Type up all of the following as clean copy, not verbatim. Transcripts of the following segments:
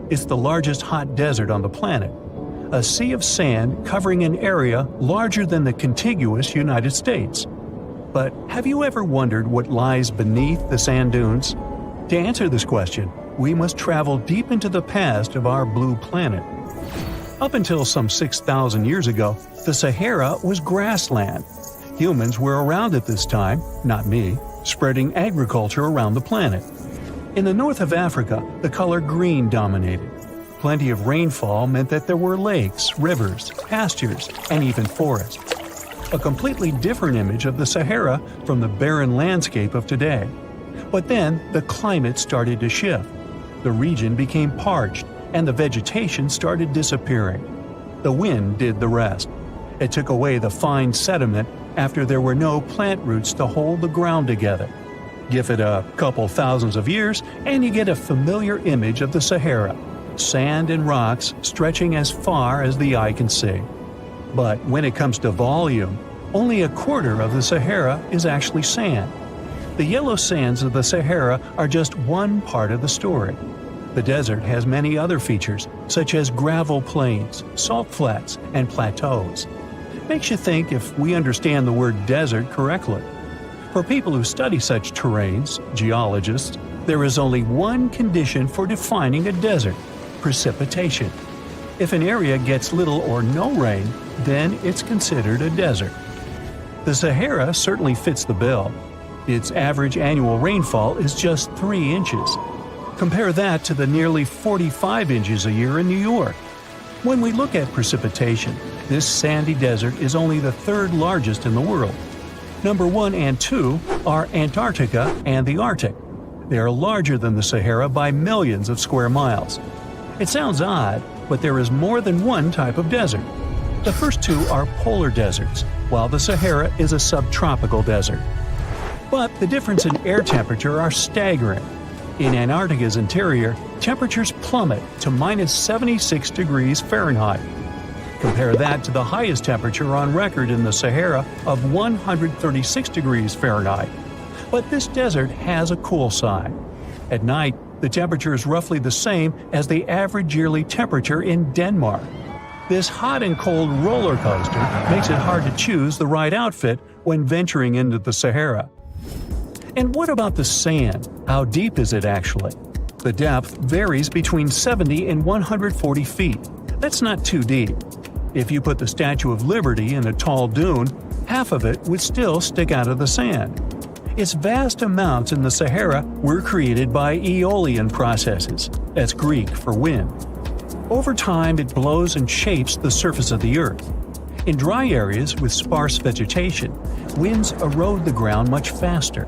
It's the largest hot desert on the planet, a sea of sand covering an area larger than the contiguous United States. But have you ever wondered what lies beneath the sand dunes? To answer this question, we must travel deep into the past of our blue planet. Up until some 6,000 years ago, the Sahara was grassland. Humans were around at this time, not me, spreading agriculture around the planet. In the north of Africa, the color green dominated. Plenty of rainfall meant that there were lakes, rivers, pastures, and even forests. A completely different image of the Sahara from the barren landscape of today. But then the climate started to shift. The region became parched, and the vegetation started disappearing. The wind did the rest. It took away the fine sediment after there were no plant roots to hold the ground together. Give it a couple thousands of years, and you get a familiar image of the Sahara: sand and rocks stretching as far as the eye can see. But when it comes to volume, only a quarter of the Sahara is actually sand. The yellow sands of the Sahara are just one part of the story. The desert has many other features, such as gravel plains, salt flats, and plateaus. Makes you think if we understand the word desert correctly. For people who study such terrains, geologists, there is only one condition for defining a desert: precipitation. If an area gets little or no rain, then it's considered a desert. The Sahara certainly fits the bill. Its average annual rainfall is just 3 inches. Compare that to the nearly 45 inches a year in New York. When we look at precipitation, this sandy desert is only the third largest in the world. Number 1 and 2 are Antarctica and the Arctic. They are larger than the Sahara by millions of square miles. It sounds odd, but there is more than one type of desert. The first two are polar deserts, while the Sahara is a subtropical desert. But the difference in air temperature are staggering. In Antarctica's interior, temperatures plummet to minus 76 degrees Fahrenheit. Compare that to the highest temperature on record in the Sahara of 136 degrees Fahrenheit. But this desert has a cool side. At night, the temperature is roughly the same as the average yearly temperature in Denmark. This hot and cold roller coaster makes it hard to choose the right outfit when venturing into the Sahara. And what about the sand? How deep is it actually? The depth varies between 70 and 140 feet. That's not too deep. If you put the Statue of Liberty in a tall dune, half of it would still stick out of the sand. Its vast amounts in the Sahara were created by aeolian processes. That's Greek for wind. Over time, it blows and shapes the surface of the earth. In dry areas with sparse vegetation, winds erode the ground much faster.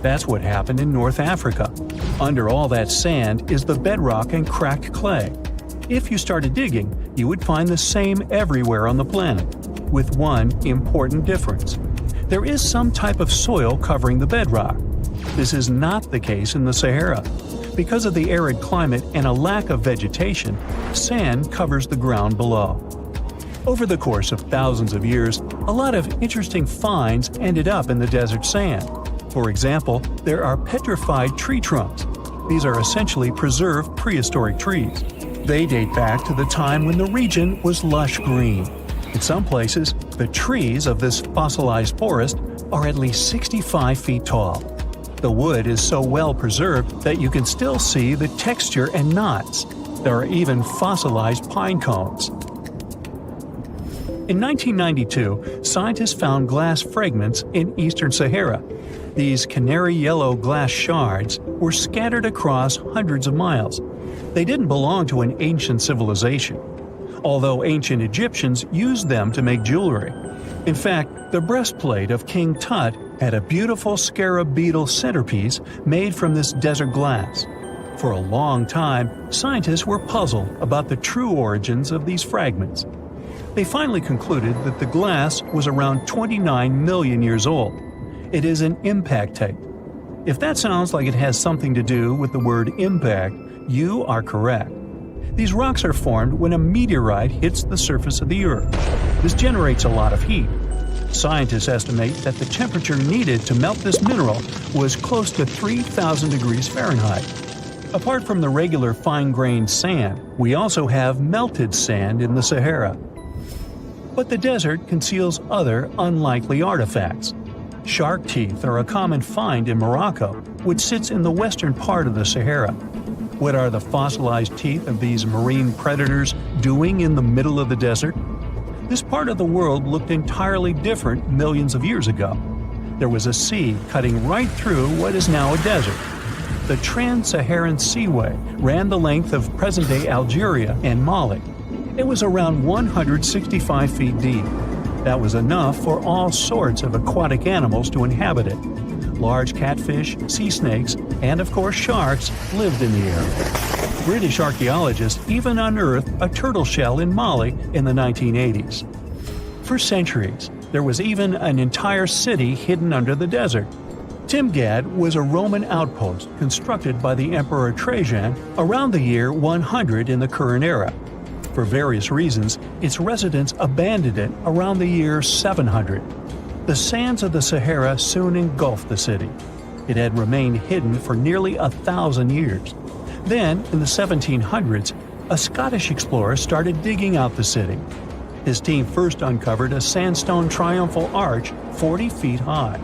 That's what happened in North Africa. Under all that sand is the bedrock and cracked clay. If you started digging, you would find the same everywhere on the planet, with one important difference. There is some type of soil covering the bedrock. This is not the case in the Sahara. Because of the arid climate and a lack of vegetation, sand covers the ground below. Over the course of thousands of years, a lot of interesting finds ended up in the desert sand. For example, there are petrified tree trunks. These are essentially preserved prehistoric trees. They date back to the time when the region was lush green. In some places, the trees of this fossilized forest are at least 65 feet tall. The wood is so well preserved that you can still see the texture and knots. There are even fossilized pine cones. In 1992, scientists found glass fragments in eastern Sahara. These canary yellow glass shards were scattered across hundreds of miles. They didn't belong to an ancient civilization, although ancient Egyptians used them to make jewelry. In fact, the breastplate of King Tut had a beautiful scarab beetle centerpiece made from this desert glass. For a long time, scientists were puzzled about the true origins of these fragments. They finally concluded that the glass was around 29 million years old. It is an impact tape. If that sounds like it has something to do with the word impact, you are correct. These rocks are formed when a meteorite hits the surface of the Earth. This generates a lot of heat. Scientists estimate that the temperature needed to melt this mineral was close to 3,000 degrees Fahrenheit. Apart from the regular fine-grained sand, we also have melted sand in the Sahara. But the desert conceals other unlikely artifacts. Shark teeth are a common find in Morocco, which sits in the western part of the Sahara. What are the fossilized teeth of these marine predators doing in the middle of the desert? This part of the world looked entirely different millions of years ago. There was a sea cutting right through what is now a desert. The Trans-Saharan Seaway ran the length of present-day Algeria and Mali. It was around 165 feet deep. That was enough for all sorts of aquatic animals to inhabit it. Large catfish, sea snakes, and of course sharks lived in the area. British archaeologists even unearthed a turtle shell in Mali in the 1980s. For centuries, there was even an entire city hidden under the desert. Timgad was a Roman outpost constructed by the Emperor Trajan around the year 100 in the current era. For various reasons, its residents abandoned it around the year 700. The sands of the Sahara soon engulfed the city. It had remained hidden for nearly 1,000 years. Then, in the 1700s, a Scottish explorer started digging out the city. His team first uncovered a sandstone triumphal arch 40 feet high,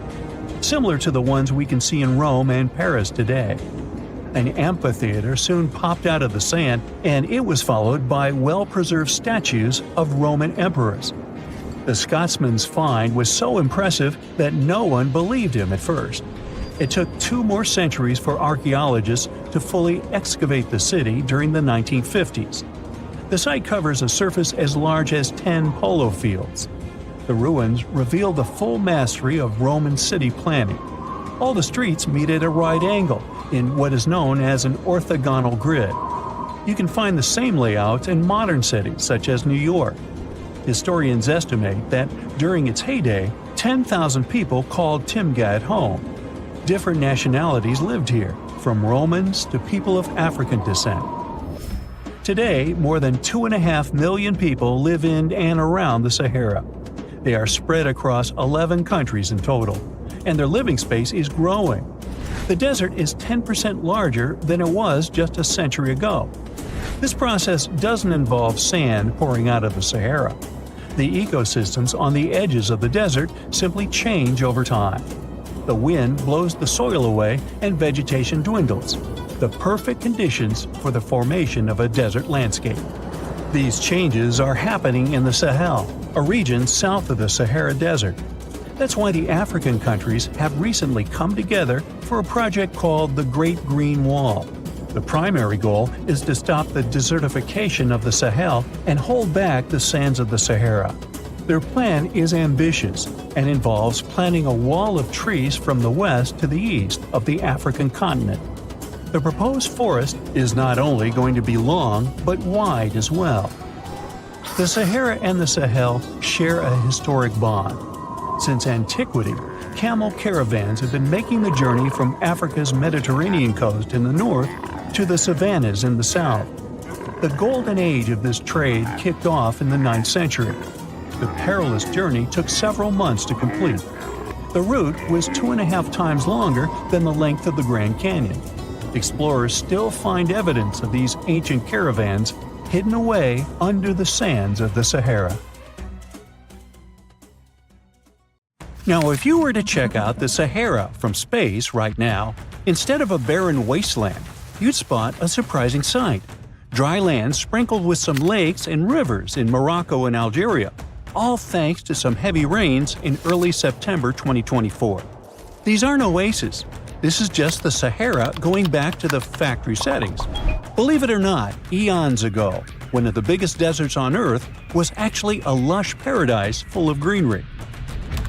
similar to the ones we can see in Rome and Paris today. An amphitheater soon popped out of the sand, and it was followed by well-preserved statues of Roman emperors. The Scotsman's find was so impressive that no one believed him at first. It took 2 more centuries for archaeologists to fully excavate the city during the 1950s. The site covers a surface as large as 10 polo fields. The ruins reveal the full mastery of Roman city planning. All the streets meet at a right angle in what is known as an orthogonal grid. You can find the same layout in modern cities such as New York. Historians estimate that during its heyday, 10,000 people called Timgad home. Different nationalities lived here, from Romans to people of African descent. Today, more than 2.5 million people live in and around the Sahara. They are spread across 11 countries in total, and their living space is growing. The desert is 10% larger than it was just a century ago. This process doesn't involve sand pouring out of the Sahara. The ecosystems on the edges of the desert simply change over time. The wind blows the soil away and vegetation dwindles. The perfect conditions for the formation of a desert landscape. These changes are happening in the Sahel, a region south of the Sahara Desert. That's why the African countries have recently come together for a project called the Great Green Wall. The primary goal is to stop the desertification of the Sahel and hold back the sands of the Sahara. Their plan is ambitious and involves planting a wall of trees from the west to the east of the African continent. The proposed forest is not only going to be long, but wide as well. The Sahara and the Sahel share a historic bond. Since antiquity, camel caravans have been making the journey from Africa's Mediterranean coast in the north to the savannas in the south. The golden age of this trade kicked off in the 9th century. The perilous journey took several months to complete. The route was 2.5 times longer than the length of the Grand Canyon. Explorers still find evidence of these ancient caravans hidden away under the sands of the Sahara. Now, if you were to check out the Sahara from space right now, instead of a barren wasteland, you'd spot a surprising sight. Dry land sprinkled with some lakes and rivers in Morocco and Algeria, all thanks to some heavy rains in early September 2024. These aren't oases. This is just the Sahara going back to the factory settings. Believe it or not, eons ago, one of the biggest deserts on Earth was actually a lush paradise full of greenery.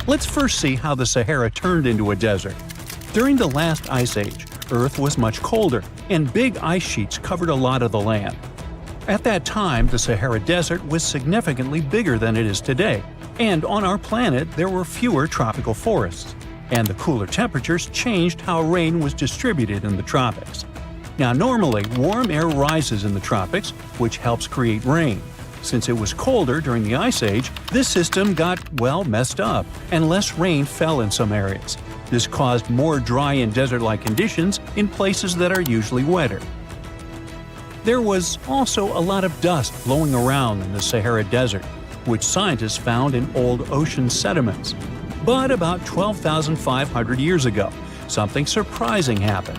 Let's first see how the Sahara turned into a desert. During the last ice age, Earth was much colder, and big ice sheets covered a lot of the land. At that time, the Sahara Desert was significantly bigger than it is today, and on our planet there were fewer tropical forests. And the cooler temperatures changed how rain was distributed in the tropics. Now, normally, warm air rises in the tropics, which helps create rain. Since it was colder during the Ice Age, this system got, messed up, and less rain fell in some areas. This caused more dry and desert-like conditions in places that are usually wetter. There was also a lot of dust flowing around in the Sahara Desert, which scientists found in old ocean sediments. But about 12,500 years ago, something surprising happened.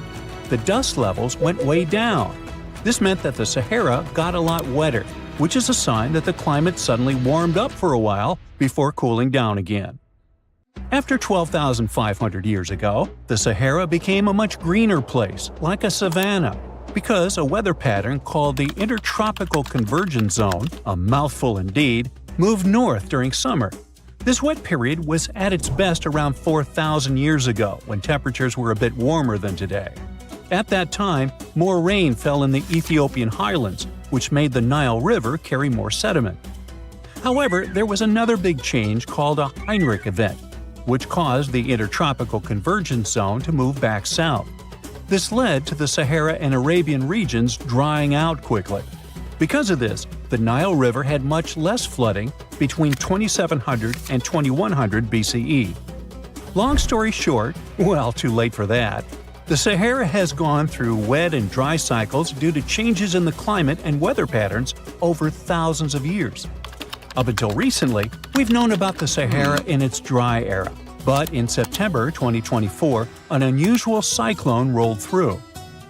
The dust levels went way down. This meant that the Sahara got a lot wetter, which is a sign that the climate suddenly warmed up for a while before cooling down again. After 12,500 years ago, the Sahara became a much greener place, like a savanna, because a weather pattern called the Intertropical Convergence Zone, a mouthful indeed, moved north during summer. This wet period was at its best around 4,000 years ago, when temperatures were a bit warmer than today. At that time, more rain fell in the Ethiopian highlands, which made the Nile River carry more sediment. However, there was another big change called a Heinrich event, which caused the Intertropical Convergence Zone to move back south. This led to the Sahara and Arabian regions drying out quickly. Because of this, the Nile River had much less flooding between 2700 and 2100 BCE. Long story short, well, too late for that. The Sahara has gone through wet and dry cycles due to changes in the climate and weather patterns over thousands of years. Up until recently, we've known about the Sahara in its dry era. But in September 2024, an unusual cyclone rolled through.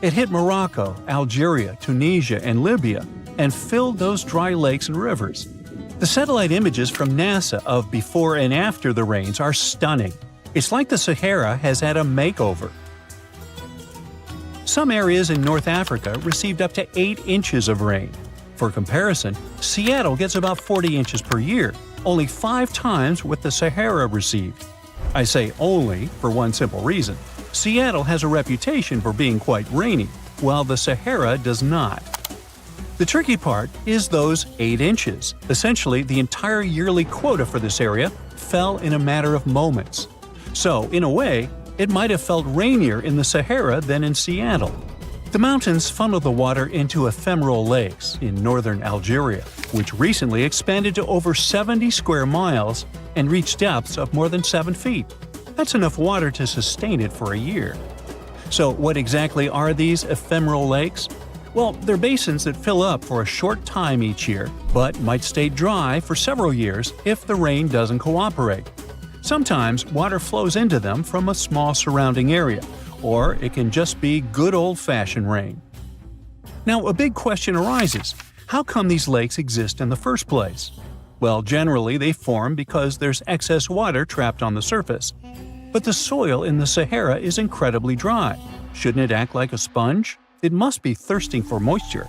It hit Morocco, Algeria, Tunisia, and Libya, and filled those dry lakes and rivers. The satellite images from NASA of before and after the rains are stunning. It's like the Sahara has had a makeover. Some areas in North Africa received up to 8 inches of rain. For comparison, Seattle gets about 40 inches per year, only 5 times what the Sahara received. I say only for one simple reason. Seattle has a reputation for being quite rainy, while the Sahara does not. The tricky part is those 8 inches. Essentially, the entire yearly quota for this area fell in a matter of moments. So, in a way, it might have felt rainier in the Sahara than in Seattle. The mountains funnel the water into ephemeral lakes in northern Algeria, which recently expanded to over 70 square miles and reached depths of more than 7 feet. That's enough water to sustain it for a year. So what exactly are these ephemeral lakes? Well, they're basins that fill up for a short time each year, but might stay dry for several years if the rain doesn't cooperate. Sometimes water flows into them from a small surrounding area, or it can just be good old-fashioned rain. Now, a big question arises. How come these lakes exist in the first place? Well, generally they form because there's excess water trapped on the surface. But the soil in the Sahara is incredibly dry. Shouldn't it act like a sponge? It must be thirsting for moisture.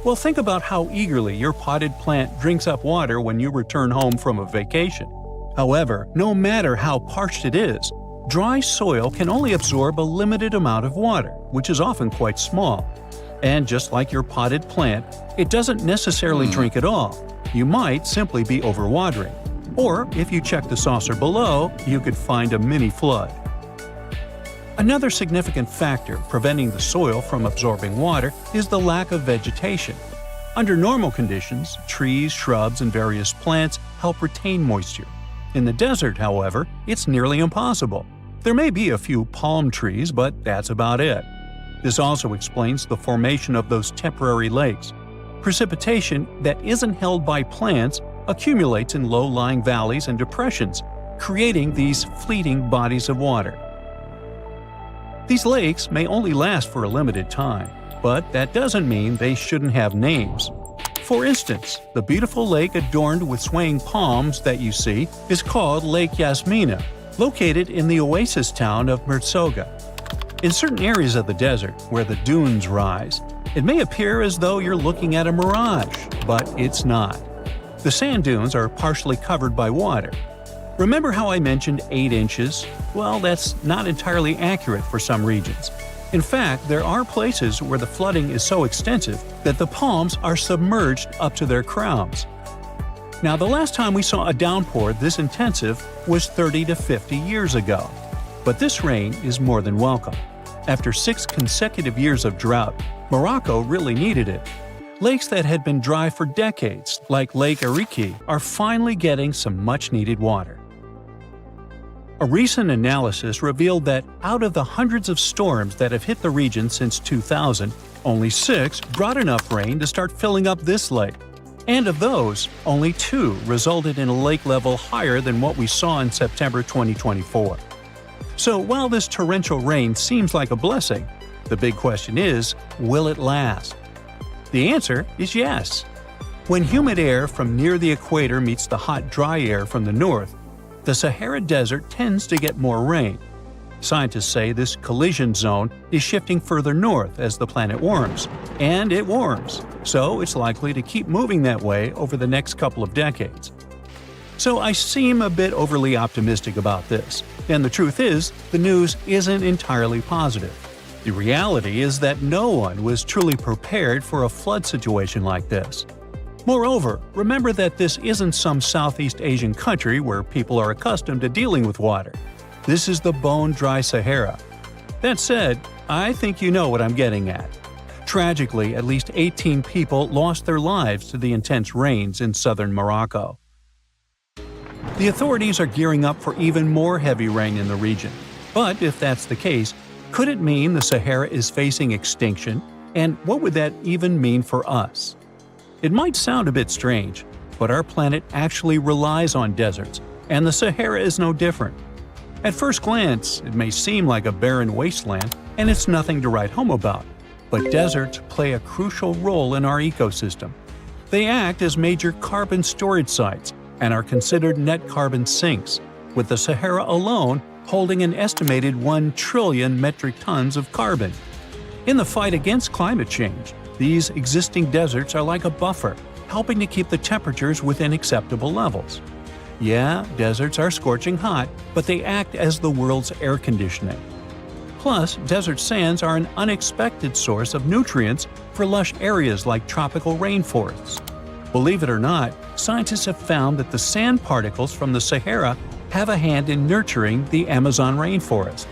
Well, think about how eagerly your potted plant drinks up water when you return home from a vacation. However, no matter how parched it is, dry soil can only absorb a limited amount of water, which is often quite small. And just like your potted plant, it doesn't necessarily drink it all. You might simply be overwatering. Or, if you check the saucer below, you could find a mini flood. Another significant factor preventing the soil from absorbing water is the lack of vegetation. Under normal conditions, trees, shrubs, and various plants help retain moisture. In the desert, however, it's nearly impossible. There may be a few palm trees, but that's about it. This also explains the formation of those temporary lakes. Precipitation that isn't held by plants accumulates in low-lying valleys and depressions, creating these fleeting bodies of water. These lakes may only last for a limited time, but that doesn't mean they shouldn't have names. For instance, the beautiful lake adorned with swaying palms that you see is called Lake Yasmina, located in the oasis town of Merzoga. In certain areas of the desert, where the dunes rise, it may appear as though you're looking at a mirage, but it's not. The sand dunes are partially covered by water. Remember how I mentioned 8 inches? Well, that's not entirely accurate for some regions. In fact, there are places where the flooding is so extensive that the palms are submerged up to their crowns. Now, the last time we saw a downpour this intensive was 30 to 50 years ago. But this rain is more than welcome. After 6 consecutive years of drought, Morocco really needed it. Lakes that had been dry for decades, like Lake Ariki, are finally getting some much-needed water. A recent analysis revealed that out of the hundreds of storms that have hit the region since 2000, Only 6 brought enough rain to start filling up this lake. And of those, only 2 resulted in a lake level higher than what we saw in September 2024. So while this torrential rain seems like a blessing, the big question is, will it last? The answer is yes. When humid air from near the equator meets the hot, dry air from the north, the Sahara Desert tends to get more rain. Scientists say this collision zone is shifting further north as the planet warms, and it warms, so it's likely to keep moving that way over the next couple of decades. So I seem a bit overly optimistic about this, and the truth is, the news isn't entirely positive. The reality is that no one was truly prepared for a flood situation like this. Moreover, remember that this isn't some Southeast Asian country where people are accustomed to dealing with water. This is the bone-dry Sahara. That said, I think you know what I'm getting at. Tragically, at least 18 people lost their lives to the intense rains in southern Morocco. The authorities are gearing up for even more heavy rain in the region. But if that's the case, could it mean the Sahara is facing extinction? And what would that even mean for us? It might sound a bit strange, but our planet actually relies on deserts, and the Sahara is no different. At first glance, it may seem like a barren wasteland, and it's nothing to write home about. But deserts play a crucial role in our ecosystem. They act as major carbon storage sites and are considered net carbon sinks, with the Sahara alone holding an estimated 1 trillion metric tons of carbon. In the fight against climate change, these existing deserts are like a buffer, helping to keep the temperatures within acceptable levels. Yeah, deserts are scorching hot, but they act as the world's air conditioning. Plus, desert sands are an unexpected source of nutrients for lush areas like tropical rainforests. Believe it or not, scientists have found that the sand particles from the Sahara have a hand in nurturing the Amazon rainforest.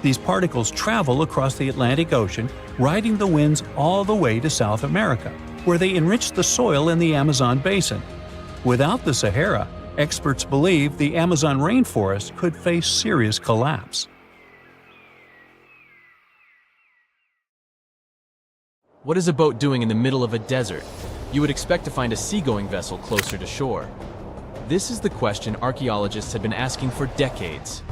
These particles travel across the Atlantic Ocean, riding the winds all the way to South America, where they enrich the soil in the Amazon basin. Without the Sahara, experts believe the Amazon rainforest could face serious collapse. What is a boat doing in the middle of a desert? You would expect to find a seagoing vessel closer to shore. This is the question archaeologists have been asking for decades.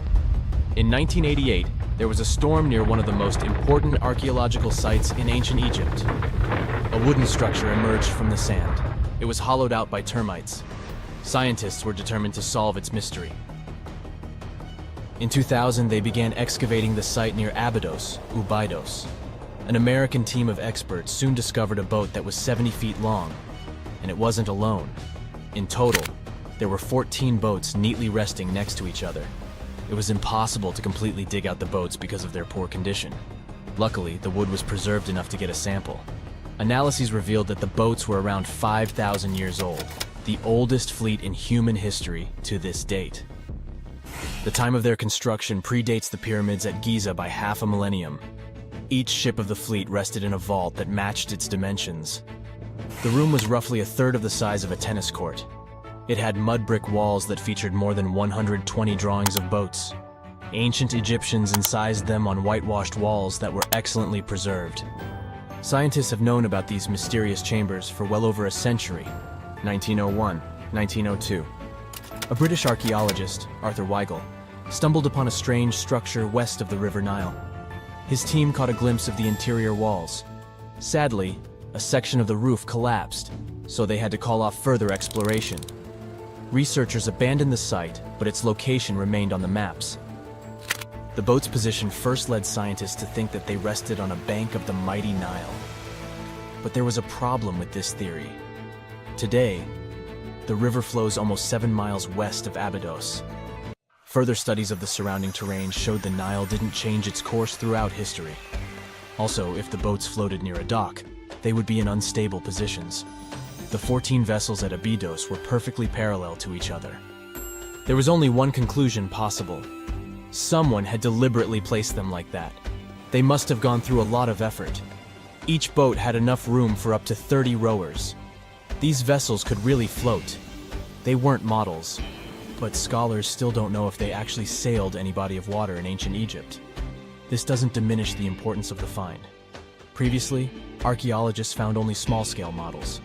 In 1988, there was a storm near one of the most important archaeological sites in ancient Egypt. A wooden structure emerged from the sand. It was hollowed out by termites. Scientists were determined to solve its mystery. In 2000, they began excavating the site near Abydos, Ubidos. An American team of experts soon discovered a boat that was 70 feet long, and it wasn't alone. In total, there were 14 boats neatly resting next to each other. It was impossible to completely dig out the boats because of their poor condition. Luckily, the wood was preserved enough to get a sample. Analyses revealed that the boats were around 5,000 years old, the oldest fleet in human history to this date. The time of their construction predates the pyramids at Giza by half a millennium. Each ship of the fleet rested in a vault that matched its dimensions. The room was roughly a third of the size of a tennis court. It had mud brick walls that featured more than 120 drawings of boats. Ancient Egyptians incised them on whitewashed walls that were excellently preserved. Scientists have known about these mysterious chambers for well over a century. 1901, 1902. A British archaeologist, Arthur Weigel, stumbled upon a strange structure west of the River Nile. His team caught a glimpse of the interior walls. Sadly, a section of the roof collapsed, so they had to call off further exploration. Researchers abandoned the site, but its location remained on the maps. The boat's position first led scientists to think that they rested on a bank of the mighty Nile. But there was a problem with this theory. Today, the river flows almost 7 miles west of Abydos. Further studies of the surrounding terrain showed the Nile didn't change its course throughout history. Also, if the boats floated near a dock, they would be in unstable positions. The 14 vessels at Abydos were perfectly parallel to each other. There was only one conclusion possible. Someone had deliberately placed them like that. They must have gone through a lot of effort. Each boat had enough room for up to 30 rowers. These vessels could really float. They weren't models, but scholars still don't know if they actually sailed any body of water in ancient Egypt. This doesn't diminish the importance of the find. Previously, archaeologists found only small-scale models.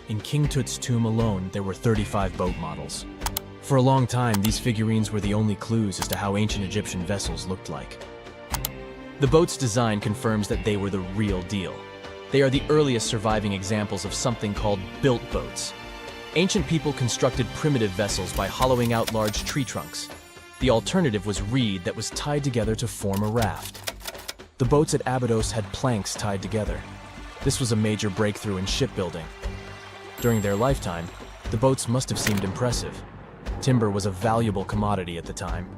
In King Tut's tomb alone, there were 35 boat models. For a long time, these figurines were the only clues as to how ancient Egyptian vessels looked like. The boat's design confirms that they were the real deal. They are the earliest surviving examples of something called built boats. Ancient people constructed primitive vessels by hollowing out large tree trunks. The alternative was reed that was tied together to form a raft. The boats at Abydos had planks tied together. This was a major breakthrough in shipbuilding. During their lifetime, the boats must have seemed impressive. Timber was a valuable commodity at the time.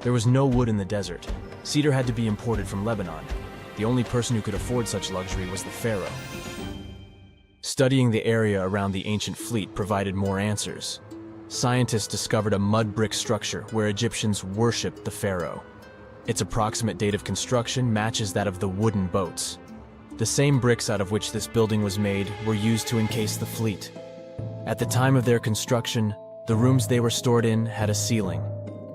There was no wood in the desert. Cedar had to be imported from Lebanon. The only person who could afford such luxury was the pharaoh. Studying the area around the ancient fleet provided more answers. Scientists discovered a mud brick structure where Egyptians worshipped the pharaoh. Its approximate date of construction matches that of the wooden boats. The same bricks out of which this building was made were used to encase the fleet. At the time of their construction, the rooms they were stored in had a ceiling.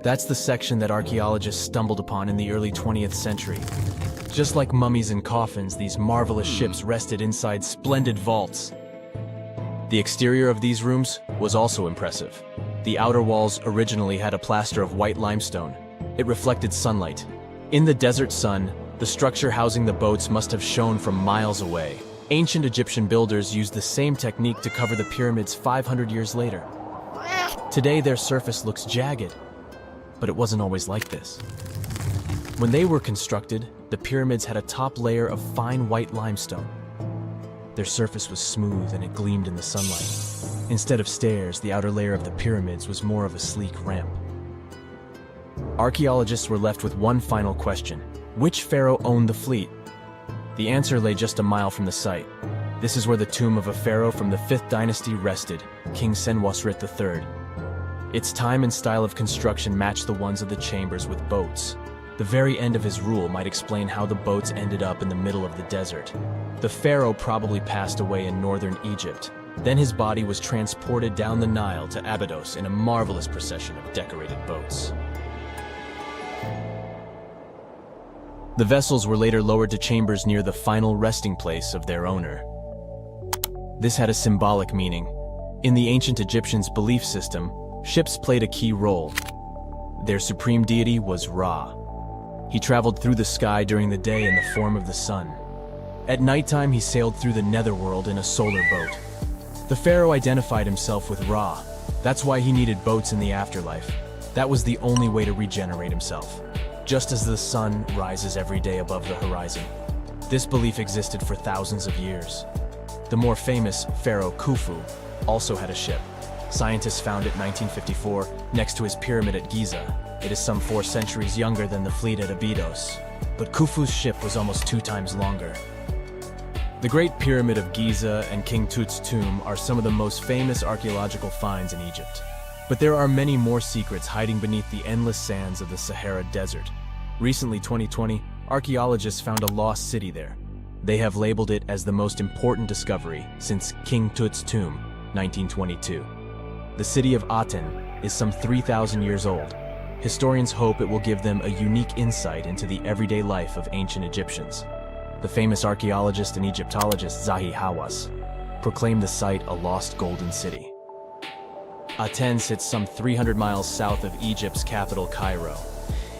That's the section that archaeologists stumbled upon in the early 20th century. Just like mummies and coffins, these marvelous ships rested inside splendid vaults. The exterior of these rooms was also impressive. The outer walls originally had a plaster of white limestone. It reflected sunlight. In the desert sun, the structure housing the boats must have shone from miles away. Ancient Egyptian builders used the same technique to cover the pyramids 500 years later. Today, their surface looks jagged, but it wasn't always like this. When they were constructed, the pyramids had a top layer of fine white limestone. Their surface was smooth and it gleamed in the sunlight. Instead of stairs, the outer layer of the pyramids was more of a sleek ramp. Archaeologists were left with one final question. Which pharaoh owned the fleet? The answer lay just a mile from the site. This is where the tomb of a pharaoh from the 5th dynasty rested, King Senwosret III. Its time and style of construction matched the ones of the chambers with boats. The very end of his rule might explain how the boats ended up in the middle of the desert. The pharaoh probably passed away in northern Egypt. Then his body was transported down the Nile to Abydos in a marvelous procession of decorated boats. The vessels were later lowered to chambers near the final resting place of their owner. This had a symbolic meaning. In the ancient Egyptians' belief system, ships played a key role. Their supreme deity was Ra. He traveled through the sky during the day in the form of the sun. At nighttime, he sailed through the netherworld in a solar boat. The pharaoh identified himself with Ra. That's why he needed boats in the afterlife. That was the only way to regenerate himself. Just as the sun rises every day above the horizon. This belief existed for thousands of years. The more famous Pharaoh Khufu also had a ship. Scientists found it in 1954 next to his pyramid at Giza. It is some 4 centuries younger than the fleet at Abydos, but Khufu's ship was almost 2 times longer. The Great Pyramid of Giza and King Tut's tomb are some of the most famous archaeological finds in Egypt. But there are many more secrets hiding beneath the endless sands of the Sahara Desert. Recently, 2020, archaeologists found a lost city there. They have labeled it as the most important discovery since King Tut's tomb, 1922. The city of Aten is some 3,000 years old. Historians hope it will give them a unique insight into the everyday life of ancient Egyptians. The famous archaeologist and Egyptologist Zahi Hawass proclaimed the site a lost golden city. Aten sits some 300 miles south of Egypt's capital, Cairo.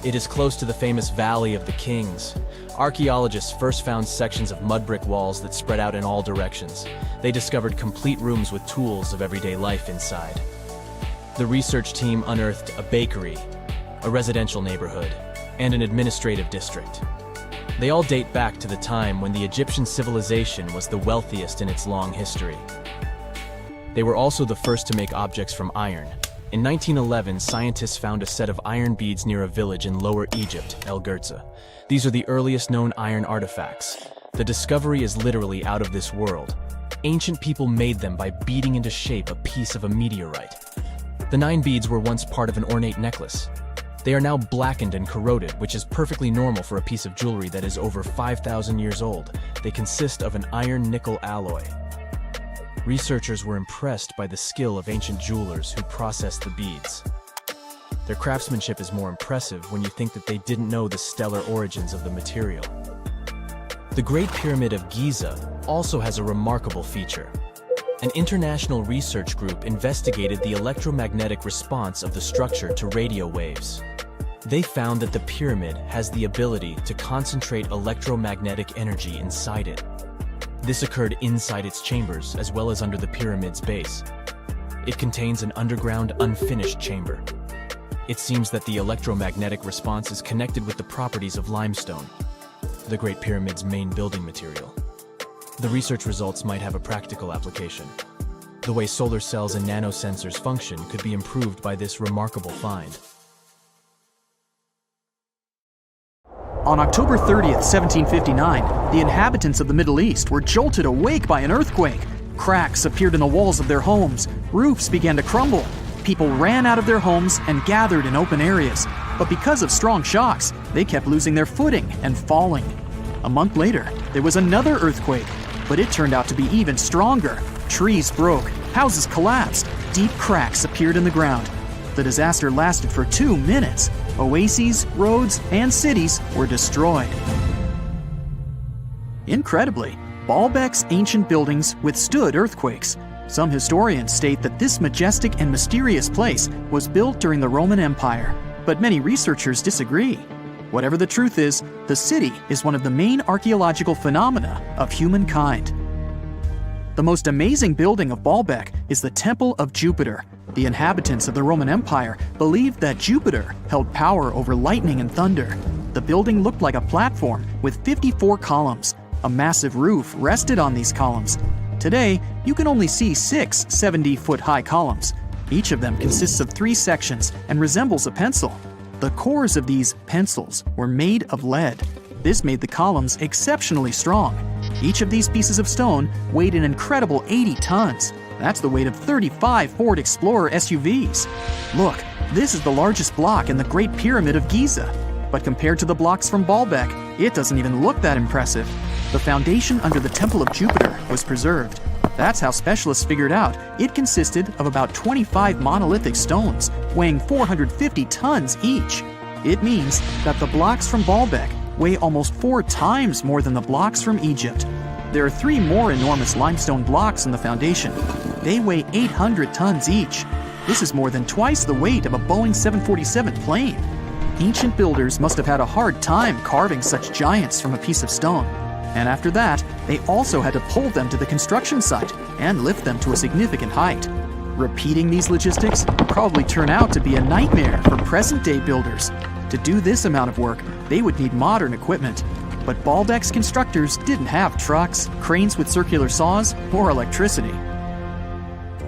It is close to the famous Valley of the Kings. Archaeologists first found sections of mud brick walls that spread out in all directions. They discovered complete rooms with tools of everyday life inside. The research team unearthed a bakery, a residential neighborhood, and an administrative district. They all date back to the time when the Egyptian civilization was the wealthiest in its long history. They were also the first to make objects from iron. In 1911, scientists found a set of iron beads near a village in Lower Egypt, El Girza. These are the earliest known iron artifacts. The discovery is literally out of this world. Ancient people made them by beating into shape a piece of a meteorite. The 9 beads were once part of an ornate necklace. They are now blackened and corroded, which is perfectly normal for a piece of jewelry that is over 5,000 years old. They consist of an iron-nickel alloy. Researchers were impressed by the skill of ancient jewelers who processed the beads. Their craftsmanship is more impressive when you think that they didn't know the stellar origins of the material. The Great Pyramid of Giza also has a remarkable feature. An international research group investigated the electromagnetic response of the structure to radio waves. They found that the pyramid has the ability to concentrate electromagnetic energy inside it. This occurred inside its chambers as well as under the pyramid's base. It contains an underground, unfinished chamber. It seems that the electromagnetic response is connected with the properties of limestone, the Great Pyramid's main building material. The research results might have a practical application. The way solar cells and nanosensors function could be improved by this remarkable find. On October 30th, 1759, the inhabitants of the Middle East were jolted awake by an earthquake. Cracks appeared in the walls of their homes, roofs began to crumble. People ran out of their homes and gathered in open areas. But because of strong shocks, they kept losing their footing and falling. A month later, there was another earthquake, but it turned out to be even stronger. Trees broke, houses collapsed, deep cracks appeared in the ground. The disaster lasted for 2 minutes. Oases, roads, and cities were destroyed. Incredibly, Baalbek's ancient buildings withstood earthquakes. Some historians state that this majestic and mysterious place was built during the Roman Empire, but many researchers disagree. Whatever the truth is, the city is one of the main archaeological phenomena of humankind. The most amazing building of Baalbek is the Temple of Jupiter. The inhabitants of the Roman Empire believed that Jupiter held power over lightning and thunder. The building looked like a platform with 54 columns. A massive roof rested on these columns. Today, you can only see 6 70-foot-high columns. Each of them consists of 3 sections and resembles a pencil. The cores of these pencils were made of lead. This made the columns exceptionally strong. Each of these pieces of stone weighed an incredible 80 tons. That's the weight of 35 Ford Explorer SUVs. Look, this is the largest block in the Great Pyramid of Giza. But compared to the blocks from Baalbek, it doesn't even look that impressive. The foundation under the Temple of Jupiter was preserved. That's how specialists figured out it consisted of about 25 monolithic stones, weighing 450 tons each. It means that the blocks from Baalbek weigh almost 4 times more than the blocks from Egypt. There are 3 more enormous limestone blocks in the foundation. They weigh 800 tons each. This is more than twice the weight of a Boeing 747 plane. Ancient builders must have had a hard time carving such giants from a piece of stone. And after that, they also had to pull them to the construction site and lift them to a significant height. Repeating these logistics would probably turn out to be a nightmare for present-day builders. To do this amount of work, they would need modern equipment. But Baalbek's constructors didn't have trucks, cranes with circular saws, or electricity.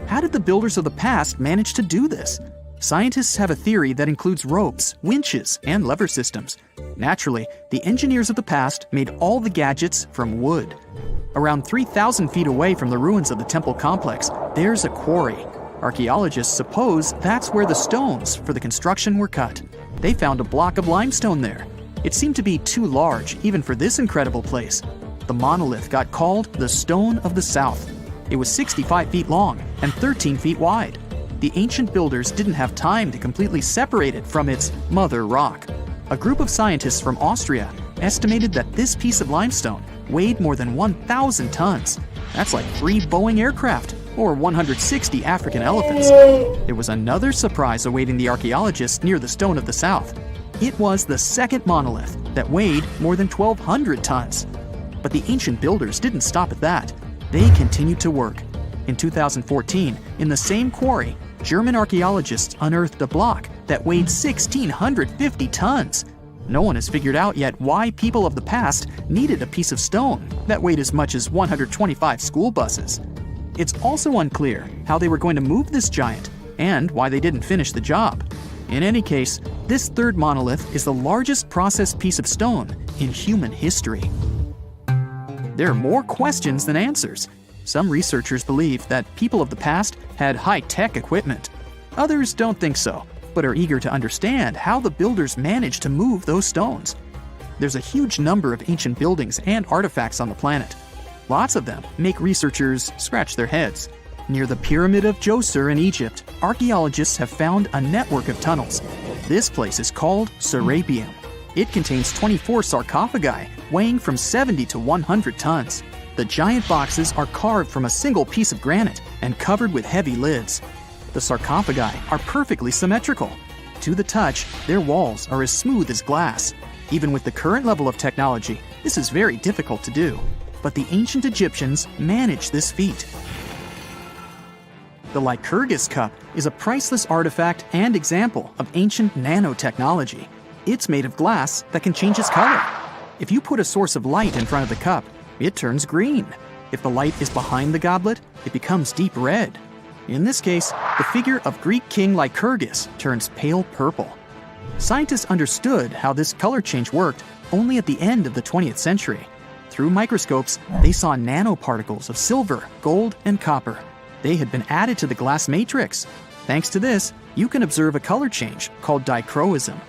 How did the builders of the past manage to do this? Scientists have a theory that includes ropes, winches, and lever systems. Naturally, the engineers of the past made all the gadgets from wood. Around 3,000 feet away from the ruins of the temple complex, there's a quarry. Archaeologists suppose that's where the stones for the construction were cut. They found a block of limestone there. It seemed to be too large, even for this incredible place. The monolith got called the Stone of the South. It was 65 feet long and 13 feet wide. The ancient builders didn't have time to completely separate it from its mother rock. A group of scientists from Austria estimated that this piece of limestone weighed more than 1,000 tons. That's like 3 Boeing aircraft or 160 African elephants. There was another surprise awaiting the archaeologists near the Stone of the South. It was the second monolith that weighed more than 1,200 tons. But the ancient builders didn't stop at that. They continued to work. In 2014, in the same quarry, German archaeologists unearthed a block that weighed 1,650 tons. No one has figured out yet why people of the past needed a piece of stone that weighed as much as 125 school buses. It's also unclear how they were going to move this giant and why they didn't finish the job. In any case, this third monolith is the largest processed piece of stone in human history. There are more questions than answers. Some researchers believe that people of the past had high-tech equipment. Others don't think so, but are eager to understand how the builders managed to move those stones. There's a huge number of ancient buildings and artifacts on the planet. Lots of them make researchers scratch their heads. Near the Pyramid of Djoser in Egypt, archaeologists have found a network of tunnels. This place is called Serapeum. It contains 24 sarcophagi, weighing from 70 to 100 tons. The giant boxes are carved from a single piece of granite and covered with heavy lids. The sarcophagi are perfectly symmetrical. To the touch, their walls are as smooth as glass. Even with the current level of technology, this is very difficult to do. But the ancient Egyptians managed this feat. The Lycurgus cup is a priceless artifact and example of ancient nanotechnology. It's made of glass that can change its color. If you put a source of light in front of the cup, it turns green. If the light is behind the goblet, it becomes deep red. In this case, the figure of Greek king Lycurgus turns pale purple. Scientists understood how this color change worked only at the end of the 20th century. Through microscopes, they saw nanoparticles of silver, gold, and copper. They had been added to the glass matrix. Thanks to this, you can observe a color change called dichroism.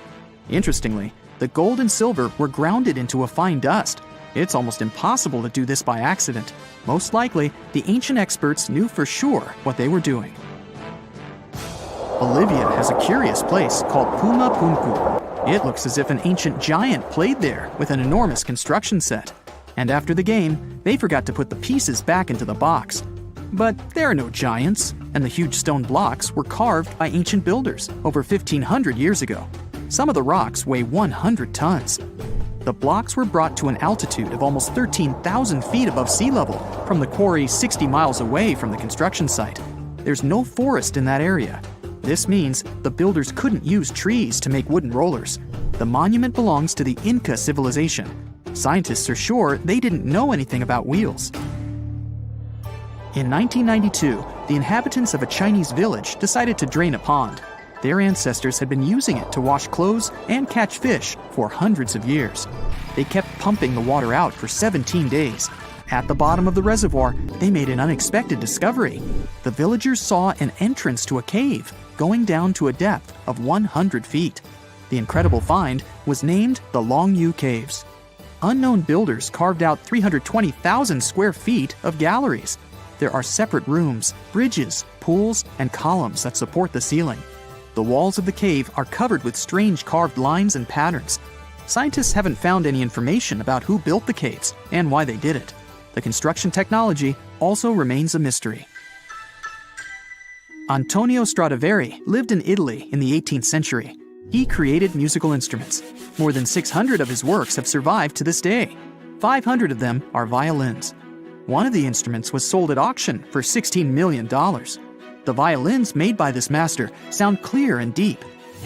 Interestingly, the gold and silver were grounded into a fine dust. It's almost impossible to do this by accident. Most likely, the ancient experts knew for sure what they were doing. Bolivia has a curious place called Puma Punku. It looks as if an ancient giant played there with an enormous construction set. And after the game, they forgot to put the pieces back into the box. But there are no giants, and the huge stone blocks were carved by ancient builders over 1,500 years ago. Some of the rocks weigh 100 tons. The blocks were brought to an altitude of almost 13,000 feet above sea level from the quarry 60 miles away from the construction site. There's no forest in that area. This means the builders couldn't use trees to make wooden rollers. The monument belongs to the Inca civilization. Scientists are sure they didn't know anything about wheels. In 1992, the inhabitants of a Chinese village decided to drain a pond. Their ancestors had been using it to wash clothes and catch fish for hundreds of years. They kept pumping the water out for 17 days. At the bottom of the reservoir, they made an unexpected discovery. The villagers saw an entrance to a cave going down to a depth of 100 feet. The incredible find was named the Longyu Caves. Unknown builders carved out 320,000 square feet of galleries. There are separate rooms, bridges, pools, and columns that support the ceiling. The walls of the cave are covered with strange carved lines and patterns. Scientists haven't found any information about who built the caves and why they did it. The construction technology also remains a mystery. Antonio Stradivari lived in Italy in the 18th century. He created musical instruments. More than 600 of his works have survived to this day. 500 of them are violins. One of the instruments was sold at auction for $16 million. The violins made by this master sound clear and deep.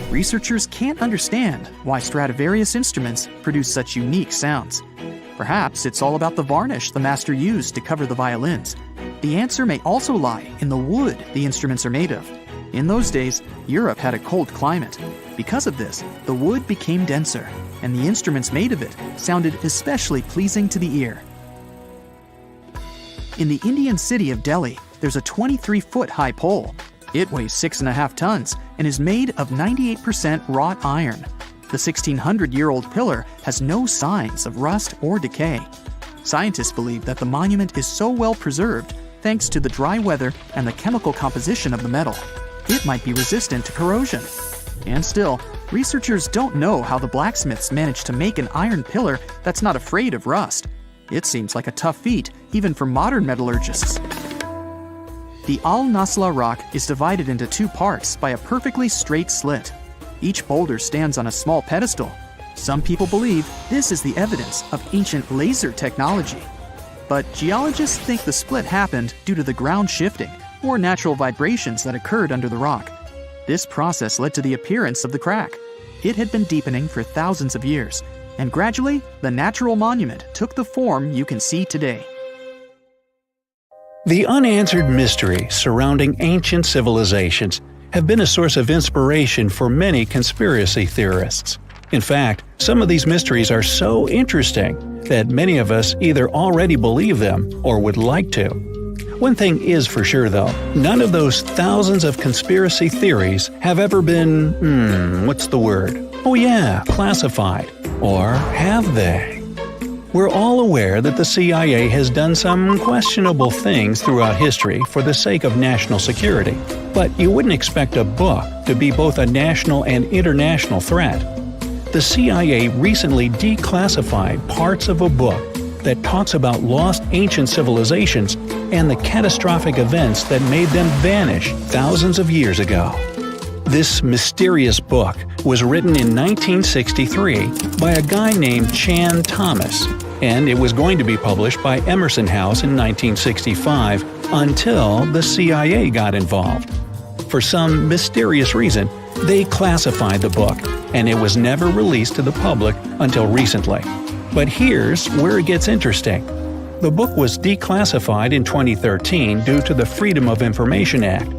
Researchers can't understand why Stradivarius instruments produce such unique sounds. Perhaps it's all about the varnish the master used to cover the violins. The answer may also lie in the wood the instruments are made of. In those days, Europe had a cold climate. Because of this, the wood became denser, and the instruments made of it sounded especially pleasing to the ear. In the Indian city of Delhi, there's a 23-foot-high pole. It weighs 6.5 tons and is made of 98% wrought iron. The 1,600-year-old pillar has no signs of rust or decay. Scientists believe that the monument is so well preserved thanks to the dry weather and the chemical composition of the metal. It might be resistant to corrosion. And still, researchers don't know how the blacksmiths managed to make an iron pillar that's not afraid of rust. It seems like a tough feat, even for modern metallurgists. The Al-Nasla rock is divided into two parts by a perfectly straight slit. Each boulder stands on a small pedestal. Some people believe this is the evidence of ancient laser technology. But geologists think the split happened due to the ground shifting or natural vibrations that occurred under the rock. This process led to the appearance of the crack. It had been deepening for thousands of years, and gradually, the natural monument took the form you can see today. The unanswered mysteries surrounding ancient civilizations have been a source of inspiration for many conspiracy theorists. In fact, some of these mysteries are so interesting that many of us either already believe them or would like to. One thing is for sure though, none of those thousands of conspiracy theories have ever been, classified. Or have they? We're all aware that the CIA has done some questionable things throughout history for the sake of national security, but you wouldn't expect a book to be both a national and international threat. The the CIA recently declassified parts of a book that talks about lost ancient civilizations and the catastrophic events that made them vanish thousands of years ago. This mysterious book was written in 1963 by a guy named Chan Thomas, and it was going to be published by Emerson House in 1965 until the CIA got involved. For some mysterious reason, they classified the book, and it was never released to the public until recently. But here's where it gets interesting. The book was declassified in 2013 due to the Freedom of Information Act,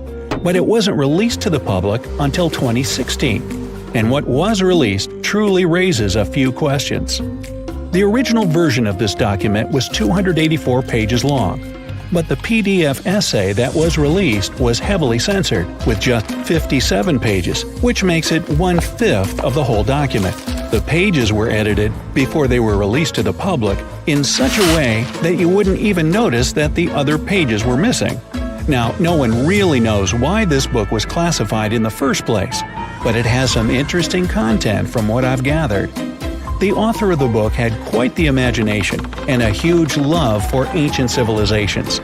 but it wasn't released to the public until 2016. And what was released truly raises a few questions. The original version of this document was 284 pages long, but the PDF essay that was released was heavily censored, with just 57 pages, which makes it 1/5 of the whole document. The pages were edited before they were released to the public in such a way that you wouldn't even notice that the other pages were missing. Now, no one really knows why this book was classified in the first place, but it has some interesting content from what I've gathered. The author of the book had quite the imagination and a huge love for ancient civilizations.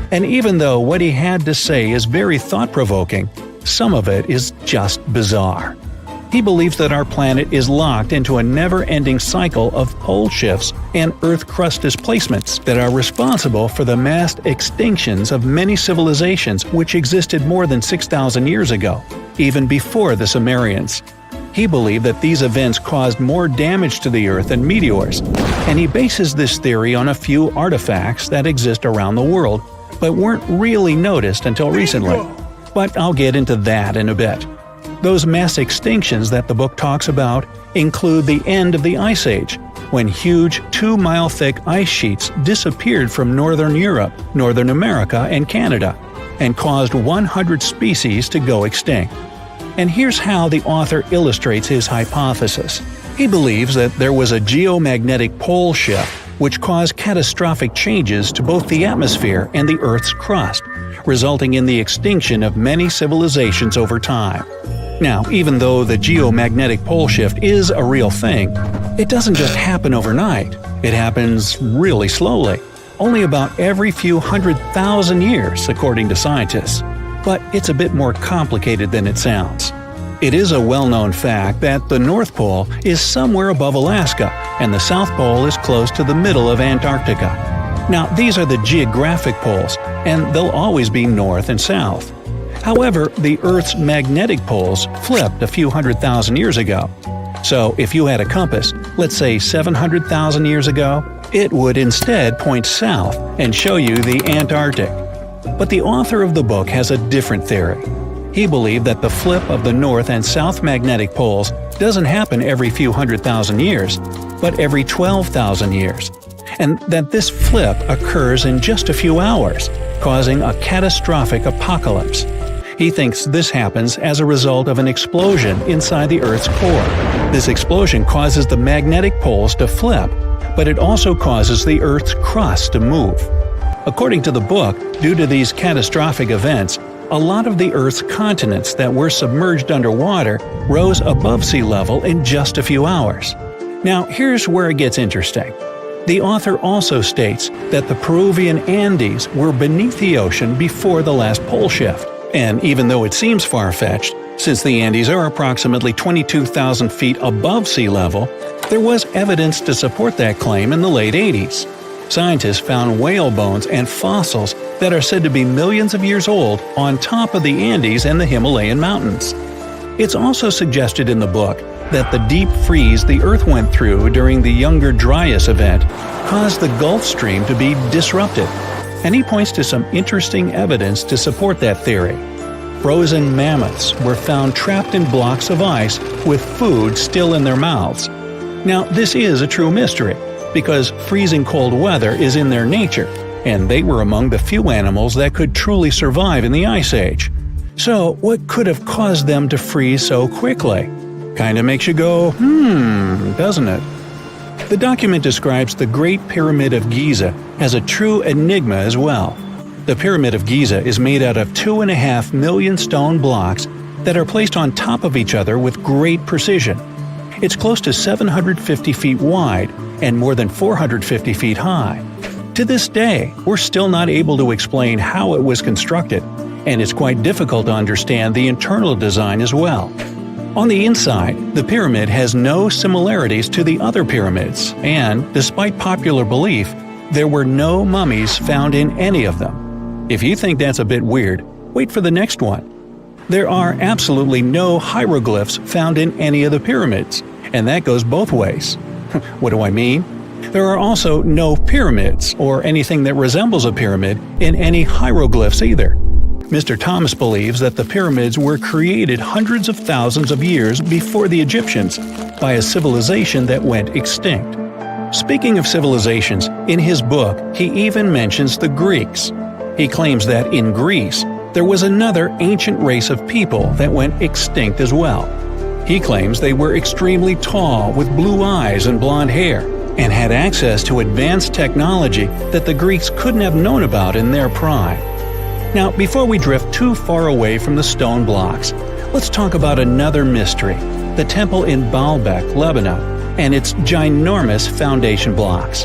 And even though what he had to say is very thought-provoking, some of it is just bizarre. He believes that our planet is locked into a never-ending cycle of pole shifts and Earth crust displacements that are responsible for the mass extinctions of many civilizations which existed more than 6,000 years ago, even before the Sumerians. He believed that these events caused more damage to the Earth than meteors, and he bases this theory on a few artifacts that exist around the world, but weren't really noticed until recently. But I'll get into that in a bit. Those mass extinctions that the book talks about include the end of the Ice Age, when huge 2-mile-thick ice sheets disappeared from northern Europe, Northern America, and Canada, and caused 100 species to go extinct. And here's how the author illustrates his hypothesis. He believes that there was a geomagnetic pole shift which caused catastrophic changes to both the atmosphere and the Earth's crust, resulting in the extinction of many civilizations over time. Now, even though the geomagnetic pole shift is a real thing, it doesn't just happen overnight. It happens really slowly, only about every few 100,000 years, according to scientists. But it's a bit more complicated than it sounds. It is a well-known fact that the North Pole is somewhere above Alaska, and the South Pole is close to the middle of Antarctica. Now, these are the geographic poles, and they'll always be north and south. However, the Earth's magnetic poles flipped a few 100,000 years ago. So, if you had a compass, let's say 700,000 years ago, it would instead point south and show you the Antarctic. But the author of the book has a different theory. He believed that the flip of the north and south magnetic poles doesn't happen every few 100,000 years, but every 12,000 years, and that this flip occurs in just a few hours, causing a catastrophic apocalypse. He thinks this happens as a result of an explosion inside the Earth's core. This explosion causes the magnetic poles to flip, but it also causes the Earth's crust to move. According to the book, due to these catastrophic events, a lot of the Earth's continents that were submerged underwater rose above sea level in just a few hours. Now, here's where it gets interesting. The author also states that the Peruvian Andes were beneath the ocean before the last pole shift. And even though it seems far-fetched, since the Andes are approximately 22,000 feet above sea level, there was evidence to support that claim in the late 80s. Scientists found whale bones and fossils that are said to be millions of years old on top of the Andes and the Himalayan mountains. It's also suggested in the book that the deep freeze the Earth went through during the Younger Dryas event caused the Gulf Stream to be disrupted, and he points to some interesting evidence to support that theory. Frozen mammoths were found trapped in blocks of ice with food still in their mouths. Now, this is a true mystery, because freezing cold weather is in their nature, and they were among the few animals that could truly survive in the Ice Age. So, what could have caused them to freeze so quickly? Kinda makes you go, doesn't it? The document describes the Great Pyramid of Giza as a true enigma as well. The Pyramid of Giza is made out of 2.5 million stone blocks that are placed on top of each other with great precision. It's close to 750 feet wide and more than 450 feet high. To this day, we're still not able to explain how it was constructed, and it's quite difficult to understand the internal design as well. On the inside, the pyramid has no similarities to the other pyramids, and, despite popular belief, there were no mummies found in any of them. If you think that's a bit weird, wait for the next one. There are absolutely no hieroglyphs found in any of the pyramids, and that goes both ways. What do I mean? There are also no pyramids, or anything that resembles a pyramid, in any hieroglyphs either. Mr. Thomas believes that the pyramids were created hundreds of thousands of years before the Egyptians by a civilization that went extinct. Speaking of civilizations, in his book he even mentions the Greeks. He claims that in Greece, there was another ancient race of people that went extinct as well. He claims they were extremely tall with blue eyes and blonde hair, and had access to advanced technology that the Greeks couldn't have known about in their prime. Now, before we drift too far away from the stone blocks, let's talk about another mystery, the temple in Baalbek, Lebanon, and its ginormous foundation blocks.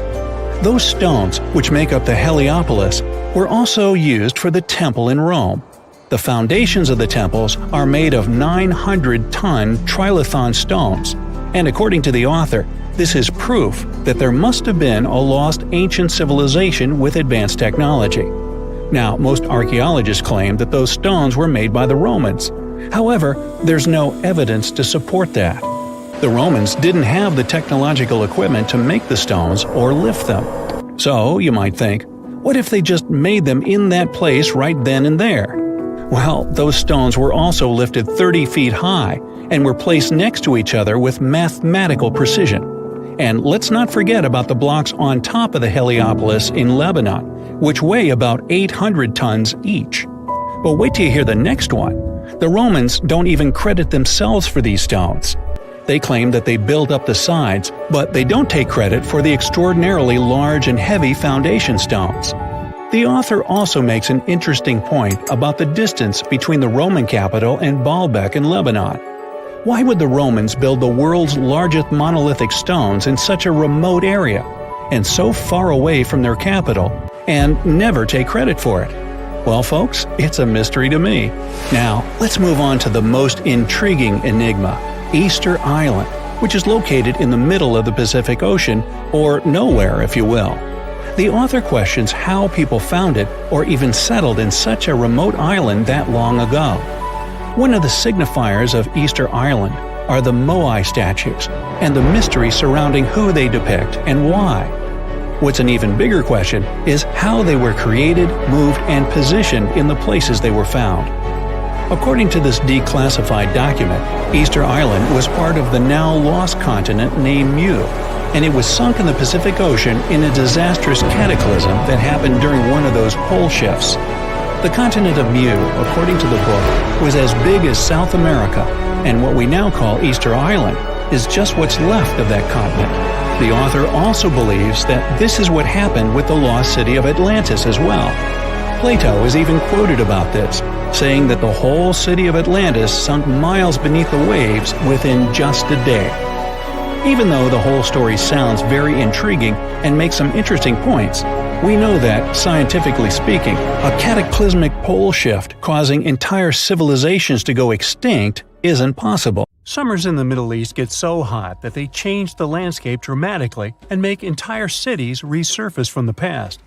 Those stones, which make up the Heliopolis, were also used for the temple in Rome. The foundations of the temples are made of 900-ton trilithon stones, and according to the author, this is proof that there must have been a lost ancient civilization with advanced technology. Now, most archaeologists claim that those stones were made by the Romans. However, there's no evidence to support that. The Romans didn't have the technological equipment to make the stones or lift them. So, you might think, what if they just made them in that place right then and there? Well, those stones were also lifted 30 feet high and were placed next to each other with mathematical precision. And let's not forget about the blocks on top of the Heliopolis in Lebanon, which weigh about 800 tons each. But wait till you hear the next one. The Romans don't even credit themselves for these stones. They claim that they built up the sides, but they don't take credit for the extraordinarily large and heavy foundation stones. The author also makes an interesting point about the distance between the Roman capital and Baalbek in Lebanon. Why would the Romans build the world's largest monolithic stones in such a remote area, and so far away from their capital, and never take credit for it? Well, folks, it's a mystery to me. Now, let's move on to the most intriguing enigma, Easter Island, which is located in the middle of the Pacific Ocean, or nowhere, if you will. The author questions how people found it or even settled in such a remote island that long ago. One of the signifiers of Easter Island are the Moai statues, and the mystery surrounding who they depict and why. What's an even bigger question is how they were created, moved, and positioned in the places they were found. According to this declassified document, Easter Island was part of the now lost continent named Mu, and it was sunk in the Pacific Ocean in a disastrous cataclysm that happened during one of those pole shifts. The continent of Mu, according to the book, was as big as South America, and what we now call Easter Island is just what's left of that continent. The author also believes that this is what happened with the lost city of Atlantis as well. Plato is even quoted about this, saying that the whole city of Atlantis sunk miles beneath the waves within just a day. Even though the whole story sounds very intriguing and makes some interesting points, we know that, scientifically speaking, a cataclysmic pole shift causing entire civilizations to go extinct isn't possible. Summers in the Middle East get so hot that they change the landscape dramatically and make entire cities resurface from the past.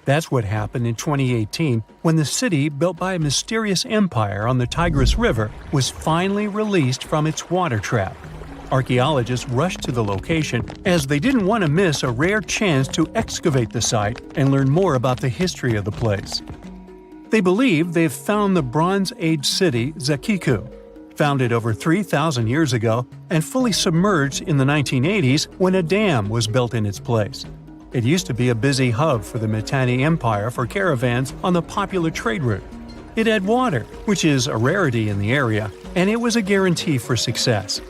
That's what happened in 2018 when the city, built by a mysterious empire on the Tigris River, was finally released from its water trap. Archaeologists rushed to the location as they didn't want to miss a rare chance to excavate the site and learn more about the history of the place. They believe they've found the Bronze Age city Zakiku, founded over 3,000 years ago and fully submerged in the 1980s when a dam was built in its place. It used to be a busy hub for the Mitanni Empire for caravans on the popular trade route. It had water, which is a rarity in the area, and it was a guarantee for success.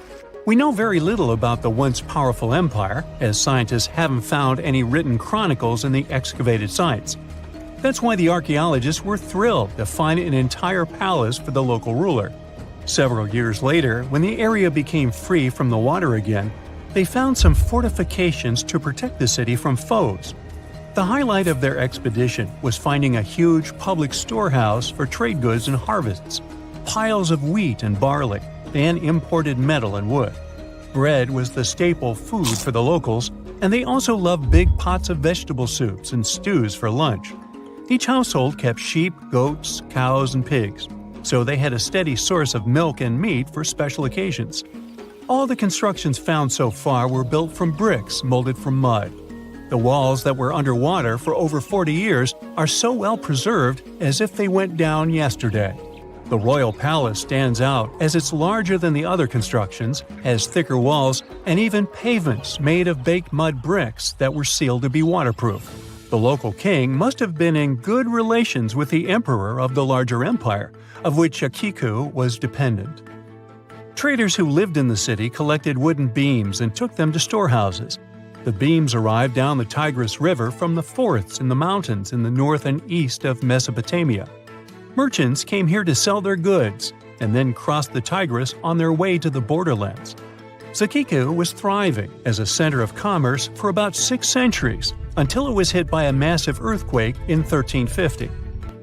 We know very little about the once powerful empire, as scientists haven't found any written chronicles in the excavated sites. That's why the archaeologists were thrilled to find an entire palace for the local ruler. Several years later, when the area became free from the water again, they found some fortifications to protect the city from foes. The highlight of their expedition was finding a huge public storehouse for trade goods and harvests, piles of wheat and barley, and imported metal and wood. Bread was the staple food for the locals, and they also loved big pots of vegetable soups and stews for lunch. Each household kept sheep, goats, cows, and pigs, so they had a steady source of milk and meat for special occasions. All the constructions found so far were built from bricks molded from mud. The walls that were underwater for over 40 years are so well preserved as if they went down yesterday. The royal palace stands out as it's larger than the other constructions, has thicker walls, and even pavements made of baked mud bricks that were sealed to be waterproof. The local king must have been in good relations with the emperor of the larger empire, of which Zakiku was dependent. Traders who lived in the city collected wooden beams and took them to storehouses. The beams arrived down the Tigris River from the forests in the mountains in the north and east of Mesopotamia. Merchants came here to sell their goods and then crossed the Tigris on their way to the borderlands. Zakiku was thriving as a center of commerce for about 6 centuries until it was hit by a massive earthquake in 1350.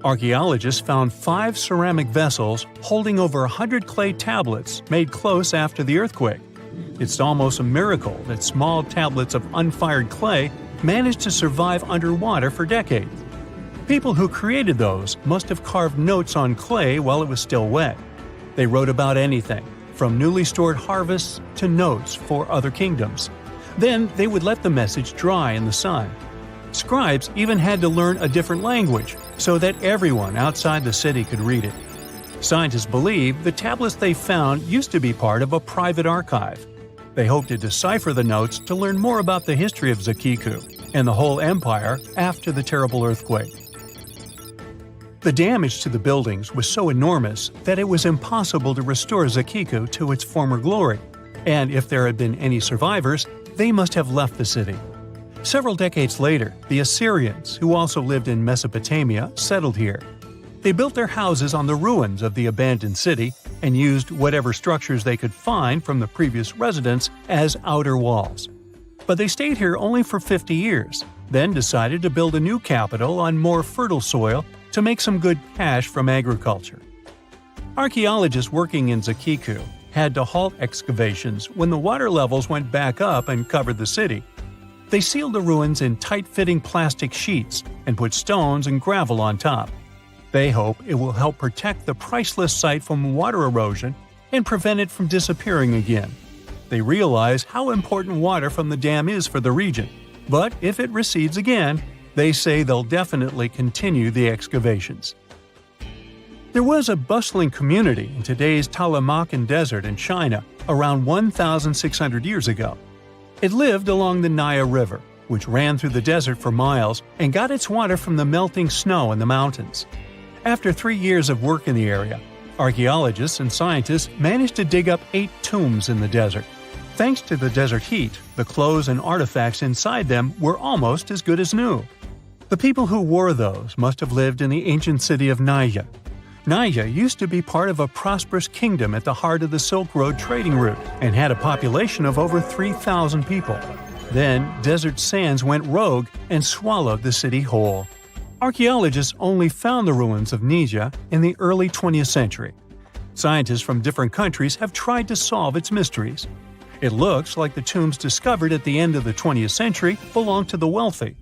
Archaeologists found 5 ceramic vessels holding over 100 clay tablets made close after the earthquake. It's almost a miracle that small tablets of unfired clay managed to survive underwater for decades. People who created those must have carved notes on clay while it was still wet. They wrote about anything, from newly stored harvests to notes for other kingdoms. Then they would let the message dry in the sun. Scribes even had to learn a different language so that everyone outside the city could read it. Scientists believe the tablets they found used to be part of a private archive. They hoped to decipher the notes to learn more about the history of Zakiku and the whole empire after the terrible earthquake. The damage to the buildings was so enormous that it was impossible to restore Zakiku to its former glory, and if there had been any survivors, they must have left the city. Several decades later, the Assyrians, who also lived in Mesopotamia, settled here. They built their houses on the ruins of the abandoned city and used whatever structures they could find from the previous residents as outer walls. But they stayed here only for 50 years, then decided to build a new capital on more fertile soil to make some good cash from agriculture. Archaeologists working in Zakiku had to halt excavations when the water levels went back up and covered the city. They sealed the ruins in tight-fitting plastic sheets and put stones and gravel on top. They hope it will help protect the priceless site from water erosion and prevent it from disappearing again. They realize how important water from the dam is for the region, but if it recedes again, they say they'll definitely continue the excavations. There was a bustling community in today's Taklamakan Desert in China around 1,600 years ago. It lived along the Nile River, which ran through the desert for miles and got its water from the melting snow in the mountains. After 3 years of work in the area, archaeologists and scientists managed to dig up 8 tombs in the desert. Thanks to the desert heat, the clothes and artifacts inside them were almost as good as new. The people who wore those must have lived in the ancient city of Naya. Naya used to be part of a prosperous kingdom at the heart of the Silk Road trading route and had a population of over 3,000 people. Then, desert sands went rogue and swallowed the city whole. Archaeologists only found the ruins of Nija in the early 20th century. Scientists from different countries have tried to solve its mysteries. It looks like the tombs discovered at the end of the 20th century belonged to the wealthy.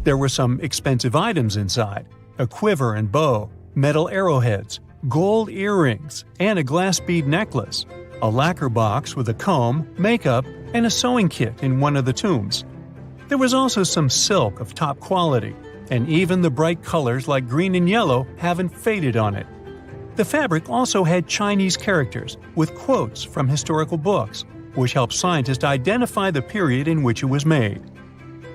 There were some expensive items inside: a quiver and bow, metal arrowheads, gold earrings, and a glass bead necklace, a lacquer box with a comb, makeup, and a sewing kit in one of the tombs. There was also some silk of top quality, and even the bright colors like green and yellow haven't faded on it. The fabric also had Chinese characters with quotes from historical books, which helped scientists identify the period in which it was made.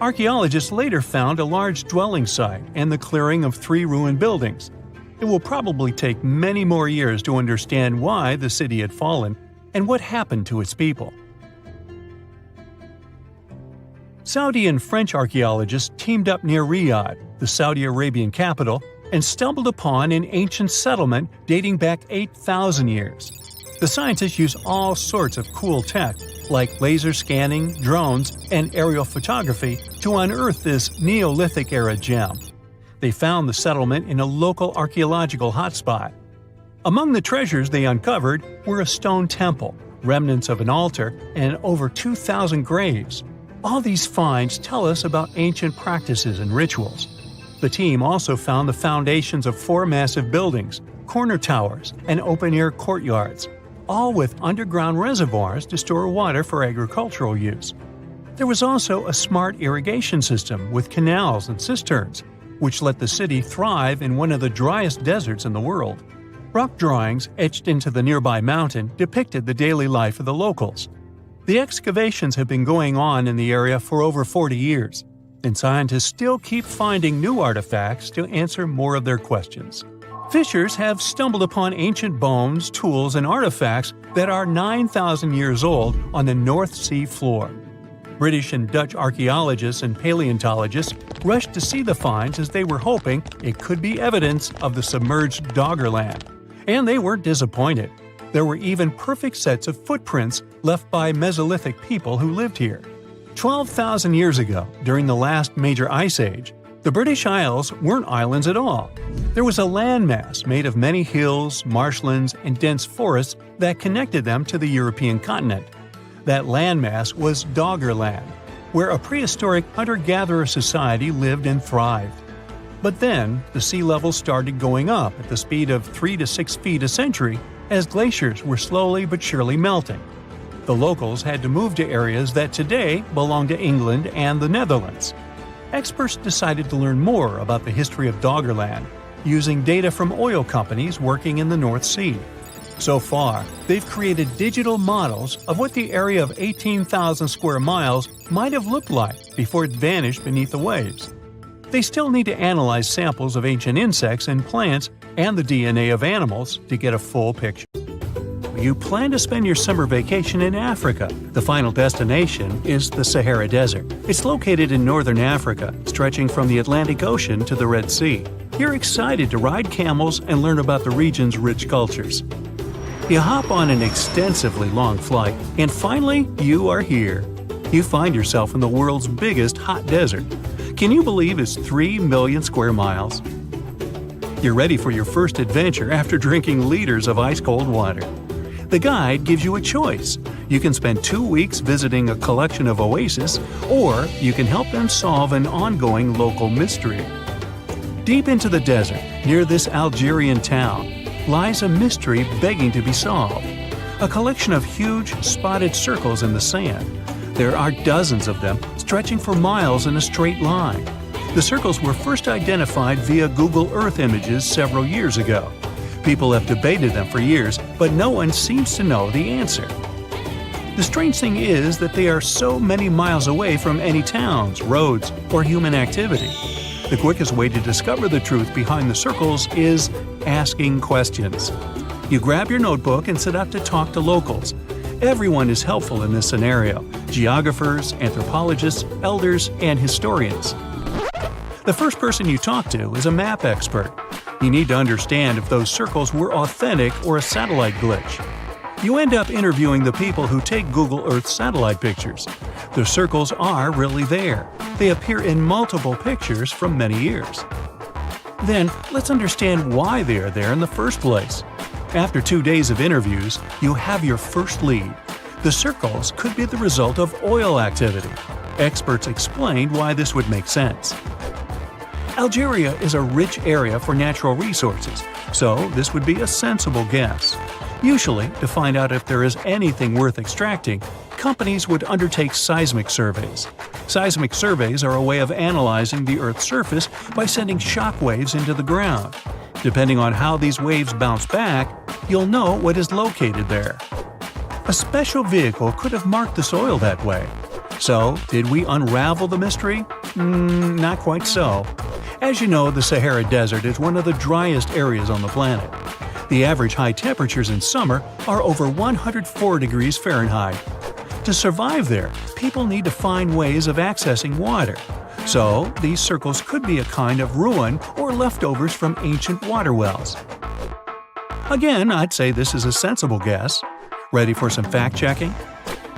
Archaeologists later found a large dwelling site and the clearing of 3 ruined buildings. It will probably take many more years to understand why the city had fallen and what happened to its people. Saudi and French archaeologists teamed up near Riyadh, the Saudi Arabian capital, and stumbled upon an ancient settlement dating back 8,000 years. The scientists use all sorts of cool tech, like laser scanning, drones, and aerial photography, to unearth this Neolithic-era gem. They found the settlement in a local archaeological hotspot. Among the treasures they uncovered were a stone temple, remnants of an altar, and over 2,000 graves. All these finds tell us about ancient practices and rituals. The team also found the foundations of 4 massive buildings, corner towers, and open-air courtyards, all with underground reservoirs to store water for agricultural use. There was also a smart irrigation system with canals and cisterns, which let the city thrive in one of the driest deserts in the world. Rock drawings etched into the nearby mountain depicted the daily life of the locals. The excavations have been going on in the area for over 40 years, and scientists still keep finding new artifacts to answer more of their questions. Fishers have stumbled upon ancient bones, tools, and artifacts that are 9,000 years old on the North Sea floor. British and Dutch archaeologists and paleontologists rushed to see the finds as they were hoping it could be evidence of the submerged Doggerland. And they weren't disappointed. There were even perfect sets of footprints left by Mesolithic people who lived here. 12,000 years ago, during the last major ice age, the British Isles weren't islands at all. There was a landmass made of many hills, marshlands, and dense forests that connected them to the European continent. That landmass was Doggerland, where a prehistoric hunter-gatherer society lived and thrived. But then, the sea level started going up at the speed of 3 to 6 feet a century as glaciers were slowly but surely melting. The locals had to move to areas that today belong to England and the Netherlands. Experts decided to learn more about the history of Doggerland, using data from oil companies working in the North Sea. So far, they've created digital models of what the area of 18,000 square miles might have looked like before it vanished beneath the waves. They still need to analyze samples of ancient insects and plants and the DNA of animals to get a full picture. You plan to spend your summer vacation in Africa. The final destination is the Sahara Desert. It's located in northern Africa, stretching from the Atlantic Ocean to the Red Sea. You're excited to ride camels and learn about the region's rich cultures. You hop on an extensively long flight, and finally, you are here. You find yourself in the world's biggest hot desert. Can you believe it's 3 million square miles? You're ready for your first adventure after drinking liters of ice-cold water. The guide gives you a choice. You can spend 2 weeks visiting a collection of oases, or you can help them solve an ongoing local mystery. Deep into the desert, near this Algerian town, lies a mystery begging to be solved. A collection of huge, spotted circles in the sand. There are dozens of them, stretching for miles in a straight line. The circles were first identified via Google Earth images several years ago. People have debated them for years, but no one seems to know the answer. The strange thing is that they are so many miles away from any towns, roads, or human activity. The quickest way to discover the truth behind the circles is asking questions. You grab your notebook and set out to talk to locals. Everyone is helpful in this scenario: geographers, anthropologists, elders, and historians. The first person you talk to is a map expert. You need to understand if those circles were authentic or a satellite glitch. You end up interviewing the people who take Google Earth satellite pictures. The circles are really there. They appear in multiple pictures from many years. Then, let's understand why they are there in the first place. After 2 days of interviews, you have your first lead. The circles could be the result of oil activity. Experts explained why this would make sense. Algeria is a rich area for natural resources, so this would be a sensible guess. Usually, to find out if there is anything worth extracting, companies would undertake seismic surveys. Seismic surveys are a way of analyzing the Earth's surface by sending shock waves into the ground. Depending on how these waves bounce back, you'll know what is located there. A special vehicle could have marked the soil that way. So, did we unravel the mystery? Not quite so. As you know, the Sahara Desert is one of the driest areas on the planet. The average high temperatures in summer are over 104 degrees Fahrenheit. To survive there, people need to find ways of accessing water. So, these circles could be a kind of ruin or leftovers from ancient water wells. Again, I'd say this is a sensible guess. Ready for some fact-checking?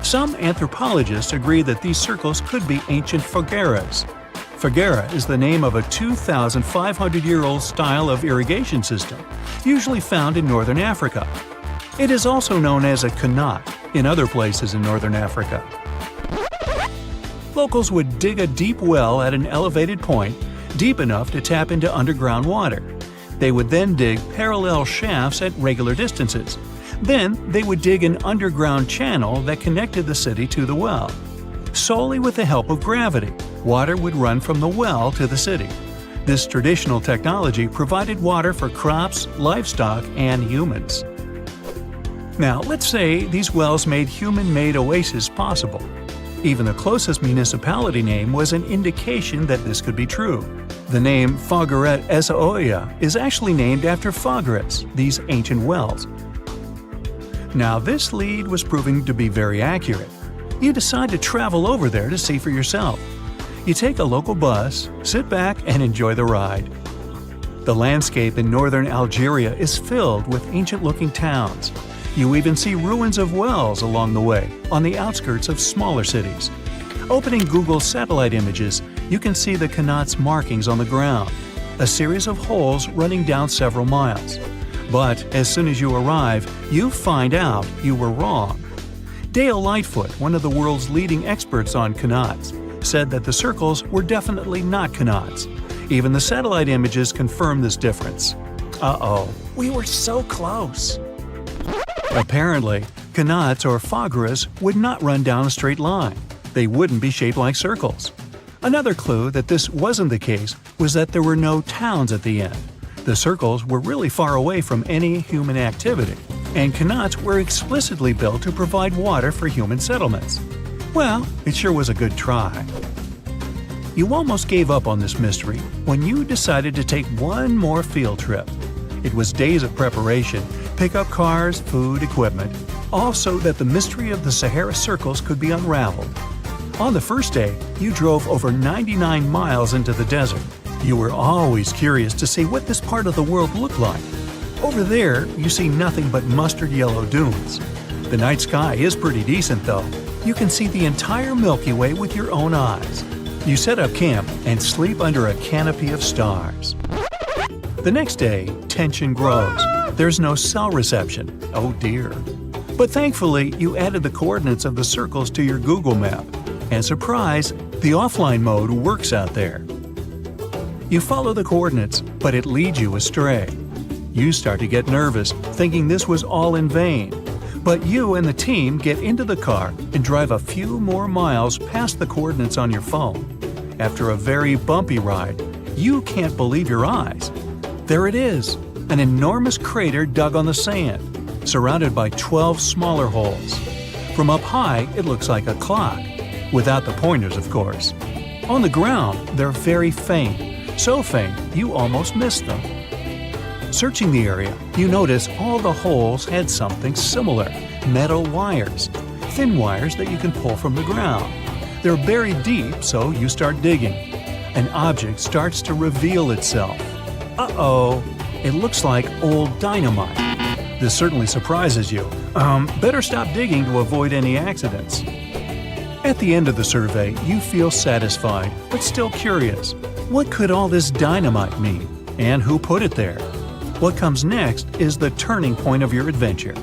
Some anthropologists agree that these circles could be ancient fogueras. Foguera is the name of a 2,500-year-old style of irrigation system, usually found in northern Africa. It is also known as a qanat in other places in northern Africa. Locals would dig a deep well at an elevated point, deep enough to tap into underground water. They would then dig parallel shafts at regular distances. Then they would dig an underground channel that connected the city to the well. Solely with the help of gravity, water would run from the well to the city. This traditional technology provided water for crops, livestock, and humans. Now, let's say these wells made human-made oases possible. Even the closest municipality name was an indication that this could be true. The name Fogueret Essaouira is actually named after Fogueras, these ancient wells. Now, this lead was proving to be very accurate. You decide to travel over there to see for yourself. You take a local bus, sit back, and enjoy the ride. The landscape in northern Algeria is filled with ancient-looking towns. You even see ruins of wells along the way, on the outskirts of smaller cities. Opening Google satellite images, you can see the qanat's markings on the ground, a series of holes running down several miles. But as soon as you arrive, you find out you were wrong. Dale Lightfoot, one of the world's leading experts on qanats, said that the circles were definitely not qanats. Even the satellite images confirm this difference. Uh-oh, we were so close. Apparently, qanats or fogueras would not run down a straight line. They wouldn't be shaped like circles. Another clue that this wasn't the case was that there were no towns at the end. The circles were really far away from any human activity, and qanats were explicitly built to provide water for human settlements. Well, it sure was a good try. You almost gave up on this mystery when you decided to take one more field trip. It was days of preparation, pick up cars, food, equipment, all so that the mystery of the Sahara circles could be unraveled. On the first day, you drove over 99 miles into the desert. You were always curious to see what this part of the world looked like. Over there, you see nothing but mustard yellow dunes. The night sky is pretty decent though. You can see the entire Milky Way with your own eyes. You set up camp and sleep under a canopy of stars. The next day, tension grows. There's no cell reception. Oh dear. But thankfully, you added the coordinates of the circles to your Google map. And surprise, the offline mode works out there. You follow the coordinates, but it leads you astray. You start to get nervous, thinking this was all in vain. But you and the team get into the car and drive a few more miles past the coordinates on your phone. After a very bumpy ride, you can't believe your eyes. There it is, an enormous crater dug on the sand, surrounded by 12 smaller holes. From up high, it looks like a clock, without the pointers, of course. On the ground, they're very faint, so faint you almost miss them. Searching the area, you notice all the holes had something similar, metal wires, thin wires that you can pull from the ground. They're buried deep, so you start digging. An object starts to reveal itself. Uh-oh, it looks like old dynamite. This certainly surprises you. Better stop digging to avoid any accidents. At the end of the survey, you feel satisfied, but still curious. What could all this dynamite mean? And who put it there? What comes next is the turning point of your adventure.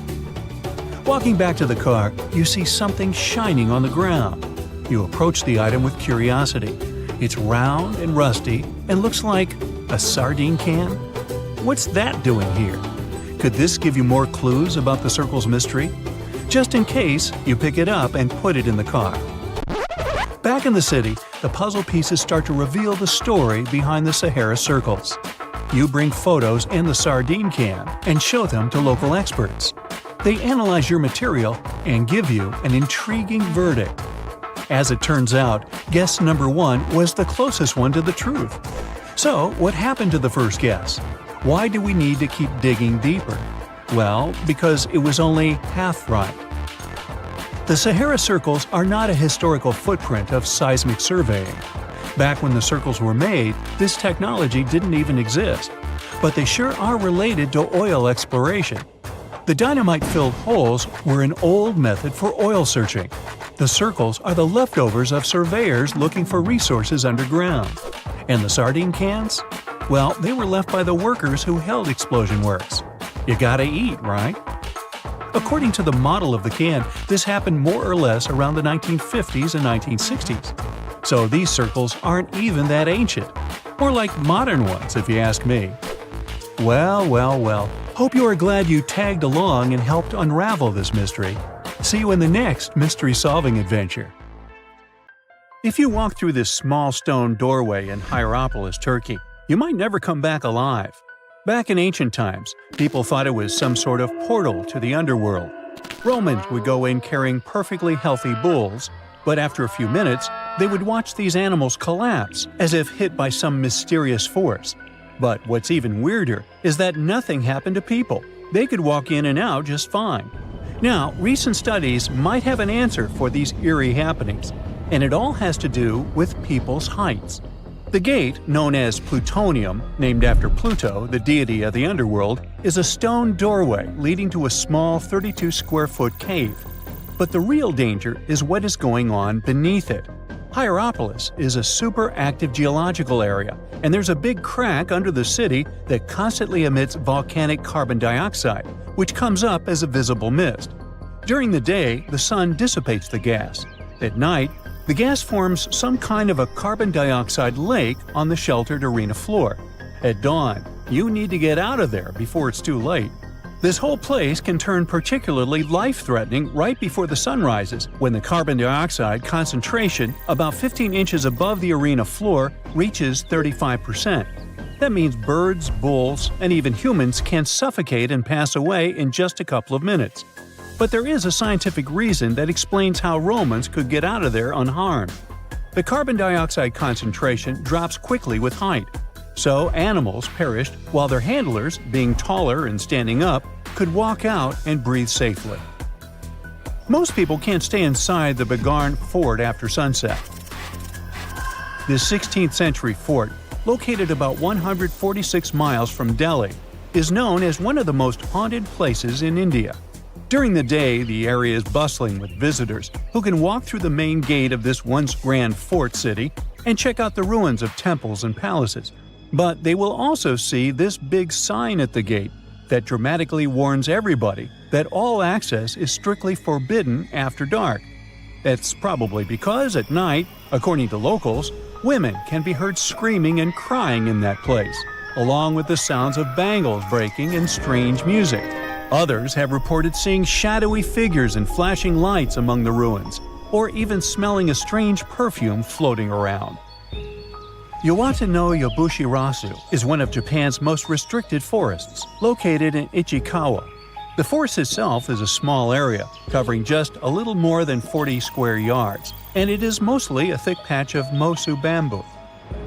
Walking back to the car, you see something shining on the ground. You approach the item with curiosity. It's round and rusty and looks like a sardine can? What's that doing here? Could this give you more clues about the circle's mystery? Just in case, you pick it up and put it in the car. Back in the city, the puzzle pieces start to reveal the story behind the Sahara circles. You bring photos and the sardine can and show them to local experts. They analyze your material and give you an intriguing verdict. As it turns out, guess number 1 was the closest one to the truth. So, what happened to the first guess? Why do we need to keep digging deeper? Well, because it was only half right. The Sahara circles are not a historical footprint of seismic surveying. Back when the circles were made, this technology didn't even exist. but they sure are related to oil exploration. The dynamite-filled holes were an old method for oil searching. The circles are the leftovers of surveyors looking for resources underground. And the sardine cans? Well, they were left by the workers who held explosion works. You gotta eat, right? According to the model of the can, this happened more or less around the 1950s and 1960s. So these circles aren't even that ancient. More like modern ones, if you ask me. Well. Hope you are glad you tagged along and helped unravel this mystery. See you in the next mystery-solving adventure. If you walk through this small stone doorway in Hierapolis, Turkey, you might never come back alive. Back in ancient times, people thought it was some sort of portal to the underworld. Romans would go in carrying perfectly healthy bulls, but after a few minutes, they would watch these animals collapse as if hit by some mysterious force. But what's even weirder is that nothing happened to people. They could walk in and out just fine. Now, recent studies might have an answer for these eerie happenings, and it all has to do with people's heights. The gate, known as Plutonium, named after Pluto, the deity of the underworld, is a stone doorway leading to a small 32-square-foot cave. But the real danger is what is going on beneath it. Hierapolis is a super active geological area, and there's a big crack under the city that constantly emits volcanic carbon dioxide, which comes up as a visible mist. During the day, the sun dissipates the gas. At night, the gas forms some kind of a carbon dioxide lake on the sheltered arena floor. At dawn, you need to get out of there before it's too late. This whole place can turn particularly life-threatening right before the sun rises, when the carbon dioxide concentration, about 15 inches above the arena floor, reaches 35%. That means birds, bulls, and even humans can suffocate and pass away in just a couple of minutes. But there is a scientific reason that explains how Romans could get out of there unharmed. The carbon dioxide concentration drops quickly with height. So animals perished while their handlers, being taller and standing up, could walk out and breathe safely. Most people can't stay inside the Bagarn fort after sunset. This 16th century fort, located about 146 miles from Delhi, is known as one of the most haunted places in India. During the day, the area is bustling with visitors who can walk through the main gate of this once grand fort city and check out the ruins of temples and palaces. But they will also see this big sign at the gate that dramatically warns everybody that all access is strictly forbidden after dark. That's probably because at night, according to locals, women can be heard screaming and crying in that place, along with the sounds of bangles breaking and strange music. Others have reported seeing shadowy figures and flashing lights among the ruins, or even smelling a strange perfume floating around. Yawata-no-Yabushirasu is one of Japan's most restricted forests, located in Ichikawa. The forest itself is a small area, covering just a little more than 40 square yards, and it is mostly a thick patch of mosu bamboo.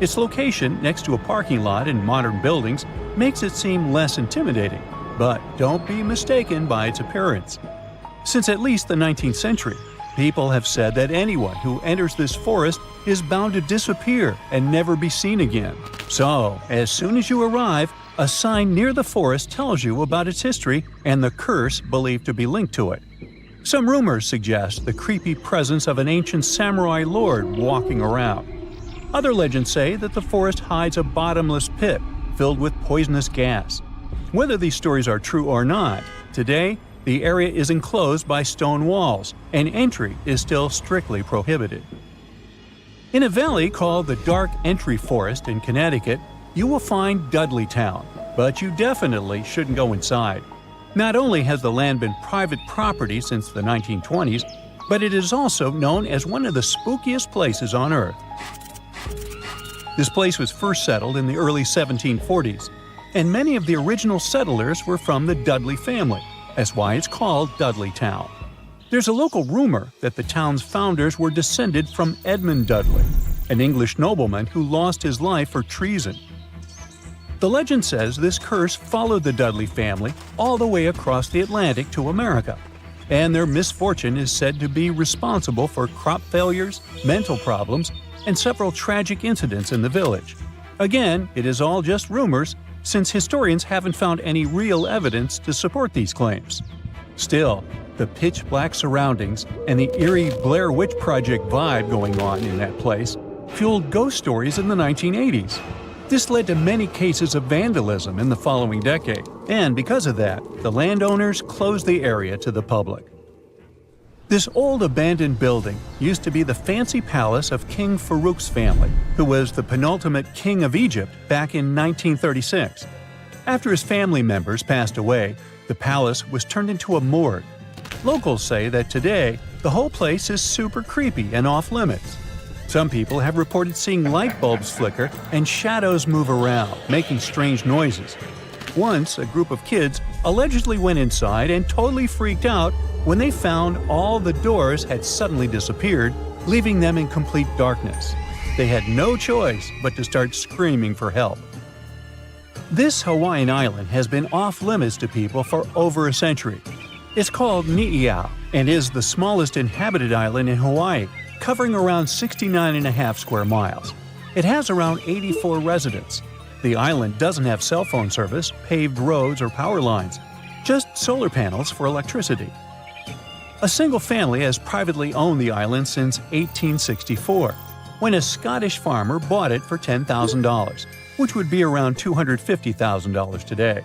Its location next to a parking lot and modern buildings makes it seem less intimidating, but don't be mistaken by its appearance. Since at least the 19th century, people have said that anyone who enters this forest is bound to disappear and never be seen again. So, as soon as you arrive, a sign near the forest tells you about its history and the curse believed to be linked to it. Some rumors suggest the creepy presence of an ancient samurai lord walking around. Other legends say that the forest hides a bottomless pit filled with poisonous gas. Whether these stories are true or not, today, the area is enclosed by stone walls, and entry is still strictly prohibited. In a valley called the Dark Entry Forest in Connecticut, you will find Dudleytown, but you definitely shouldn't go inside. Not only has the land been private property since the 1920s, but it is also known as one of the spookiest places on Earth. This place was first settled in the early 1740s, and many of the original settlers were from the Dudley family. That's why it's called Dudleytown. There's a local rumor that the town's founders were descended from Edmund Dudley, an English nobleman who lost his life for treason. The legend says this curse followed the Dudley family all the way across the Atlantic to America, and their misfortune is said to be responsible for crop failures, mental problems, and several tragic incidents in the village. Again, it is all just rumors, since historians haven't found any real evidence to support these claims. Still, the pitch-black surroundings and the eerie Blair Witch Project vibe going on in that place fueled ghost stories in the 1980s. This led to many cases of vandalism in the following decade, and because of that, the landowners closed the area to the public. This old abandoned building used to be the fancy palace of King Farouk's family, who was the penultimate king of Egypt back in 1936. After his family members passed away, the palace was turned into a morgue. Locals say that today, the whole place is super creepy and off-limits. Some people have reported seeing light bulbs flicker and shadows move around, making strange noises. Once, a group of kids allegedly went inside and totally freaked out when they found all the doors had suddenly disappeared, leaving them in complete darkness. They had no choice but to start screaming for help. This Hawaiian island has been off-limits to people for over a century. It's called Ni'ihau and is the smallest inhabited island in Hawaii, covering around 69.5 square miles. It has around 84 residents. The island doesn't have cell phone service, paved roads, or power lines, just solar panels for electricity. A single family has privately owned the island since 1864, when a Scottish farmer bought it for $10,000, which would be around $250,000 today.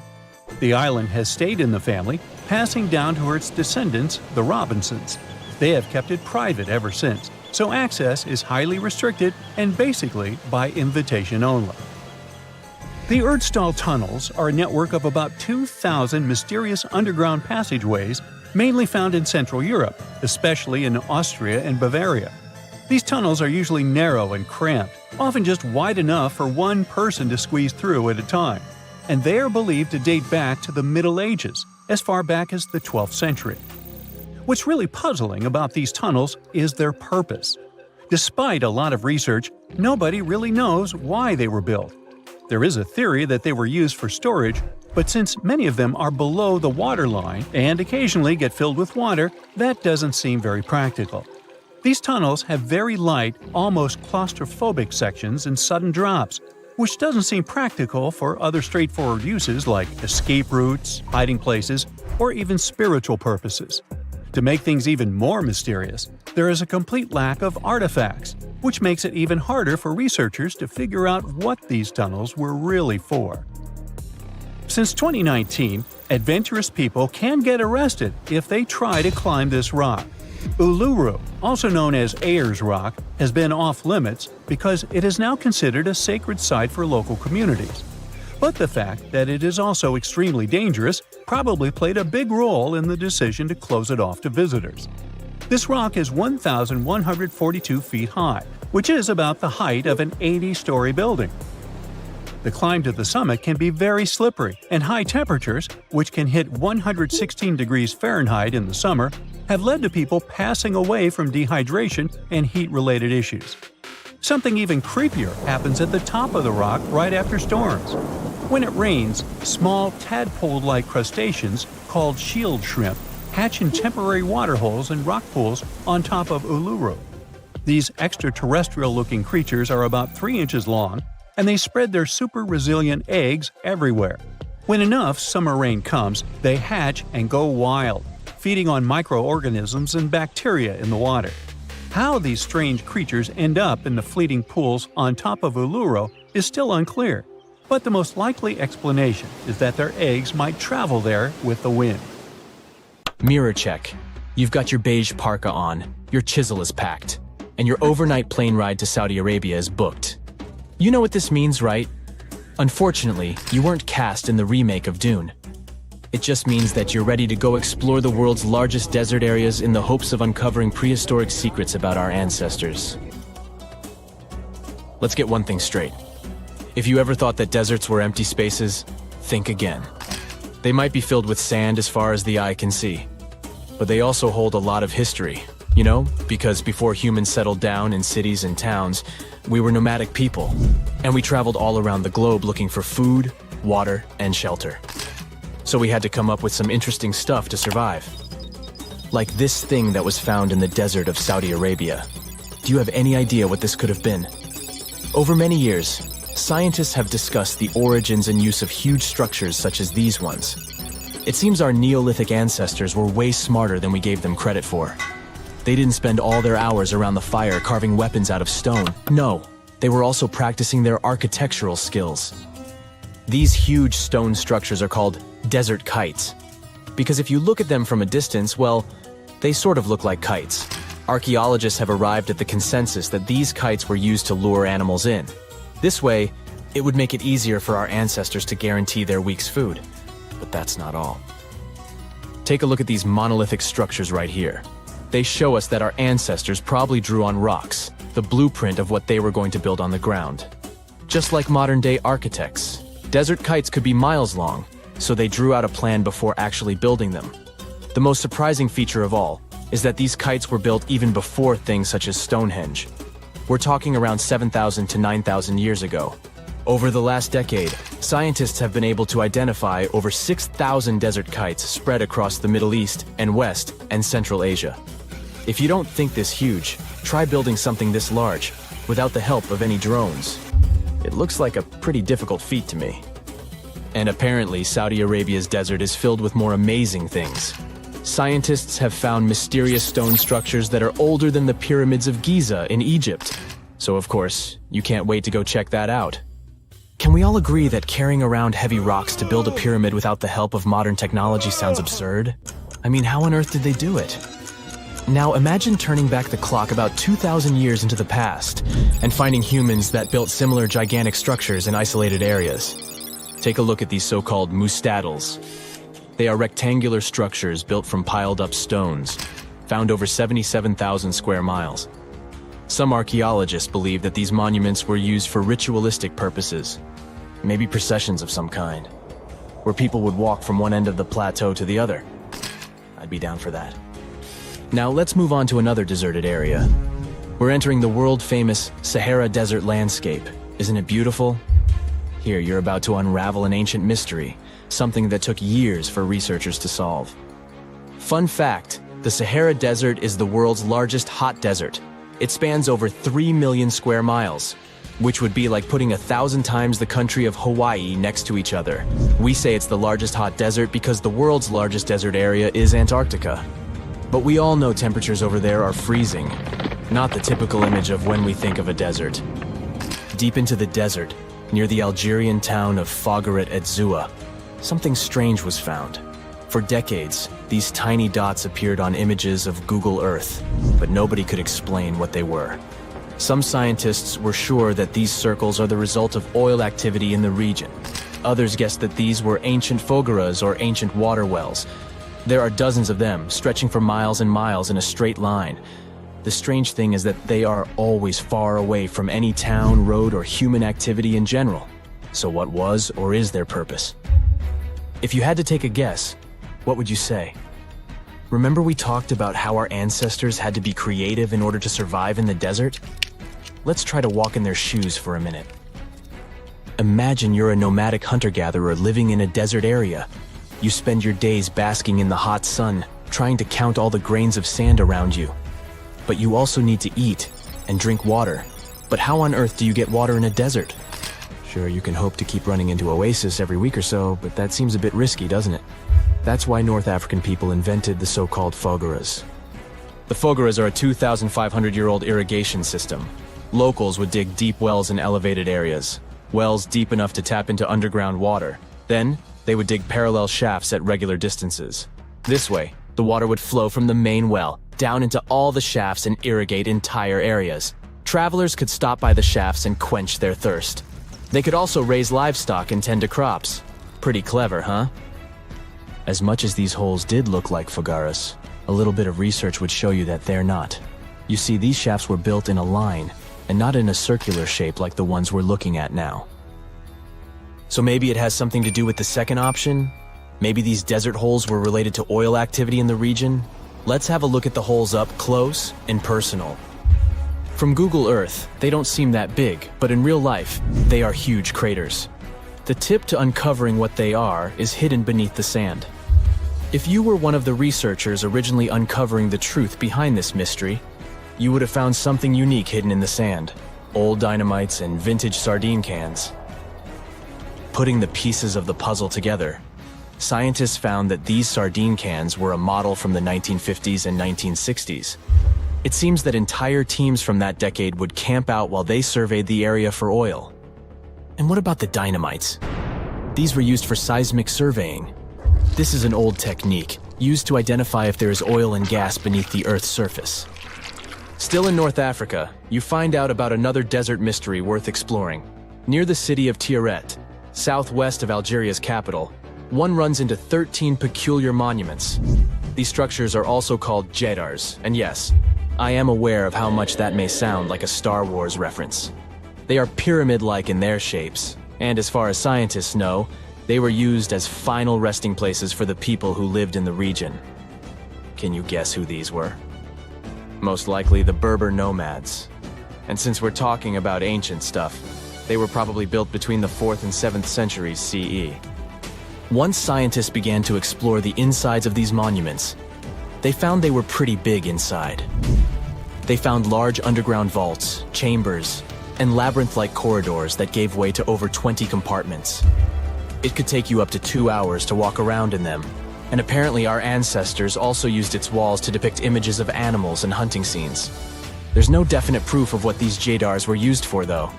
The island has stayed in the family, passing down to its descendants, the Robinsons. They have kept it private ever since, so access is highly restricted and basically by invitation only. The Erdstall tunnels are a network of about 2,000 mysterious underground passageways mainly found in Central Europe, especially in Austria and Bavaria. These tunnels are usually narrow and cramped, often just wide enough for one person to squeeze through at a time, and they are believed to date back to the Middle Ages, as far back as the 12th century. What's really puzzling about these tunnels is their purpose. Despite a lot of research, nobody really knows why they were built. There is a theory that they were used for storage, but since many of them are below the waterline and occasionally get filled with water, that doesn't seem very practical. These tunnels have very light, almost claustrophobic sections and sudden drops, which doesn't seem practical for other straightforward uses like escape routes, hiding places, or even spiritual purposes. To make things even more mysterious, there is a complete lack of artifacts, which makes it even harder for researchers to figure out what these tunnels were really for. Since 2019, adventurous people can get arrested if they try to climb this rock. Uluru, also known as Ayers Rock, has been off-limits because it is now considered a sacred site for local communities. But the fact that it is also extremely dangerous probably played a big role in the decision to close it off to visitors. This rock is 1,142 feet high, which is about the height of an 80-story building. The climb to the summit can be very slippery, and high temperatures, which can hit 116 degrees Fahrenheit in the summer, have led to people passing away from dehydration and heat-related issues. Something even creepier happens at the top of the rock right after storms. When it rains, small tadpole-like crustaceans called shield shrimp hatch in temporary waterholes and rock pools on top of Uluru. These extraterrestrial-looking creatures are about 3 inches long, and they spread their super-resilient eggs everywhere. When enough summer rain comes, they hatch and go wild, feeding on microorganisms and bacteria in the water. How these strange creatures end up in the fleeting pools on top of Uluru is still unclear, but the most likely explanation is that their eggs might travel there with the wind. Mirror check. You've got your beige parka on, your chisel is packed, and your overnight plane ride to Saudi Arabia is booked. You know what this means, right? Unfortunately, you weren't cast in the remake of Dune. It just means that you're ready to go explore the world's largest desert areas in the hopes of uncovering prehistoric secrets about our ancestors. Let's get one thing straight. If you ever thought that deserts were empty spaces, think again. They might be filled with sand as far as the eye can see, but they also hold a lot of history, you know, because before humans settled down in cities and towns, we were nomadic people, and we traveled all around the globe looking for food, water, and shelter. So we had to come up with some interesting stuff to survive. Like this thing that was found in the desert of Saudi Arabia. Do you have any idea what this could have been? Over many years, scientists have discussed the origins and use of huge structures such as these ones. It seems our Neolithic ancestors were way smarter than we gave them credit for. They didn't spend all their hours around the fire carving weapons out of stone. No, they were also practicing their architectural skills. These huge stone structures are called desert kites, because if you look at them from a distance, well, they sort of look like kites. Archaeologists have arrived at the consensus that these kites were used to lure animals in. This way, it would make it easier for our ancestors to guarantee their week's food. But that's not all. Take a look at these monolithic structures right here. They show us that our ancestors probably drew on rocks, the blueprint of what they were going to build on the ground. Just like modern-day architects, desert kites could be miles long, so they drew out a plan before actually building them. The most surprising feature of all is that these kites were built even before things such as Stonehenge. We're talking around 7,000 to 9,000 years ago. Over the last decade, scientists have been able to identify over 6,000 desert kites spread across the Middle East and West and Central Asia. If you don't think this huge, try building something this large without the help of any drones. It looks like a pretty difficult feat to me. And apparently, Saudi Arabia's desert is filled with more amazing things. Scientists have found mysterious stone structures that are older than the pyramids of Giza in Egypt. So of course, you can't wait to go check that out. Can we all agree that carrying around heavy rocks to build a pyramid without the help of modern technology sounds absurd? I mean, how on earth did they do it? Now imagine turning back the clock about 2,000 years into the past and finding humans that built similar gigantic structures in isolated areas. Take a look at these so-called mustadels. They are rectangular structures built from piled-up stones, found over 77,000 square miles. Some archaeologists believe that these monuments were used for ritualistic purposes, maybe processions of some kind, where people would walk from one end of the plateau to the other. I'd be down for that. Now let's move on to another deserted area. We're entering the world-famous Sahara desert landscape. Isn't it beautiful? Here, you're about to unravel an ancient mystery, something that took years for researchers to solve. Fun fact, the Sahara Desert is the world's largest hot desert. It spans over 3 million square miles, which would be like putting 1,000 times the country of Hawaii next to each other. We say it's the largest hot desert because the world's largest desert area is Antarctica. But we all know temperatures over there are freezing, not the typical image of when we think of a desert. Deep into the desert, near the Algerian town of Fougeret et Zoua, something strange was found. For decades, these tiny dots appeared on images of Google Earth, but nobody could explain what they were. Some scientists were sure that these circles are the result of oil activity in the region. Others guessed that these were ancient fogeras or ancient water wells. There are dozens of them, stretching for miles and miles in a straight line. The strange thing is that they are always far away from any town, road, or human activity in general. So what was or is their purpose? If you had to take a guess, what would you say? Remember we talked about how our ancestors had to be creative in order to survive in the desert? Let's try to walk in their shoes for a minute. Imagine you're a nomadic hunter-gatherer living in a desert area. You spend your days basking in the hot sun, trying to count all the grains of sand around you. But you also need to eat and drink water. But how on earth do you get water in a desert? Sure, you can hope to keep running into oasis every week or so, but that seems a bit risky, doesn't it? That's why North African people invented the so-called fogeras. The fogeras are a 2,500-year-old irrigation system. Locals would dig deep wells in elevated areas, wells deep enough to tap into underground water. Then, they would dig parallel shafts at regular distances. This way, the water would flow from the main well down into all the shafts and irrigate entire areas. Travelers could stop by the shafts and quench their thirst. They could also raise livestock and tend to crops. Pretty clever, huh? As much as these holes did look like fogeras, a little bit of research would show you that they're not. You see, these shafts were built in a line, and not in a circular shape like the ones we're looking at now. So maybe it has something to do with the second option? Maybe these desert holes were related to oil activity in the region? Let's have a look at the holes up close and personal. From Google Earth, they don't seem that big, but in real life, they are huge craters. The tip to uncovering what they are is hidden beneath the sand. If you were one of the researchers originally uncovering the truth behind this mystery, you would have found something unique hidden in the sand. old dynamites and vintage sardine cans. Putting the pieces of the puzzle together, scientists found that these sardine cans were a model from the 1950s and 1960s. It seems that entire teams from that decade would camp out while they surveyed the area for oil. And what about the dynamites? These were used for seismic surveying. This is an old technique, used to identify if there is oil and gas beneath the Earth's surface. Still in North Africa, you find out about another desert mystery worth exploring. Near the city of Tiaret, southwest of Algeria's capital, one runs into 13 peculiar monuments. These structures are also called jedars, and yes, I am aware of how much that may sound like a Star Wars reference. They are pyramid-like in their shapes, and as far as scientists know, they were used as final resting places for the people who lived in the region. Can you guess who these were? Most likely the Berber nomads. And since we're talking about ancient stuff, they were probably built between the 4th and 7th centuries CE. Once scientists began to explore the insides of these monuments, they found they were pretty big inside. They found large underground vaults, chambers, and labyrinth-like corridors that gave way to over 20 compartments. It could take you up to 2 hours to walk around in them, and apparently our ancestors also used its walls to depict images of animals and hunting scenes. There's no definite proof of what these jedars were used for, though.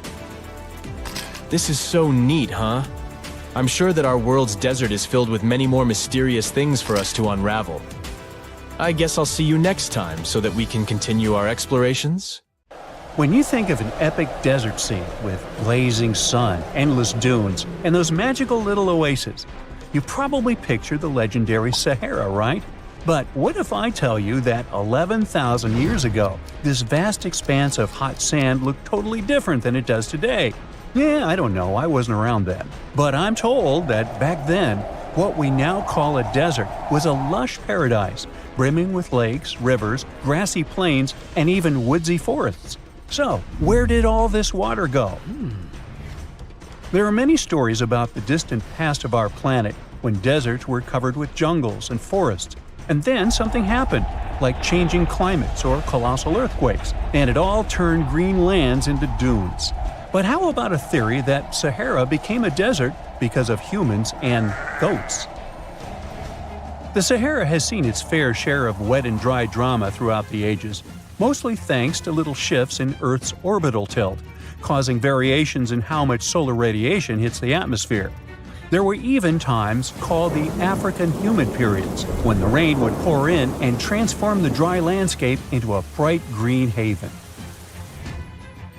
This is so neat, huh? I'm sure that our world's desert is filled with many more mysterious things for us to unravel. I guess I'll see you next time so that we can continue our explorations. When you think of an epic desert scene with blazing sun, endless dunes, and those magical little oases, you probably picture the legendary Sahara, right? But what if I tell you that 11,000 years ago, this vast expanse of hot sand looked totally different than it does today? Yeah, I don't know, I wasn't around then. But I'm told that back then, what we now call a desert was a lush paradise, brimming with lakes, rivers, grassy plains, and even woodsy forests. So, where did all this water go? There are many stories about the distant past of our planet when deserts were covered with jungles and forests, and then something happened, like changing climates or colossal earthquakes, and it all turned green lands into dunes. But how about a theory that Sahara became a desert because of humans and goats? The Sahara has seen its fair share of wet and dry drama throughout the ages, mostly thanks to little shifts in Earth's orbital tilt, causing variations in how much solar radiation hits the atmosphere. There were even times called the African humid periods, when the rain would pour in and transform the dry landscape into a bright green haven.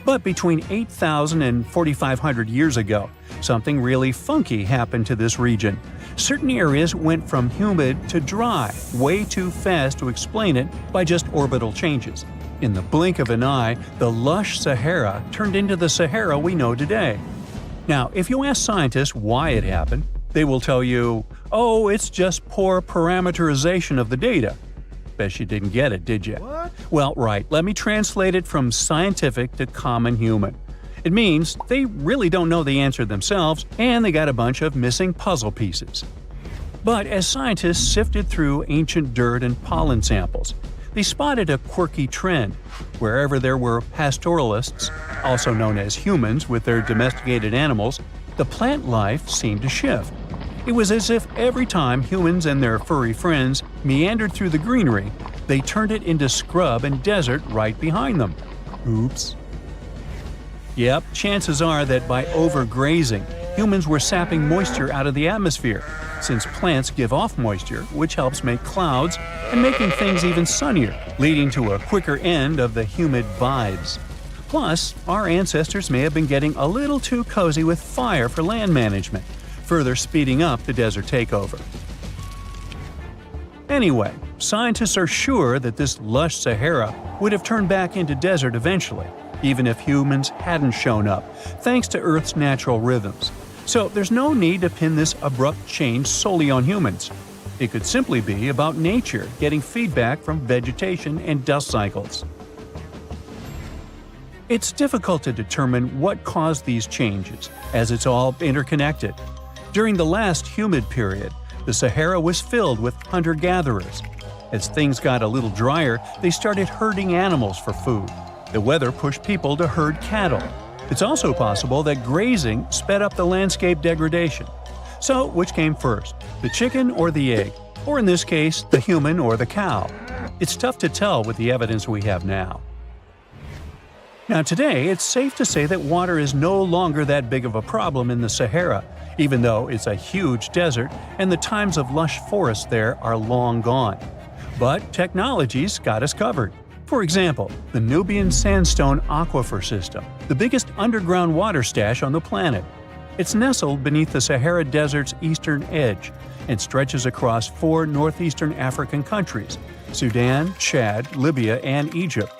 But between 8,000 and 4,500 years ago, something really funky happened to this region. Certain areas went from humid to dry, way too fast to explain it by just orbital changes. In the blink of an eye, the lush Sahara turned into the Sahara we know today. Now, if you ask scientists why it happened, they will tell you, oh, it's just poor parameterization of the data. Bet you didn't get it, did you? What? Well, right, let me translate it from scientific to common human. It means they really don't know the answer themselves, and they got a bunch of missing puzzle pieces. But as scientists sifted through ancient dirt and pollen samples, they spotted a quirky trend. Wherever there were pastoralists, also known as humans with their domesticated animals, the plant life seemed to shift. It was as if every time humans and their furry friends meandered through the greenery, they turned it into scrub and desert right behind them. Oops. Yep, chances are that by overgrazing, humans were sapping moisture out of the atmosphere, since plants give off moisture, which helps make clouds and making things even sunnier, leading to a quicker end of the humid vibes. Plus, our ancestors may have been getting a little too cozy with fire for land management, further speeding up the desert takeover. Anyway, scientists are sure that this lush Sahara would have turned back into desert eventually, even if humans hadn't shown up, thanks to Earth's natural rhythms. So there's no need to pin this abrupt change solely on humans. It could simply be about nature getting feedback from vegetation and dust cycles. It's difficult to determine what caused these changes, as it's all interconnected. During the last humid period, the Sahara was filled with hunter-gatherers. As things got a little drier, they started herding animals for food. The weather pushed people to herd cattle. It's also possible that grazing sped up the landscape degradation. So, which came first, the chicken or the egg? Or in this case, the human or the cow? It's tough to tell with the evidence we have now. Now today, it's safe to say that water is no longer that big of a problem in the Sahara, even though it's a huge desert and the times of lush forests there are long gone. But technology's got us covered. For example, the Nubian Sandstone Aquifer System, the biggest underground water stash on the planet. It's nestled beneath the Sahara Desert's eastern edge and stretches across 4 northeastern African countries – Sudan, Chad, Libya, and Egypt,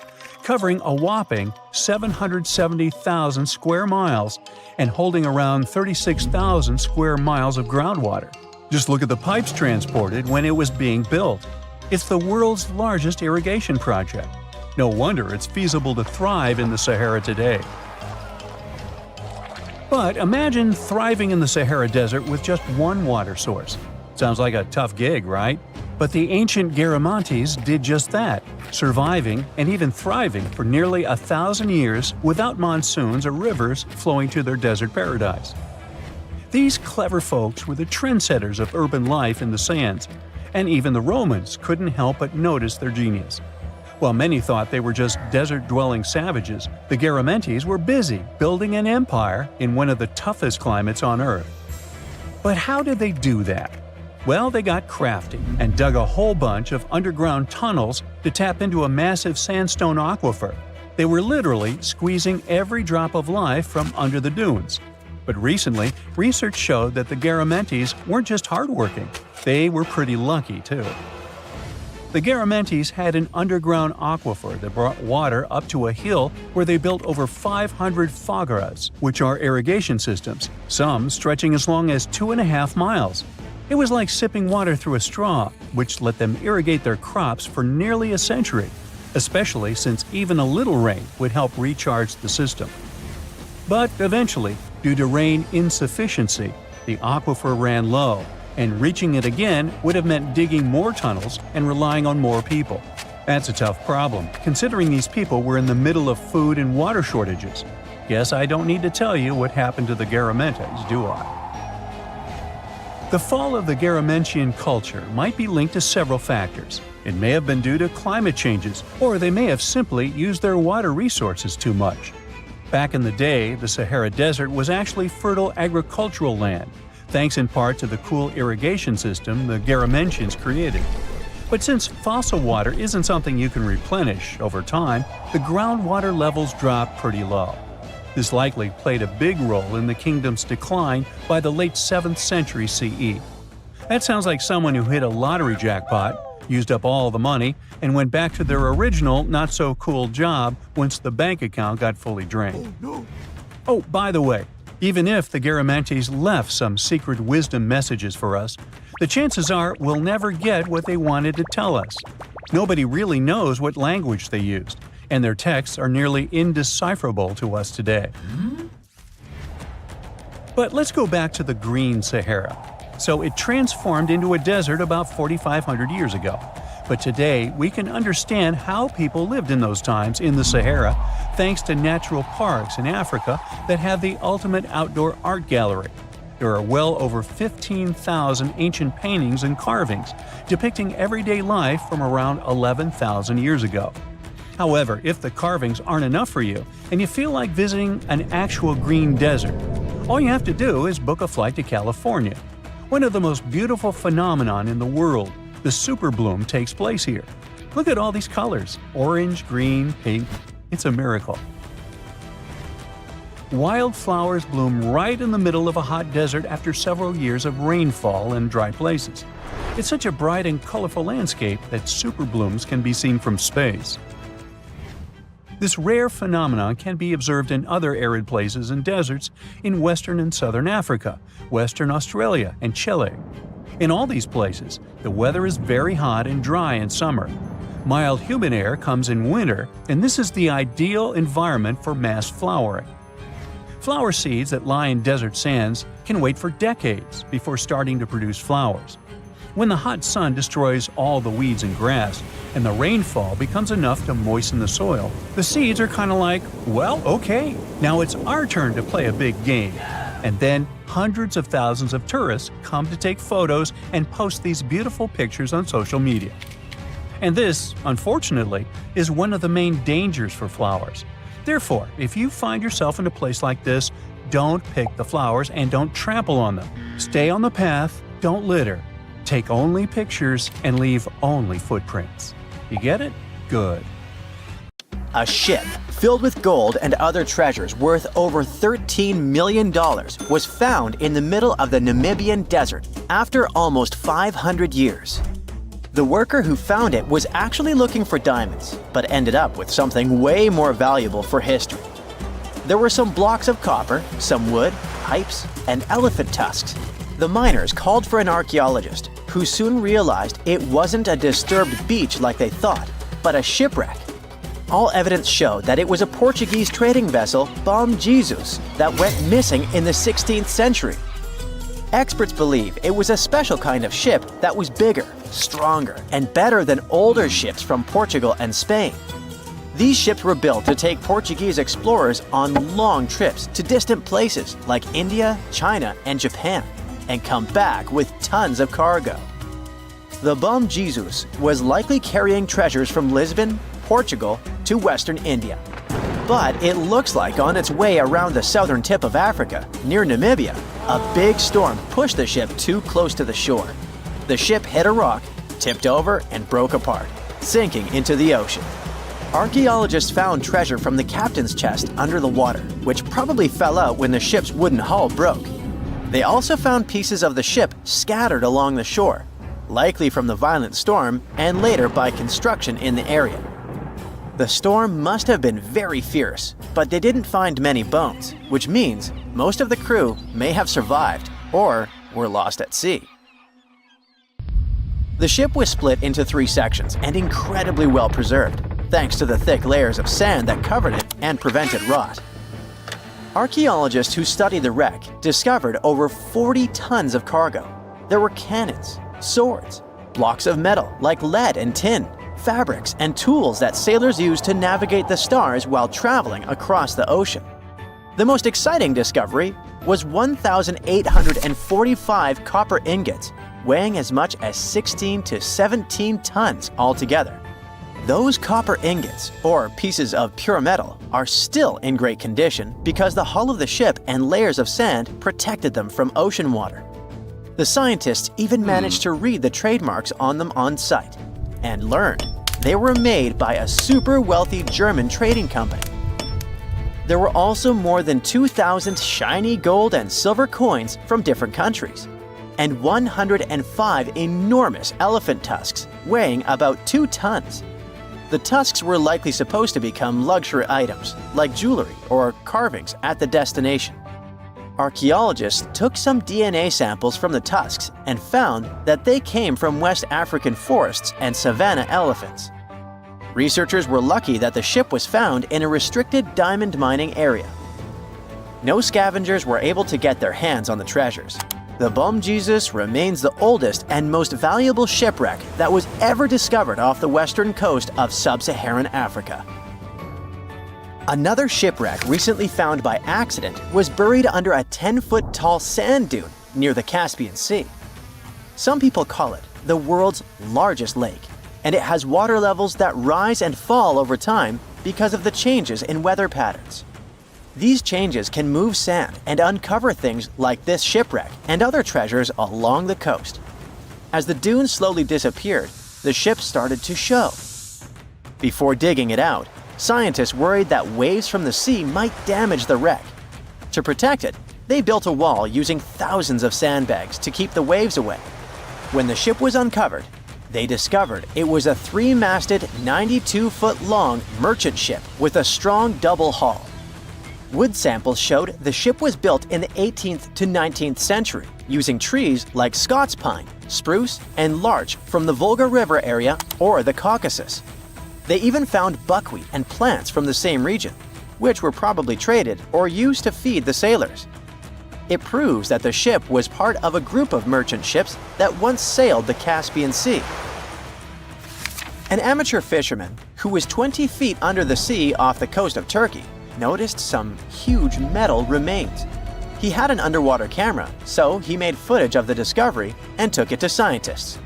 covering a whopping 770,000 square miles and holding around 36,000 square miles of groundwater. Just look at the pipes transported when it was being built. It's the world's largest irrigation project. No wonder it's feasible to thrive in the Sahara today. But imagine thriving in the Sahara Desert with just one water source. Sounds like a tough gig, right? But the ancient Garamantes did just that, surviving and even thriving for nearly 1,000 years without monsoons or rivers flowing to their desert paradise. These clever folks were the trendsetters of urban life in the sands, and even the Romans couldn't help but notice their genius. While many thought they were just desert-dwelling savages, the Garamantes were busy building an empire in one of the toughest climates on Earth. But how did they do that? Well, they got crafty and dug a whole bunch of underground tunnels to tap into a massive sandstone aquifer. They were literally squeezing every drop of life from under the dunes. But recently, research showed that the Garamantes weren't just hardworking, they were pretty lucky too. The Garamantes had an underground aquifer that brought water up to a hill where they built over 500 fogaras, which are irrigation systems, some stretching as long as 2.5 miles. It was like sipping water through a straw, which let them irrigate their crops for nearly a century, especially since even a little rain would help recharge the system. But eventually, due to rain insufficiency, the aquifer ran low, and reaching it again would have meant digging more tunnels and relying on more people. That's a tough problem, considering these people were in the middle of food and water shortages. Guess I don't need to tell you what happened to the Garamantes, do I? The fall of the Garamentian culture might be linked to several factors. It may have been due to climate changes, or they may have simply used their water resources too much. Back in the day, the Sahara Desert was actually fertile agricultural land, thanks in part to the cool irrigation system the Garamentians created. But since fossil water isn't something you can replenish over time, the groundwater levels dropped pretty low. This likely played a big role in the kingdom's decline by the late 7th century CE. That sounds like someone who hit a lottery jackpot, used up all the money, and went back to their original not-so-cool job once the bank account got fully drained. Oh, by the way, even if the Garamantes left some secret wisdom messages for us, the chances are we'll never get what they wanted to tell us. Nobody really knows what language they used, and their texts are nearly indecipherable to us today. But let's go back to the Green Sahara. So it transformed into a desert about 4,500 years ago. But today, we can understand how people lived in those times in the Sahara thanks to natural parks in Africa that have the ultimate outdoor art gallery. There are well over 15,000 ancient paintings and carvings depicting everyday life from around 11,000 years ago. However, if the carvings aren't enough for you and you feel like visiting an actual green desert, all you have to do is book a flight to California. One of the most beautiful phenomenon in the world, the superbloom, takes place here. Look at all these colors – orange, green, pink. It's a miracle. Wildflowers bloom right in the middle of a hot desert after several years of rainfall in dry places. It's such a bright and colorful landscape that superblooms can be seen from space. This rare phenomenon can be observed in other arid places and deserts in western and southern Africa, Western Australia, and Chile. In all these places, the weather is very hot and dry in summer. Mild humid air comes in winter, and this is the ideal environment for mass flowering. Flower seeds that lie in desert sands can wait for decades before starting to produce flowers. when the hot sun destroys all the weeds and grass, and the rainfall becomes enough to moisten the soil, the seeds are kind of like, well, okay, now it's our turn to play a big game. And then hundreds of thousands of tourists come to take photos and post these beautiful pictures on social media. And this, unfortunately, is one of the main dangers for flowers. Therefore, if you find yourself in a place like this, don't pick the flowers and don't trample on them. Stay on the path, don't litter. Take only pictures and leave only footprints. You get it? Good. A ship filled with gold and other treasures worth over $13 million was found in the middle of the Namibian desert after almost 500 years. The worker who found it was actually looking for diamonds, but ended up with something way more valuable for history. There were some blocks of copper, some wood, pipes, and elephant tusks. The miners called for an archaeologist, who soon realized it wasn't a disturbed beach like they thought, but a shipwreck. All evidence showed that it was a Portuguese trading vessel, Bom Jesus, that went missing in the 16th century. Experts believe it was a special kind of ship that was bigger, stronger, and better than older ships from Portugal and Spain. These ships were built to take Portuguese explorers on long trips to distant places like India, China, and Japan, and come back with tons of cargo. The Bom Jesus was likely carrying treasures from Lisbon, Portugal, to Western India. But it looks like on its way around the southern tip of Africa, near Namibia, a big storm pushed the ship too close to the shore. The ship hit a rock, tipped over, and broke apart, sinking into the ocean. Archaeologists found treasure from the captain's chest under the water, which probably fell out when the ship's wooden hull broke. They also found pieces of the ship scattered along the shore, likely from the violent storm and later by construction in the area. The storm must have been very fierce, but they didn't find many bones, which means most of the crew may have survived or were lost at sea. The ship was split into 3 sections and incredibly well preserved, thanks to the thick layers of sand that covered it and prevented rot. Archaeologists who studied the wreck discovered over 40 tons of cargo. There were cannons, swords, blocks of metal like lead and tin, fabrics, and tools that sailors used to navigate the stars while traveling across the ocean. The most exciting discovery was 1,845 copper ingots, weighing as much as 16 to 17 tons altogether. Those copper ingots, or pieces of pure metal, are still in great condition because the hull of the ship and layers of sand protected them from ocean water. The scientists even managed to read the trademarks on them on site and learned they were made by a super wealthy German trading company. There were also more than 2,000 shiny gold and silver coins from different countries, and 105 enormous elephant tusks weighing about 2 tons. The tusks were likely supposed to become luxury items, like jewelry or carvings at the destination. Archaeologists took some DNA samples from the tusks and found that they came from West African forests and savanna elephants. Researchers were lucky that the ship was found in a restricted diamond mining area. No scavengers were able to get their hands on the treasures. The Bom Jesus remains the oldest and most valuable shipwreck that was ever discovered off the western coast of sub-Saharan Africa. Another shipwreck recently found by accident was buried under a 10-foot tall sand dune near the Caspian Sea. Some people call it the world's largest lake, and it has water levels that rise and fall over time because of the changes in weather patterns. These changes can move sand and uncover things like this shipwreck and other treasures along the coast. As the dune slowly disappeared, the ship started to show. Before digging it out, scientists worried that waves from the sea might damage the wreck. To protect it, they built a wall using thousands of sandbags to keep the waves away. When the ship was uncovered, they discovered it was a 3-masted, 92-foot-long merchant ship with a strong double hull. Wood samples showed the ship was built in the 18th to 19th century using trees like Scots pine, spruce, and larch from the Volga River area or the Caucasus. They even found buckwheat and plants from the same region, which were probably traded or used to feed the sailors. It proves that the ship was part of a group of merchant ships that once sailed the Caspian Sea. An amateur fisherman who was 20 feet under the sea off the coast of Turkey noticed some huge metal remains. He had an underwater camera, so he made footage of the discovery and took it to scientists.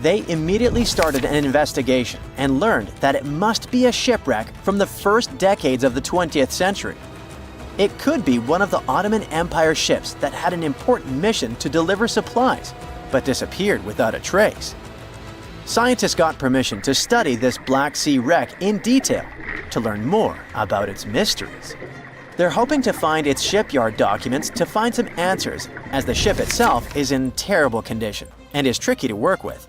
They immediately started an investigation and learned that it must be a shipwreck from the first decades of the 20th century. It could be one of the Ottoman Empire ships that had an important mission to deliver supplies, but disappeared without a trace. Scientists got permission to study this Black Sea wreck in detail to learn more about its mysteries. They're hoping to find its shipyard documents to find some answers, as the ship itself is in terrible condition and is tricky to work with.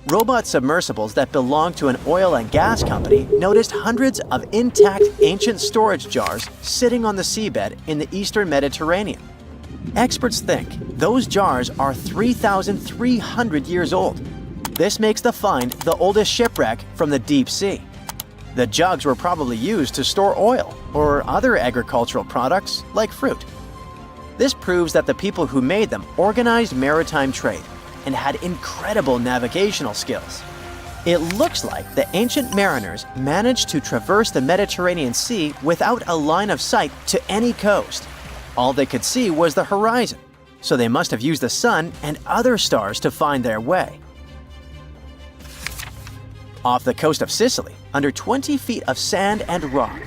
Robot submersibles that belong to an oil and gas company noticed hundreds of intact ancient storage jars sitting on the seabed in the eastern Mediterranean. Experts think those jars are 3,300 years old. This makes the find the oldest shipwreck from the deep sea. The jugs were probably used to store oil or other agricultural products like fruit. This proves that the people who made them organized maritime trade and had incredible navigational skills. It looks like the ancient mariners managed to traverse the Mediterranean Sea without a line of sight to any coast. All they could see was the horizon, so they must have used the sun and other stars to find their way. Off the coast of Sicily, under 20 feet of sand and rock,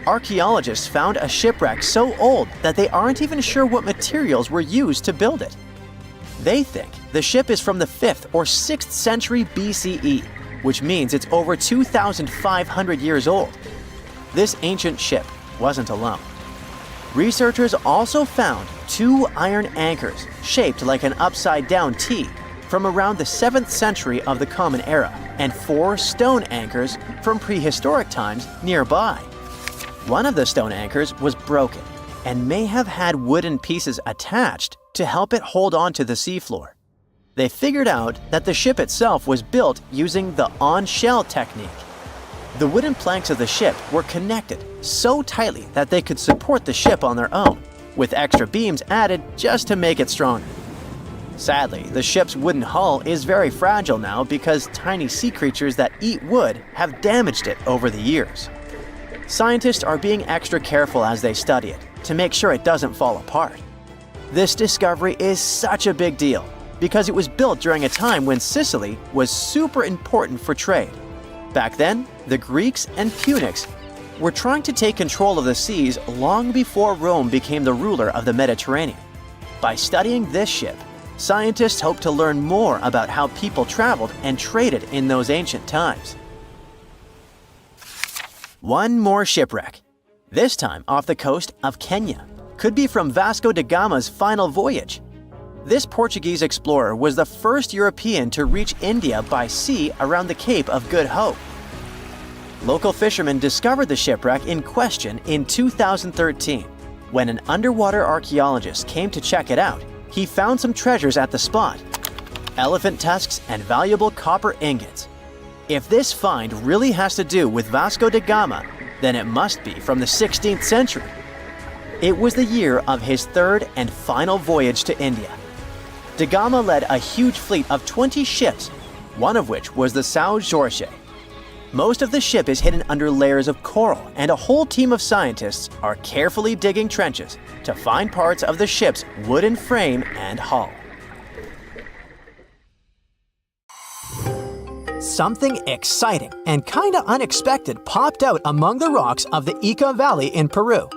archaeologists found a shipwreck so old that they aren't even sure what materials were used to build it. They think the ship is from the 5th or 6th century BCE, which means it's over 2,500 years old. This ancient ship wasn't alone. Researchers also found 2 iron anchors shaped like an upside-down T from around the 7th century of the Common Era, and 4 stone anchors from prehistoric times nearby. One of the stone anchors was broken and may have had wooden pieces attached to help it hold on to the seafloor. They figured out that the ship itself was built using the on-shell technique. The wooden planks of the ship were connected so tightly that they could support the ship on their own, with extra beams added just to make it stronger. Sadly, the ship's wooden hull is very fragile now because tiny sea creatures that eat wood have damaged it over the years. Scientists are being extra careful as they study it to make sure it doesn't fall apart. This discovery is such a big deal because it was built during a time when Sicily was super important for trade. Back then, the Greeks and Punics were trying to take control of the seas long before Rome became the ruler of the Mediterranean. By studying this ship, scientists hope to learn more about how people traveled and traded in those ancient times. One more shipwreck, this time off the coast of Kenya. Could be from Vasco da Gama's final voyage. This Portuguese explorer was the first European to reach India by sea around the Cape of Good Hope. Local fishermen discovered the shipwreck in question in 2013. When an underwater archaeologist came to check it out, he found some treasures at the spot: elephant tusks and valuable copper ingots. If this find really has to do with Vasco da Gama, then it must be from the 16th century. It was the year of his third and final voyage to India. Da Gama led a huge fleet of 20 ships, one of which was the São Jorge. Most of the ship is hidden under layers of coral, and a whole team of scientists are carefully digging trenches to find parts of the ship's wooden frame and hull. Something exciting and kinda unexpected popped out among the rocks of the Ica Valley in Peru.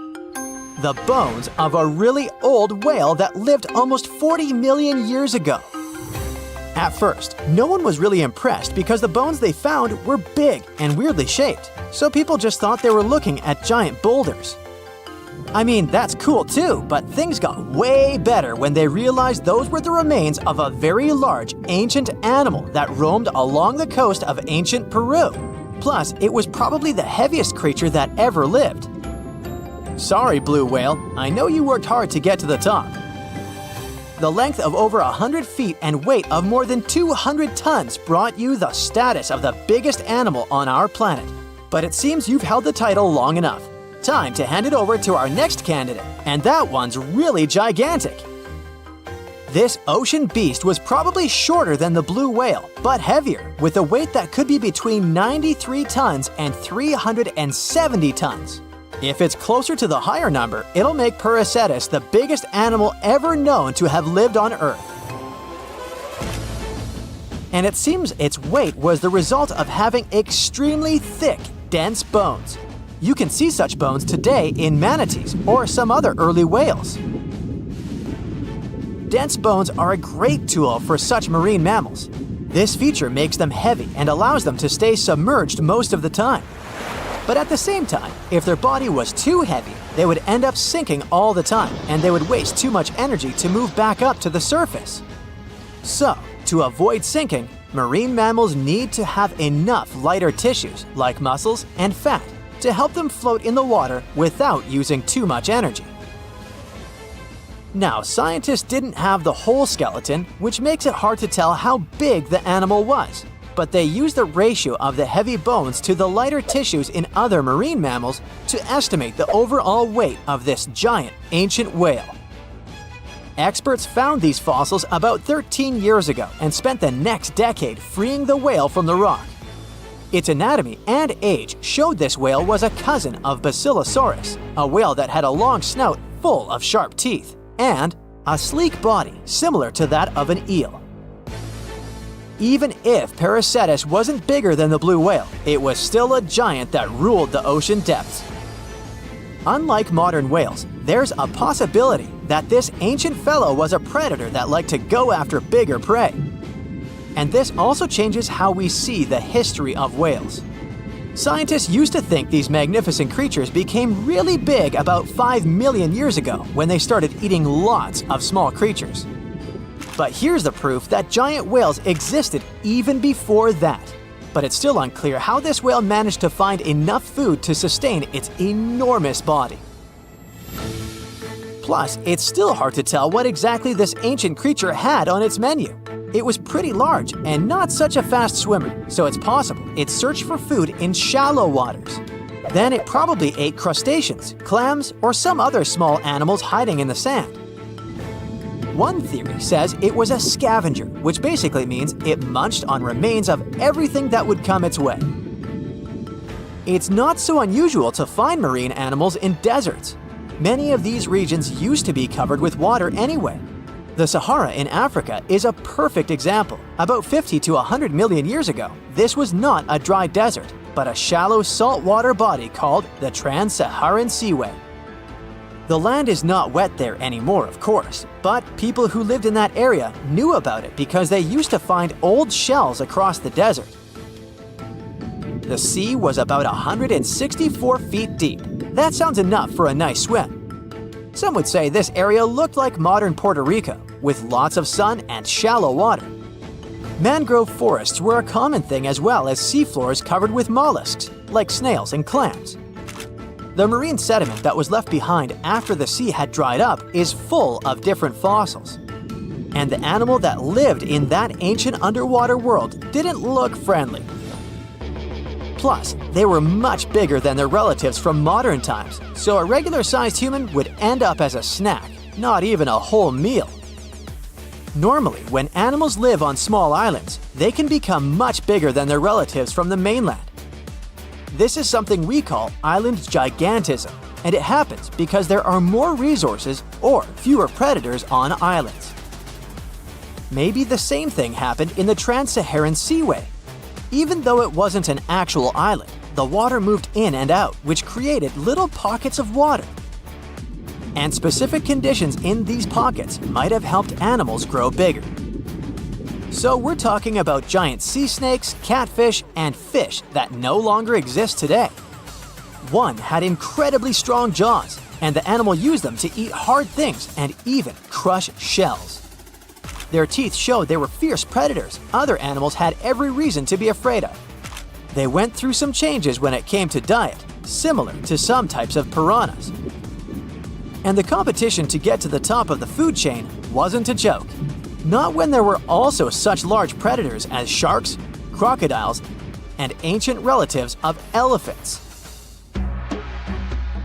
The bones of a really old whale that lived almost 40 million years ago. At first, no one was really impressed because the bones they found were big and weirdly shaped, so people just thought they were looking at giant boulders. I mean, that's cool too, but things got way better when they realized those were the remains of a very large ancient animal that roamed along the coast of ancient Peru. Plus, it was probably the heaviest creature that ever lived. Sorry, blue whale, I know you worked hard to get to the top. The length of over 100 feet and weight of more than 200 tons brought you the status of the biggest animal on our planet. But it seems you've held the title long enough. Time to hand it over to our next candidate, and that one's really gigantic. This ocean beast was probably shorter than the blue whale, but heavier, with a weight that could be between 93 tons and 370 tons. If it's closer to the higher number, it'll make Prehistoric the biggest animal ever known to have lived on Earth. And it seems its weight was the result of having extremely thick, dense bones. You can see such bones today in manatees or some other early whales. Dense bones are a great tool for such marine mammals. This feature makes them heavy and allows them to stay submerged most of the time. But at the same time, if their body was too heavy, they would end up sinking all the time, and they would waste too much energy to move back up to the surface. So, to avoid sinking, marine mammals need to have enough lighter tissues, like muscles and fat, to help them float in the water without using too much energy. Now, scientists didn't have the whole skeleton, which makes it hard to tell how big the animal was, but they used the ratio of the heavy bones to the lighter tissues in other marine mammals to estimate the overall weight of this giant ancient whale. Experts found these fossils about 13 years ago and spent the next decade freeing the whale from the rock. Its anatomy and age showed this whale was a cousin of Basilosaurus, a whale that had a long snout full of sharp teeth, and a sleek body similar to that of an eel. Even if Prehistoric wasn't bigger than the blue whale, it was still a giant that ruled the ocean depths. Unlike modern whales, there's a possibility that this ancient fellow was a predator that liked to go after bigger prey. And this also changes how we see the history of whales. Scientists used to think these magnificent creatures became really big about 5 million years ago when they started eating lots of small creatures. But here's the proof that giant whales existed even before that. But it's still unclear how this whale managed to find enough food to sustain its enormous body. Plus, it's still hard to tell what exactly this ancient creature had on its menu. It was pretty large and not such a fast swimmer, so it's possible it searched for food in shallow waters. Then it probably ate crustaceans, clams, or some other small animals hiding in the sand. One theory says it was a scavenger, which basically means it munched on remains of everything that would come its way. It's not so unusual to find marine animals in deserts. Many of these regions used to be covered with water anyway. The Sahara in Africa is a perfect example. About 50 to 100 million years ago, this was not a dry desert, but a shallow saltwater body called the Trans-Saharan Seaway. The land is not wet there anymore, of course, but people who lived in that area knew about it because they used to find old shells across the desert. The sea was about 164 feet deep. That sounds enough for a nice swim. Some would say this area looked like modern Puerto Rico, with lots of sun and shallow water. Mangrove forests were a common thing as well as seafloors covered with mollusks, like snails and clams. The marine sediment that was left behind after the sea had dried up is full of different fossils. And the animal that lived in that ancient underwater world didn't look friendly. Plus, they were much bigger than their relatives from modern times, so a regular-sized human would end up as a snack, not even a whole meal. Normally, when animals live on small islands, they can become much bigger than their relatives from the mainland. This is something we call island gigantism, and it happens because there are more resources or fewer predators on islands. Maybe the same thing happened in the Trans-Saharan Seaway. Even though it wasn't an actual island, the water moved in and out, which created little pockets of water. And specific conditions in these pockets might have helped animals grow bigger. So we're talking about giant sea snakes, catfish, and fish that no longer exist today. One had incredibly strong jaws, and the animal used them to eat hard things and even crush shells. Their teeth showed they were fierce predators other animals had every reason to be afraid of. They went through some changes when it came to diet, similar to some types of piranhas. And the competition to get to the top of the food chain wasn't a joke. Not when there were also such large predators as sharks, crocodiles, and ancient relatives of elephants.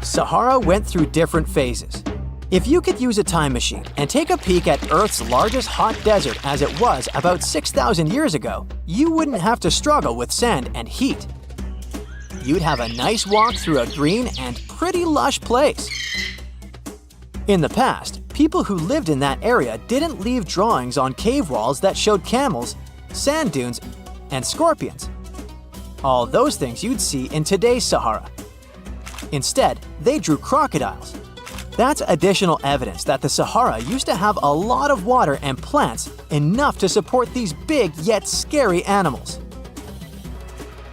Sahara went through different phases. If you could use a time machine and take a peek at Earth's largest hot desert as it was about 6,000 years ago, you wouldn't have to struggle with sand and heat. You'd have a nice walk through a green and pretty lush place. In the past, people who lived in that area didn't leave drawings on cave walls that showed camels, sand dunes, and scorpions. All those things you'd see in today's Sahara. Instead, they drew crocodiles. That's additional evidence that the Sahara used to have a lot of water and plants, enough to support these big yet scary animals.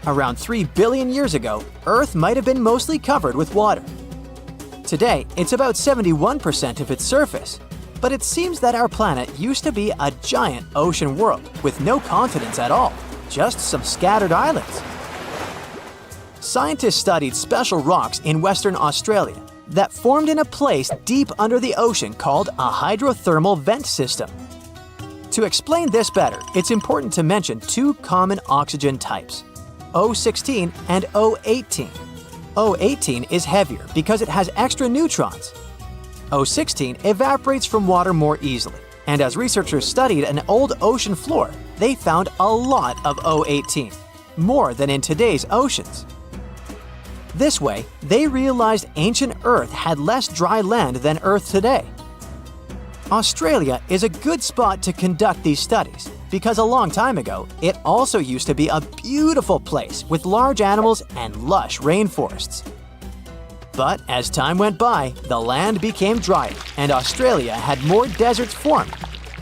Around 3 billion years ago, Earth might have been mostly covered with water. Today, it's about 71% of its surface, but it seems that our planet used to be a giant ocean world with no continents at all, just some scattered islands. Scientists studied special rocks in Western Australia that formed in a place deep under the ocean called a hydrothermal vent system. To explain this better, it's important to mention two common oxygen types, O16 and O18. O18 is heavier because it has extra neutrons. O16 evaporates from water more easily, and as researchers studied an old ocean floor, they found a lot of O18, more than in today's oceans. This way, they realized ancient Earth had less dry land than Earth today. Australia is a good spot to conduct these studies because a long time ago, it also used to be a beautiful place with large animals and lush rainforests. But as time went by, the land became drier and Australia had more deserts formed,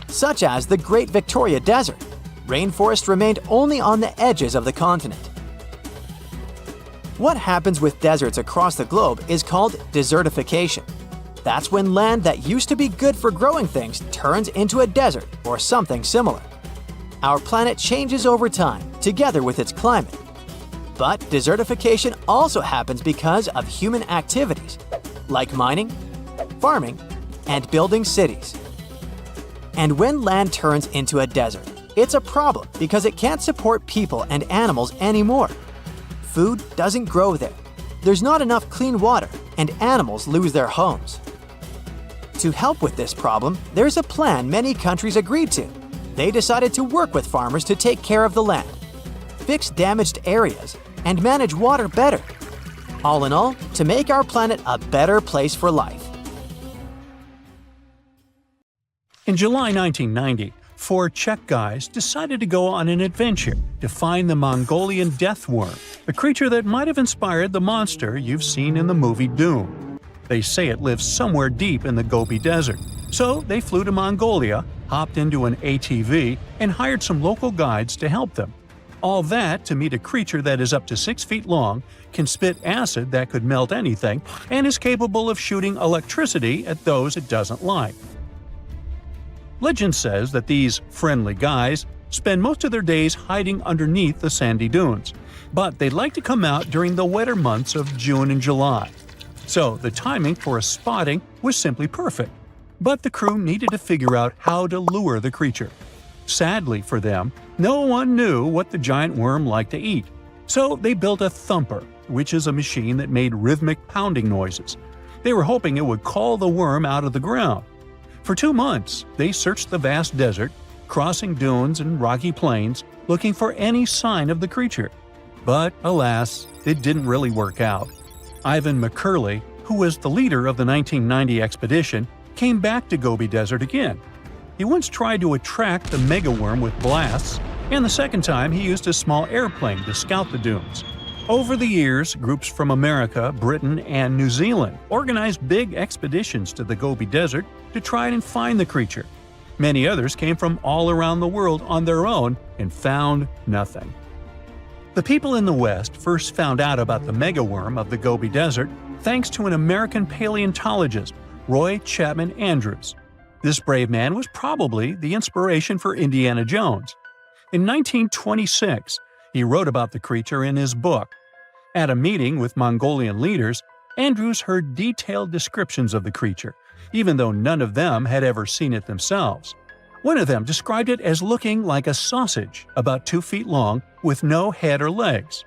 such as the Great Victoria Desert. Rainforest remained only on the edges of the continent. What happens with deserts across the globe is called desertification. That's when land that used to be good for growing things turns into a desert or something similar. Our planet changes over time, together with its climate. But desertification also happens because of human activities, like mining, farming, and building cities. And when land turns into a desert, it's a problem because it can't support people and animals anymore. Food doesn't grow there. There's not enough clean water, and animals lose their homes. To help with this problem, there's a plan many countries agreed to. They decided to work with farmers to take care of the land, fix damaged areas, and manage water better. All in all, to make our planet a better place for life. In July 1990, 4 Czech guys decided to go on an adventure to find the Mongolian death worm, the creature that might have inspired the monster you've seen in the movie Dune. They say it lives somewhere deep in the Gobi Desert. So they flew to Mongolia, hopped into an ATV, and hired some local guides to help them. All that to meet a creature that is up to 6 feet long, can spit acid that could melt anything, and is capable of shooting electricity at those it doesn't like. Legend says that these friendly guys spend most of their days hiding underneath the sandy dunes, but they like to come out during the wetter months of June and July. So the timing for a spotting was simply perfect. But the crew needed to figure out how to lure the creature. Sadly for them, no one knew what the giant worm liked to eat. So they built a thumper, which is a machine that made rhythmic pounding noises. They were hoping it would call the worm out of the ground. For 2 months, they searched the vast desert, crossing dunes and rocky plains, looking for any sign of the creature. But alas, it didn't really work out. Ivan McCurley, who was the leader of the 1990 expedition, came back to Gobi Desert again. He once tried to attract the megaworm with blasts, and the second time he used a small airplane to scout the dunes. Over the years, groups from America, Britain, and New Zealand organized big expeditions to the Gobi Desert to try and find the creature. Many others came from all around the world on their own and found nothing. The people in the West first found out about the megaworm of the Gobi Desert thanks to an American paleontologist, Roy Chapman Andrews. This brave man was probably the inspiration for Indiana Jones. In 1926, he wrote about the creature in his book. At a meeting with Mongolian leaders, Andrews heard detailed descriptions of the creature, even though none of them had ever seen it themselves. One of them described it as looking like a sausage, about 2 feet long, with no head or legs.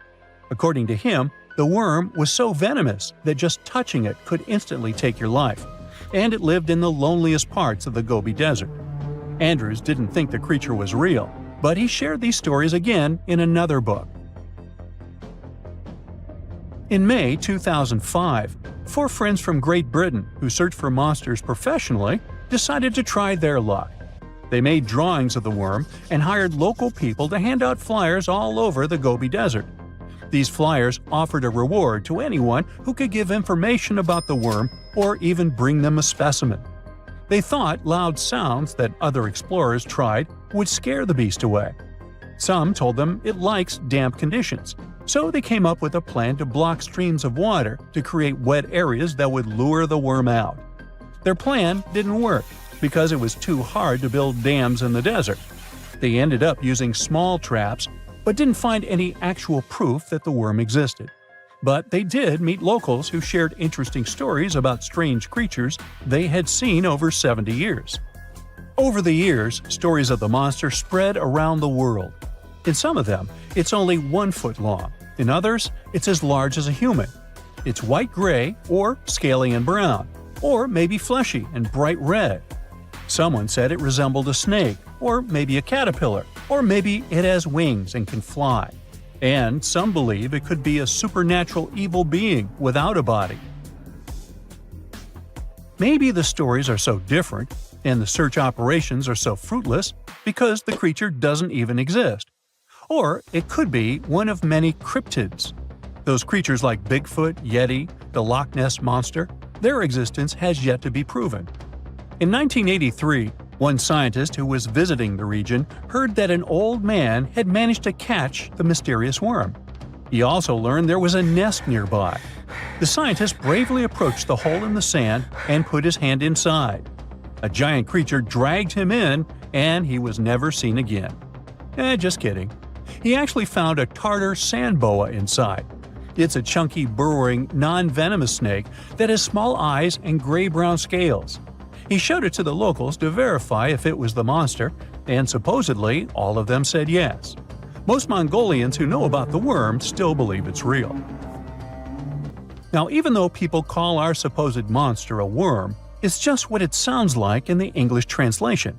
According to him, the worm was so venomous that just touching it could instantly take your life, and it lived in the loneliest parts of the Gobi Desert. Andrews didn't think the creature was real, but he shared these stories again in another book. In May 2005, 4 friends from Great Britain who searched for monsters professionally decided to try their luck. They made drawings of the worm and hired local people to hand out flyers all over the Gobi Desert. These flyers offered a reward to anyone who could give information about the worm or even bring them a specimen. They thought loud sounds that other explorers tried would scare the beast away. Some told them it likes damp conditions, so they came up with a plan to block streams of water to create wet areas that would lure the worm out. Their plan didn't work because it was too hard to build dams in the desert. They ended up using small traps, but didn't find any actual proof that the worm existed. But they did meet locals who shared interesting stories about strange creatures they had seen over 70 years. Over the years, stories of the monster spread around the world. In some of them, it's only 1 foot long. In others, it's as large as a human. It's white-gray or scaly and brown, or maybe fleshy and bright red. Someone said it resembled a snake, or maybe a caterpillar, or maybe it has wings and can fly. And some believe it could be a supernatural evil being without a body. Maybe the stories are so different, and the search operations are so fruitless, because the creature doesn't even exist. Or it could be one of many cryptids. Those creatures like Bigfoot, Yeti, the Loch Ness Monster, their existence has yet to be proven. In 1983, one scientist who was visiting the region heard that an old man had managed to catch the mysterious worm. He also learned there was a nest nearby. The scientist bravely approached the hole in the sand and put his hand inside. A giant creature dragged him in, and he was never seen again. Just kidding. He actually found a Tartar sand boa inside. It's a chunky, burrowing, non-venomous snake that has small eyes and gray-brown scales. He showed it to the locals to verify if it was the monster, and supposedly all of them said yes. Most Mongolians who know about the worm still believe it's real. Now, even though people call our supposed monster a worm, it's just what it sounds like in the English translation.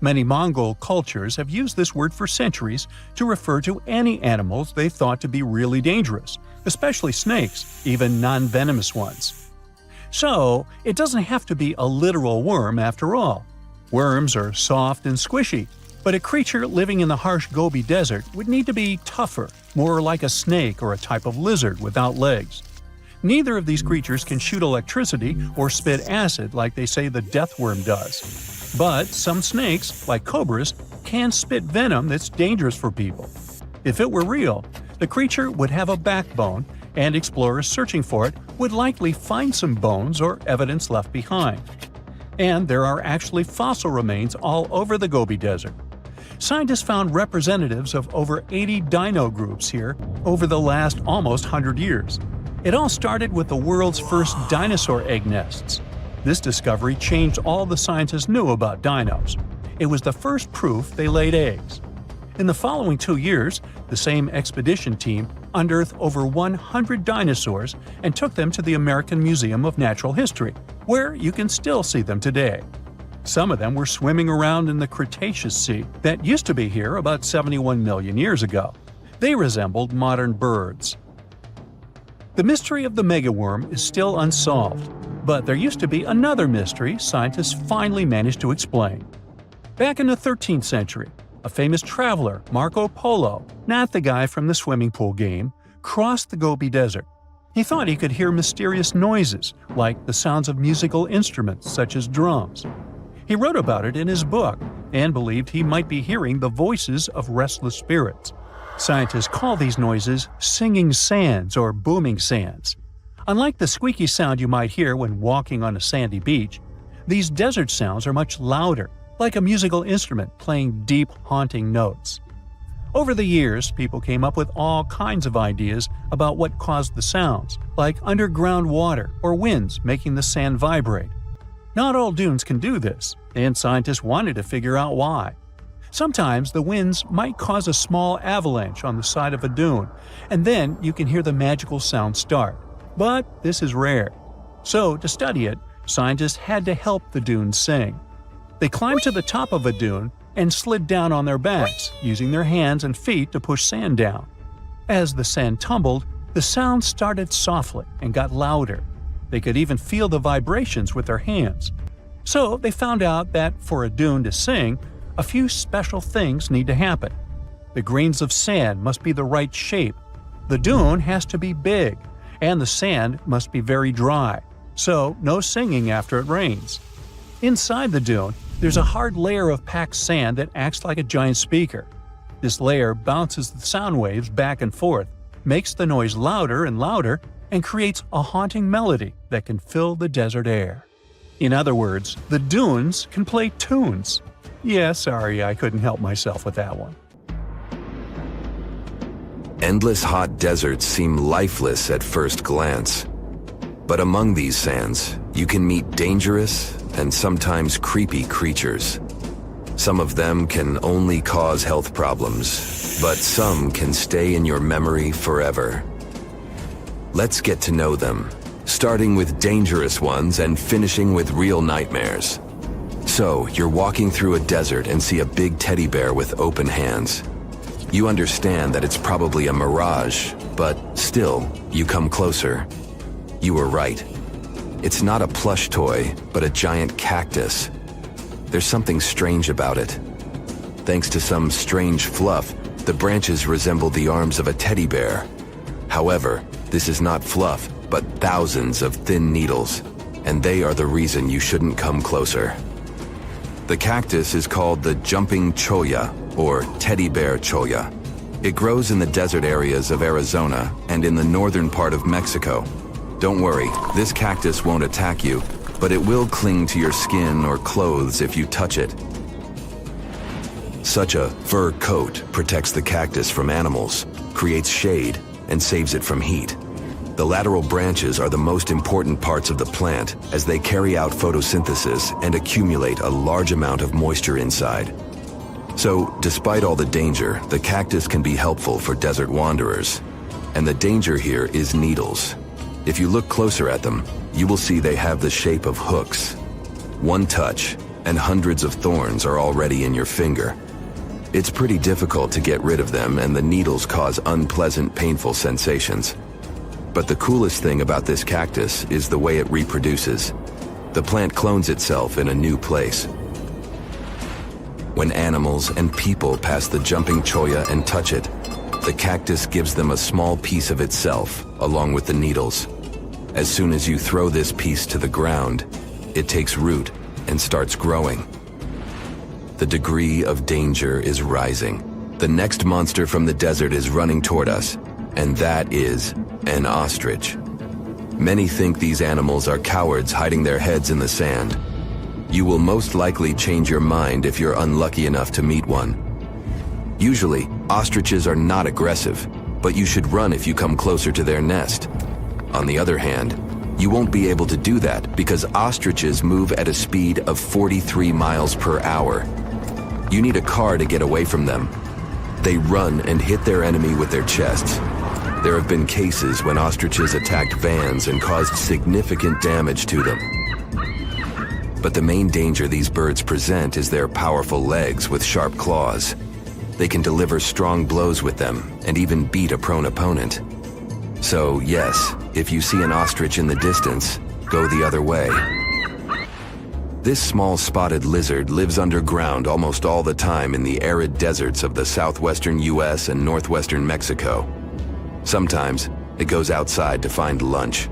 Many Mongol cultures have used this word for centuries to refer to any animals they thought to be really dangerous, especially snakes, even non-venomous ones. So, it doesn't have to be a literal worm after all. Worms are soft and squishy, but a creature living in the harsh Gobi Desert would need to be tougher, more like a snake or a type of lizard without legs. Neither of these creatures can shoot electricity or spit acid like they say the death worm does. But some snakes, like cobras, can spit venom that's dangerous for people. If it were real, the creature would have a backbone, and explorers searching for it would likely find some bones or evidence left behind. And there are actually fossil remains all over the Gobi Desert. Scientists found representatives of over 80 dino groups here over the last almost 100 years. It all started with the world's first dinosaur egg nests. This discovery changed all the scientists knew about dinos. It was the first proof they laid eggs. In the following 2 years, the same expedition team unearthed over 100 dinosaurs and took them to the American Museum of Natural History, where you can still see them today. Some of them were swimming around in the Cretaceous Sea that used to be here about 71 million years ago. They resembled modern birds. The mystery of the megaworm is still unsolved, but there used to be another mystery scientists finally managed to explain. Back in the 13th century, a famous traveler, Marco Polo, not the guy from the swimming pool game, crossed the Gobi Desert. He thought he could hear mysterious noises, like the sounds of musical instruments such as drums. He wrote about it in his book and believed he might be hearing the voices of restless spirits. Scientists call these noises singing sands or booming sands. Unlike the squeaky sound you might hear when walking on a sandy beach, these desert sounds are much louder, like a musical instrument playing deep, haunting notes. Over the years, people came up with all kinds of ideas about what caused the sounds, like underground water or winds making the sand vibrate. Not all dunes can do this, and scientists wanted to figure out why. Sometimes the winds might cause a small avalanche on the side of a dune, and then you can hear the magical sound start. But this is rare. So, to study it, scientists had to help the dunes sing. They climbed to the top of a dune and slid down on their backs, using their hands and feet to push sand down. As the sand tumbled, the sound started softly and got louder. They could even feel the vibrations with their hands. So they found out that for a dune to sing, a few special things need to happen. The grains of sand must be the right shape. The dune has to be big, and the sand must be very dry, so no singing after it rains. Inside the dune, there's a hard layer of packed sand that acts like a giant speaker. This layer bounces the sound waves back and forth, makes the noise louder and louder, and creates a haunting melody that can fill the desert air. In other words, the dunes can play tunes. Yeah, sorry, I couldn't help myself with that one. Endless hot deserts seem lifeless at first glance. But among these sands, you can meet dangerous and sometimes creepy creatures. Some of them can only cause health problems, but some can stay in your memory forever. Let's get to know them, starting with dangerous ones and finishing with real nightmares. So, you're walking through a desert and see a big teddy bear with open hands. You understand that it's probably a mirage, but still, you come closer. You were right. It's not a plush toy, but a giant cactus. There's something strange about it. Thanks to some strange fluff, the branches resemble the arms of a teddy bear. However, this is not fluff, but thousands of thin needles, and they are the reason you shouldn't come closer. The cactus is called the jumping cholla, or teddy bear cholla. It grows in the desert areas of Arizona and in the northern part of Mexico. Don't worry, this cactus won't attack you, but it will cling to your skin or clothes if you touch it. Such a fur coat protects the cactus from animals, creates shade, and saves it from heat. The lateral branches are the most important parts of the plant as they carry out photosynthesis and accumulate a large amount of moisture inside. So, despite all the danger, the cactus can be helpful for desert wanderers. And the danger here is needles. If you look closer at them, you will see they have the shape of hooks. One touch, and hundreds of thorns are already in your finger. It's pretty difficult to get rid of them, and the needles cause unpleasant, painful sensations. But the coolest thing about this cactus is the way it reproduces. The plant clones itself in a new place. When animals and people pass the jumping cholla and touch it, the cactus gives them a small piece of itself, along with the needles. As soon as you throw this piece to the ground, it takes root and starts growing. The degree of danger is rising. The next monster from the desert is running toward us, and that is an ostrich. Many think these animals are cowards hiding their heads in the sand. You will most likely change your mind if you're unlucky enough to meet one. Usually, ostriches are not aggressive, but you should run if you come closer to their nest. On the other hand, you won't be able to do that because ostriches move at a speed of 43 miles per hour. You need a car to get away from them. They run and hit their enemy with their chests. There have been cases when ostriches attacked vans and caused significant damage to them. But the main danger these birds present is their powerful legs with sharp claws. They can deliver strong blows with them and even beat a prone opponent. So yes, if you see an ostrich in the distance, go the other way. This small spotted lizard lives underground almost all the time in the arid deserts of the southwestern US and northwestern Mexico. Sometimes, it goes outside to find lunch.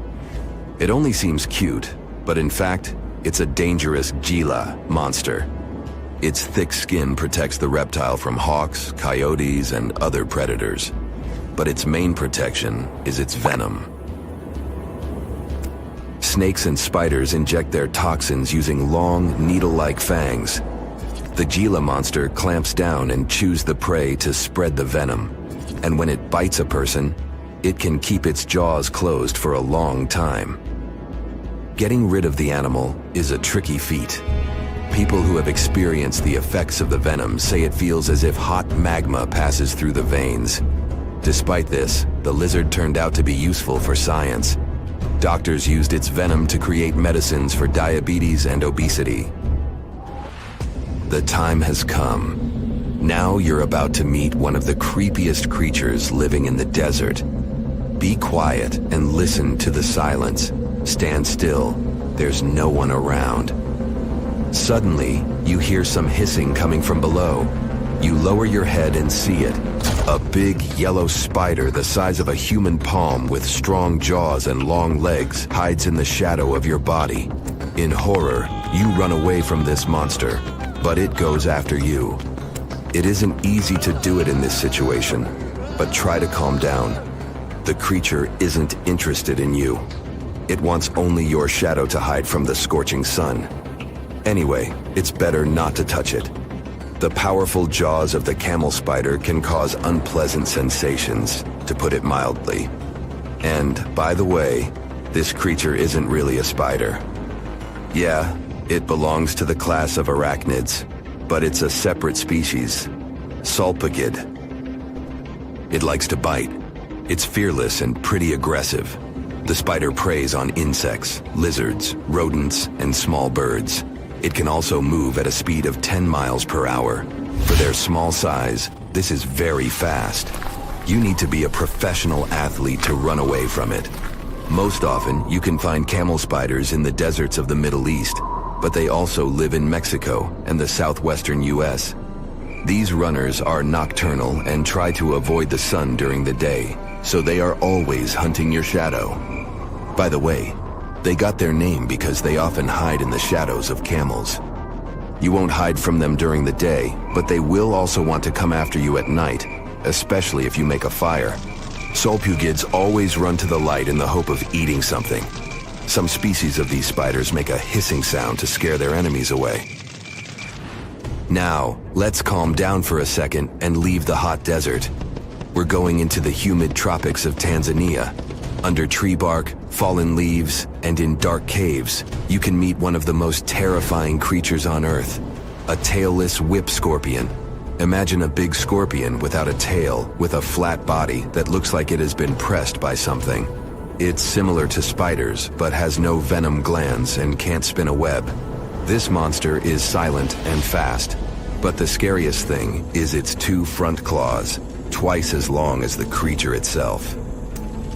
It only seems cute, but in fact, it's a dangerous Gila monster. Its thick skin protects the reptile from hawks, coyotes, and other predators. But its main protection is its venom. Snakes and spiders inject their toxins using long, needle-like fangs. The Gila monster clamps down and chews the prey to spread the venom. And when it bites a person, it can keep its jaws closed for a long time. Getting rid of the animal is a tricky feat. People who have experienced the effects of the venom say it feels as if hot magma passes through the veins. Despite this, the lizard turned out to be useful for science. Doctors used its venom to create medicines for diabetes and obesity. The time has come. Now you're about to meet one of the creepiest creatures living in the desert. Be quiet and listen to the silence. Stand still. There's no one around. Suddenly, you hear some hissing coming from below. You lower your head and see it. A big yellow spider the size of a human palm with strong jaws and long legs hides in the shadow of your body. In horror, you run away from this monster, but it goes after you. It isn't easy to do it in this situation, but try to calm down. The creature isn't interested in you. It wants only your shadow to hide from the scorching sun. Anyway, it's better not to touch it. The powerful jaws of the camel spider can cause unpleasant sensations, to put it mildly. And, by the way, this creature isn't really a spider. Yeah, it belongs to the class of arachnids, but it's a separate species, Sulpagid. It likes to bite. It's fearless and pretty aggressive. The spider preys on insects, lizards, rodents, and small birds. It can also move at a speed of 10 miles per hour. For their small size, this is very fast. You need to be a professional athlete to run away from it. Most often, you can find camel spiders in the deserts of the Middle East, but they also live in Mexico and the southwestern US. These runners are nocturnal and try to avoid the sun during the day, so they are always hunting your shadow. By the way, they got their name because they often hide in the shadows of camels. You won't hide from them during the day, but they will also want to come after you at night, especially if you make a fire. Sulpugids always run to the light in the hope of eating something. Some species of these spiders make a hissing sound to scare their enemies away. Now, let's calm down for a second and leave the hot desert. We're going into the humid tropics of Tanzania. Under tree bark, fallen leaves, and in dark caves, you can meet one of the most terrifying creatures on Earth, a tailless whip scorpion. Imagine a big scorpion without a tail, with a flat body that looks like it has been pressed by something. It's similar to spiders, but has no venom glands and can't spin a web. This monster is silent and fast, but the scariest thing is its 2 front claws, twice as long as the creature itself.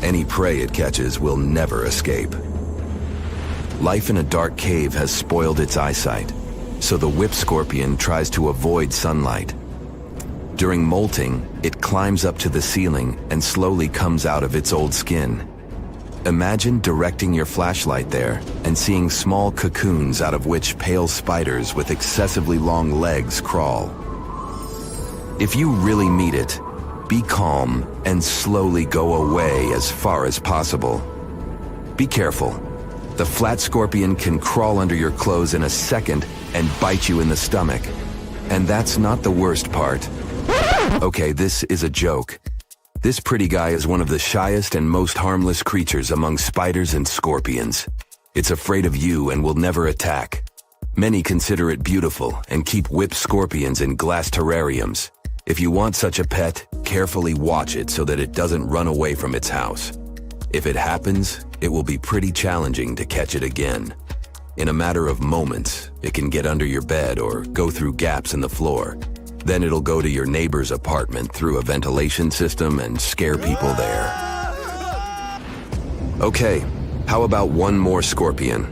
Any prey it catches will never escape. Life in a dark cave has spoiled its eyesight, so the whip scorpion tries to avoid sunlight. During molting, it climbs up to the ceiling and slowly comes out of its old skin. Imagine directing your flashlight there and seeing small cocoons out of which pale spiders with excessively long legs crawl. If you really meet it, be calm and slowly go away as far as possible. Be careful. The flat scorpion can crawl under your clothes in a second and bite you in the stomach. And that's not the worst part. Okay, this is a joke. This pretty guy is one of the shyest and most harmless creatures among spiders and scorpions. It's afraid of you and will never attack. Many consider it beautiful and keep whip scorpions in glass terrariums. If you want such a pet, carefully watch it so that it doesn't run away from its house. If it happens, it will be pretty challenging to catch it again. In a matter of moments, it can get under your bed or go through gaps in the floor. Then it'll go to your neighbor's apartment through a ventilation system and scare people there. Okay, how about one more scorpion?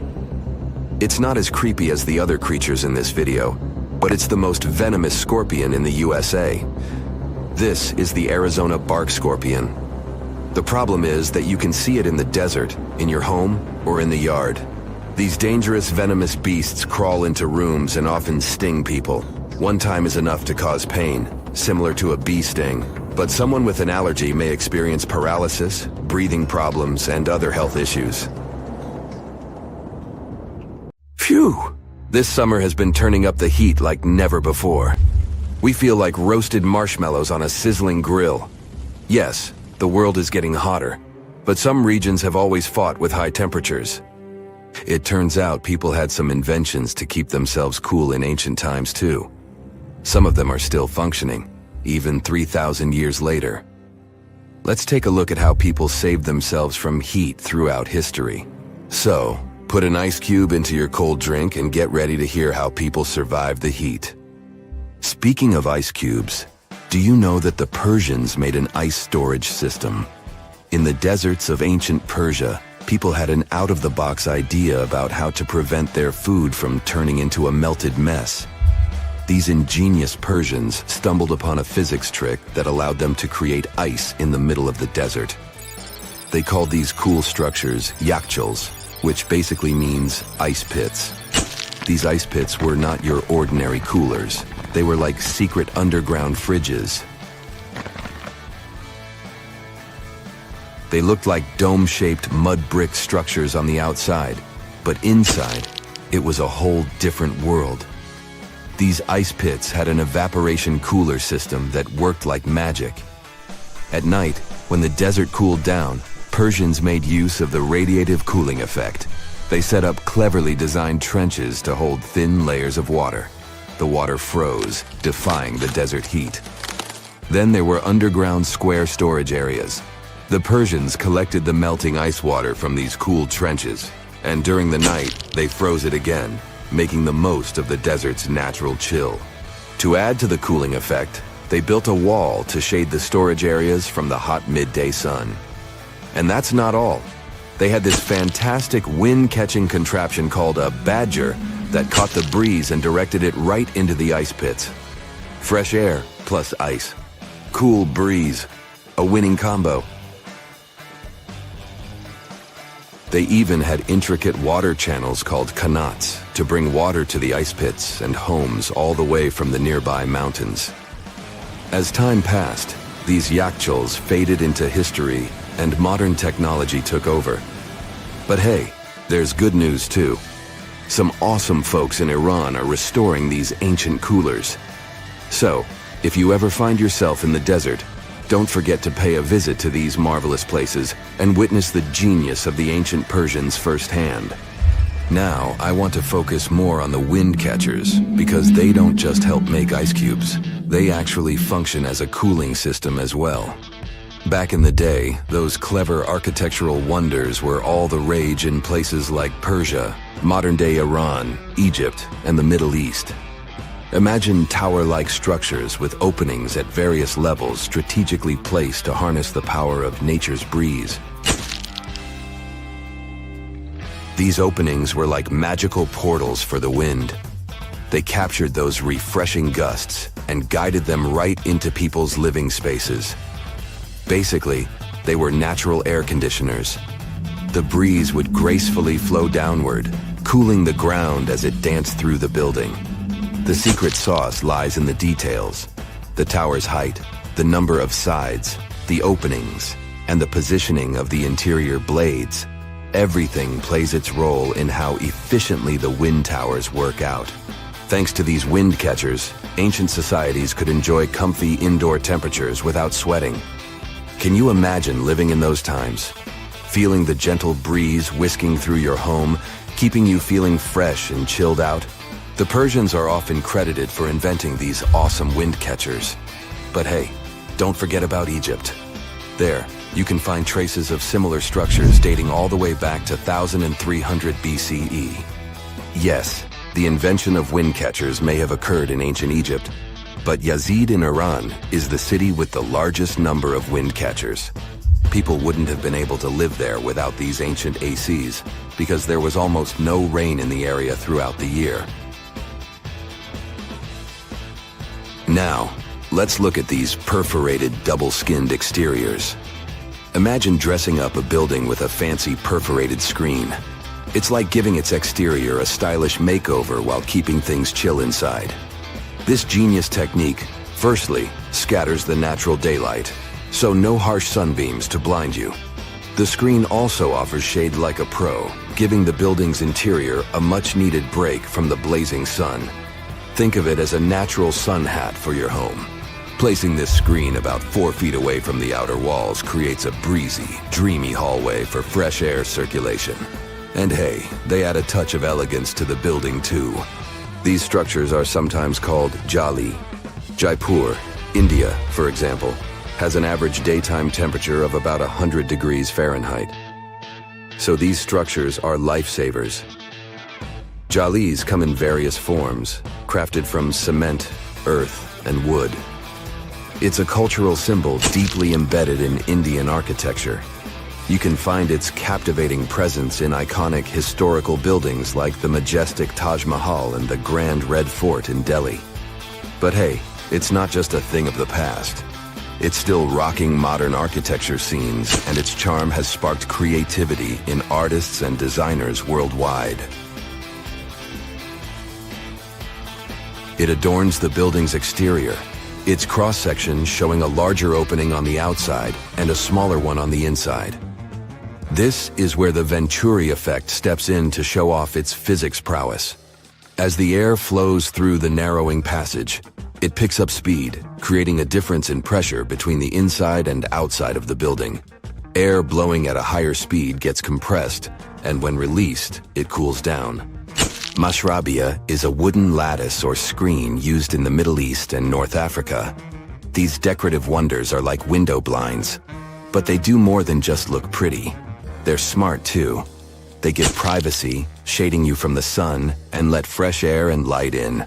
It's not as creepy as the other creatures in this video, but it's the most venomous scorpion in the USA. This is the Arizona bark scorpion. The problem is that you can see it in the desert, in your home, or in the yard. These dangerous venomous beasts crawl into rooms and often sting people. One time is enough to cause pain, similar to a bee sting, but someone with an allergy may experience paralysis, breathing problems, and other health issues. Phew! This summer has been turning up the heat like never before. We feel like roasted marshmallows on a sizzling grill. Yes, the world is getting hotter, but some regions have always fought with high temperatures. It turns out people had some inventions to keep themselves cool in ancient times too. Some of them are still functioning, even 3,000 years later. Let's take a look at how people saved themselves from heat throughout history. So, put an ice cube into your cold drink and get ready to hear how people survived the heat. Speaking of ice cubes, do you know that the Persians made an ice storage system? In the deserts of ancient Persia, people had an out-of-the-box idea about how to prevent their food from turning into a melted mess. These ingenious Persians stumbled upon a physics trick that allowed them to create ice in the middle of the desert. They called these cool structures yakhchals, which basically means ice pits. These ice pits were not your ordinary coolers. They were like secret underground fridges. They looked like dome-shaped mud brick structures on the outside, but inside, it was a whole different world. These ice pits had an evaporation cooler system that worked like magic. At night, when the desert cooled down, Persians made use of the radiative cooling effect. They set up cleverly designed trenches to hold thin layers of water. The water froze, defying the desert heat. Then there were underground square storage areas. The Persians collected the melting ice water from these cooled trenches, and during the night, they froze it again, making the most of the desert's natural chill. To add to the cooling effect, they built a wall to shade the storage areas from the hot midday sun. And that's not all. They had this fantastic wind-catching contraption called a badger that caught the breeze and directed it right into the ice pits. Fresh air plus ice. Cool breeze. A winning combo. They even had intricate water channels called qanats to bring water to the ice pits and homes all the way from the nearby mountains. As time passed, these yakhchals faded into history and modern technology took over. But hey, there's good news too. Some awesome folks in Iran are restoring these ancient coolers. So, if you ever find yourself in the desert, don't forget to pay a visit to these marvelous places and witness the genius of the ancient Persians firsthand. Now, I want to focus more on the wind catchers because they don't just help make ice cubes. They actually function as a cooling system as well. Back in the day, those clever architectural wonders were all the rage in places like Persia, modern-day Iran, Egypt, and the Middle East. Imagine tower-like structures with openings at various levels strategically placed to harness the power of nature's breeze. These openings were like magical portals for the wind. They captured those refreshing gusts and guided them right into people's living spaces. Basically, they were natural air conditioners. The breeze would gracefully flow downward, cooling the ground as it danced through the building. The secret sauce lies in the details. The tower's height, the number of sides, the openings, and the positioning of the interior blades. Everything plays its role in how efficiently the wind towers work out. Thanks to these wind catchers, ancient societies could enjoy comfy indoor temperatures without sweating. Can you imagine living in those times? Feeling the gentle breeze whisking through your home, keeping you feeling fresh and chilled out? The Persians are often credited for inventing these awesome wind catchers. But hey, don't forget about Egypt. There, you can find traces of similar structures dating all the way back to 1300 BCE. Yes, the invention of wind catchers may have occurred in ancient Egypt, but Yazid in Iran is the city with the largest number of wind catchers. People wouldn't have been able to live there without these ancient ACs because there was almost no rain in the area throughout the year. Now, let's look at these perforated double-skinned exteriors. Imagine dressing up a building with a fancy perforated screen. It's like giving its exterior a stylish makeover while keeping things chill inside. This genius technique, firstly, scatters the natural daylight, so no harsh sunbeams to blind you. The screen also offers shade like a pro, giving the building's interior a much-needed break from the blazing sun. Think of it as a natural sun hat for your home. Placing this screen about 4 feet away from the outer walls creates a breezy, dreamy hallway for fresh air circulation. And hey, they add a touch of elegance to the building too. These structures are sometimes called jali. Jaipur, India, for example, has an average daytime temperature of about 100 degrees Fahrenheit. So these structures are lifesavers. Jalis come in various forms, crafted from cement, earth, and wood. It's a cultural symbol deeply embedded in Indian architecture. You can find its captivating presence in iconic historical buildings like the majestic Taj Mahal and the Grand Red Fort in Delhi. But hey, it's not just a thing of the past. It's still rocking modern architecture scenes, and its charm has sparked creativity in artists and designers worldwide. It adorns the building's exterior, its cross-section showing a larger opening on the outside and a smaller one on the inside. This is where the Venturi effect steps in to show off its physics prowess. As the air flows through the narrowing passage, it picks up speed, creating a difference in pressure between the inside and outside of the building. Air blowing at a higher speed gets compressed, and when released, it cools down. Mashrabia is a wooden lattice or screen used in the Middle East and North Africa. These decorative wonders are like window blinds, but they do more than just look pretty. They're smart too. They give privacy, shading you from the sun, and let fresh air and light in.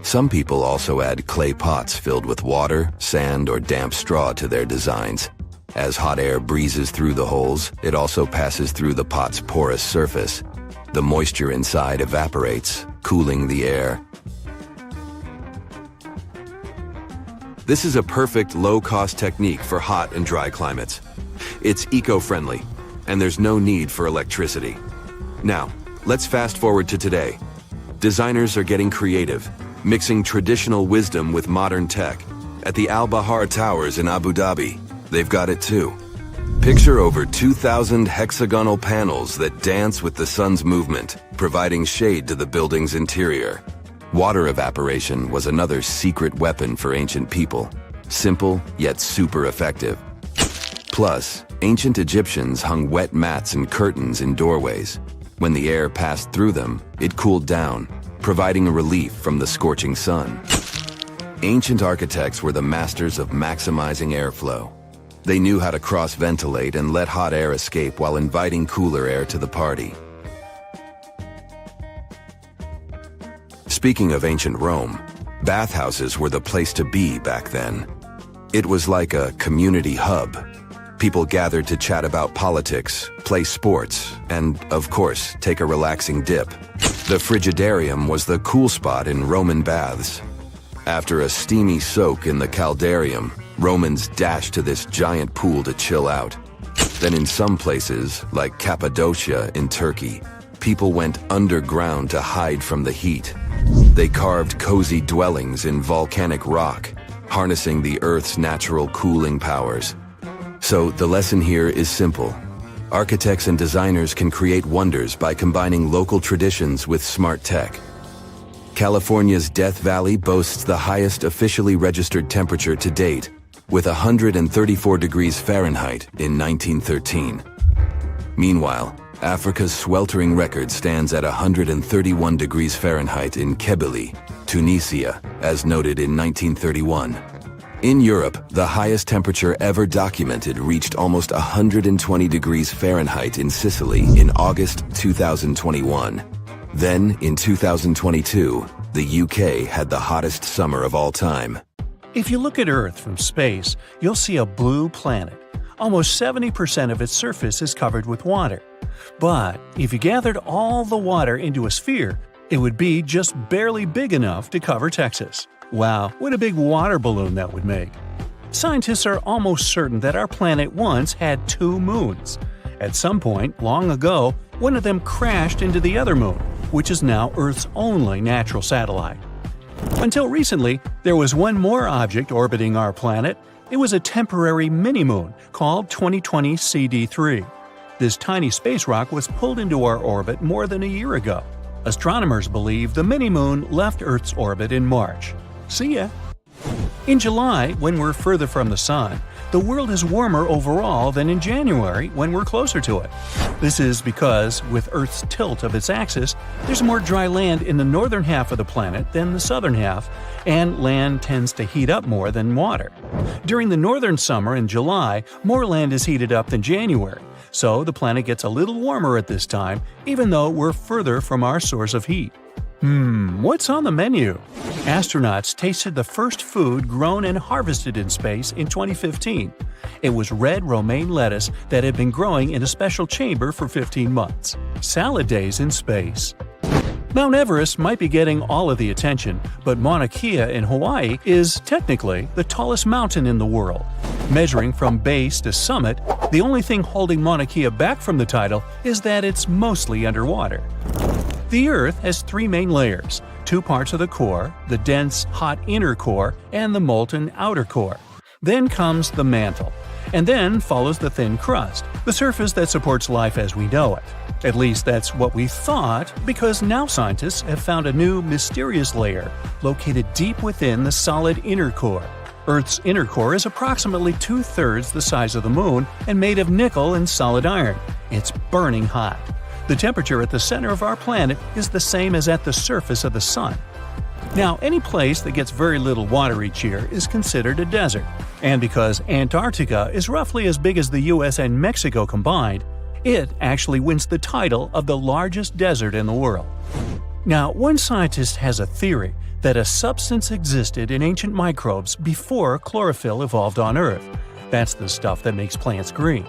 Some people also add clay pots filled with water, sand, or damp straw to their designs. As hot air breezes through the holes, it also passes through the pot's porous surface. The moisture inside evaporates, cooling the air. This is a perfect low-cost technique for hot and dry climates. It's eco-friendly, and there's no need for electricity. Now, let's fast forward to today. Designers are getting creative, mixing traditional wisdom with modern tech. At the Al Bahar Towers in Abu Dhabi, they've got it too. Picture over 2,000 hexagonal panels that dance with the sun's movement, providing shade to the building's interior. Water evaporation was another secret weapon for ancient people. Simple, yet super effective. Plus, ancient Egyptians hung wet mats and curtains in doorways. When the air passed through them, it cooled down, providing a relief from the scorching sun. Ancient architects were the masters of maximizing airflow. They knew how to cross-ventilate and let hot air escape while inviting cooler air to the party. Speaking of ancient Rome, bathhouses were the place to be back then. It was like a community hub. People gathered to chat about politics, play sports, and, of course, take a relaxing dip. The frigidarium was the cool spot in Roman baths. After a steamy soak in the caldarium, Romans dashed to this giant pool to chill out. Then in some places, like Cappadocia in Turkey, people went underground to hide from the heat. They carved cozy dwellings in volcanic rock, harnessing the Earth's natural cooling powers. So the lesson here is simple. Architects and designers can create wonders by combining local traditions with smart tech. California's Death Valley boasts the highest officially registered temperature to date, with 134 degrees Fahrenheit in 1913. Meanwhile, Africa's sweltering record stands at 131 degrees Fahrenheit in Kebili, Tunisia, as noted in 1931. In Europe, the highest temperature ever documented reached almost 120 degrees Fahrenheit in Sicily in August 2021. Then, in 2022, the UK had the hottest summer of all time. If you look at Earth from space, you'll see a blue planet. Almost 70% of its surface is covered with water. But if you gathered all the water into a sphere, it would be just barely big enough to cover Texas. Wow, what a big water balloon that would make. Scientists are almost certain that our planet once had 2 moons. At some point, long ago, one of them crashed into the other moon, which is now Earth's only natural satellite. Until recently, there was one more object orbiting our planet. It was a temporary mini-moon called 2020 CD3. This tiny space rock was pulled into our orbit more than a year ago. Astronomers believe the mini-moon left Earth's orbit in March. See ya! In July, when we're further from the Sun, the world is warmer overall than in January when we're closer to it. This is because, with Earth's tilt of its axis, there's more dry land in the northern half of the planet than the southern half, and land tends to heat up more than water. During the northern summer in July, more land is heated up than January, so the planet gets a little warmer at this time, even though we're further from our source of heat. What's on the menu? Astronauts tasted the first food grown and harvested in space in 2015. It was red romaine lettuce that had been growing in a special chamber for 15 months. Salad days in space. Mount Everest might be getting all of the attention, but Mauna Kea in Hawaii is technically the tallest mountain in the world. Measuring from base to summit, the only thing holding Mauna Kea back from the title is that it's mostly underwater. The Earth has three main layers, two parts of the core, the dense, hot inner core and the molten outer core. Then comes the mantle, and then follows the thin crust, the surface that supports life as we know it. At least that's what we thought, because now scientists have found a new, mysterious layer located deep within the solid inner core. Earth's inner core is approximately 2/3 the size of the Moon and made of nickel and solid iron. It's burning hot. The temperature at the center of our planet is the same as at the surface of the Sun. Now, any place that gets very little water each year is considered a desert. And because Antarctica is roughly as big as the US and Mexico combined, it actually wins the title of the largest desert in the world. Now, one scientist has a theory that a substance existed in ancient microbes before chlorophyll evolved on Earth. That's the stuff that makes plants green.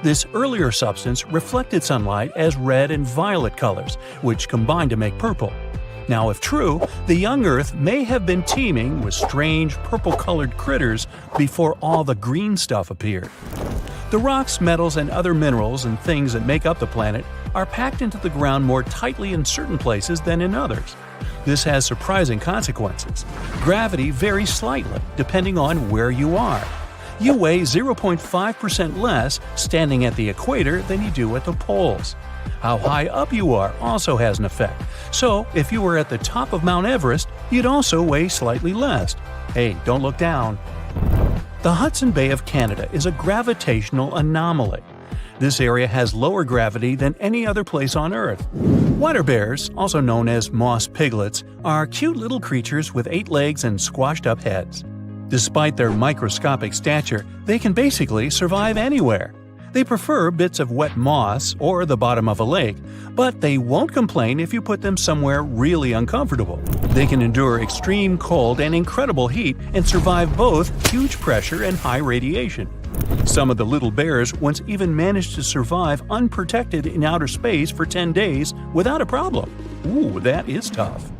This earlier substance reflected sunlight as red and violet colors, which combined to make purple. Now, if true, the young Earth may have been teeming with strange purple-colored critters before all the green stuff appeared. The rocks, metals, and other minerals and things that make up the planet are packed into the ground more tightly in certain places than in others. This has surprising consequences. Gravity varies slightly depending on where you are. You weigh 0.5% less standing at the equator than you do at the poles. How high up you are also has an effect. So, if you were at the top of Mount Everest, you'd also weigh slightly less. Hey, don't look down. The Hudson Bay of Canada is a gravitational anomaly. This area has lower gravity than any other place on Earth. Water bears, also known as moss piglets, are cute little creatures with 8 legs and squashed-up heads. Despite their microscopic stature, they can basically survive anywhere. They prefer bits of wet moss or the bottom of a lake, but they won't complain if you put them somewhere really uncomfortable. They can endure extreme cold and incredible heat and survive both huge pressure and high radiation. Some of the little bears once even managed to survive unprotected in outer space for 10 days without a problem. Ooh, that is tough.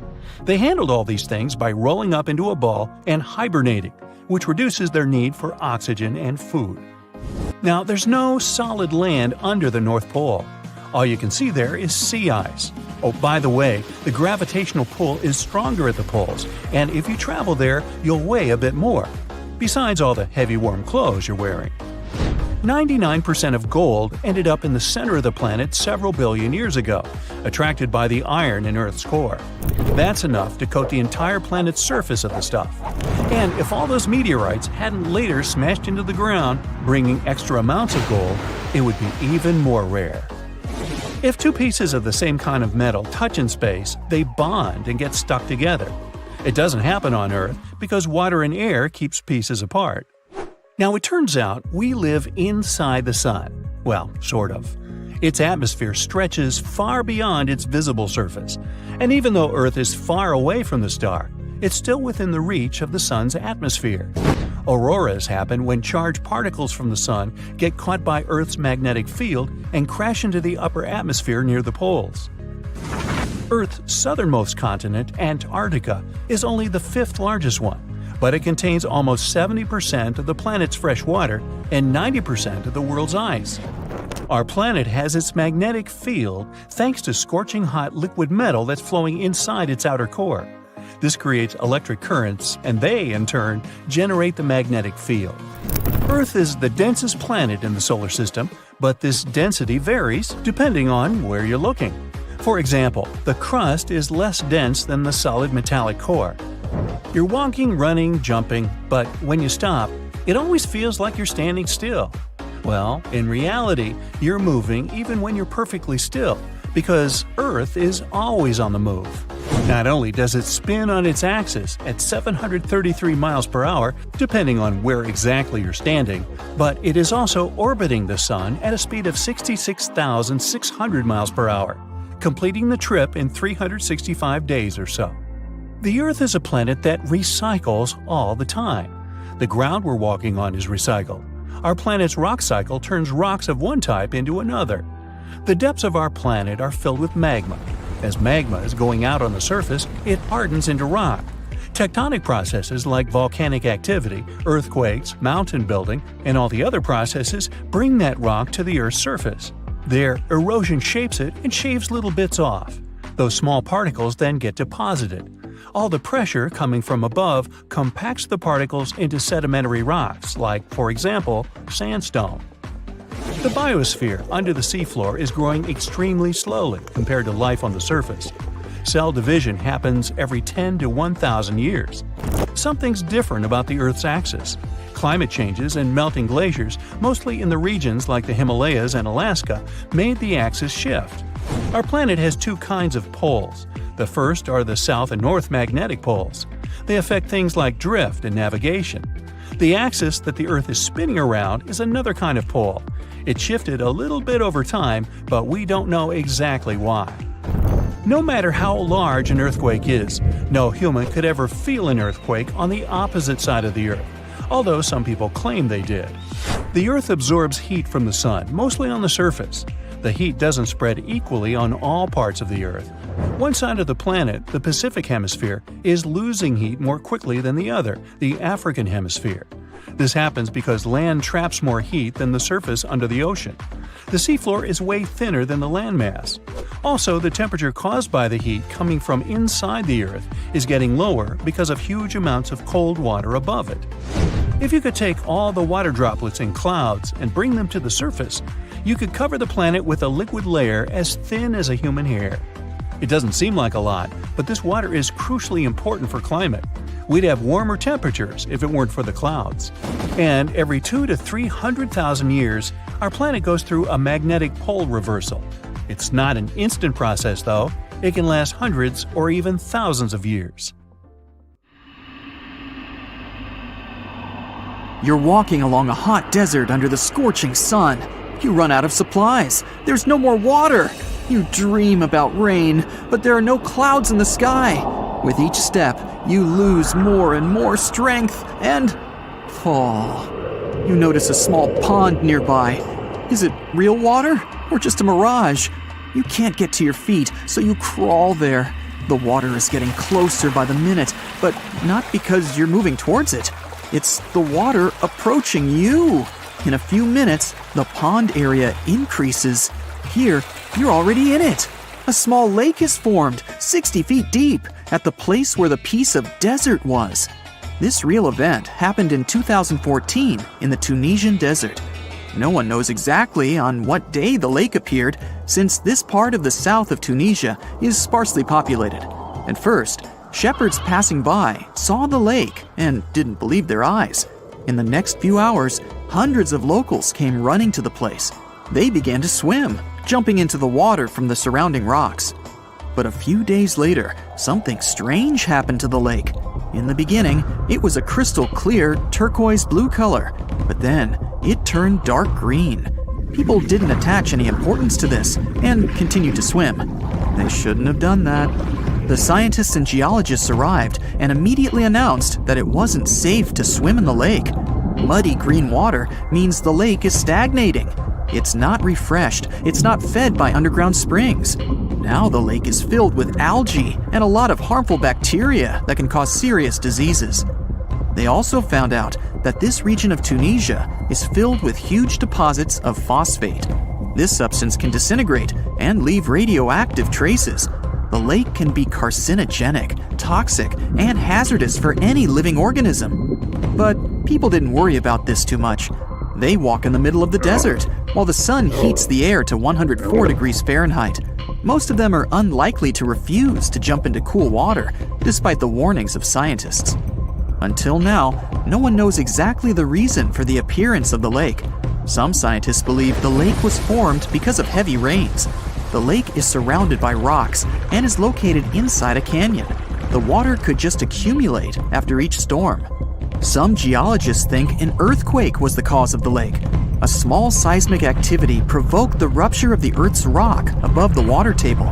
They handled all these things by rolling up into a ball and hibernating, which reduces their need for oxygen and food. Now, there's no solid land under the North Pole. All you can see there is sea ice. Oh, by the way, the gravitational pull is stronger at the poles, and if you travel there, you'll weigh a bit more, besides all the heavy warm clothes you're wearing. 99% of gold ended up in the center of the planet several billion years ago, attracted by the iron in Earth's core. That's enough to coat the entire planet's surface of the stuff. And if all those meteorites hadn't later smashed into the ground, bringing extra amounts of gold, it would be even more rare. If two pieces of the same kind of metal touch in space, they bond and get stuck together. It doesn't happen on Earth because water and air keeps pieces apart. Now, it turns out we live inside the Sun. Well, sort of. Its atmosphere stretches far beyond its visible surface. And even though Earth is far away from the star, it's still within the reach of the Sun's atmosphere. Auroras happen when charged particles from the Sun get caught by Earth's magnetic field and crash into the upper atmosphere near the poles. Earth's southernmost continent, Antarctica, is only the 5th largest one, but it contains almost 70% of the planet's fresh water and 90% of the world's ice. Our planet has its magnetic field thanks to scorching hot liquid metal that's flowing inside its outer core. This creates electric currents, and they, in turn, generate the magnetic field. Earth is the densest planet in the solar system, but this density varies depending on where you're looking. For example, the crust is less dense than the solid metallic core. You're walking, running, jumping, but when you stop, It always feels like you're standing still. Well, in reality, you're moving even when you're perfectly still, because Earth is always on the move. Not only does it spin on its axis at 733 miles per hour, depending on where exactly you're standing, but it is also orbiting the Sun at a speed of 66,600 miles per hour, completing the trip in 365 days or so. The Earth is a planet that recycles all the time. The ground we're walking on is recycled. Our planet's rock cycle turns rocks of one type into another. The depths of our planet are filled with magma. As magma is going out on the surface, it hardens into rock. Tectonic processes like volcanic activity, earthquakes, mountain building, and all the other processes bring that rock to the Earth's surface. There, erosion shapes it and shaves little bits off. Those small particles then get deposited. All the pressure coming from above compacts the particles into sedimentary rocks, like, for example, sandstone. The biosphere under the seafloor is growing extremely slowly compared to life on the surface. Cell division happens every 10 to 1,000 years. Something's different about the Earth's axis. Climate changes and melting glaciers, mostly in the regions like the Himalayas and Alaska, made the axis shift. Our planet has two kinds of poles. The first are the south and north magnetic poles. They affect things like drift and navigation. The axis that the Earth is spinning around is another kind of pole. It shifted a little bit over time, but we don't know exactly why. No matter how large an earthquake is, no human could ever feel an earthquake on the opposite side of the Earth, although some people claim they did. The Earth absorbs heat from the Sun, mostly on the surface. The heat doesn't spread equally on all parts of the Earth. One side of the planet, the Pacific Hemisphere, is losing heat more quickly than the other, the African Hemisphere. This happens because land traps more heat than the surface under the ocean. The seafloor is way thinner than the landmass. Also, the temperature caused by the heat coming from inside the Earth is getting lower because of huge amounts of cold water above it. If you could take all the water droplets in clouds and bring them to the surface, you could cover the planet with a liquid layer as thin as a human hair. It doesn't seem like a lot, but this water is crucially important for climate. We'd have warmer temperatures if it weren't for the clouds. And every 200,000 to 300,000 years, our planet goes through a magnetic pole reversal. It's not an instant process, though. It can last hundreds or even thousands of years. You're walking along a hot desert under the scorching sun. You run out of supplies. There's no more water. You dream about rain, but there are no clouds in the sky. With each step, you lose more and more strength and fall. You notice a small pond nearby. Is it real water or just a mirage? You can't get to your feet, so you crawl there. The water is getting closer by the minute, but not because you're moving towards it. It's the water approaching you. In a few minutes, the pond area increases. Here, you're already in it. A small lake is formed, 60 feet deep, at the place where the piece of desert was. This real event happened in 2014 in the Tunisian desert. No one knows exactly on what day the lake appeared, since this part of the south of Tunisia is sparsely populated. At first, shepherds passing by saw the lake and didn't believe their eyes. In the next few hours, hundreds of locals came running to the place. They began to swim, jumping into the water from the surrounding rocks. But a few days later, something strange happened to the lake. In the beginning, it was a crystal clear turquoise blue color, but then it turned dark green. People didn't attach any importance to this and continued to swim. They shouldn't have done that. The scientists and geologists arrived and immediately announced that it wasn't safe to swim in the lake. Muddy green water means the lake is stagnating. It's not refreshed, it's not fed by underground springs. Now the lake is filled with algae and a lot of harmful bacteria that can cause serious diseases. They also found out that this region of Tunisia is filled with huge deposits of phosphate. This substance can disintegrate and leave radioactive traces. The lake can be carcinogenic, toxic, and hazardous for any living organism. But people didn't worry about this too much. They walk in the middle of the desert, while the sun heats the air to 104 degrees Fahrenheit. Most of them are unlikely to refuse to jump into cool water, despite the warnings of scientists. Until now, no one knows exactly the reason for the appearance of the lake. Some scientists believe the lake was formed because of heavy rains. The lake is surrounded by rocks and is located inside a canyon. The water could just accumulate after each storm. Some geologists think an earthquake was the cause of the lake. A small seismic activity provoked the rupture of the Earth's rock above the water table,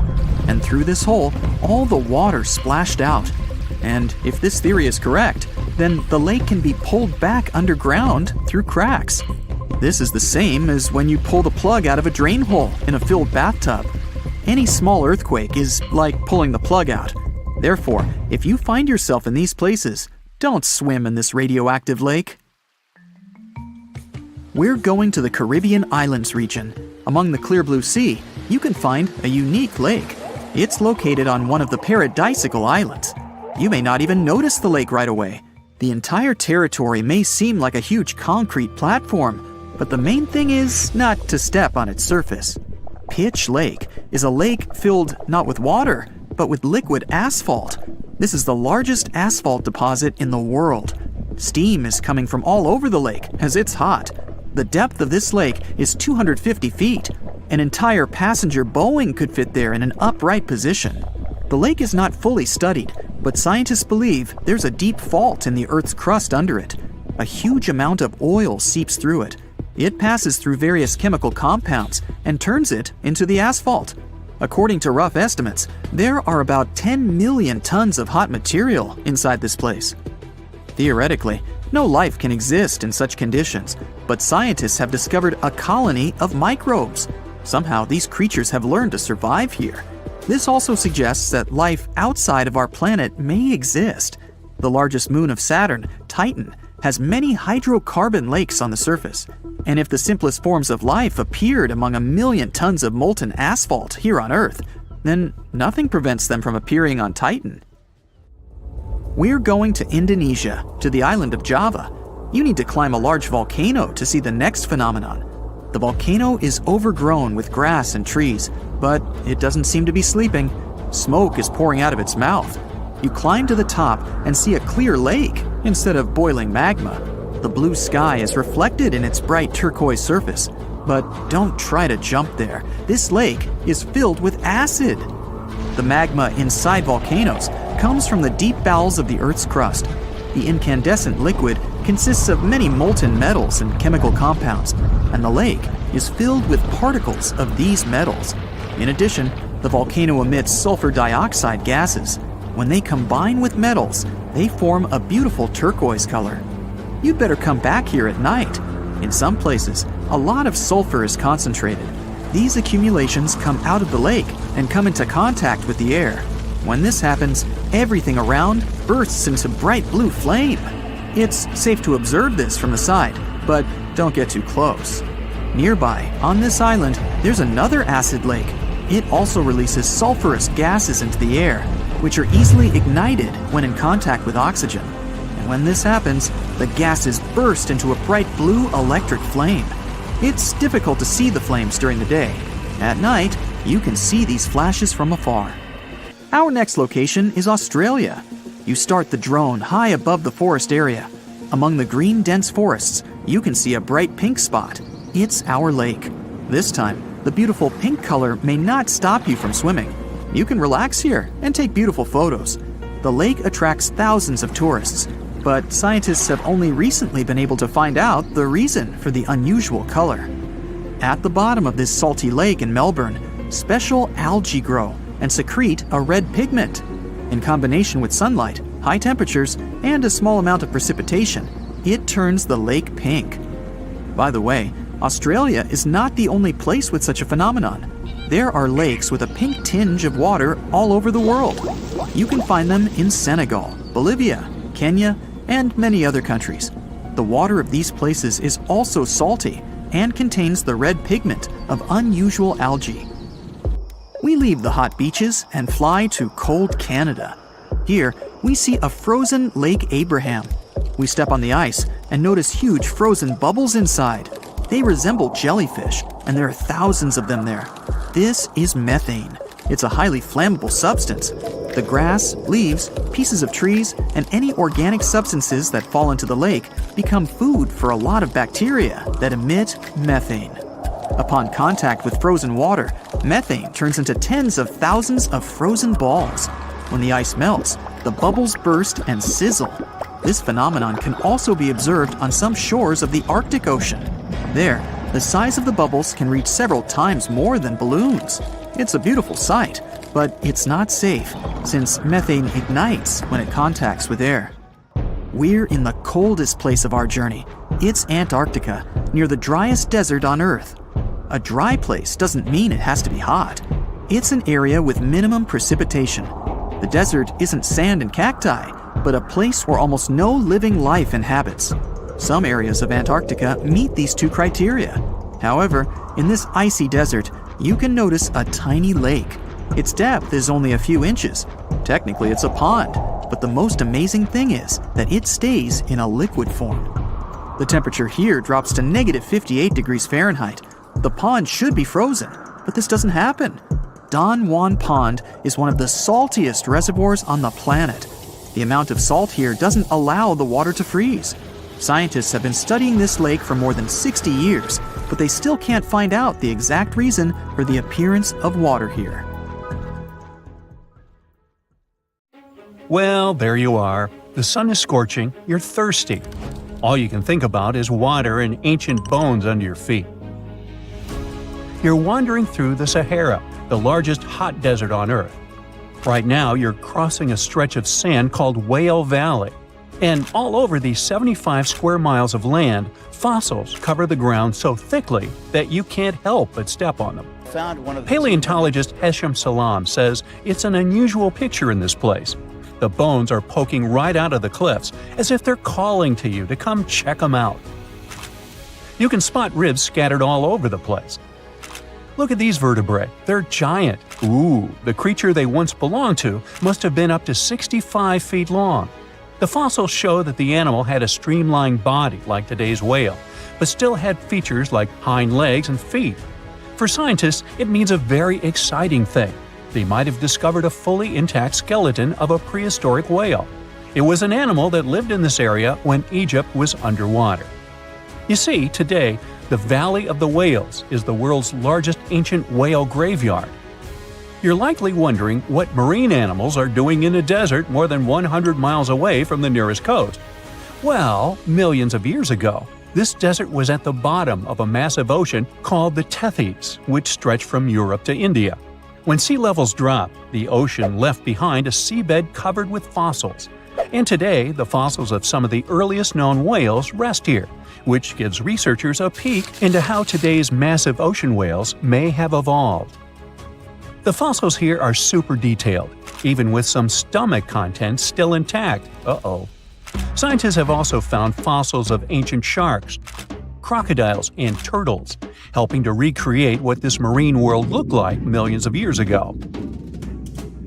and through this hole, all the water splashed out. And if this theory is correct, then the lake can be pulled back underground through cracks. This is the same as when you pull the plug out of a drain hole in a filled bathtub. Any small earthquake is like pulling the plug out. Therefore, if you find yourself in these places, don't swim in this radioactive lake. We're going to the Caribbean Islands region. Among the clear blue sea, you can find a unique lake. It's located on one of the Paradisiacal Islands. You may not even notice the lake right away. The entire territory may seem like a huge concrete platform, but the main thing is not to step on its surface. Pitch Lake is a lake filled not with water, but with liquid asphalt. This is the largest asphalt deposit in the world. Steam is coming from all over the lake as it's hot. The depth of this lake is 250 feet. An entire passenger Boeing could fit there in an upright position. The lake is not fully studied, but scientists believe there's a deep fault in the Earth's crust under it. A huge amount of oil seeps through it. It passes through various chemical compounds and turns it into the asphalt. According to rough estimates, there are about 10 million tons of hot material inside this place. Theoretically, no life can exist in such conditions, but scientists have discovered a colony of microbes. Somehow, these creatures have learned to survive here. This also suggests that life outside of our planet may exist. The largest moon of Saturn, Titan, has many hydrocarbon lakes on the surface. And if the simplest forms of life appeared among a million tons of molten asphalt here on Earth, then nothing prevents them from appearing on Titan. We're going to Indonesia, to the island of Java. You need to climb a large volcano to see the next phenomenon. The volcano is overgrown with grass and trees, but it doesn't seem to be sleeping. Smoke is pouring out of its mouth. You climb to the top and see a clear lake instead of boiling magma. The blue sky is reflected in its bright turquoise surface. But don't try to jump there. This lake is filled with acid. The magma inside volcanoes comes from the deep bowels of the Earth's crust. The incandescent liquid consists of many molten metals and chemical compounds, and the lake is filled with particles of these metals. In addition, the volcano emits sulfur dioxide gases. When they combine with metals, they form a beautiful turquoise color. You'd better come back here at night. In some places, a lot of sulfur is concentrated. These accumulations come out of the lake and come into contact with the air. When this happens, everything around bursts into bright blue flame. It's safe to observe this from the side, but don't get too close. Nearby, on this island, there's another acid lake. It also releases sulfurous gases into the air, which are easily ignited when in contact with oxygen. And when this happens, the gases burst into a bright blue electric flame. It's difficult to see the flames during the day. At night, you can see these flashes from afar. Our next location is Australia. You start the drone high above the forest area. Among the green dense forests, you can see a bright pink spot. It's our lake. This time, the beautiful pink color may not stop you from swimming. You can relax here and take beautiful photos. The lake attracts thousands of tourists, but scientists have only recently been able to find out the reason for the unusual color. At the bottom of this salty lake in Melbourne, special algae grow and secrete a red pigment. In combination with sunlight, high temperatures, and a small amount of precipitation, it turns the lake pink. By the way, Australia is not the only place with such a phenomenon. There are lakes with a pink tinge of water all over the world. You can find them in Senegal, Bolivia, Kenya, and many other countries. The water of these places is also salty and contains the red pigment of unusual algae. We leave the hot beaches and fly to cold Canada. Here, we see a frozen Lake Abraham. We step on the ice and notice huge frozen bubbles inside. They resemble jellyfish, and there are thousands of them there. This is methane. It's a highly flammable substance. The grass, leaves, pieces of trees, and any organic substances that fall into the lake become food for a lot of bacteria that emit methane. Upon contact with frozen water, methane turns into tens of thousands of frozen balls. When the ice melts, the bubbles burst and sizzle. This phenomenon can also be observed on some shores of the Arctic Ocean. There, the size of the bubbles can reach several times more than balloons. It's a beautiful sight, but it's not safe, since methane ignites when it contacts with air. We're in the coldest place of our journey. It's Antarctica, near the driest desert on Earth. A dry place doesn't mean it has to be hot. It's an area with minimum precipitation. The desert isn't sand and cacti, but a place where almost no living life inhabits. Some areas of Antarctica meet these two criteria. However, in this icy desert, you can notice a tiny lake. Its depth is only a few inches. Technically, it's a pond, but the most amazing thing is that it stays in a liquid form. The temperature here drops to negative 58 degrees Fahrenheit. The pond should be frozen, but this doesn't happen. Don Juan Pond is one of the saltiest reservoirs on the planet. The amount of salt here doesn't allow the water to freeze. Scientists have been studying this lake for more than 60 years, but they still can't find out the exact reason for the appearance of water here. Well, there you are. The sun is scorching, you're thirsty. All you can think about is water and ancient bones under your feet. You're wandering through the Sahara, the largest hot desert on Earth. Right now, you're crossing a stretch of sand called Whale Valley. And all over these 75 square miles of land, fossils cover the ground so thickly that you can't help but step on them. Paleontologist Hatchepsut says it's an unusual picture in this place. The bones are poking right out of the cliffs, as if they're calling to you to come check them out. You can spot ribs scattered all over the place. Look at these vertebrae. They're giant. Ooh, the creature they once belonged to must have been up to 65 feet long. The fossils show that the animal had a streamlined body like today's whale, but still had features like hind legs and feet. For scientists, it means a very exciting thing. They might have discovered a fully intact skeleton of a prehistoric whale. It was an animal that lived in this area when Egypt was underwater. You see, today, the Valley of the Whales is the world's largest ancient whale graveyard. You're likely wondering what marine animals are doing in a desert more than 100 miles away from the nearest coast. Well, millions of years ago, this desert was at the bottom of a massive ocean called the Tethys, which stretched from Europe to India. When sea levels dropped, the ocean left behind a seabed covered with fossils. And today, the fossils of some of the earliest known whales rest here, which gives researchers a peek into how today's massive ocean whales may have evolved. The fossils here are super detailed, even with some stomach contents still intact. Uh-oh. Scientists have also found fossils of ancient sharks, crocodiles, and turtles, helping to recreate what this marine world looked like millions of years ago.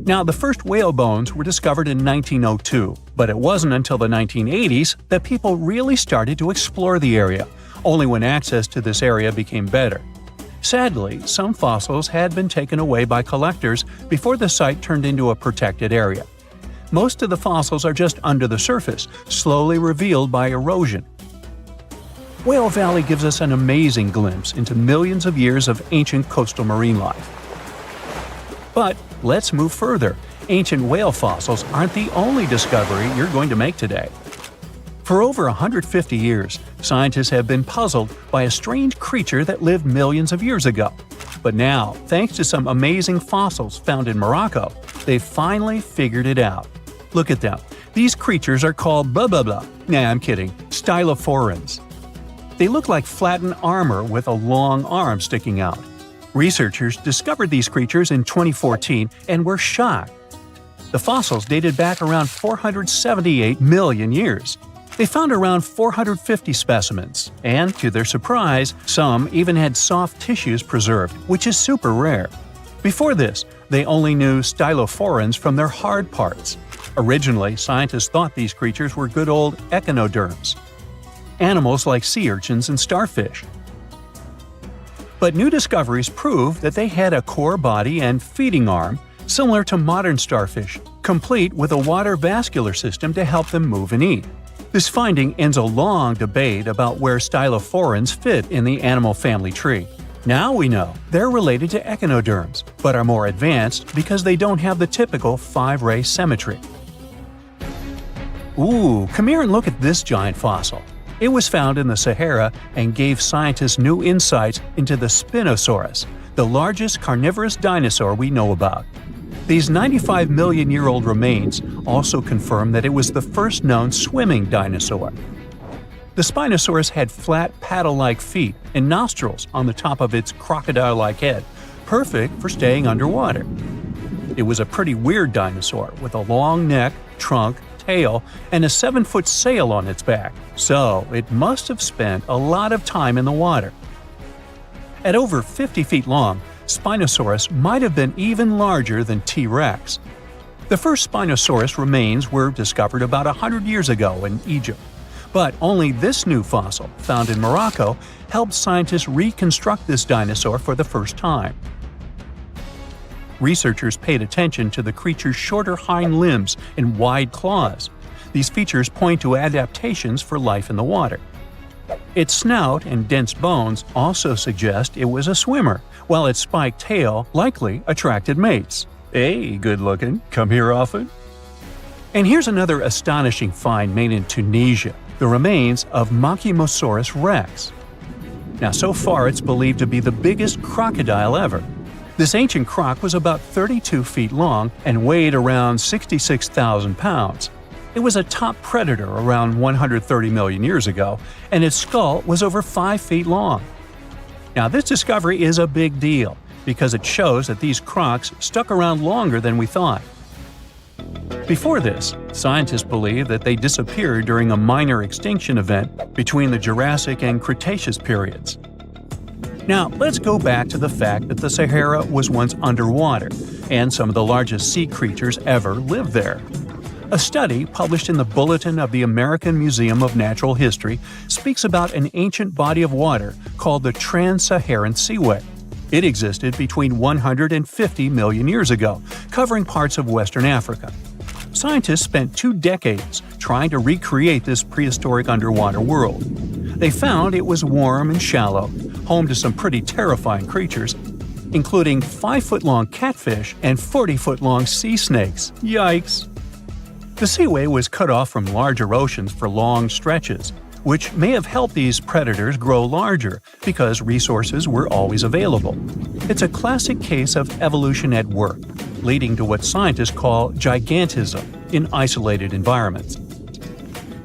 Now, the first whale bones were discovered in 1902, but it wasn't until the 1980s that people really started to explore the area, only when access to this area became better. Sadly, some fossils had been taken away by collectors before the site turned into a protected area. Most of the fossils are just under the surface, slowly revealed by erosion. Whale Valley gives us an amazing glimpse into millions of years of ancient coastal marine life. But let's move further. Ancient whale fossils aren't the only discovery you're going to make today. For over 150 years, scientists have been puzzled by a strange creature that lived millions of years ago. But now, thanks to some amazing fossils found in Morocco, they've finally figured it out. Look at them. These creatures are called blah blah blah. Nah, I'm kidding. Stylophorans. They look like flattened armor with a long arm sticking out. Researchers discovered these creatures in 2014 and were shocked. The fossils dated back around 478 million years. They found around 450 specimens, and to their surprise, some even had soft tissues preserved, which is super rare. Before this, they only knew stylophorans from their hard parts. Originally, scientists thought these creatures were good old echinoderms, animals like sea urchins and starfish. But new discoveries prove that they had a core body and feeding arm similar to modern starfish, complete with a water vascular system to help them move and eat. This finding ends a long debate about where stylophorans fit in the animal family tree. Now we know they're related to echinoderms, but are more advanced because they don't have the typical 5-ray symmetry. Ooh, come here and look at this giant fossil. It was found in the Sahara and gave scientists new insights into the Spinosaurus, the largest carnivorous dinosaur we know about. These 95 million-year-old remains also confirm that it was the first known swimming dinosaur. The Spinosaurus had flat paddle-like feet and nostrils on the top of its crocodile-like head, perfect for staying underwater. It was a pretty weird dinosaur with a long neck, trunk, tail, and a 7-foot sail on its back, so it must have spent a lot of time in the water. At over 50 feet long, Spinosaurus might have been even larger than T-Rex. The first Spinosaurus remains were discovered about 100 years ago in Egypt. But only this new fossil, found in Morocco, helped scientists reconstruct this dinosaur for the first time. Researchers paid attention to the creature's shorter hind limbs and wide claws. These features point to adaptations for life in the water. Its snout and dense bones also suggest it was a swimmer, while its spiked tail likely attracted mates. Hey, good looking, come here often? And here's another astonishing find made in Tunisia, the remains of Machimosaurus rex. Now, so far it's believed to be the biggest crocodile ever. This ancient croc was about 32 feet long and weighed around 66,000 pounds. It was a top predator around 130 million years ago, and its skull was over 5 feet long. Now, this discovery is a big deal because it shows that these crocs stuck around longer than we thought. Before this, scientists believed that they disappeared during a minor extinction event between the Jurassic and Cretaceous periods. Now, let's go back to the fact that the Sahara was once underwater, and some of the largest sea creatures ever lived there. A study published in the Bulletin of the American Museum of Natural History speaks about an ancient body of water called the Trans-Saharan Seaway. It existed between 150 million years ago, covering parts of Western Africa. Scientists spent 2 decades trying to recreate this prehistoric underwater world. They found it was warm and shallow, home to some pretty terrifying creatures, including 5-foot-long catfish and 40-foot-long sea snakes. Yikes! The seaway was cut off from larger oceans for long stretches, which may have helped these predators grow larger because resources were always available. It's a classic case of evolution at work, leading to what scientists call gigantism in isolated environments.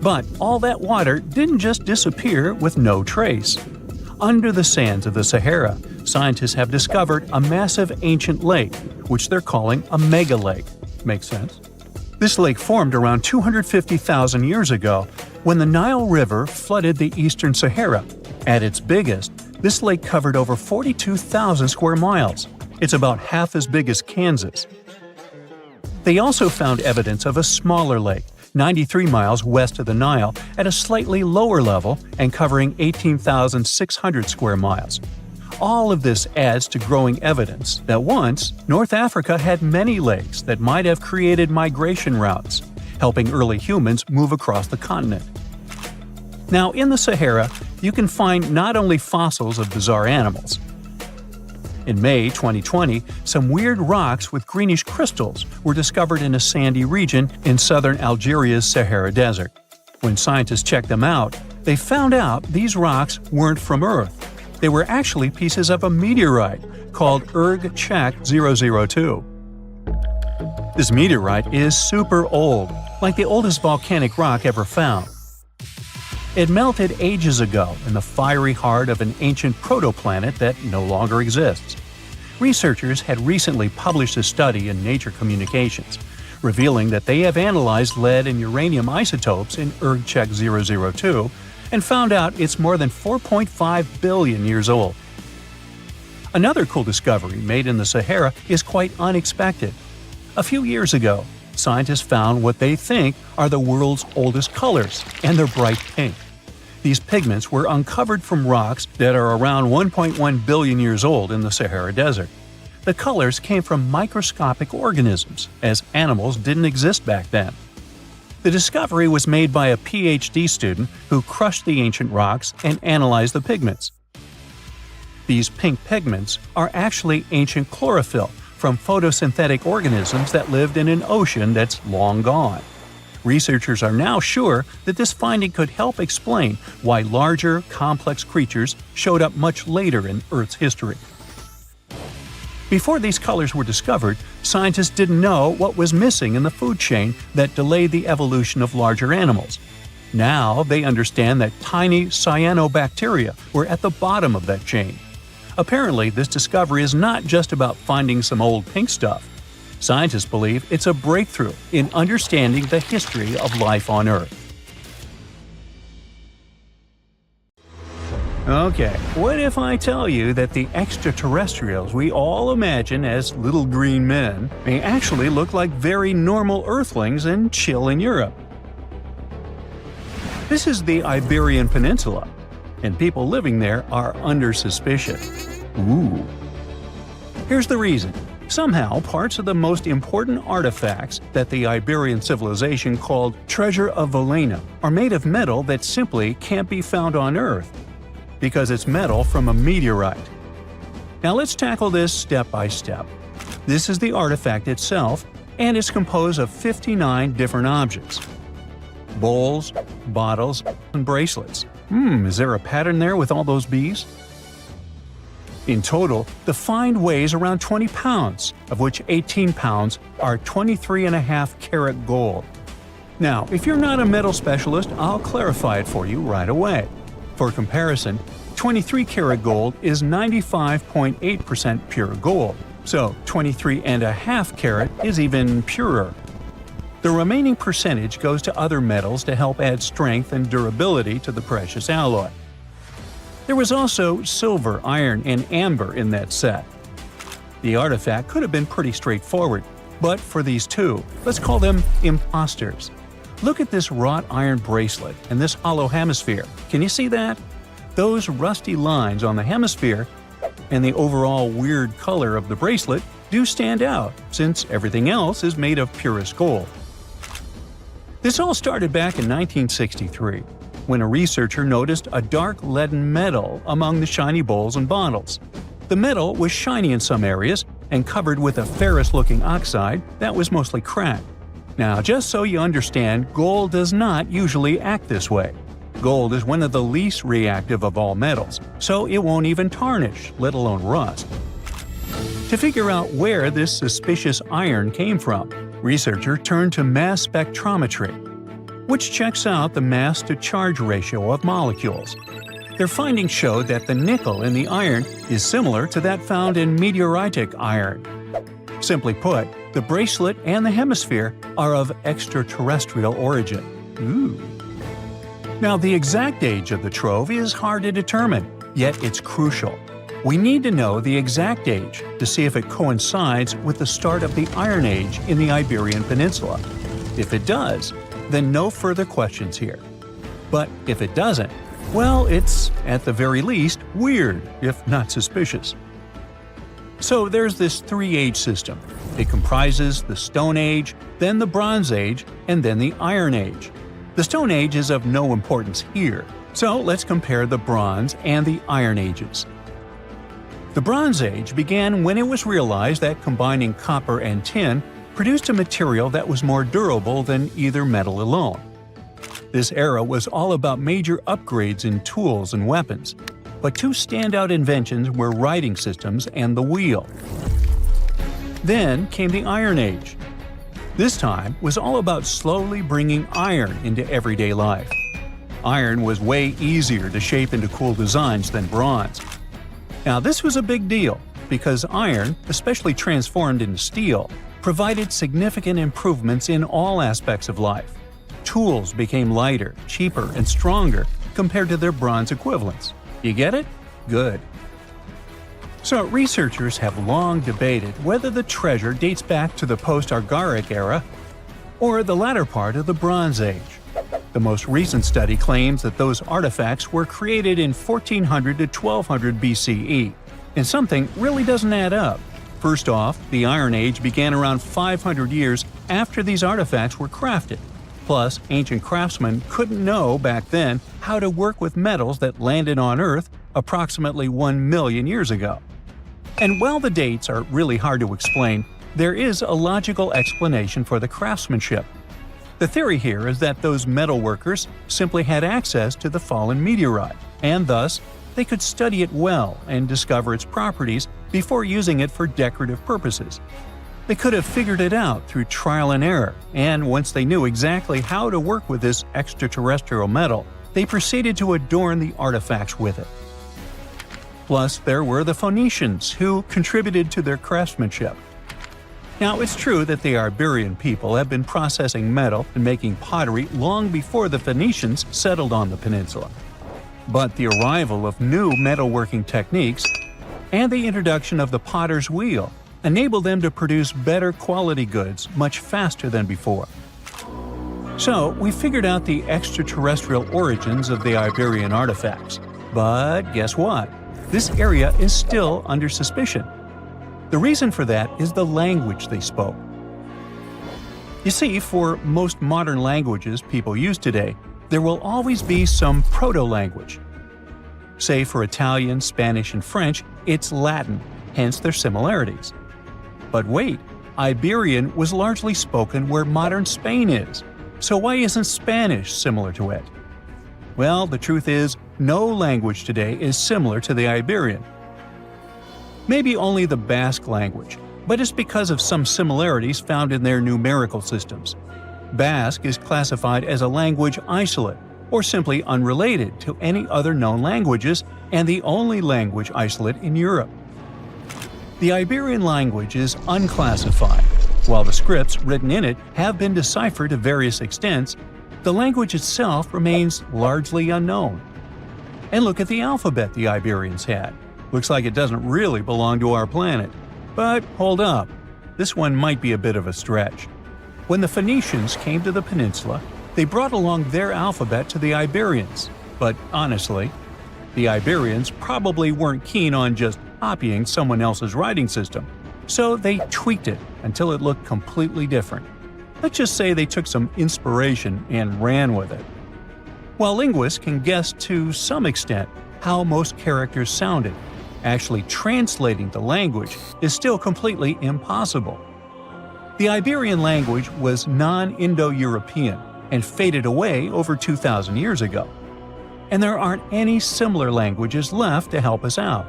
But all that water didn't just disappear with no trace. Under the sands of the Sahara, scientists have discovered a massive ancient lake, which they're calling a megalake. Makes sense? This lake formed around 250,000 years ago when the Nile River flooded the eastern Sahara. At its biggest, this lake covered over 42,000 square miles. It's about half as big as Kansas. They also found evidence of a smaller lake, 93 miles west of the Nile, at a slightly lower level and covering 18,600 square miles. All of this adds to growing evidence that once, North Africa had many lakes that might have created migration routes, helping early humans move across the continent. Now, in the Sahara, you can find not only fossils of bizarre animals. In May 2020, some weird rocks with greenish crystals were discovered in a sandy region in southern Algeria's Sahara Desert. When scientists checked them out, they found out these rocks weren't from Earth. They were actually pieces of a meteorite called Erg-Chek 002. This meteorite is super old, like the oldest volcanic rock ever found. It melted ages ago in the fiery heart of an ancient protoplanet that no longer exists. Researchers had recently published a study in Nature Communications, revealing that they have analyzed lead and uranium isotopes in Erg-Chek 002 and found out it's more than 4.5 billion years old. Another cool discovery made in the Sahara is quite unexpected. A few years ago, scientists found what they think are the world's oldest colors, and they're bright pink. These pigments were uncovered from rocks that are around 1.1 billion years old in the Sahara Desert. The colors came from microscopic organisms, as animals didn't exist back then. The discovery was made by a PhD student who crushed the ancient rocks and analyzed the pigments. These pink pigments are actually ancient chlorophyll from photosynthetic organisms that lived in an ocean that's long gone. Researchers are now sure that this finding could help explain why larger, complex creatures showed up much later in Earth's history. Before these colors were discovered, scientists didn't know what was missing in the food chain that delayed the evolution of larger animals. Now they understand that tiny cyanobacteria were at the bottom of that chain. Apparently, this discovery is not just about finding some old pink stuff. Scientists believe it's a breakthrough in understanding the history of life on Earth. Okay, what if I tell you that the extraterrestrials we all imagine as little green men may actually look like very normal Earthlings and chill in Europe? This is the Iberian Peninsula, and people living there are under suspicion. Ooh. Here's the reason. Somehow, parts of the most important artifacts that the Iberian civilization called Treasure of Volena are made of metal that simply can't be found on Earth, because it's metal from a meteorite. Now let's tackle this step by step. This is the artifact itself, and it's composed of 59 different objects. Bowls, bottles, and bracelets. Is there a pattern there with all those bees? In total, the find weighs around 20 pounds, of which 18 pounds are 23.5 karat gold. Now, if you're not a metal specialist, I'll clarify it for you right away. For comparison, 23 karat gold is 95.8% pure gold, so 23.5 karat is even purer. The remaining percentage goes to other metals to help add strength and durability to the precious alloy. There was also silver, iron, and amber in that set. The artifact could have been pretty straightforward, but for these two, let's call them imposters. Look at this wrought iron bracelet and this hollow hemisphere. Can you see that? Those rusty lines on the hemisphere and the overall weird color of the bracelet do stand out, since everything else is made of purest gold. This all started back in 1963, when a researcher noticed a dark leaden metal among the shiny bowls and bottles. The metal was shiny in some areas and covered with a ferrous-looking oxide that was mostly cracked. Now, just so you understand, gold does not usually act this way. Gold is one of the least reactive of all metals, so it won't even tarnish, let alone rust. To figure out where this suspicious iron came from, researchers turned to mass spectrometry, which checks out the mass-to-charge ratio of molecules. Their findings showed that the nickel in the iron is similar to that found in meteoritic iron. Simply put, the bracelet and the hemisphere are of extraterrestrial origin. Ooh. Now, the exact age of the trove is hard to determine, yet it's crucial. We need to know the exact age to see if it coincides with the start of the Iron Age in the Iberian Peninsula. If it does, then no further questions here. But if it doesn't, well, it's, at the very least, weird, if not suspicious. So there's this three-age system. It comprises the Stone Age, then the Bronze Age, and then the Iron Age. The Stone Age is of no importance here, so let's compare the Bronze and the Iron Ages. The Bronze Age began when it was realized that combining copper and tin produced a material that was more durable than either metal alone. This era was all about major upgrades in tools and weapons, but two standout inventions were writing systems and the wheel. Then came the Iron Age. This time was all about slowly bringing iron into everyday life. Iron was way easier to shape into cool designs than bronze. Now, this was a big deal because iron, especially transformed into steel, provided significant improvements in all aspects of life. Tools became lighter, cheaper, and stronger compared to their bronze equivalents. You get it? Good. So, researchers have long debated whether the treasure dates back to the post-Archaic era or the latter part of the Bronze Age. The most recent study claims that those artifacts were created in 1400 to 1200 BCE, and something really doesn't add up. First off, the Iron Age began around 500 years after these artifacts were crafted. Plus, ancient craftsmen couldn't know back then how to work with metals that landed on Earth approximately 1 million years ago. And while the dates are really hard to explain, there is a logical explanation for the craftsmanship. The theory here is that those metal workers simply had access to the fallen meteorite, and thus they could study it well and discover its properties before using it for decorative purposes. They could have figured it out through trial and error, and once they knew exactly how to work with this extraterrestrial metal, they proceeded to adorn the artifacts with it. Plus, there were the Phoenicians, who contributed to their craftsmanship. Now, it's true that the Iberian people have been processing metal and making pottery long before the Phoenicians settled on the peninsula. But the arrival of new metalworking techniques and the introduction of the potter's wheel enabled them to produce better quality goods much faster than before. So, we figured out the extraterrestrial origins of the Iberian artifacts. But guess what? This area is still under suspicion. The reason for that is the language they spoke. You see, for most modern languages people use today, there will always be some proto-language. Say for Italian, Spanish, and French, it's Latin, hence their similarities. But wait, Iberian was largely spoken where modern Spain is, so why isn't Spanish similar to it? Well, the truth is, no language today is similar to the Iberian. Maybe only the Basque language, but it's because of some similarities found in their numerical systems. Basque is classified as a language isolate, or simply unrelated to any other known languages, and the only language isolate in Europe. The Iberian language is unclassified. While the scripts written in it have been deciphered to various extents, the language itself remains largely unknown. And look at the alphabet the Iberians had. Looks like it doesn't really belong to our planet. But hold up, this one might be a bit of a stretch. When the Phoenicians came to the peninsula, they brought along their alphabet to the Iberians. But honestly, the Iberians probably weren't keen on just copying someone else's writing system, so they tweaked it until it looked completely different. Let's just say they took some inspiration and ran with it. While linguists can guess to some extent how most characters sounded, actually translating the language is still completely impossible. The Iberian language was non-Indo-European and faded away over 2,000 years ago. And there aren't any similar languages left to help us out.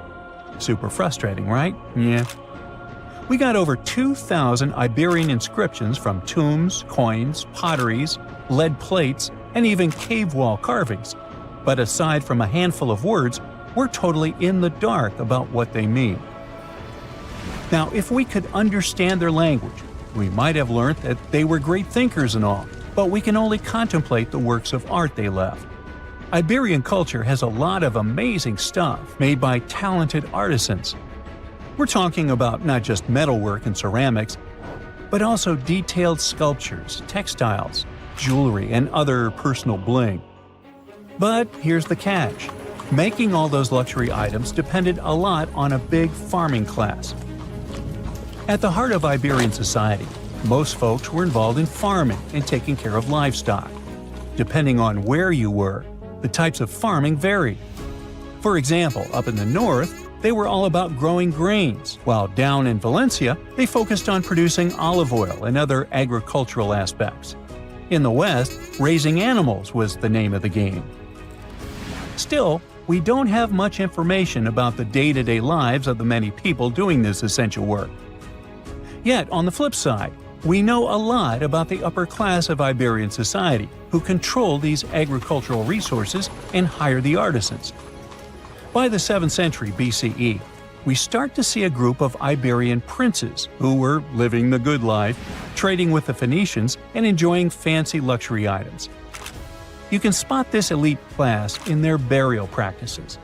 Super frustrating, right? Yeah. We got over 2,000 Iberian inscriptions from tombs, coins, potteries, lead plates, and even cave wall carvings. But aside from a handful of words, we're totally in the dark about what they mean. Now, if we could understand their language, we might have learned that they were great thinkers and all, but we can only contemplate the works of art they left. Iberian culture has a lot of amazing stuff made by talented artisans. We're talking about not just metalwork and ceramics, but also detailed sculptures, textiles, jewelry, and other personal bling. But here's the catch. Making all those luxury items depended a lot on a big farming class. At the heart of Iberian society, most folks were involved in farming and taking care of livestock. Depending on where you were, the types of farming varied. For example, up in the north, they were all about growing grains, while down in Valencia, they focused on producing olive oil and other agricultural aspects. In the west, raising animals was the name of the game. Still, we don't have much information about the day-to-day lives of the many people doing this essential work. Yet, on the flip side, we know a lot about the upper class of Iberian society, who control these agricultural resources and hire the artisans. By the 7th century BCE, we start to see a group of Iberian princes who were living the good life, trading with the Phoenicians and enjoying fancy luxury items. You can spot this elite class in their burial practices.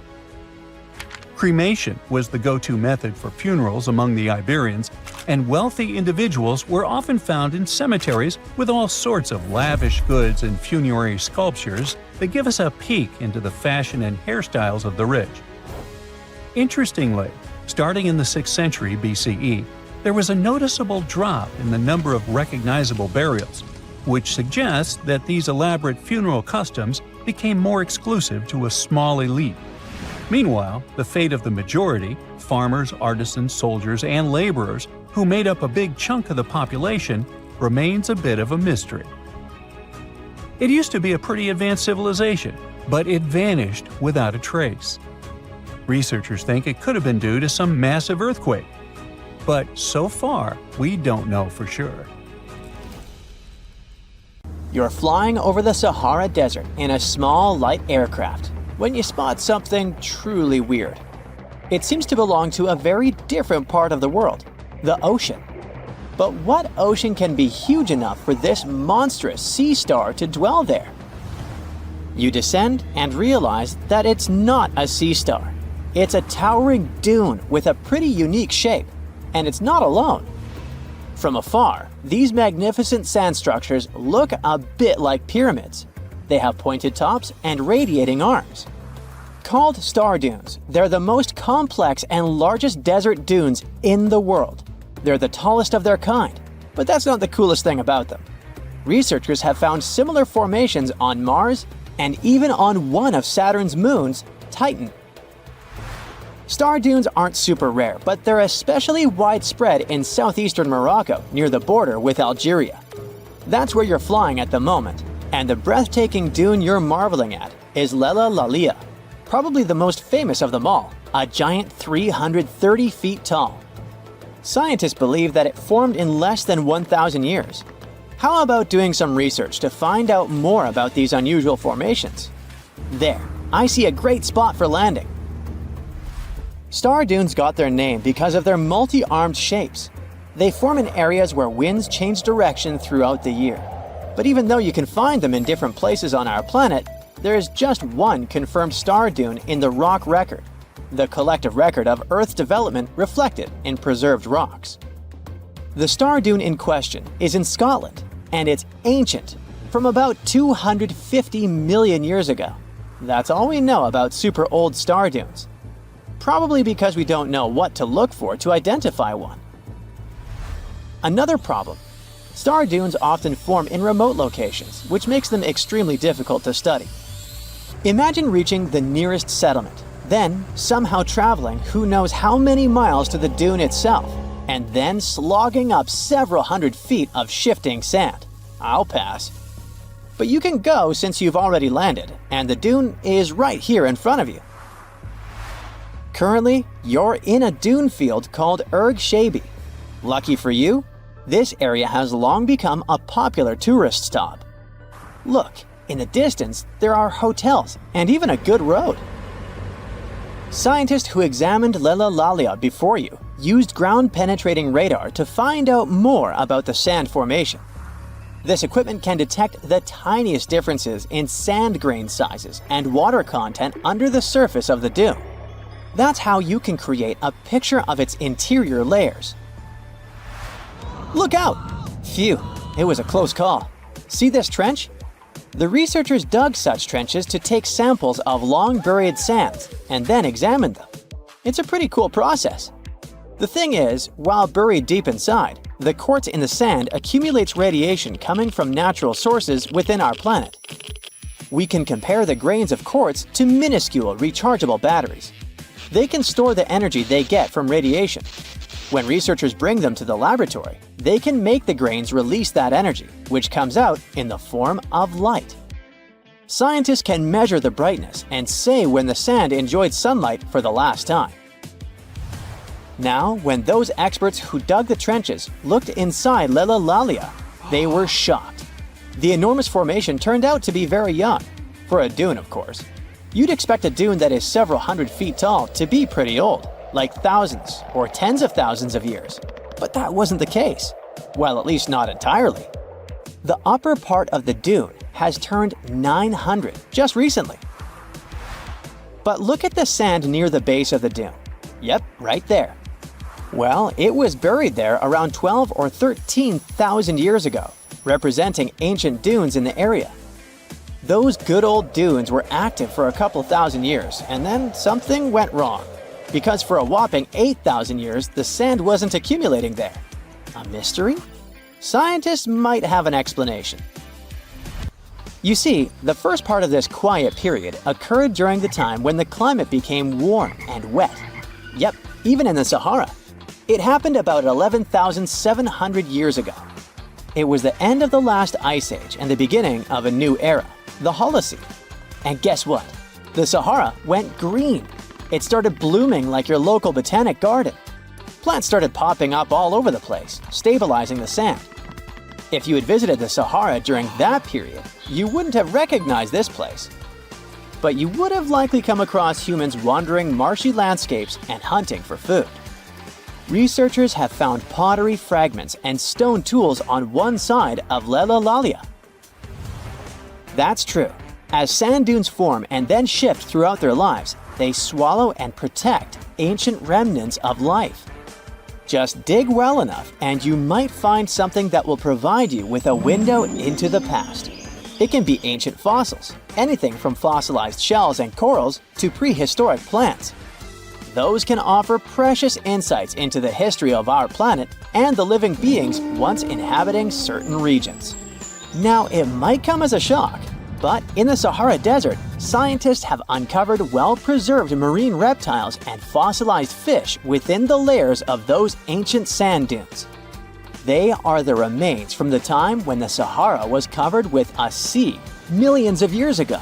Cremation was the go-to method for funerals among the Iberians, and wealthy individuals were often found in cemeteries with all sorts of lavish goods and funerary sculptures that give us a peek into the fashion and hairstyles of the rich. Interestingly, starting in the 6th century BCE, there was a noticeable drop in the number of recognizable burials, which suggests that these elaborate funeral customs became more exclusive to a small elite. Meanwhile, the fate of the majority, farmers, artisans, soldiers, and laborers, who made up a big chunk of the population, remains a bit of a mystery. It used to be a pretty advanced civilization, but it vanished without a trace. Researchers think it could have been due to some massive earthquake, but so far, we don't know for sure. You're flying over the Sahara Desert in a small, light aircraft when you spot something truly weird. It seems to belong to a very different part of the world, the ocean. But what ocean can be huge enough for this monstrous sea star to dwell there? You descend and realize that it's not a sea star. It's a towering dune with a pretty unique shape, and it's not alone. From afar, these magnificent sand structures look a bit like pyramids. They have pointed tops and radiating arms. Called star dunes, they're the most complex and largest desert dunes in the world. They're the tallest of their kind, but that's not the coolest thing about them. Researchers have found similar formations on Mars and even on one of Saturn's moons, Titan. Star dunes aren't super rare, but they're especially widespread in southeastern Morocco near the border with Algeria. That's where you're flying at the moment, and the breathtaking dune you're marveling at is Lella Lalia, probably the most famous of them all, a giant 330 feet tall. Scientists believe that it formed in less than 1,000 years. How about doing some research to find out more about these unusual formations? There, I see a great spot for landing. Star dunes got their name because of their multi-armed shapes. They form in areas where winds change direction throughout the year. But even though you can find them in different places on our planet, there is just one confirmed star dune in the rock record, the collective record of Earth's development reflected in preserved rocks. The star dune in question is in Scotland, and it's ancient, from about 250 million years ago. That's all we know about super old star dunes. Probably because we don't know what to look for to identify one. Another problem: star dunes often form in remote locations, which makes them extremely difficult to study. Imagine reaching the nearest settlement, then somehow traveling who knows how many miles to the dune itself, and then slogging up several hundred feet of shifting sand. I'll pass. But you can go since you've already landed, and the dune is right here in front of you. Currently, you're in a dune field called Erg Shabi. Lucky for you, this area has long become a popular tourist stop. Look, in the distance, there are hotels and even a good road. Scientists who examined Lella Lalia before you used ground-penetrating radar to find out more about the sand formation. This equipment can detect the tiniest differences in sand grain sizes and water content under the surface of the dune. That's how you can create a picture of its interior layers. Look out! Phew, it was a close call. See this trench? The researchers dug such trenches to take samples of long-buried sands and then examined them. It's a pretty cool process. The thing is, while buried deep inside, the quartz in the sand accumulates radiation coming from natural sources within our planet. We can compare the grains of quartz to minuscule rechargeable batteries. They can store the energy they get from radiation. When researchers bring them to the laboratory, they can make the grains release that energy, which comes out in the form of light. Scientists can measure the brightness and say when the sand enjoyed sunlight for the last time. Now, when those experts who dug the trenches looked inside Lella Lalia, they were shocked. The enormous formation turned out to be very young, for a dune, of course. You'd expect a dune that is several hundred feet tall to be pretty old, like thousands or tens of thousands of years. But that wasn't the case. Well, at least not entirely. The upper part of the dune has turned 900 just recently. But look at the sand near the base of the dune. Yep, right there. Well, it was buried there around 12 or 13,000 years ago, representing ancient dunes in the area. Those good old dunes were active for a couple thousand years, and then something went wrong. because for a whopping 8,000 years, the sand wasn't accumulating there. A mystery? Scientists might have an explanation. You see, the first part of this quiet period occurred during the time when the climate became warm and wet. Yep, even in the Sahara. It happened about 11,700 years ago. It was the end of the last ice age and the beginning of a new era, the Holocene. And guess what? The Sahara went green. It started blooming like your local botanic garden. Plants started popping up all over the place, stabilizing the sand. If you had visited the Sahara during that period, you wouldn't have recognized this place. But you would have likely come across humans wandering marshy landscapes and hunting for food. Researchers have found pottery fragments and stone tools on one side of Lelalalia. That's true. As sand dunes form and then shift throughout their lives, they swallow and protect ancient remnants of life. Just dig well enough and you might find something that will provide you with a window into the past. It can be ancient fossils, anything from fossilized shells and corals to prehistoric plants. Those can offer precious insights into the history of our planet and the living beings once inhabiting certain regions. Now, it might come as a shock, but in the Sahara Desert, scientists have uncovered well-preserved marine reptiles and fossilized fish within the layers of those ancient sand dunes. They are the remains from the time when the Sahara was covered with a sea millions of years ago.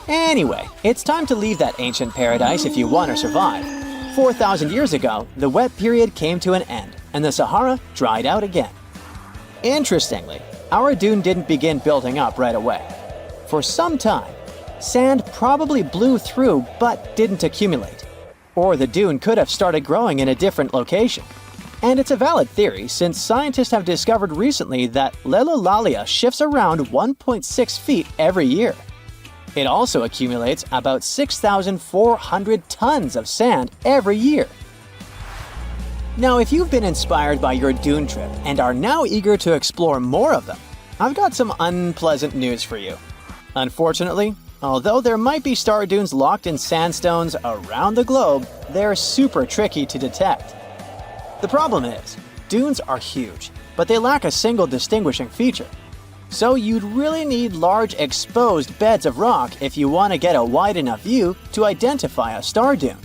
Anyway, it's time to leave that ancient paradise if you want to survive. 4,000 years ago, the wet period came to an end, and the Sahara dried out again. Interestingly, our dune didn't begin building up right away. For some time, sand probably blew through but didn't accumulate. Or the dune could have started growing in a different location. And it's a valid theory since scientists have discovered recently that Lelalalia shifts around 1.6 feet every year. It also accumulates about 6,400 tons of sand every year. Now, if you've been inspired by your dune trip and are now eager to explore more of them, I've got some unpleasant news for you. Unfortunately, although there might be star dunes locked in sandstones around the globe, they're super tricky to detect. The problem is, dunes are huge, but they lack a single distinguishing feature. So you'd really need large exposed beds of rock if you want to get a wide enough view to identify a star dune.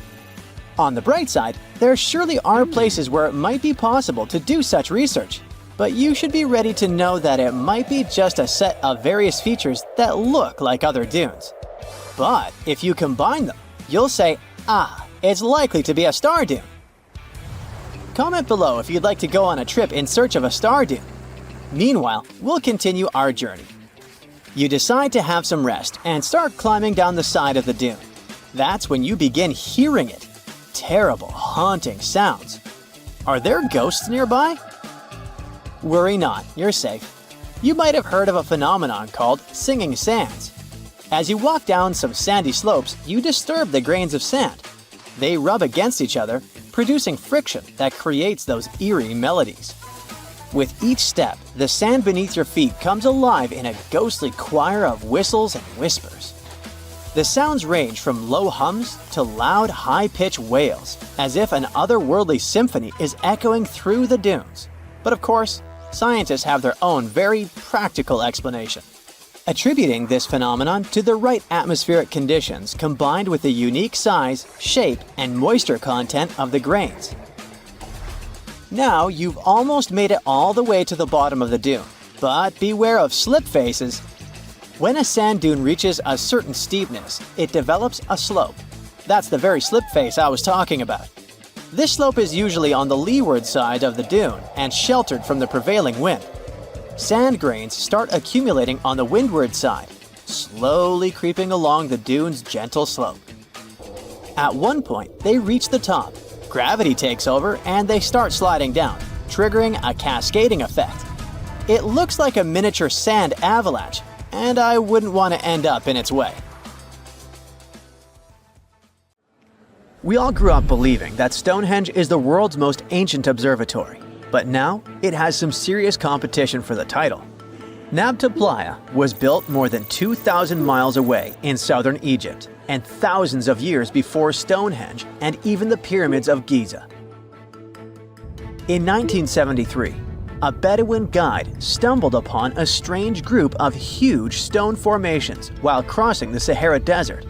On the bright side, there surely are places where it might be possible to do such research, but you should be ready to know that it might be just a set of various features that look like other dunes. But if you combine them, you'll say, it's likely to be a star dune. Comment below if you'd like to go on a trip in search of a star dune. Meanwhile, we'll continue our journey. You decide to have some rest and start climbing down the side of the dune. That's when you begin hearing it. Terrible, haunting sounds. Are there ghosts nearby? Worry not, you're safe. You might have heard of a phenomenon called singing sands. As you walk down some sandy slopes, you disturb the grains of sand. They rub against each other, producing friction that creates those eerie melodies. With each step, the sand beneath your feet comes alive in a ghostly choir of whistles and whispers. The sounds range from low hums to loud, high-pitched wails, as if an otherworldly symphony is echoing through the dunes. But of course, scientists have their own very practical explanation, attributing this phenomenon to the right atmospheric conditions combined with the unique size, shape, and moisture content of the grains. Now you've almost made it all the way to the bottom of the dune, but beware of slip faces. When a sand dune reaches a certain steepness, it develops a slope. That's the very slip face I was talking about. This slope is usually on the leeward side of the dune and sheltered from the prevailing wind. Sand grains start accumulating on the windward side, slowly creeping along the dune's gentle slope. At one point, they reach the top. Gravity takes over and they start sliding down, triggering a cascading effect. It looks like a miniature sand avalanche, and I wouldn't want to end up in its way. We all grew up believing that Stonehenge is the world's most ancient observatory, but now it has some serious competition for the title. Nabtla was built more than 2,000 miles away in southern Egypt and thousands of years before Stonehenge and even the pyramids of Giza. In 1973, a Bedouin guide stumbled upon a strange group of huge stone formations while crossing the Sahara Desert.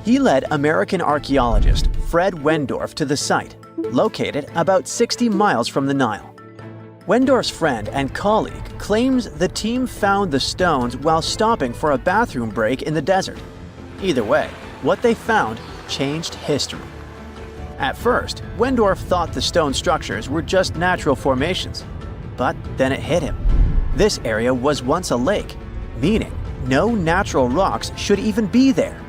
He led American archaeologist Fred Wendorf to the site, located about 60 miles from the Nile. Wendorf's friend and colleague claims the team found the stones while stopping for a bathroom break in the desert. Either way, what they found changed history. At first, Wendorf thought the stone structures were just natural formations. But then it hit him. This area was once a lake, meaning no natural rocks should even be there.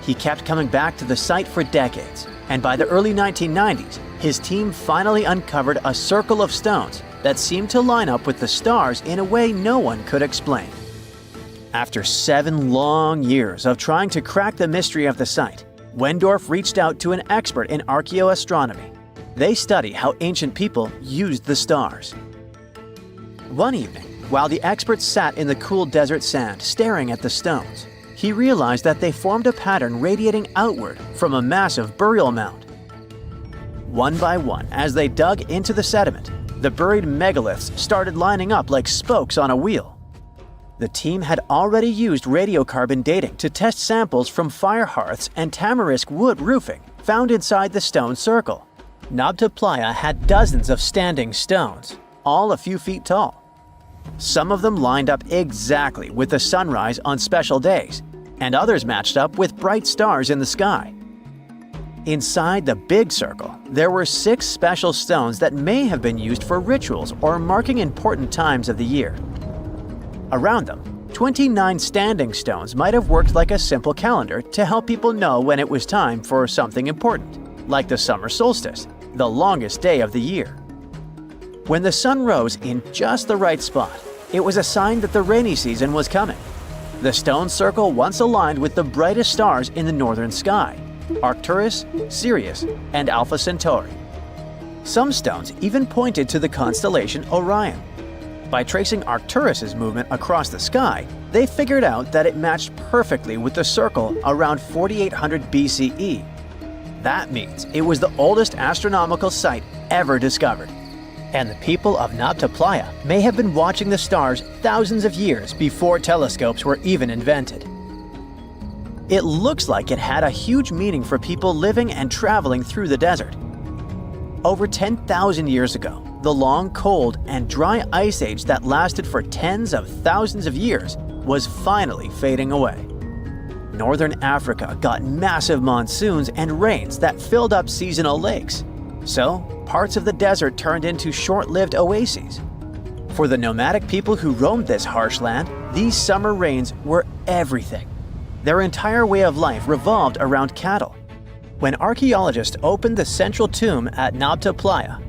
He kept coming back to the site for decades, and by the early 1990s, his team finally uncovered a circle of stones that seemed to line up with the stars in a way no one could explain. After 7 long years of trying to crack the mystery of the site, Wendorf reached out to an expert in archaeoastronomy. They study how ancient people used the stars. One evening, while the expert sat in the cool desert sand staring at the stones, he realized that they formed a pattern radiating outward from a massive burial mound. One by one, as they dug into the sediment, the buried megaliths started lining up like spokes on a wheel. The team had already used radiocarbon dating to test samples from fire hearths and tamarisk wood roofing found inside the stone circle. Nabtla had dozens of standing stones, all a few feet tall. Some of them lined up exactly with the sunrise on special days, and others matched up with bright stars in the sky. Inside the big circle, there were 6 special stones that may have been used for rituals or marking important times of the year. Around them, 29 standing stones might have worked like a simple calendar to help people know when it was time for something important, like the summer solstice, the longest day of the year. When the sun rose in just the right spot, it was a sign that the rainy season was coming. The stone circle once aligned with the brightest stars in the northern sky: Arcturus, Sirius, and Alpha Centauri. Some stones even pointed to the constellation Orion. By tracing Arcturus's movement across the sky, they figured out that it matched perfectly with the circle around 4800 BCE. That means it was the oldest astronomical site ever discovered. And the people of Nabtla may have been watching the stars thousands of years before telescopes were even invented. It looks like it had a huge meaning for people living and traveling through the desert. Over 10,000 years ago, the long, cold, and dry ice age that lasted for tens of thousands of years was finally fading away. Northern Africa got massive monsoons and rains that filled up seasonal lakes. So, parts of the desert turned into short-lived oases. For the nomadic people who roamed this harsh land, these summer rains were everything. Their entire way of life revolved around cattle. When archaeologists opened the central tomb at Nabtla,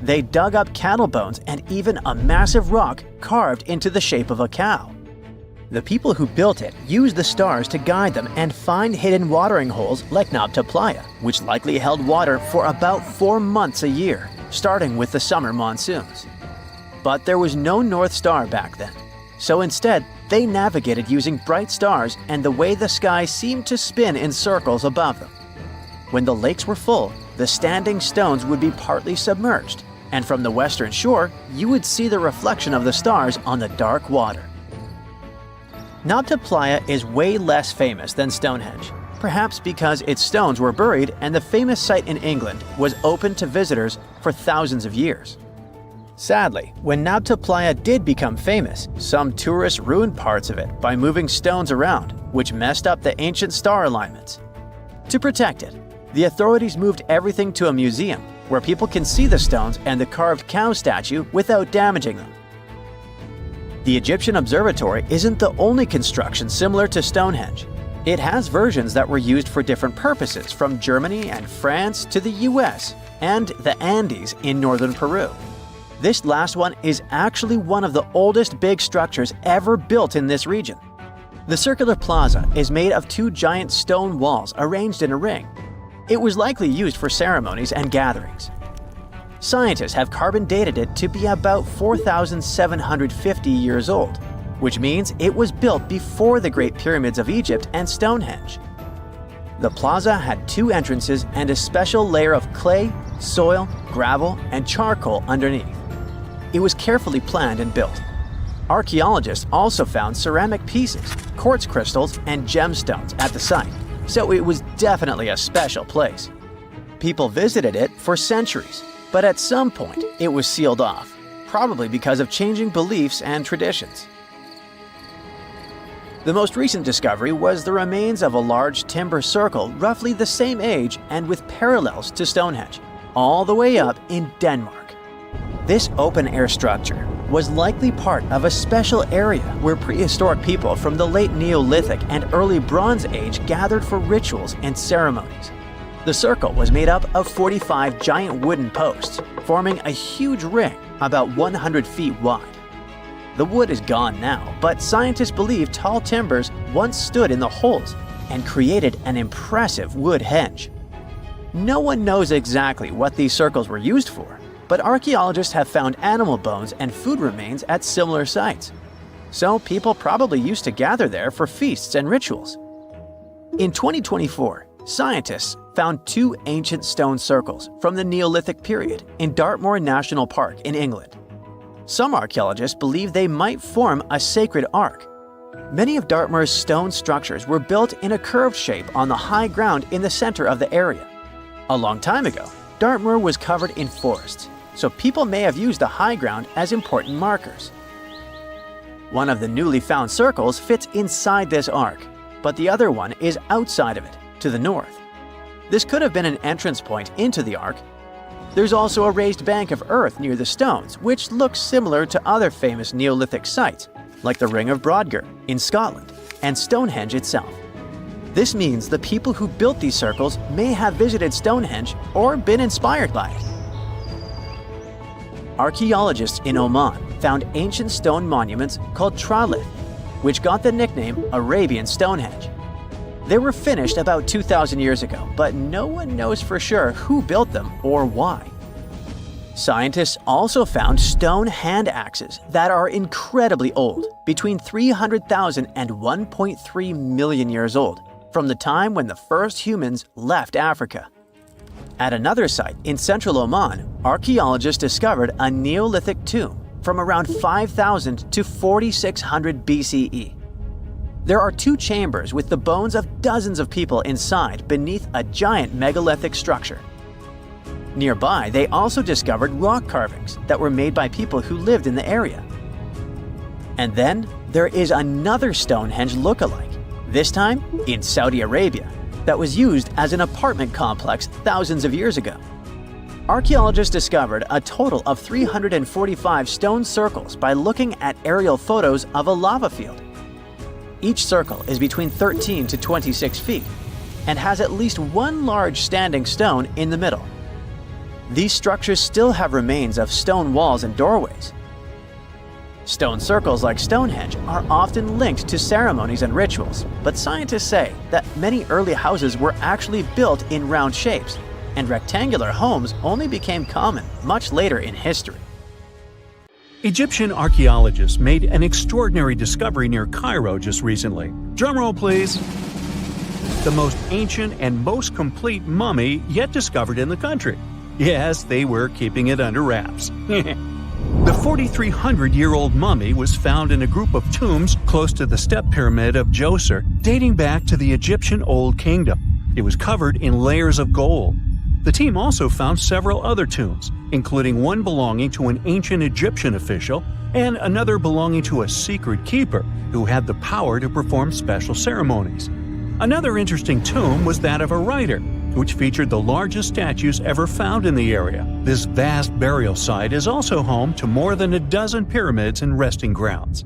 they dug up cattle bones and even a massive rock carved into the shape of a cow. The people who built it used the stars to guide them and find hidden watering holes like Nabtla, which likely held water for about 4 months a year, starting with the summer monsoons. But there was no North Star back then, so instead they navigated using bright stars and the way the sky seemed to spin in circles above them. When the lakes were full, the standing stones would be partly submerged, and from the western shore, you would see the reflection of the stars on the dark water. Nabtla is way less famous than Stonehenge, perhaps because its stones were buried and the famous site in England was open to visitors for thousands of years. Sadly, when Nabtla did become famous, some tourists ruined parts of it by moving stones around, which messed up the ancient star alignments. To protect it, the authorities moved everything to a museum where people can see the stones and the carved cow statue without damaging them. The Egyptian Observatory isn't the only construction similar to Stonehenge. It has versions that were used for different purposes, from Germany and France to the US and the Andes in northern Peru. This last one is actually one of the oldest big structures ever built in this region. The circular plaza is made of 2 giant stone walls arranged in a ring. It was likely used for ceremonies and gatherings. Scientists have carbon dated it to be about 4,750 years old. which means it was built before the Great Pyramids of Egypt and Stonehenge. The plaza had 2 entrances and a special layer of clay, soil, gravel, and charcoal underneath. It was carefully planned and built. Archaeologists also found ceramic pieces, quartz crystals, and gemstones at the site, so it was definitely a special place. People visited it for centuries, but at some point it was sealed off, probably because of changing beliefs and traditions. The most recent discovery was the remains of a large timber circle roughly the same age and with parallels to Stonehenge, all the way up in Denmark. This open-air structure was likely part of a special area where prehistoric people from the late Neolithic and early Bronze Age gathered for rituals and ceremonies. The circle was made up of 45 giant wooden posts, forming a huge ring about 100 feet wide. The wood is gone now, but scientists believe tall timbers once stood in the holes and created an impressive wood henge. No one knows exactly what these circles were used for, but archaeologists have found animal bones and food remains at similar sites. So people probably used to gather there for feasts and rituals. In 2024, scientists found 2 ancient stone circles from the Neolithic period in Dartmoor National Park in England. Some archaeologists believe they might form a sacred ark. Many of Dartmoor's stone structures were built in a curved shape on the high ground in the center of the area. A long time ago, Dartmoor was covered in forests, so people may have used the high ground as important markers. One of the newly found circles fits inside this ark, but the other one is outside of it, to the north. This could have been an entrance point into the ark. There's also a raised bank of earth near the stones, which looks similar to other famous Neolithic sites, like the Ring of Brodgar in Scotland and Stonehenge itself. This means the people who built these circles may have visited Stonehenge or been inspired by it. Archaeologists in Oman found ancient stone monuments called tralith, which got the nickname Arabian Stonehenge. They were finished about 2,000 years ago, but no one knows for sure who built them or why. Scientists also found stone hand axes that are incredibly old, between 300,000 and 1.3 million years old, from the time when the first humans left Africa. At another site in central Oman, archaeologists discovered a Neolithic tomb from around 5,000 to 4,600 BCE. There are 2 chambers with the bones of dozens of people inside beneath a giant megalithic structure. Nearby, they also discovered rock carvings that were made by people who lived in the area. And then there is another Stonehenge look-alike, this time in Saudi Arabia, that was used as an apartment complex thousands of years ago. Archaeologists discovered a total of 345 stone circles by looking at aerial photos of a lava field. Each circle is between 13 to 26 feet and has at least one large standing stone in the middle. These structures still have remains of stone walls and doorways. Stone circles like Stonehenge are often linked to ceremonies and rituals, but scientists say that many early houses were actually built in round shapes, and rectangular homes only became common much later in history. Egyptian archaeologists made an extraordinary discovery near Cairo just recently. Drumroll, please. The most ancient and most complete mummy yet discovered in the country. Yes, they were keeping it under wraps. The 4,300-year-old mummy was found in a group of tombs close to the step pyramid of Djoser, dating back to the Egyptian Old Kingdom. It was covered in layers of gold. The team also found several other tombs, including one belonging to an ancient Egyptian official and another belonging to a secret keeper who had the power to perform special ceremonies. Another interesting tomb was that of a writer, which featured the largest statues ever found in the area. This vast burial site is also home to more than a dozen pyramids and resting grounds.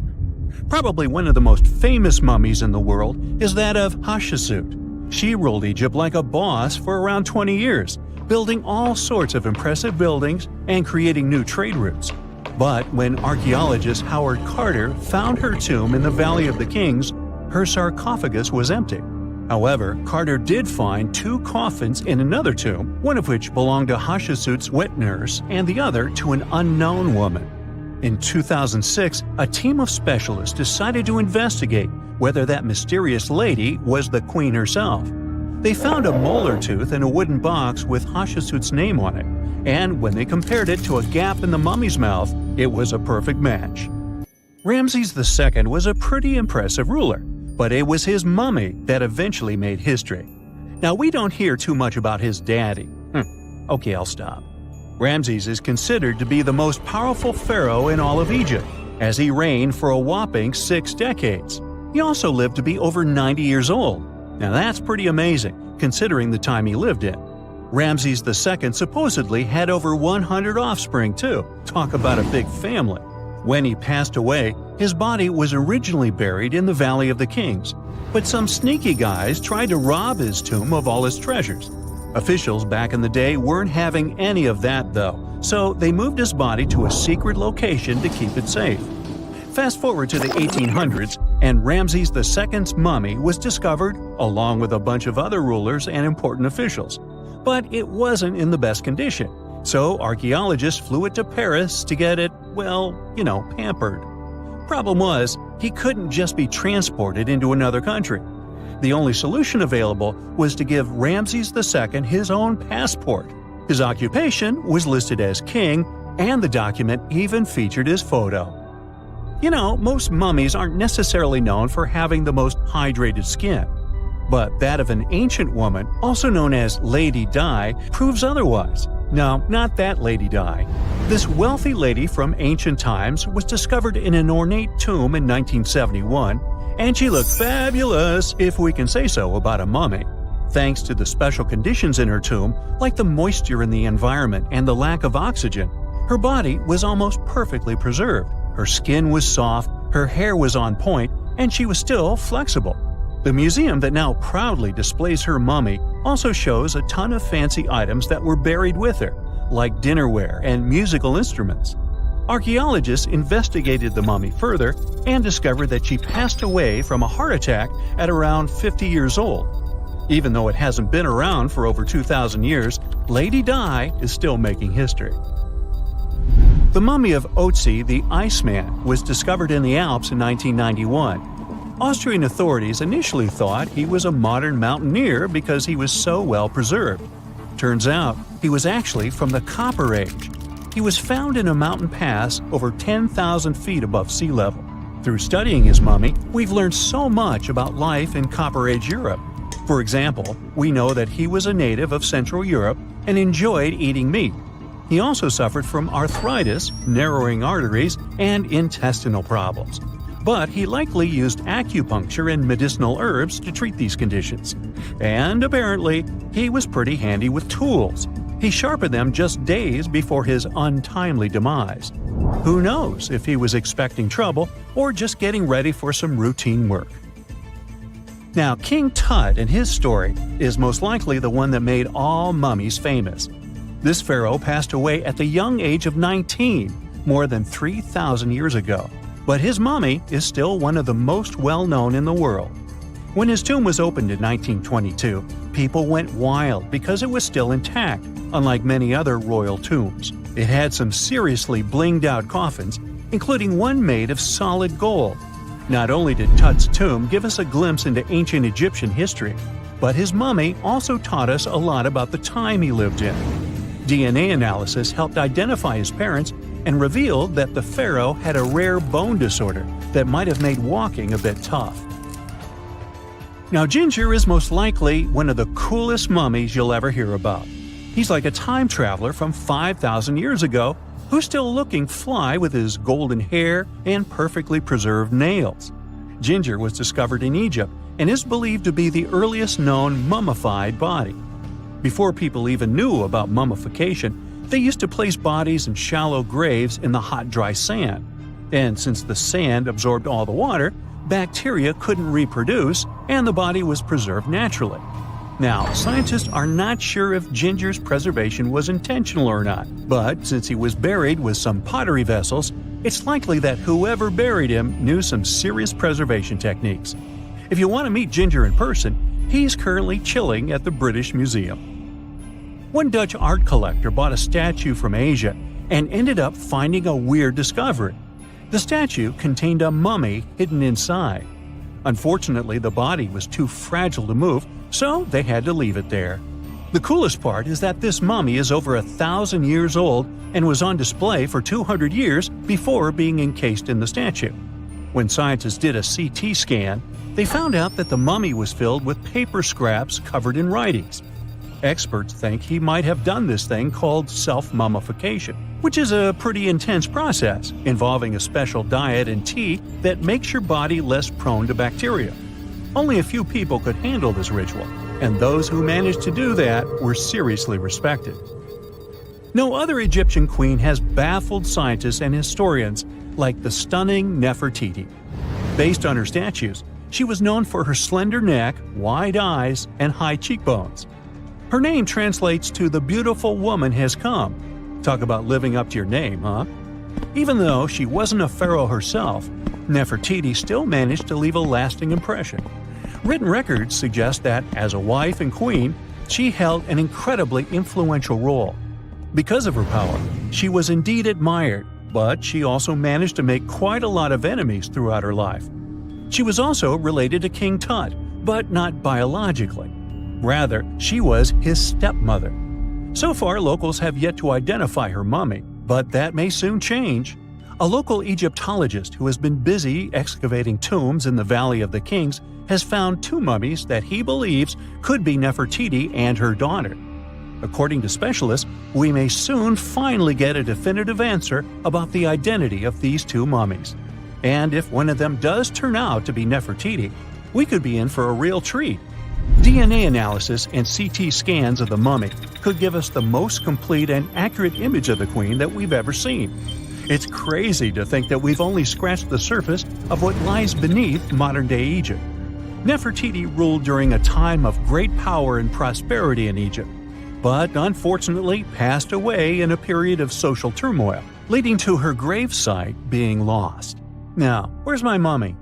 Probably one of the most famous mummies in the world is that of Hatchepsut. She ruled Egypt like a boss for around 20 years, building all sorts of impressive buildings and creating new trade routes. But when archaeologist Howard Carter found her tomb in the Valley of the Kings, her sarcophagus was empty. However, Carter did find 2 coffins in another tomb, one of which belonged to Hatshepsut's wet nurse and the other to an unknown woman. In 2006, a team of specialists decided to investigate whether that mysterious lady was the queen herself. They found a molar tooth in a wooden box with Hatchepsut's name on it, and when they compared it to a gap in the mummy's mouth, it was a perfect match. Ramses II was a pretty impressive ruler, but it was his mummy that eventually made history. Now, we don't hear too much about his daddy. Okay, I'll stop. Ramses is considered to be the most powerful pharaoh in all of Egypt, as he reigned for a whopping 6 decades. He also lived to be over 90 years old. Now that's pretty amazing, considering the time he lived in. Ramses II supposedly had over 100 offspring too. Talk about a big family. When he passed away, his body was originally buried in the Valley of the Kings, but some sneaky guys tried to rob his tomb of all his treasures. Officials back in the day weren't having any of that though, so they moved his body to a secret location to keep it safe. Fast forward to the 1800s, and Ramses II's mummy was discovered along with a bunch of other rulers and important officials. But it wasn't in the best condition, so archaeologists flew it to Paris to get it, pampered. Problem was, he couldn't just be transported into another country. The only solution available was to give Ramses II his own passport. His occupation was listed as king, and the document even featured his photo. Most mummies aren't necessarily known for having the most hydrated skin. But that of an ancient woman, also known as Lady Di, proves otherwise. No, not that Lady Di. This wealthy lady from ancient times was discovered in an ornate tomb in 1971, and she looked fabulous, if we can say so about a mummy. Thanks to the special conditions in her tomb, like the moisture in the environment and the lack of oxygen, her body was almost perfectly preserved. Her skin was soft, her hair was on point, and she was still flexible. The museum that now proudly displays her mummy also shows a ton of fancy items that were buried with her, like dinnerware and musical instruments. Archaeologists investigated the mummy further and discovered that she passed away from a heart attack at around 50 years old. Even though it hasn't been around for over 2,000 years, Lady Di is still making history. The mummy of Otzi the Iceman was discovered in the Alps in 1991. Austrian authorities initially thought he was a modern mountaineer because he was so well preserved. Turns out, he was actually from the Copper Age. He was found in a mountain pass over 10,000 feet above sea level. Through studying his mummy, we've learned so much about life in Copper Age Europe. For example, we know that he was a native of Central Europe and enjoyed eating meat. He also suffered from arthritis, narrowing arteries, and intestinal problems. But he likely used acupuncture and medicinal herbs to treat these conditions. And apparently, he was pretty handy with tools. He sharpened them just days before his untimely demise. Who knows if he was expecting trouble or just getting ready for some routine work. Now, King Tut and his story is most likely the one that made all mummies famous. This pharaoh passed away at the young age of 19, more than 3,000 years ago. But his mummy is still one of the most well-known in the world. When his tomb was opened in 1922, people went wild because it was still intact, unlike many other royal tombs. It had some seriously blinged-out coffins, including one made of solid gold. Not only did Tut's tomb give us a glimpse into ancient Egyptian history, but his mummy also taught us a lot about the time he lived in. DNA analysis helped identify his parents and revealed that the pharaoh had a rare bone disorder that might have made walking a bit tough. Now, Ginger is most likely one of the coolest mummies you'll ever hear about. He's like a time traveler from 5,000 years ago who's still looking fly with his golden hair and perfectly preserved nails. Ginger was discovered in Egypt and is believed to be the earliest known mummified body. Before people even knew about mummification, they used to place bodies in shallow graves in the hot, dry sand. And since the sand absorbed all the water, bacteria couldn't reproduce and the body was preserved naturally. Now, scientists are not sure if Ginger's preservation was intentional or not, but since he was buried with some pottery vessels, it's likely that whoever buried him knew some serious preservation techniques. If you want to meet Ginger in person, he's currently chilling at the British Museum. One Dutch art collector bought a statue from Asia and ended up finding a weird discovery. The statue contained a mummy hidden inside. Unfortunately, the body was too fragile to move, so they had to leave it there. The coolest part is that this mummy is over 1,000 years old and was on display for 200 years before being encased in the statue. When scientists did a CT scan, they found out that the mummy was filled with paper scraps covered in writings. Experts think he might have done this thing called self-mummification, which is a pretty intense process involving a special diet and tea that makes your body less prone to bacteria. Only a few people could handle this ritual, and those who managed to do that were seriously respected. No other Egyptian queen has baffled scientists and historians like the stunning Nefertiti. Based on her statues, she was known for her slender neck, wide eyes, and high cheekbones. Her name translates to "the beautiful woman has come." Talk about living up to your name, huh? Even though she wasn't a pharaoh herself, Nefertiti still managed to leave a lasting impression. Written records suggest that, as a wife and queen, she held an incredibly influential role. Because of her power, she was indeed admired, but she also managed to make quite a lot of enemies throughout her life. She was also related to King Tut, but not biologically. Rather, she was his stepmother. So far, locals have yet to identify her mummy, but that may soon change. A local Egyptologist who has been busy excavating tombs in the Valley of the Kings has found 2 mummies that he believes could be Nefertiti and her daughter. According to specialists, we may soon finally get a definitive answer about the identity of these 2 mummies. And if one of them does turn out to be Nefertiti, we could be in for a real treat. DNA analysis and CT scans of the mummy could give us the most complete and accurate image of the queen that we've ever seen. It's crazy to think that we've only scratched the surface of what lies beneath modern-day Egypt. Nefertiti ruled during a time of great power and prosperity in Egypt, but unfortunately passed away in a period of social turmoil, leading to her gravesite being lost. Now, where's my mummy?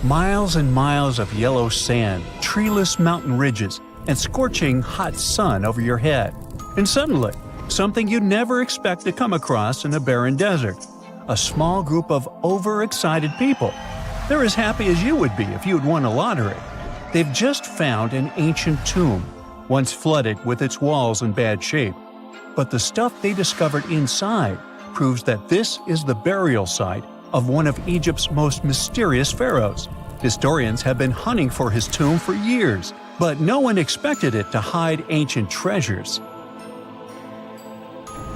Miles and miles of yellow sand, treeless mountain ridges, and scorching hot sun over your head. And suddenly, something you'd never expect to come across in a barren desert. A small group of overexcited people. They're as happy as you would be if you'd won a lottery. They've just found an ancient tomb, once flooded with its walls in bad shape. But the stuff they discovered inside proves that this is the burial site of one of Egypt's most mysterious pharaohs. Historians have been hunting for his tomb for years, but no one expected it to hide ancient treasures.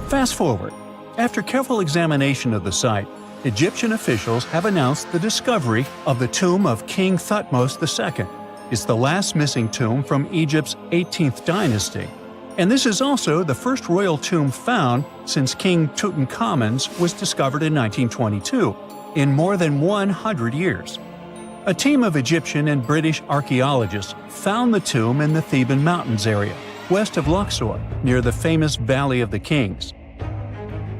Fast forward. After careful examination of the site, Egyptian officials have announced the discovery of the tomb of King Thutmos II. It's the last missing tomb from Egypt's 18th dynasty. And this is also the first royal tomb found since King Tutankhamun's was discovered in 1922, in more than 100 years. A team of Egyptian and British archaeologists found the tomb in the Theban Mountains area, west of Luxor, near the famous Valley of the Kings.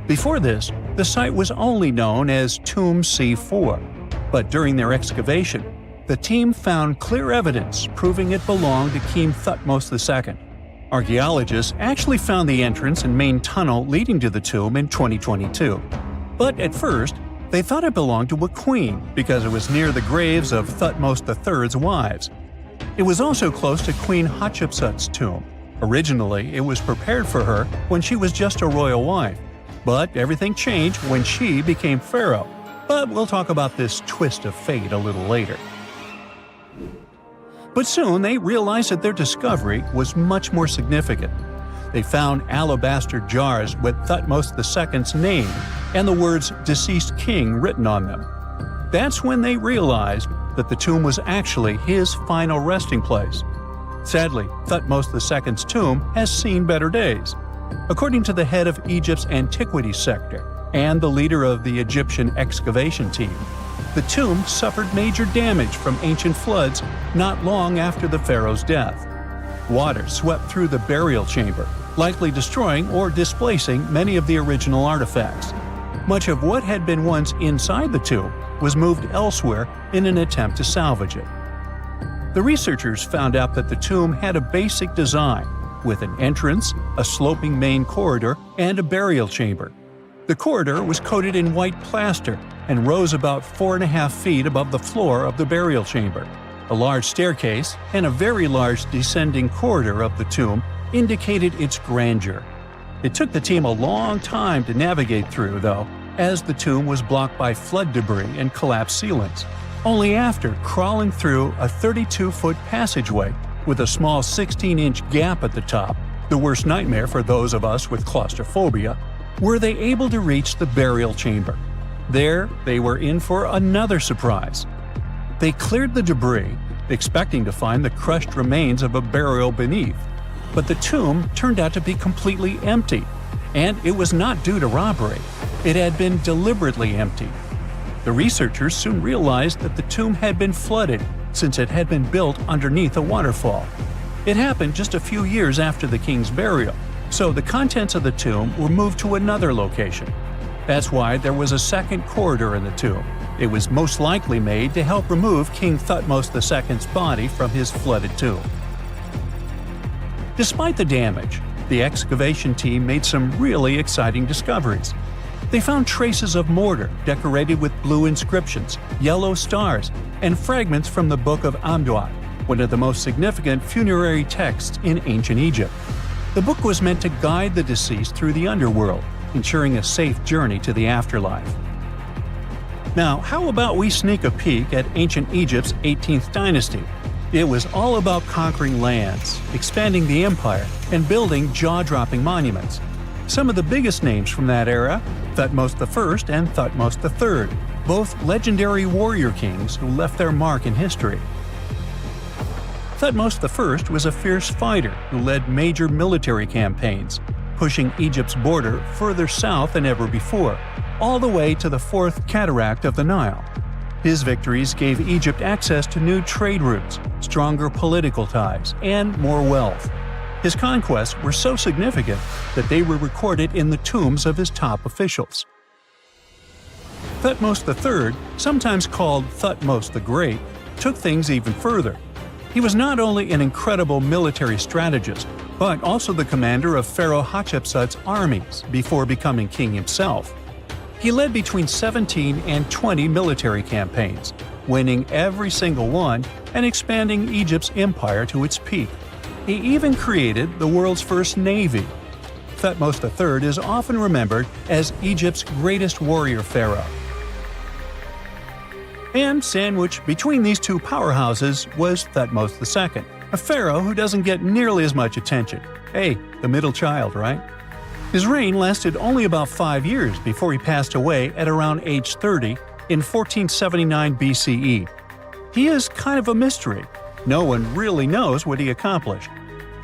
Before this, the site was only known as Tomb C4, but during their excavation, the team found clear evidence proving it belonged to King Thutmos II. Archaeologists actually found the entrance and main tunnel leading to the tomb in 2022. But at first, they thought it belonged to a queen because it was near the graves of Thutmos III's wives. It was also close to Queen Hatchepsut's tomb. Originally, it was prepared for her when she was just a royal wife. But everything changed when she became pharaoh. But we'll talk about this twist of fate a little later. But soon they realized that their discovery was much more significant. They found alabaster jars with Thutmos II's name and the words "deceased king" written on them. That's when they realized that the tomb was actually his final resting place. Sadly, Thutmos II's tomb has seen better days. According to the head of Egypt's antiquities sector and the leader of the Egyptian excavation team, the tomb suffered major damage from ancient floods not long after the pharaoh's death. Water swept through the burial chamber, likely destroying or displacing many of the original artifacts. Much of what had been once inside the tomb was moved elsewhere in an attempt to salvage it. The researchers found out that the tomb had a basic design, with an entrance, a sloping main corridor, and a burial chamber. The corridor was coated in white plaster and rose about 4.5 feet above the floor of the burial chamber. A large staircase and a very large descending corridor of the tomb indicated its grandeur. It took the team a long time to navigate through, though, as the tomb was blocked by flood debris and collapsed ceilings. Only after crawling through a 32-foot passageway with a small 16-inch gap at the top, the worst nightmare for those of us with claustrophobia, were they able to reach the burial chamber. There, they were in for another surprise. They cleared the debris, expecting to find the crushed remains of a burial beneath. But the tomb turned out to be completely empty, and it was not due to robbery. It had been deliberately emptied. The researchers soon realized that the tomb had been flooded since it had been built underneath a waterfall. It happened just a few years after the king's burial, so the contents of the tomb were moved to another location. That's why there was a second corridor in the tomb. It was most likely made to help remove King Thutmos II's body from his flooded tomb. Despite the damage, the excavation team made some really exciting discoveries. They found traces of mortar decorated with blue inscriptions, yellow stars, and fragments from the Book of Amduat, one of the most significant funerary texts in ancient Egypt. The book was meant to guide the deceased through the underworld, ensuring a safe journey to the afterlife. Now, how about we sneak a peek at ancient Egypt's 18th dynasty? It was all about conquering lands, expanding the empire, and building jaw-dropping monuments. Some of the biggest names from that era, Thutmos I and Thutmos III, both legendary warrior kings who left their mark in history. Thutmos I was a fierce fighter who led major military campaigns, pushing Egypt's border further south than ever before, all the way to the fourth cataract of the Nile. His victories gave Egypt access to new trade routes, stronger political ties, and more wealth. His conquests were so significant that they were recorded in the tombs of his top officials. Thutmos III, sometimes called Thutmos the Great, took things even further. He was not only an incredible military strategist, but also the commander of Pharaoh Hatchepsut's armies before becoming king himself. He led between 17 and 20 military campaigns, winning every single one and expanding Egypt's empire to its peak. He even created the world's first navy. Thutmos III is often remembered as Egypt's greatest warrior pharaoh. And sandwiched between these two powerhouses was Thutmos II, a pharaoh who doesn't get nearly as much attention. Hey, the middle child, right? His reign lasted only about 5 years before he passed away at around age 30 in 1479 BCE. He is kind of a mystery. No one really knows what he accomplished.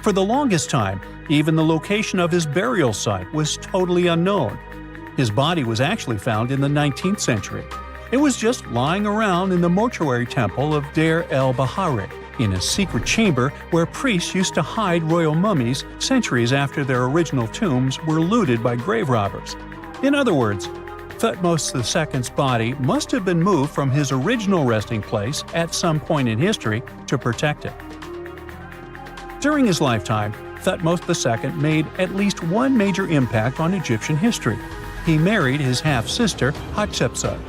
For the longest time, even the location of his burial site was totally unknown. His body was actually found in the 19th century. It was just lying around in the mortuary temple of Deir el-Bahari, in a secret chamber where priests used to hide royal mummies centuries after their original tombs were looted by grave robbers. In other words, Thutmos II's body must have been moved from his original resting place at some point in history to protect it. During his lifetime, Thutmos II made at least one major impact on Egyptian history. He married his half-sister, Hatchepsut.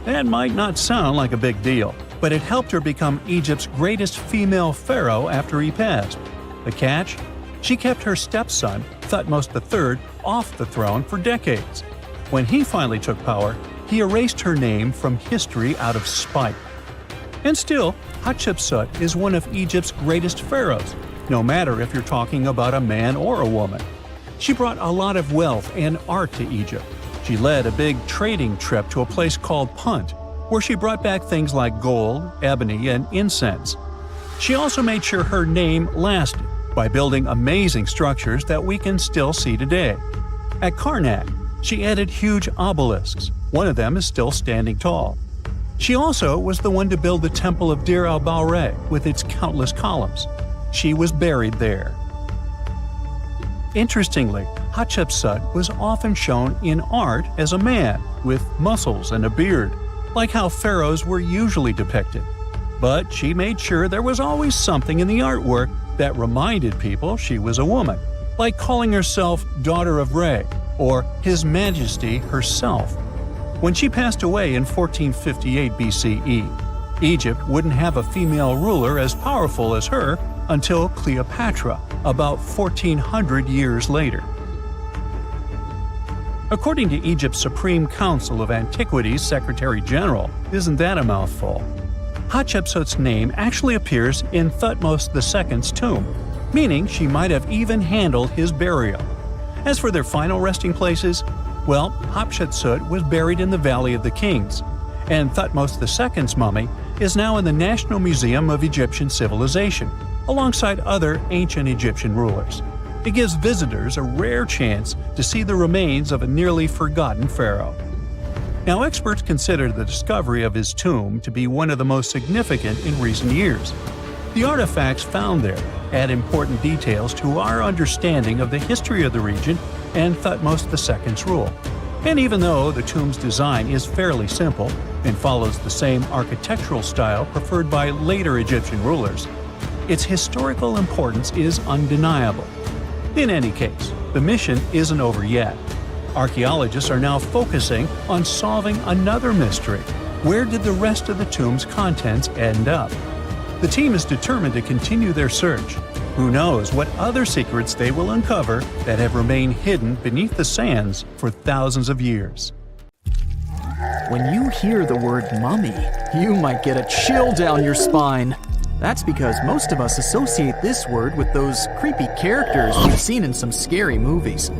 That might not sound like a big deal, but it helped her become Egypt's greatest female pharaoh after he passed. The catch? She kept her stepson, Thutmos III, off the throne for decades. When he finally took power, he erased her name from history out of spite. And still, Hatchepsut is one of Egypt's greatest pharaohs, no matter if you're talking about a man or a woman. She brought a lot of wealth and art to Egypt. She led a big trading trip to a place called Punt, where she brought back things like gold, ebony, and incense. She also made sure her name lasted by building amazing structures that we can still see today. At Karnak, she added huge obelisks. One of them is still standing tall. She also was the one to build the Temple of Deir el-Bahari with its countless columns. She was buried there. Interestingly, Hatshepsut was often shown in art as a man with muscles and a beard, like how pharaohs were usually depicted. But she made sure there was always something in the artwork that reminded people she was a woman, like calling herself Daughter of Re or His Majesty herself. When she passed away in 1458 BCE, Egypt wouldn't have a female ruler as powerful as her until Cleopatra, about 1400 years later. According to Egypt's Supreme Council of Antiquities Secretary General, isn't that a mouthful? Hatchepsut's name actually appears in Thutmos II's tomb, meaning she might have even handled his burial. As for their final resting places, well, Hatshepsut was buried in the Valley of the Kings, and Thutmos II's mummy is now in the National Museum of Egyptian Civilization, alongside other ancient Egyptian rulers. It gives visitors a rare chance to see the remains of a nearly forgotten pharaoh. Now, experts consider the discovery of his tomb to be one of the most significant in recent years. The artifacts found there add important details to our understanding of the history of the region and Thutmos II's rule. And even though the tomb's design is fairly simple and follows the same architectural style preferred by later Egyptian rulers, its historical importance is undeniable. In any case, the mission isn't over yet. Archaeologists are now focusing on solving another mystery. Where did the rest of the tomb's contents end up? The team is determined to continue their search. Who knows what other secrets they will uncover that have remained hidden beneath the sands for thousands of years. When you hear the word mummy, you might get a chill down your spine. That's because most of us associate this word with those creepy characters we've seen in some scary movies.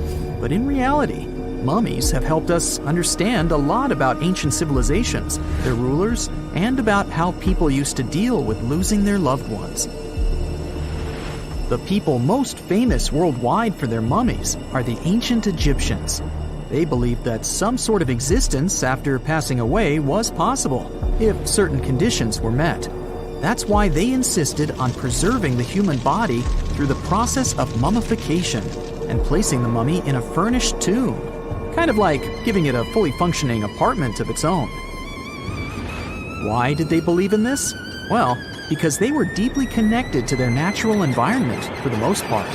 But in reality, mummies have helped us understand a lot about ancient civilizations, their rulers, and about how people used to deal with losing their loved ones. The people most famous worldwide for their mummies are the ancient Egyptians. They believed that some sort of existence after passing away was possible, if certain conditions were met. That's why they insisted on preserving the human body through the process of mummification and placing the mummy in a furnished tomb, kind of like giving it a fully functioning apartment of its own. Why did they believe in this? Well, because they were deeply connected to their natural environment for the most part.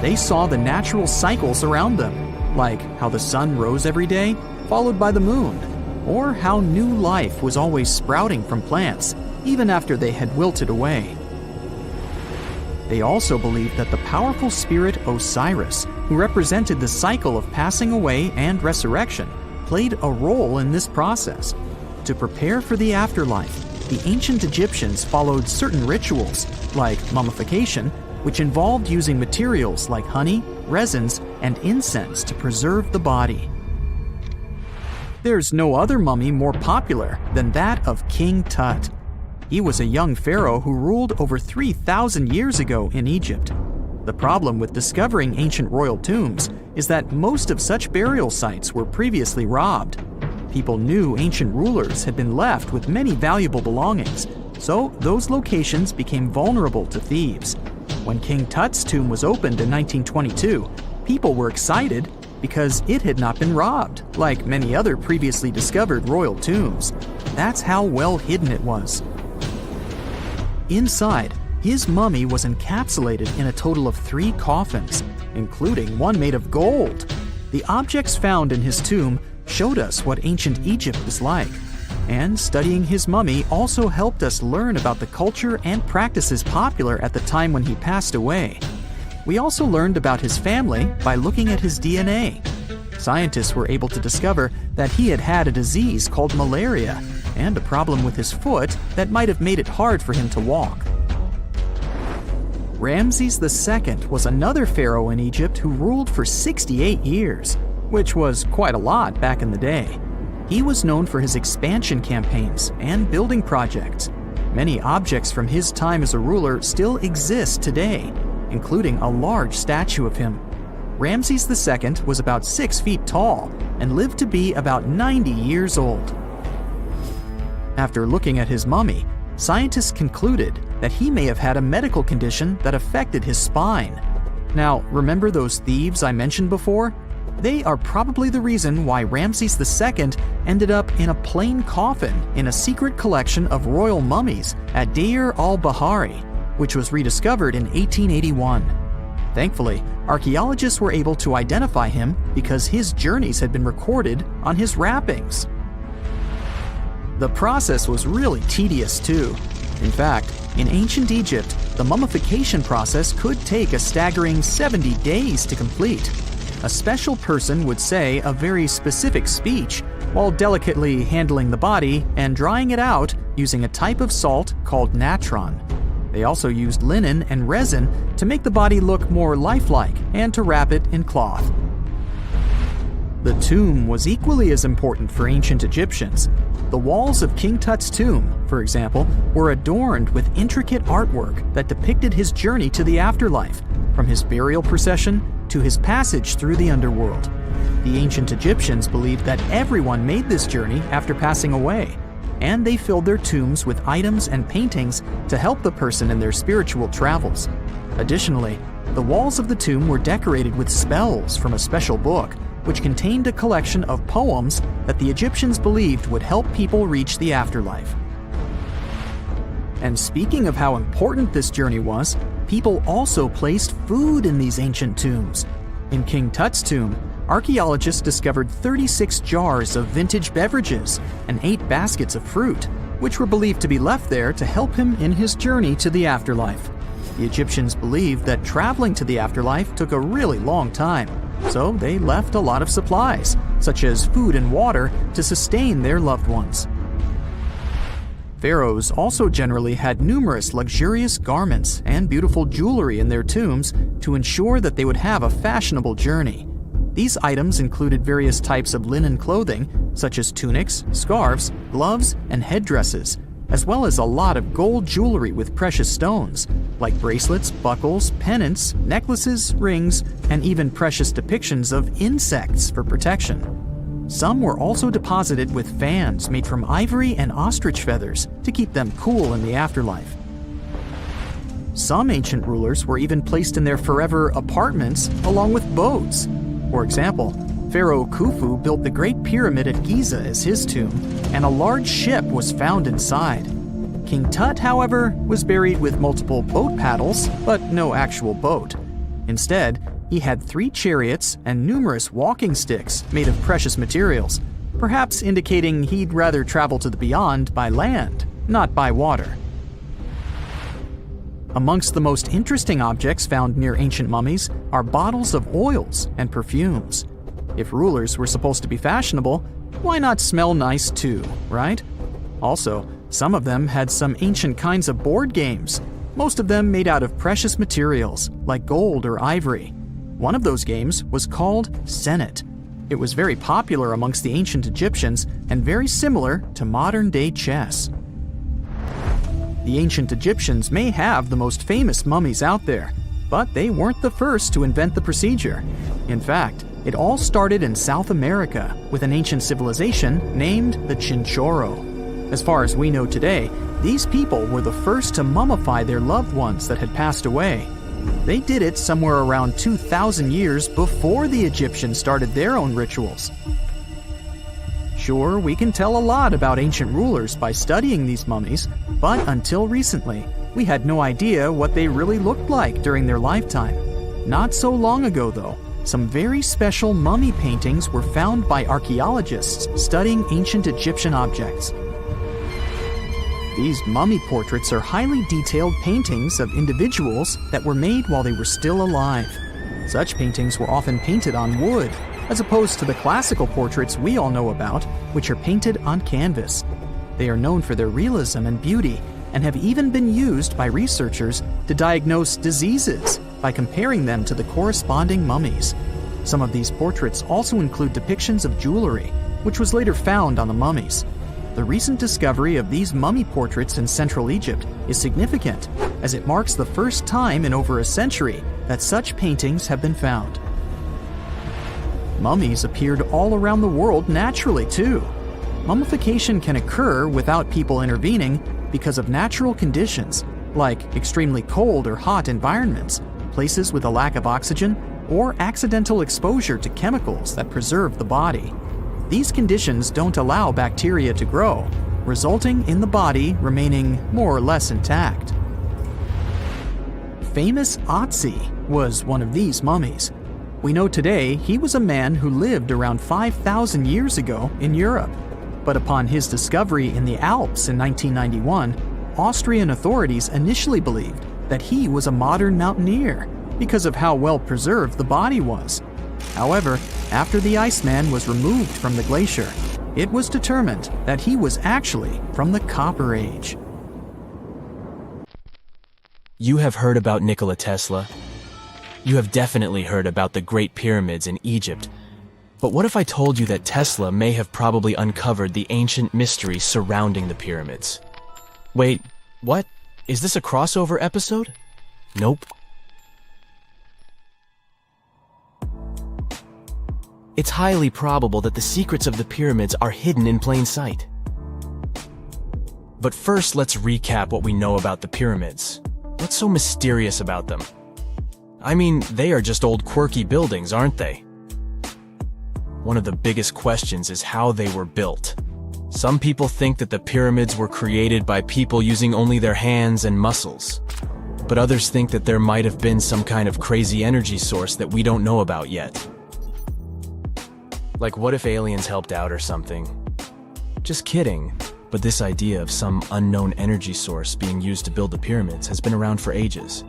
They saw the natural cycles around them, like how the sun rose every day, followed by the moon, or how new life was always sprouting from plants, even after they had wilted away. They also believed that the powerful spirit Osiris, who represented the cycle of passing away and resurrection, played a role in this process. To prepare for the afterlife, the ancient Egyptians followed certain rituals, like mummification, which involved using materials like honey, resins, and incense to preserve the body. There's no other mummy more popular than that of King Tut. He was a young pharaoh who ruled over 3,000 years ago in Egypt. The problem with discovering ancient royal tombs is that most of such burial sites were previously robbed. People knew ancient rulers had been left with many valuable belongings, so those locations became vulnerable to thieves. When King Tut's tomb was opened in 1922, people were excited because it had not been robbed, like many other previously discovered royal tombs. That's how well hidden it was. Inside, his mummy was encapsulated in a total of 3 coffins, including one made of gold. The objects found in his tomb showed us what ancient Egypt was like, and studying his mummy also helped us learn about the culture and practices popular at the time when he passed away. We also learned about his family by looking at his DNA. Scientists were able to discover that he had had a disease called malaria and a problem with his foot that might have made it hard for him to walk. Ramses II was another pharaoh in Egypt who ruled for 68 years, which was quite a lot back in the day. He was known for his expansion campaigns and building projects. Many objects from his time as a ruler still exist today, including a large statue of him. Ramses II was about 6 feet tall and lived to be about 90 years old. After looking at his mummy, scientists concluded that he may have had a medical condition that affected his spine. Now, remember those thieves I mentioned before? They are probably the reason why Ramses II ended up in a plain coffin in a secret collection of royal mummies at Deir al-Bahari. which was rediscovered in 1881. Thankfully, archaeologists were able to identify him because his journeys had been recorded on his wrappings. The process was really tedious too. In fact, in ancient Egypt, the mummification process could take a staggering 70 days to complete. A special person would say a very specific speech while delicately handling the body and drying it out using a type of salt called natron. They also used linen and resin to make the body look more lifelike and to wrap it in cloth. The tomb was equally as important for ancient Egyptians. The walls of King Tut's tomb, for example, were adorned with intricate artwork that depicted his journey to the afterlife, from his burial procession to his passage through the underworld. The ancient Egyptians believed that everyone made this journey after passing away, and they filled their tombs with items and paintings to help the person in their spiritual travels. Additionally, the walls of the tomb were decorated with spells from a special book, which contained a collection of poems that the Egyptians believed would help people reach the afterlife. And speaking of how important this journey was, people also placed food in these ancient tombs. In King Tut's tomb, archaeologists discovered 36 jars of vintage beverages and 8 baskets of fruit, which were believed to be left there to help him in his journey to the afterlife. The Egyptians believed that traveling to the afterlife took a really long time, so they left a lot of supplies, such as food and water, to sustain their loved ones. Pharaohs also generally had numerous luxurious garments and beautiful jewelry in their tombs to ensure that they would have a fashionable journey. These items included various types of linen clothing, such as tunics, scarves, gloves, and headdresses, as well as a lot of gold jewelry with precious stones, like bracelets, buckles, pendants, necklaces, rings, and even precious depictions of insects for protection. Some were also deposited with fans made from ivory and ostrich feathers to keep them cool in the afterlife. Some ancient rulers were even placed in their forever apartments along with boats. For example, Pharaoh Khufu built the Great Pyramid at Giza as his tomb, and a large ship was found inside. King Tut, however, was buried with multiple boat paddles, but no actual boat. Instead, he had 3 chariots and numerous walking sticks made of precious materials, perhaps indicating he'd rather travel to the beyond by land, not by water. Amongst the most interesting objects found near ancient mummies are bottles of oils and perfumes. If rulers were supposed to be fashionable, why not smell nice too, right? Also, some of them had some ancient kinds of board games, most of them made out of precious materials like gold or ivory. One of those games was called Senet. It was very popular amongst the ancient Egyptians and very similar to modern-day chess. The ancient Egyptians may have the most famous mummies out there, but they weren't the first to invent the procedure. In fact, it all started in South America with an ancient civilization named the Chinchorro. As far as we know today, these people were the first to mummify their loved ones that had passed away. They did it somewhere around 2,000 years before the Egyptians started their own rituals. Sure, we can tell a lot about ancient rulers by studying these mummies, but until recently, we had no idea what they really looked like during their lifetime. Not so long ago, though, some very special mummy paintings were found by archaeologists studying ancient Egyptian objects. These mummy portraits are highly detailed paintings of individuals that were made while they were still alive. Such paintings were often painted on wood, as opposed to the classical portraits we all know about, which are painted on canvas. They are known for their realism and beauty, and have even been used by researchers to diagnose diseases by comparing them to the corresponding mummies. Some of these portraits also include depictions of jewelry, which was later found on the mummies. The recent discovery of these mummy portraits in Central Egypt is significant, as it marks the first time in over a century that such paintings have been found. Mummies appeared all around the world naturally, too. Mummification can occur without people intervening because of natural conditions, like extremely cold or hot environments, places with a lack of oxygen, or accidental exposure to chemicals that preserve the body. These conditions don't allow bacteria to grow, resulting in the body remaining more or less intact. famous Otzi was one of these mummies. We know today he was a man who lived around 5,000 years ago in Europe. But upon his discovery in the Alps in 1991, Austrian authorities initially believed that he was a modern mountaineer because of how well preserved the body was. However, after the Iceman was removed from the glacier, it was determined that he was actually from the Copper Age. You have heard about Nikola Tesla. You have definitely heard about the Great Pyramids in Egypt. But what if I told you that Tesla may have probably uncovered the ancient mystery surrounding the pyramids? Wait, what? Is this a crossover episode? Nope. It's highly probable that the secrets of the pyramids are hidden in plain sight. But first, let's recap what we know about the pyramids. What's so mysterious about them? I mean, they are just old quirky buildings, aren't they? One of the biggest questions is how they were built. Some people think that the pyramids were created by people using only their hands and muscles. But others think that there might have been some kind of crazy energy source that we don't know about yet. Like, what if aliens helped out or something? Just kidding. But this idea of some unknown energy source being used to build the pyramids has been around for ages.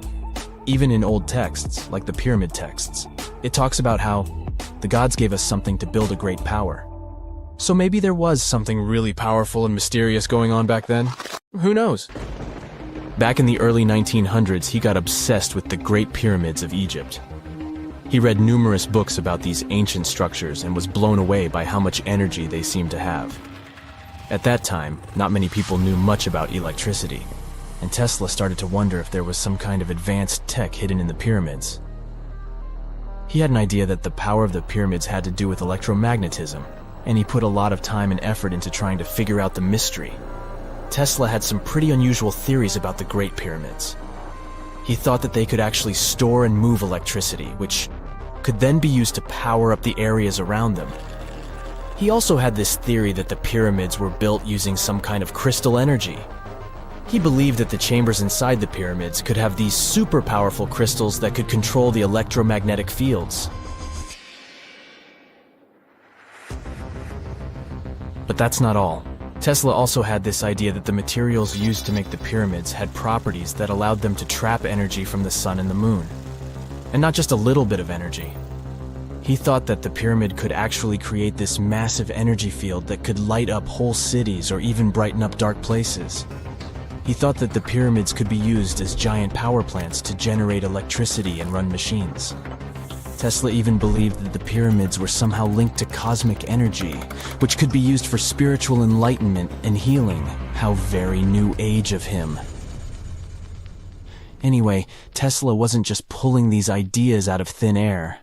Even in old texts, like the pyramid texts, it talks about how the gods gave us something to build a great power. So maybe there was something really powerful and mysterious going on back then? Who knows? Back in the early 1900s, he got obsessed with the Great Pyramids of Egypt. He read numerous books about these ancient structures and was blown away by how much energy they seemed to have. At that time, not many people knew much about electricity, and Tesla started to wonder if there was some kind of advanced tech hidden in the pyramids. He had an idea that the power of the pyramids had to do with electromagnetism, and he put a lot of time and effort into trying to figure out the mystery. Tesla had some pretty unusual theories about the Great Pyramids. He thought that they could actually store and move electricity, which could then be used to power up the areas around them. He also had this theory that the pyramids were built using some kind of crystal energy. He believed that the chambers inside the pyramids could have these super powerful crystals that could control the electromagnetic fields. But that's not all. Tesla also had this idea that the materials used to make the pyramids had properties that allowed them to trap energy from the sun and the moon. And not just a little bit of energy. He thought that the pyramid could actually create this massive energy field that could light up whole cities or even brighten up dark places. He thought that the pyramids could be used as giant power plants to generate electricity and run machines. Tesla even believed that the pyramids were somehow linked to cosmic energy, which could be used for spiritual enlightenment and healing. How very new age of him. Anyway, Tesla wasn't just pulling these ideas out of thin air.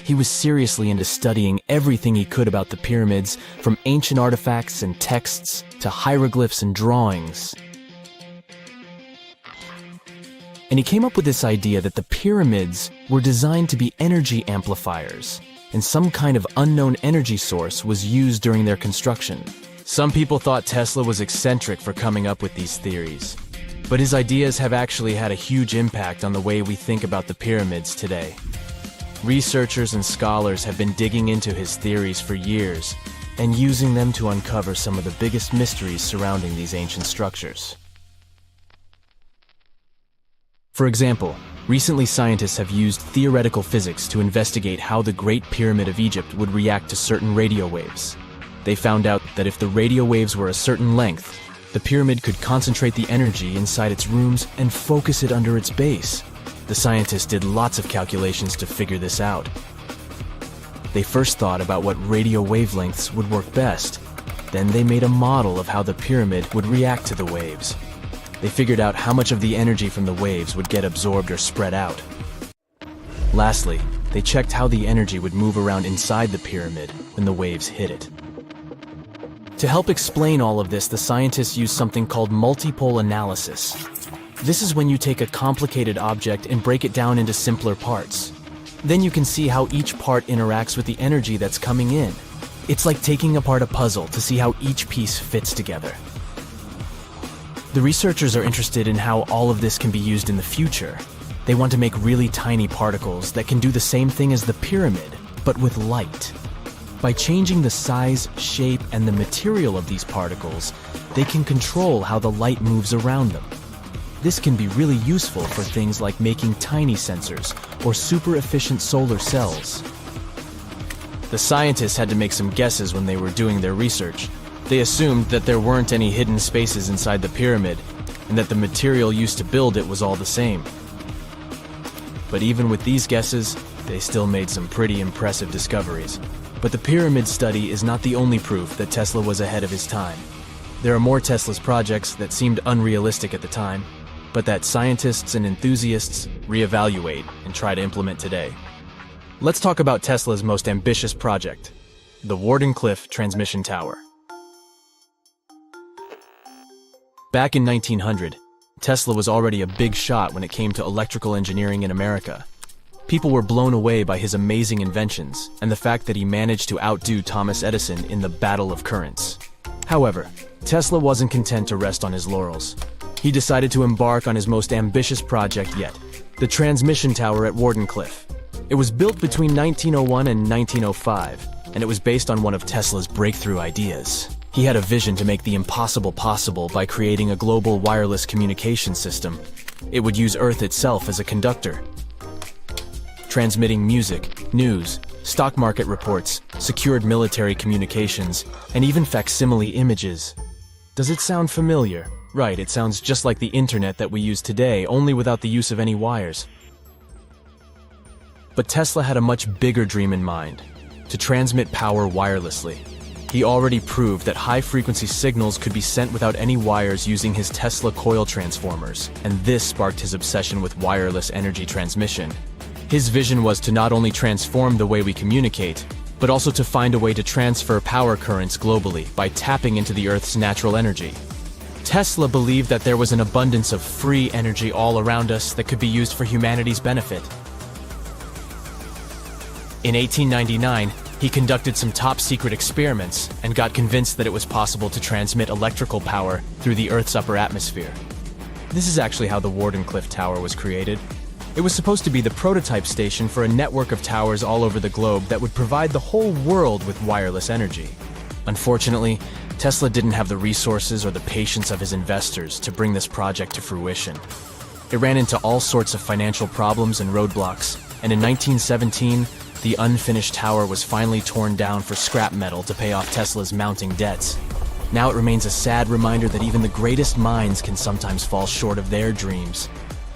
He was seriously into studying everything he could about the pyramids, from ancient artifacts and texts to hieroglyphs and drawings. And he came up with this idea that the pyramids were designed to be energy amplifiers, and some kind of unknown energy source was used during their construction. Some people thought Tesla was eccentric for coming up with these theories, but his ideas have actually had a huge impact on the way we think about the pyramids today. Researchers and scholars have been digging into his theories for years and using them to uncover some of the biggest mysteries surrounding these ancient structures. For example, recently scientists have used theoretical physics to investigate how the Great Pyramid of Egypt would react to certain radio waves. They found out that if the radio waves were a certain length, the pyramid could concentrate the energy inside its rooms and focus it under its base. The scientists did lots of calculations to figure this out. They first thought about what radio wavelengths would work best. Then they made a model of how the pyramid would react to the waves. They figured out how much of the energy from the waves would get absorbed or spread out. Lastly, they checked how the energy would move around inside the pyramid when the waves hit it. To help explain all of this, the scientists used something called multipole analysis. This is when you take a complicated object and break it down into simpler parts. Then you can see how each part interacts with the energy that's coming in. It's like taking apart a puzzle to see how each piece fits together. The researchers are interested in how all of this can be used in the future. They want to make really tiny particles that can do the same thing as the pyramid, but with light. By changing the size, shape, and the material of these particles, they can control how the light moves around them. This can be really useful for things like making tiny sensors or super efficient solar cells. The scientists had to make some guesses when they were doing their research. They assumed that there weren't any hidden spaces inside the pyramid, and that the material used to build it was all the same. But even with these guesses, they still made some pretty impressive discoveries. But the pyramid study is not the only proof that Tesla was ahead of his time. There are more Tesla's projects that seemed unrealistic at the time, but that scientists and enthusiasts reevaluate and try to implement today. Let's talk about Tesla's most ambitious project, the Wardenclyffe Transmission Tower. Back in 1900, Tesla was already a big shot when it came to electrical engineering in America. People were blown away by his amazing inventions and the fact that he managed to outdo Thomas Edison in the Battle of Currents. However, Tesla wasn't content to rest on his laurels. He decided to embark on his most ambitious project yet, the transmission tower at Wardenclyffe. It was built between 1901 and 1905, and it was based on one of Tesla's breakthrough ideas. He had a vision to make the impossible possible by creating a global wireless communication system. It would use Earth itself as a conductor, transmitting music, news, stock market reports, secured military communications, and even facsimile images. Does it sound familiar? Right, it sounds just like the internet that we use today, only without the use of any wires. But Tesla had a much bigger dream in mind: to transmit power wirelessly. He already proved that high-frequency signals could be sent without any wires using his Tesla coil transformers, and this sparked his obsession with wireless energy transmission. His vision was to not only transform the way we communicate, but also to find a way to transfer power currents globally by tapping into the Earth's natural energy. Tesla believed that there was an abundance of free energy all around us that could be used for humanity's benefit. In 1899, he conducted some top-secret experiments and got convinced that it was possible to transmit electrical power through the Earth's upper atmosphere. This is actually how the Wardenclyffe Tower was created. It was supposed to be the prototype station for a network of towers all over the globe that would provide the whole world with wireless energy. Unfortunately, Tesla didn't have the resources or the patience of his investors to bring this project to fruition. It ran into all sorts of financial problems and roadblocks, and in 1917, the unfinished tower was finally torn down for scrap metal to pay off Tesla's mounting debts. Now it remains a sad reminder that even the greatest minds can sometimes fall short of their dreams.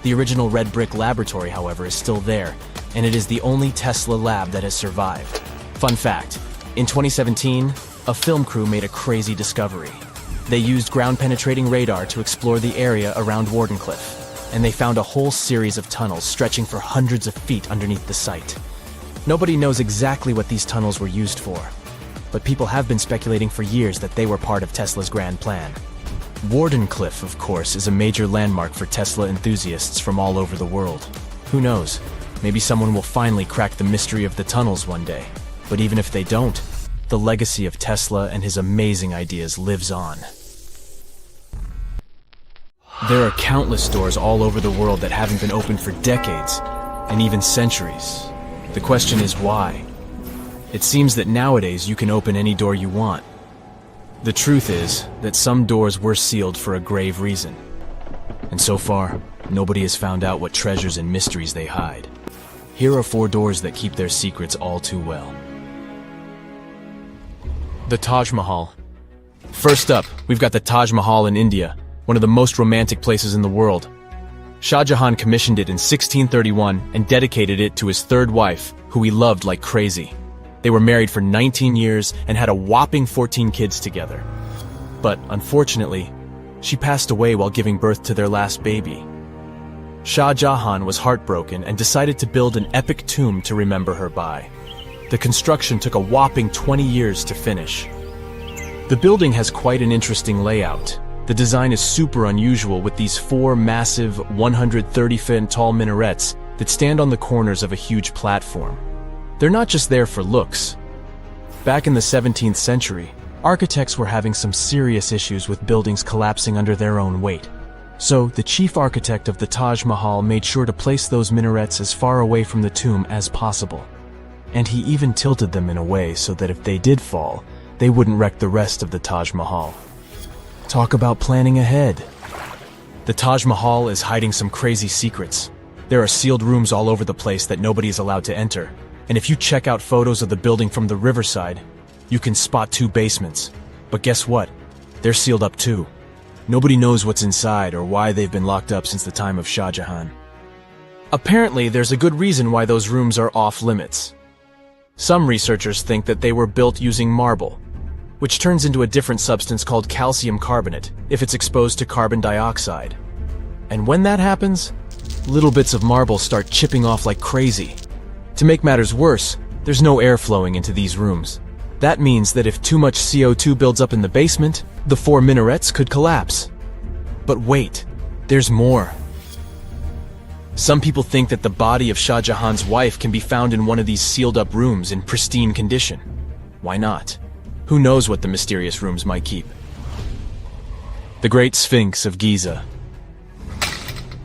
The original red brick laboratory, however, is still there, and it is the only Tesla lab that has survived. Fun fact, in 2017, a film crew made a crazy discovery. They used ground-penetrating radar to explore the area around Wardenclyffe, and they found a whole series of tunnels stretching for hundreds of feet underneath the site. Nobody knows exactly what these tunnels were used for, but people have been speculating for years that they were part of Tesla's grand plan. Wardenclyffe, of course, is a major landmark for Tesla enthusiasts from all over the world. Who knows? Maybe someone will finally crack the mystery of the tunnels one day. But even if they don't, the legacy of Tesla and his amazing ideas lives on. There are countless doors all over the world that haven't been opened for decades, and even centuries. The question is why? It seems that nowadays you can open any door you want. The truth is that some doors were sealed for a grave reason. And so far, nobody has found out what treasures and mysteries they hide. Here are 4 doors that keep their secrets all too well. The Taj Mahal. First up, we've got the Taj Mahal in India, one of the most romantic places in the world. Shah Jahan commissioned it in 1631 and dedicated it to his 3rd wife, who he loved like crazy. They were married for 19 years and had a whopping 14 kids together. But unfortunately, she passed away while giving birth to their last baby. Shah Jahan was heartbroken and decided to build an epic tomb to remember her by. The construction took a whopping 20 years to finish. The building has quite an interesting layout. The design is super unusual with these 4 massive 130-foot tall minarets that stand on the corners of a huge platform. They're not just there for looks. Back in the 17th century, architects were having some serious issues with buildings collapsing under their own weight. So, the chief architect of the Taj Mahal made sure to place those minarets as far away from the tomb as possible. And he even tilted them in a way so that if they did fall, they wouldn't wreck the rest of the Taj Mahal. Talk about planning ahead. The Taj Mahal is hiding some crazy secrets. There are sealed rooms all over the place that nobody is allowed to enter. And if you check out photos of the building from the riverside, you can spot 2 basements. But guess what? They're sealed up too. Nobody knows what's inside or why they've been locked up since the time of Shah Jahan. Apparently, there's a good reason why those rooms are off limits. Some researchers think that they were built using marble, which turns into a different substance called calcium carbonate if it's exposed to carbon dioxide. And when that happens, little bits of marble start chipping off like crazy. To make matters worse, there's no air flowing into these rooms. That means that if too much CO2 builds up in the basement, the 4 minarets could collapse. But wait, there's more. Some people think that the body of Shah Jahan's wife can be found in one of these sealed-up rooms in pristine condition. Why not? Who knows what the mysterious rooms might keep? The Great Sphinx of Giza.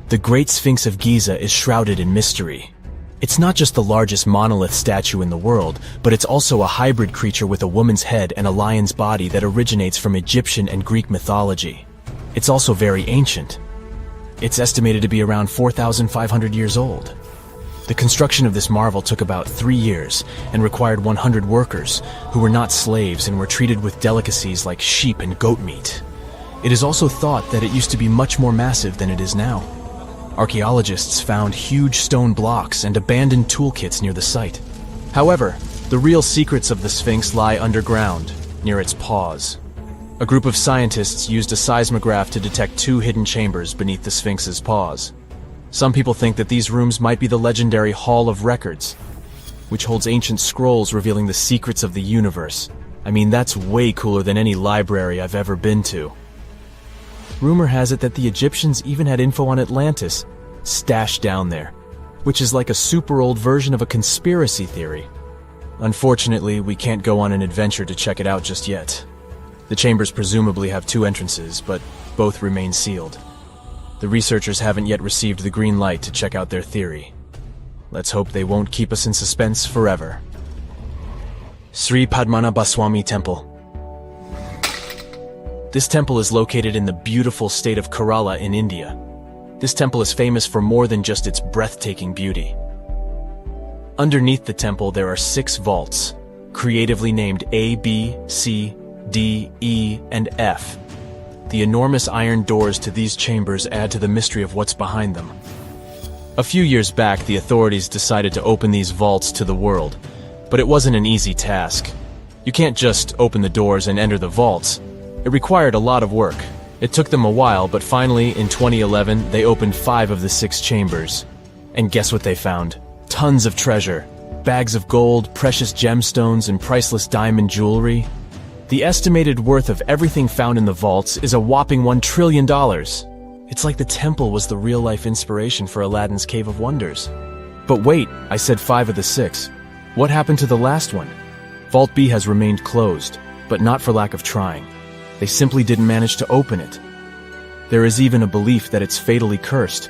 The Great Sphinx of Giza is shrouded in mystery. It's not just the largest monolith statue in the world, but it's also a hybrid creature with a woman's head and a lion's body that originates from Egyptian and Greek mythology. It's also very ancient. It's estimated to be around 4,500 years old. The construction of this marvel took about 3 years and required 100 workers who were not slaves and were treated with delicacies like sheep and goat meat. It is also thought that it used to be much more massive than it is now. Archaeologists found huge stone blocks and abandoned toolkits near the site. However, the real secrets of the Sphinx lie underground, near its paws. A group of scientists used a seismograph to detect 2 hidden chambers beneath the Sphinx's paws. Some people think that these rooms might be the legendary Hall of Records, which holds ancient scrolls revealing the secrets of the universe. I mean, that's way cooler than any library I've ever been to. Rumor has it that the Egyptians even had info on Atlantis stashed down there, which is like a super old version of a conspiracy theory. Unfortunately, we can't go on an adventure to check it out just yet. The chambers presumably have 2 entrances, but both remain sealed. The researchers haven't yet received the green light to check out their theory. Let's hope they won't keep us in suspense forever. Sri Padmanabhaswamy Temple. This temple is located in the beautiful state of Kerala in India. This temple is famous for more than just its breathtaking beauty. Underneath the temple there are 6 vaults, creatively named A, B, C, D, E, and F. The enormous iron doors to these chambers add to the mystery of what's behind them. A few years back, the authorities decided to open these vaults to the world, but it wasn't an easy task. You can't just open the doors and enter the vaults. It required a lot of work. It took them a while, but finally, in 2011, they opened 5 of the 6 chambers. And guess what they found? Tons of treasure. Bags of gold, precious gemstones, and priceless diamond jewelry. The estimated worth of everything found in the vaults is a whopping $1 trillion. It's like the temple was the real-life inspiration for Aladdin's Cave of Wonders. But wait, I said 5 of the 6. What happened to the last one? Vault B has remained closed, but not for lack of trying. They simply didn't manage to open it. There is even a belief that it's fatally cursed.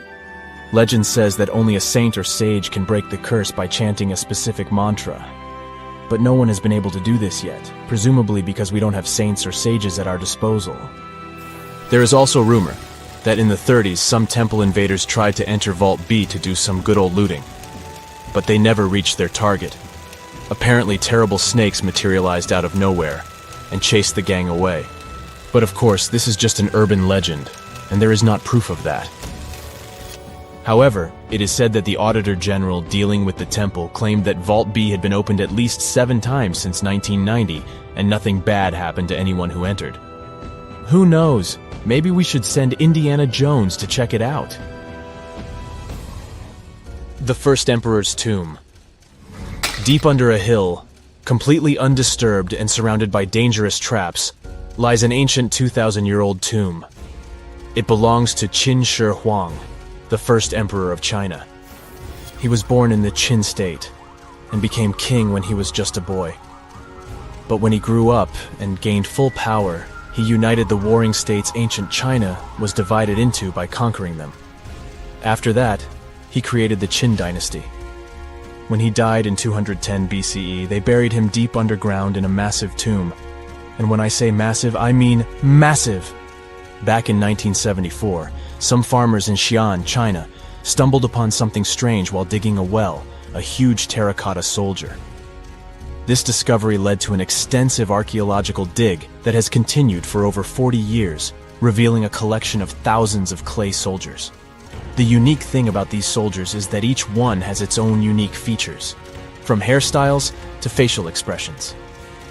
Legend says that only a saint or sage can break the curse by chanting a specific mantra. But no one has been able to do this yet, presumably because we don't have saints or sages at our disposal. There is also rumor that in the 30s some temple invaders tried to enter Vault B to do some good old looting. But they never reached their target. Apparently terrible snakes materialized out of nowhere and chased the gang away. But of course, this is just an urban legend, and there is not proof of that. However, it is said that the Auditor General dealing with the temple claimed that Vault B had been opened at least 7 times since 1990, and nothing bad happened to anyone who entered. Who knows? Maybe we should send Indiana Jones to check it out. The First Emperor's Tomb. Deep under a hill, completely undisturbed and surrounded by dangerous traps, lies an ancient 2,000-year-old tomb. It belongs to Qin Shi Huang, the first emperor of China. He was born in the Qin state and became king when he was just a boy. But when he grew up and gained full power, he united the warring states ancient China was divided into by conquering them. After that, he created the Qin dynasty. When he died in 210 BCE, they buried him deep underground in a massive tomb. And when I say massive, I mean massive! Back in 1974, some farmers in Xi'an, China, stumbled upon something strange while digging a well, a huge terracotta soldier. This discovery led to an extensive archaeological dig that has continued for over 40 years, revealing a collection of thousands of clay soldiers. The unique thing about these soldiers is that each one has its own unique features, from hairstyles to facial expressions.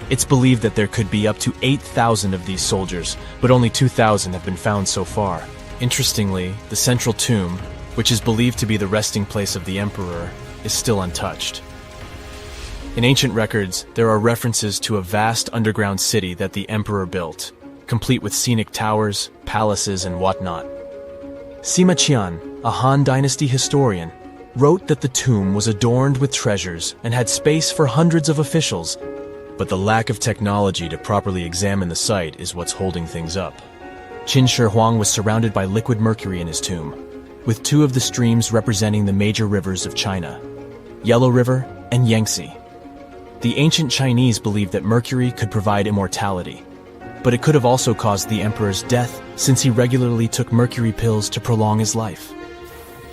It's believed that there could be up to 8,000 of these soldiers, but only 2,000 have been found so far. Interestingly, the central tomb, which is believed to be the resting place of the emperor, is still untouched. In ancient records, there are references to a vast underground city that the emperor built, complete with scenic towers, palaces, and whatnot. Sima Qian, a Han Dynasty historian, wrote that the tomb was adorned with treasures and had space for hundreds of officials, but the lack of technology to properly examine the site is what's holding things up. Qin Shi Huang was surrounded by liquid mercury in his tomb, with two of the streams representing the major rivers of China, Yellow River and Yangtze. The ancient Chinese believed that mercury could provide immortality, but it could have also caused the emperor's death since he regularly took mercury pills to prolong his life.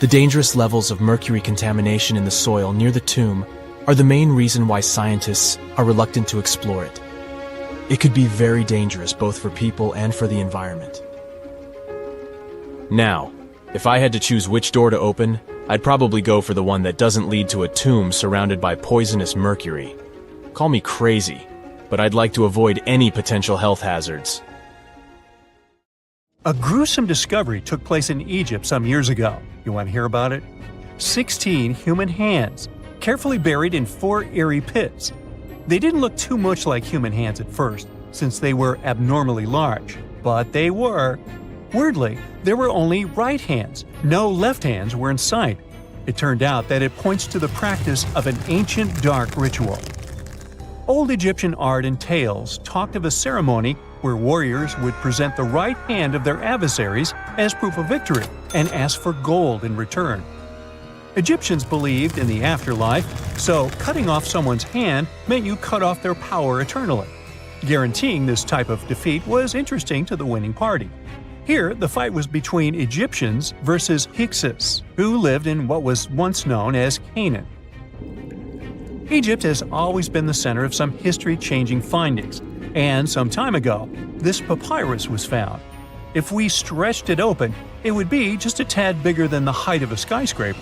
The dangerous levels of mercury contamination in the soil near the tomb are the main reason why scientists are reluctant to explore it. It could be very dangerous both for people and for the environment. Now, if I had to choose which door to open, I'd probably go for the one that doesn't lead to a tomb surrounded by poisonous mercury. Call me crazy, but I'd like to avoid any potential health hazards. A gruesome discovery took place in Egypt some years ago. You want to hear about it? 16 human hands, carefully buried in 4 eerie pits. They didn't look too much like human hands at first, since they were abnormally large, but they were. Weirdly, there were only right hands. No left hands were in sight. It turned out that it points to the practice of an ancient dark ritual. Old Egyptian art and tales talked of a ceremony where warriors would present the right hand of their adversaries as proof of victory and ask for gold in return. Egyptians believed in the afterlife, so cutting off someone's hand meant you cut off their power eternally. Guaranteeing this type of defeat was interesting to the winning party. Here, the fight was between Egyptians versus Hyksos, who lived in what was once known as Canaan. Egypt has always been the center of some history-changing findings, and some time ago, this papyrus was found. If we stretched it open, it would be just a tad bigger than the height of a skyscraper.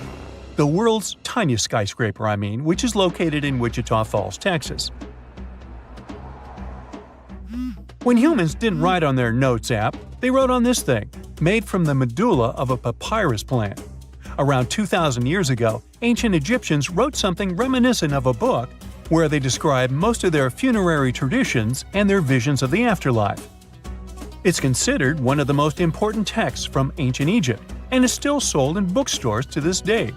The world's tiniest skyscraper, which is located in Wichita Falls, Texas. When humans didn't write on their notes app, they wrote on this thing, made from the medulla of a papyrus plant. Around 2,000 years ago, ancient Egyptians wrote something reminiscent of a book where they describe most of their funerary traditions and their visions of the afterlife. It's considered one of the most important texts from ancient Egypt and is still sold in bookstores to this day.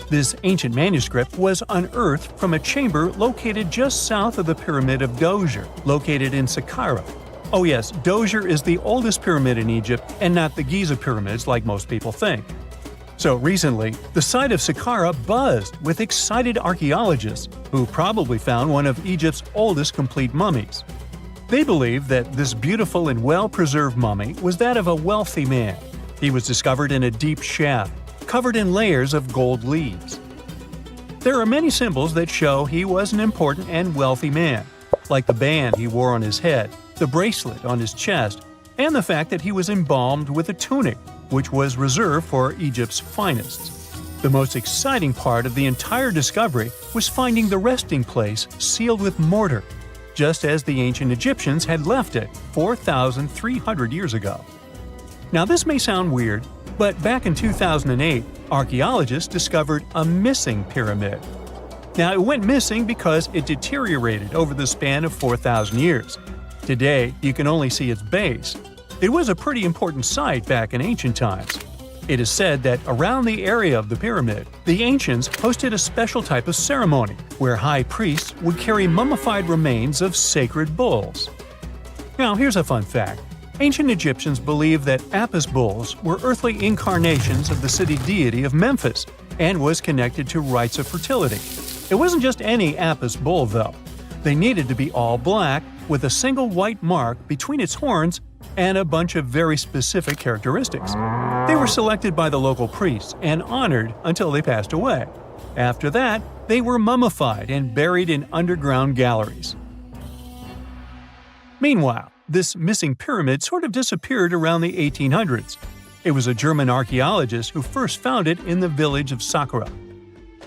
This ancient manuscript was unearthed from a chamber located just south of the Pyramid of Djoser, located in Saqqara. Oh yes, Djoser is the oldest pyramid in Egypt and not the Giza pyramids like most people think. So recently, the site of Saqqara buzzed with excited archaeologists who probably found one of Egypt's oldest complete mummies. They believe that this beautiful and well-preserved mummy was that of a wealthy man. He was discovered in a deep shaft, covered in layers of gold leaves. There are many symbols that show he was an important and wealthy man, like the band he wore on his head, the bracelet on his chest, and the fact that he was embalmed with a tunic, which was reserved for Egypt's finest. The most exciting part of the entire discovery was finding the resting place sealed with mortar, just as the ancient Egyptians had left it 4,300 years ago. Now this may sound weird, but back in 2008, archaeologists discovered a missing pyramid. Now it went missing because it deteriorated over the span of 4,000 years. Today, you can only see its base. It was a pretty important site back in ancient times. It is said that around the area of the pyramid, the ancients hosted a special type of ceremony where high priests would carry mummified remains of sacred bulls. Now, here's a fun fact. Ancient Egyptians believed that Apis bulls were earthly incarnations of the city deity of Memphis and was connected to rites of fertility. It wasn't just any Apis bull, though. They needed to be all black, with a single white mark between its horns and a bunch of very specific characteristics. They were selected by the local priests and honored until they passed away. After that, they were mummified and buried in underground galleries. Meanwhile, this missing pyramid sort of disappeared around the 1800s. It was a German archaeologist who first found it in the village of Sahara.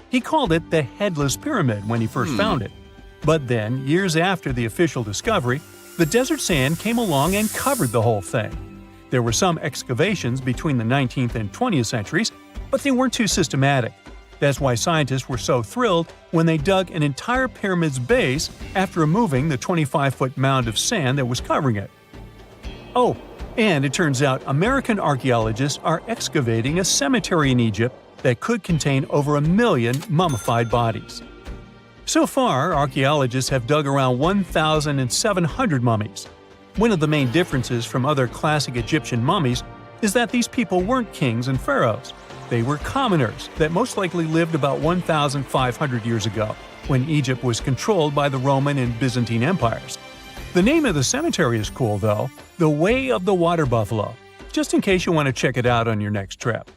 He called it the Headless Pyramid when he first found it. But then, years after the official discovery, the desert sand came along and covered the whole thing. There were some excavations between the 19th and 20th centuries, but they weren't too systematic. That's why scientists were so thrilled when they dug an entire pyramid's base after removing the 25-foot mound of sand that was covering it. Oh, and it turns out American archaeologists are excavating a cemetery in Egypt that could contain over 1 million mummified bodies. So far, archaeologists have dug around 1,700 mummies. One of the main differences from other classic Egyptian mummies is that these people weren't kings and pharaohs. They were commoners that most likely lived about 1,500 years ago, when Egypt was controlled by the Roman and Byzantine empires. The name of the cemetery is cool, though, the Way of the Water Buffalo, just in case you want to check it out on your next trip.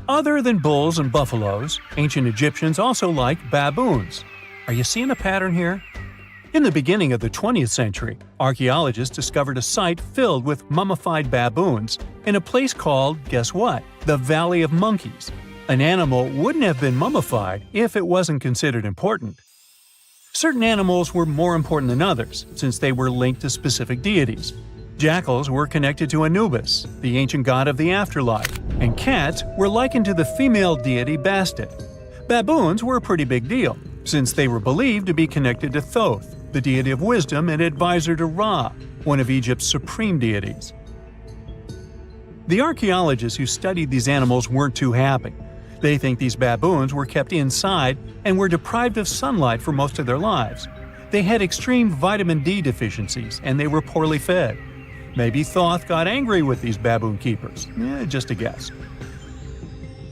Other than bulls and buffaloes, ancient Egyptians also liked baboons. Are you seeing a pattern here? In the beginning of the 20th century, archaeologists discovered a site filled with mummified baboons in a place called, guess what? The Valley of Monkeys. An animal wouldn't have been mummified if it wasn't considered important. Certain animals were more important than others, since they were linked to specific deities. Jackals were connected to Anubis, the ancient god of the afterlife, and cats were likened to the female deity Bastet. Baboons were a pretty big deal, since they were believed to be connected to Thoth, the deity of wisdom and advisor to Ra, one of Egypt's supreme deities. The archaeologists who studied these animals weren't too happy. They think these baboons were kept inside and were deprived of sunlight for most of their lives. They had extreme vitamin D deficiencies and they were poorly fed. Maybe Thoth got angry with these baboon keepers. Just a guess.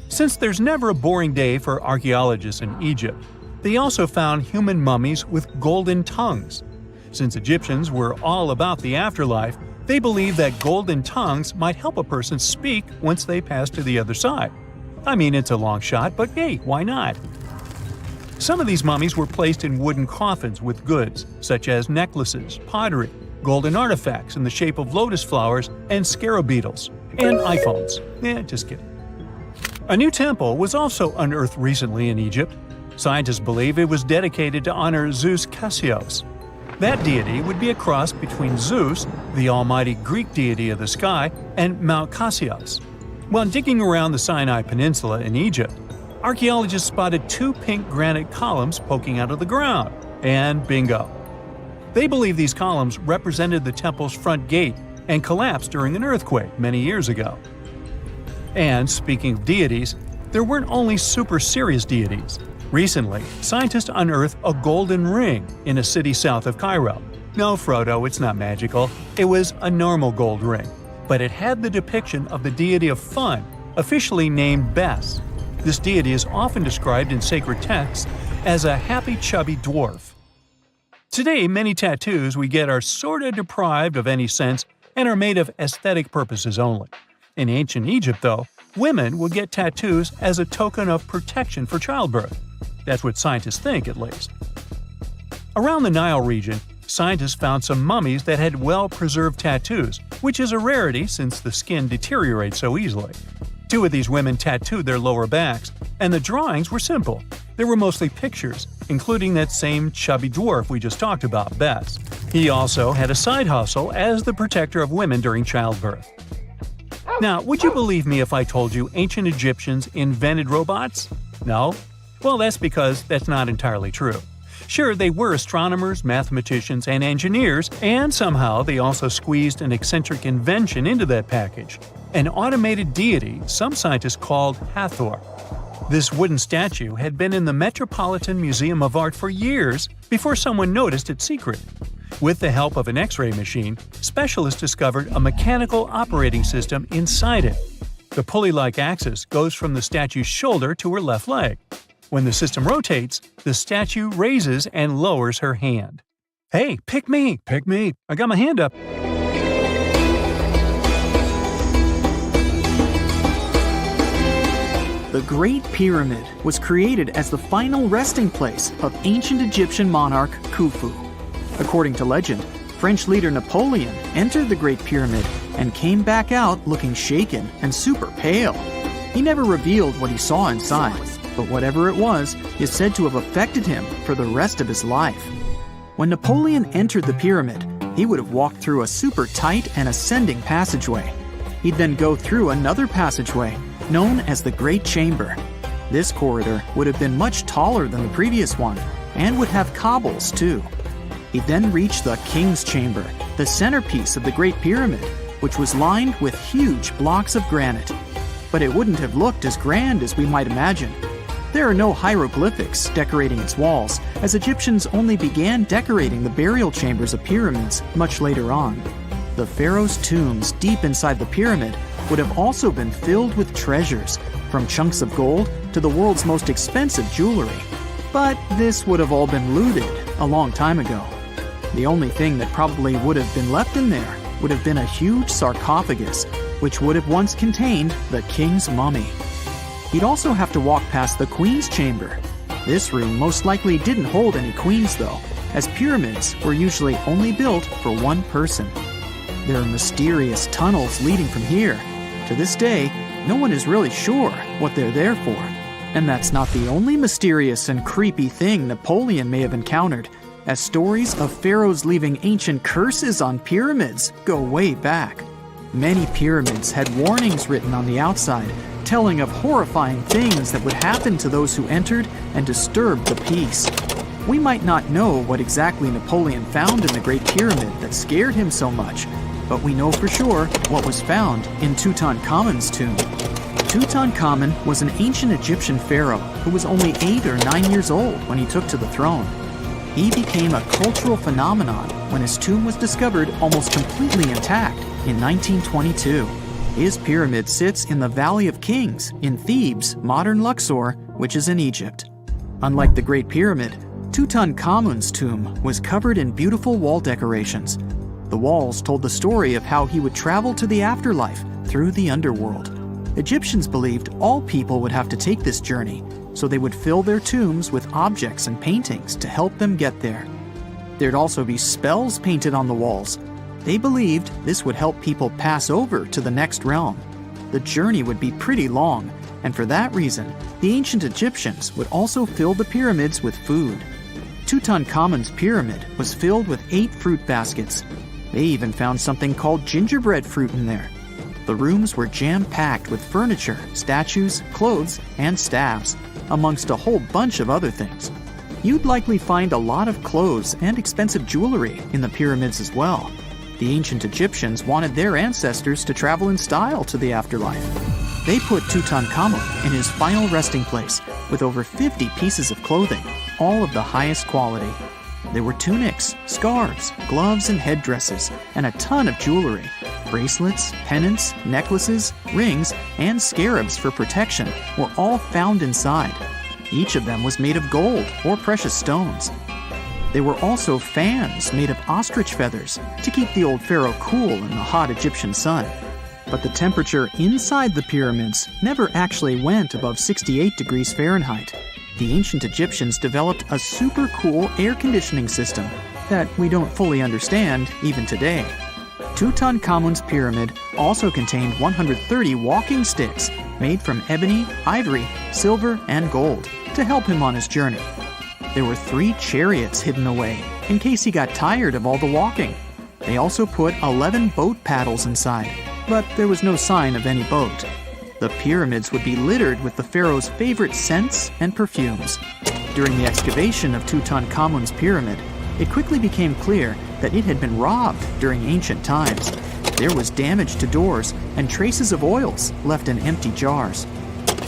Since there's never a boring day for archaeologists in Egypt, they also found human mummies with golden tongues. Since Egyptians were all about the afterlife, they believed that golden tongues might help a person speak once they pass to the other side. I mean, it's a long shot, but hey, why not? Some of these mummies were placed in wooden coffins with goods, such as necklaces, pottery, golden artifacts in the shape of lotus flowers and scarab beetles, and iPhones. Just kidding. A new temple was also unearthed recently in Egypt. Scientists believe it was dedicated to honor Zeus Cassios. That deity would be a cross between Zeus, the almighty Greek deity of the sky, and Mount Cassios. While digging around the Sinai Peninsula in Egypt, archaeologists spotted 2 pink granite columns poking out of the ground, and bingo. They believe these columns represented the temple's front gate and collapsed during an earthquake many years ago. And speaking of deities, there weren't only super serious deities. Recently, scientists unearthed a golden ring in a city south of Cairo. No, Frodo, it's not magical. It was a normal gold ring, but it had the depiction of the deity of fun, officially named Bes. This deity is often described in sacred texts as a happy chubby dwarf. Today, many tattoos we get are sorta deprived of any sense and are made of aesthetic purposes only. In ancient Egypt, though, women would get tattoos as a token of protection for childbirth. That's what scientists think, at least. Around the Nile region, scientists found some mummies that had well-preserved tattoos, which is a rarity since the skin deteriorates so easily. 2 of these women tattooed their lower backs, and the drawings were simple. They were mostly pictures, including that same chubby dwarf we just talked about, Bes. He also had a side hustle as the protector of women during childbirth. Now, would you believe me if I told you ancient Egyptians invented robots? No? Well, that's because that's not entirely true. Sure, they were astronomers, mathematicians, and engineers, and somehow they also squeezed an eccentric invention into that package. An automated deity some scientists called Hathor. This wooden statue had been in the Metropolitan Museum of Art for years before someone noticed its secret. With the help of an X-ray machine, specialists discovered a mechanical operating system inside it. The pulley-like axis goes from the statue's shoulder to her left leg. When the system rotates, the statue raises and lowers her hand. Hey, pick me! Pick me! I got my hand up! The Great Pyramid was created as the final resting place of ancient Egyptian monarch Khufu. According to legend, French leader Napoleon entered the Great Pyramid and came back out looking shaken and super pale. He never revealed what he saw inside, but whatever it was is said to have affected him for the rest of his life. When Napoleon entered the pyramid, he would have walked through a super tight and ascending passageway. He'd then go through another passageway, known as the Great Chamber. This corridor would have been much taller than the previous one, and would have cobbles too. He'd then reach the King's Chamber, the centerpiece of the Great Pyramid, which was lined with huge blocks of granite. But it wouldn't have looked as grand as we might imagine. There are no hieroglyphics decorating its walls, as Egyptians only began decorating the burial chambers of pyramids much later on. The pharaohs' tombs deep inside the pyramid would have also been filled with treasures, from chunks of gold to the world's most expensive jewelry. But this would have all been looted a long time ago. The only thing that probably would have been left in there would have been a huge sarcophagus, which would have once contained the king's mummy. He'd also have to walk past the Queen's Chamber. This room most likely didn't hold any queens though, as pyramids were usually only built for one person. There are mysterious tunnels leading from here. To this day, no one is really sure what they're there for. And that's not the only mysterious and creepy thing Napoleon may have encountered, as stories of pharaohs leaving ancient curses on pyramids go way back. Many pyramids had warnings written on the outside, telling of horrifying things that would happen to those who entered and disturbed the peace. We might not know what exactly Napoleon found in the Great Pyramid that scared him so much, but we know for sure what was found in Tutankhamun's tomb. Tutankhamun was an ancient Egyptian pharaoh who was only 8 or 9 years old when he took to the throne. He became a cultural phenomenon when his tomb was discovered almost completely intact in 1922. His pyramid sits in the Valley of Kings in Thebes, modern Luxor, which is in Egypt. Unlike the Great Pyramid, Tutankhamun's tomb was covered in beautiful wall decorations. The walls told the story of how he would travel to the afterlife through the underworld. Egyptians believed all people would have to take this journey, so they would fill their tombs with objects and paintings to help them get there. There'd also be spells painted on the walls. They believed this would help people pass over to the next realm. The journey would be pretty long, and for that reason, the ancient Egyptians would also fill the pyramids with food. Tutankhamun's pyramid was filled with 8 fruit baskets. They even found something called gingerbread fruit in there. The rooms were jam-packed with furniture, statues, clothes, and staffs, amongst a whole bunch of other things. You'd likely find a lot of clothes and expensive jewelry in the pyramids as well. The ancient Egyptians wanted their ancestors to travel in style to the afterlife. They put Tutankhamun in his final resting place with over 50 pieces of clothing, all of the highest quality. There were tunics, scarves, gloves, and headdresses, and a ton of jewelry. Bracelets, pendants, necklaces, rings, and scarabs for protection were all found inside. Each of them was made of gold or precious stones. There were also fans made of ostrich feathers to keep the old pharaoh cool in the hot Egyptian sun. But the temperature inside the pyramids never actually went above 68 degrees Fahrenheit. The ancient Egyptians developed a super cool air conditioning system that we don't fully understand even today. Tutankhamun's pyramid also contained 130 walking sticks made from ebony, ivory, silver, and gold to help him on his journey. There were 3 chariots hidden away in case he got tired of all the walking. They also put 11 boat paddles inside, but there was no sign of any boat. The pyramids would be littered with the pharaoh's favorite scents and perfumes. During the excavation of Tutankhamun's pyramid, it quickly became clear that it had been robbed during ancient times. There was damage to doors and traces of oils left in empty jars.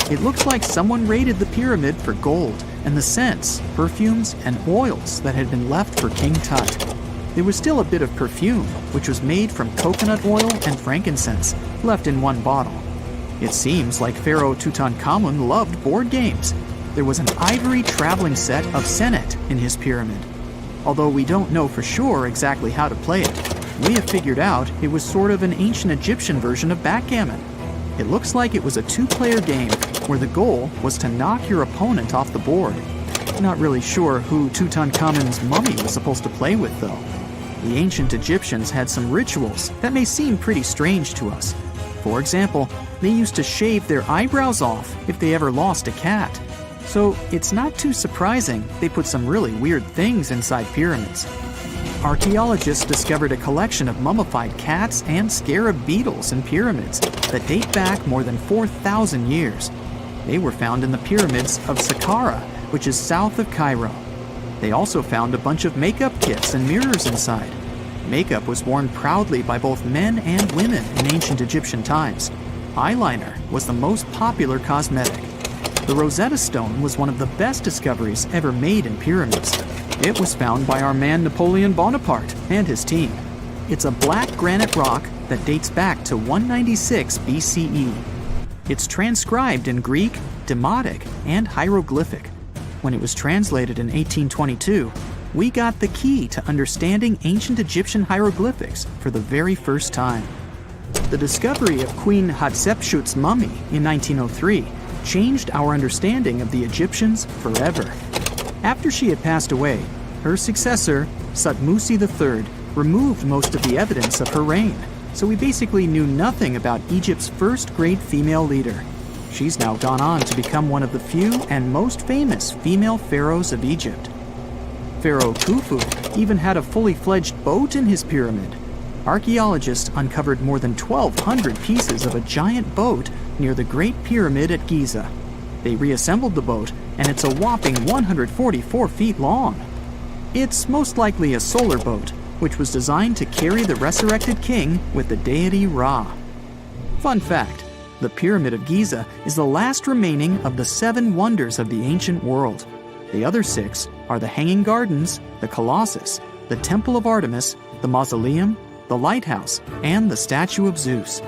It looks like someone raided the pyramid for gold and the scents, perfumes, and oils that had been left for King Tut. There was still a bit of perfume, which was made from coconut oil and frankincense, left in one bottle. It seems like Pharaoh Tutankhamun loved board games. There was an ivory traveling set of Senet in his pyramid. Although we don't know for sure exactly how to play it, we have figured out it was sort of an ancient Egyptian version of backgammon. It looks like it was a two-player game where the goal was to knock your opponent off the board. Not really sure who Tutankhamun's mummy was supposed to play with, though. The ancient Egyptians had some rituals that may seem pretty strange to us. For example, they used to shave their eyebrows off if they ever lost a cat. So it's not too surprising they put some really weird things inside pyramids. Archaeologists discovered a collection of mummified cats and scarab beetles in pyramids that date back more than 4,000 years. They were found in the pyramids of Saqqara, which is south of Cairo. They also found a bunch of makeup kits and mirrors inside. Makeup was worn proudly by both men and women in ancient Egyptian times. Eyeliner was the most popular cosmetic. The Rosetta Stone was one of the best discoveries ever made in pyramids. It was found by our man Napoleon Bonaparte and his team. It's a black granite rock that dates back to 196 BCE. It's transcribed in Greek, Demotic, and hieroglyphic. When it was translated in 1822, we got the key to understanding ancient Egyptian hieroglyphics for the very first time. The discovery of Queen Hatshepsut's mummy in 1903 changed our understanding of the Egyptians forever. After she had passed away, her successor, Thutmos II, removed most of the evidence of her reign, so we basically knew nothing about Egypt's first great female leader. She's now gone on to become one of the few and most famous female pharaohs of Egypt. Pharaoh Khufu even had a fully fledged boat in his pyramid. Archaeologists uncovered more than 1,200 pieces of a giant boat near the Great Pyramid at Giza. They reassembled the boat, and it's a whopping 144 feet long. It's most likely a solar boat, which was designed to carry the resurrected king with the deity Ra. Fun fact, the Pyramid of Giza is the last remaining of the 7 wonders of the ancient world. The other 6 are the Hanging Gardens, the Colossus, the Temple of Artemis, the Mausoleum, the Lighthouse, and the Statue of Zeus.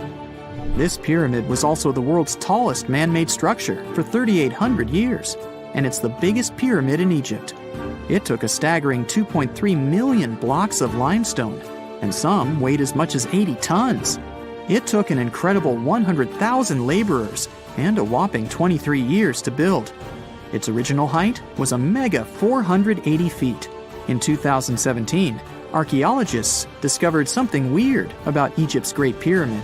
This pyramid was also the world's tallest man-made structure for 3,800 years, and it's the biggest pyramid in Egypt. It took a staggering 2.3 million blocks of limestone, and some weighed as much as 80 tons. It took an incredible 100,000 laborers and a whopping 23 years to build. Its original height was a mega 480 feet. In 2017, archaeologists discovered something weird about Egypt's Great Pyramid.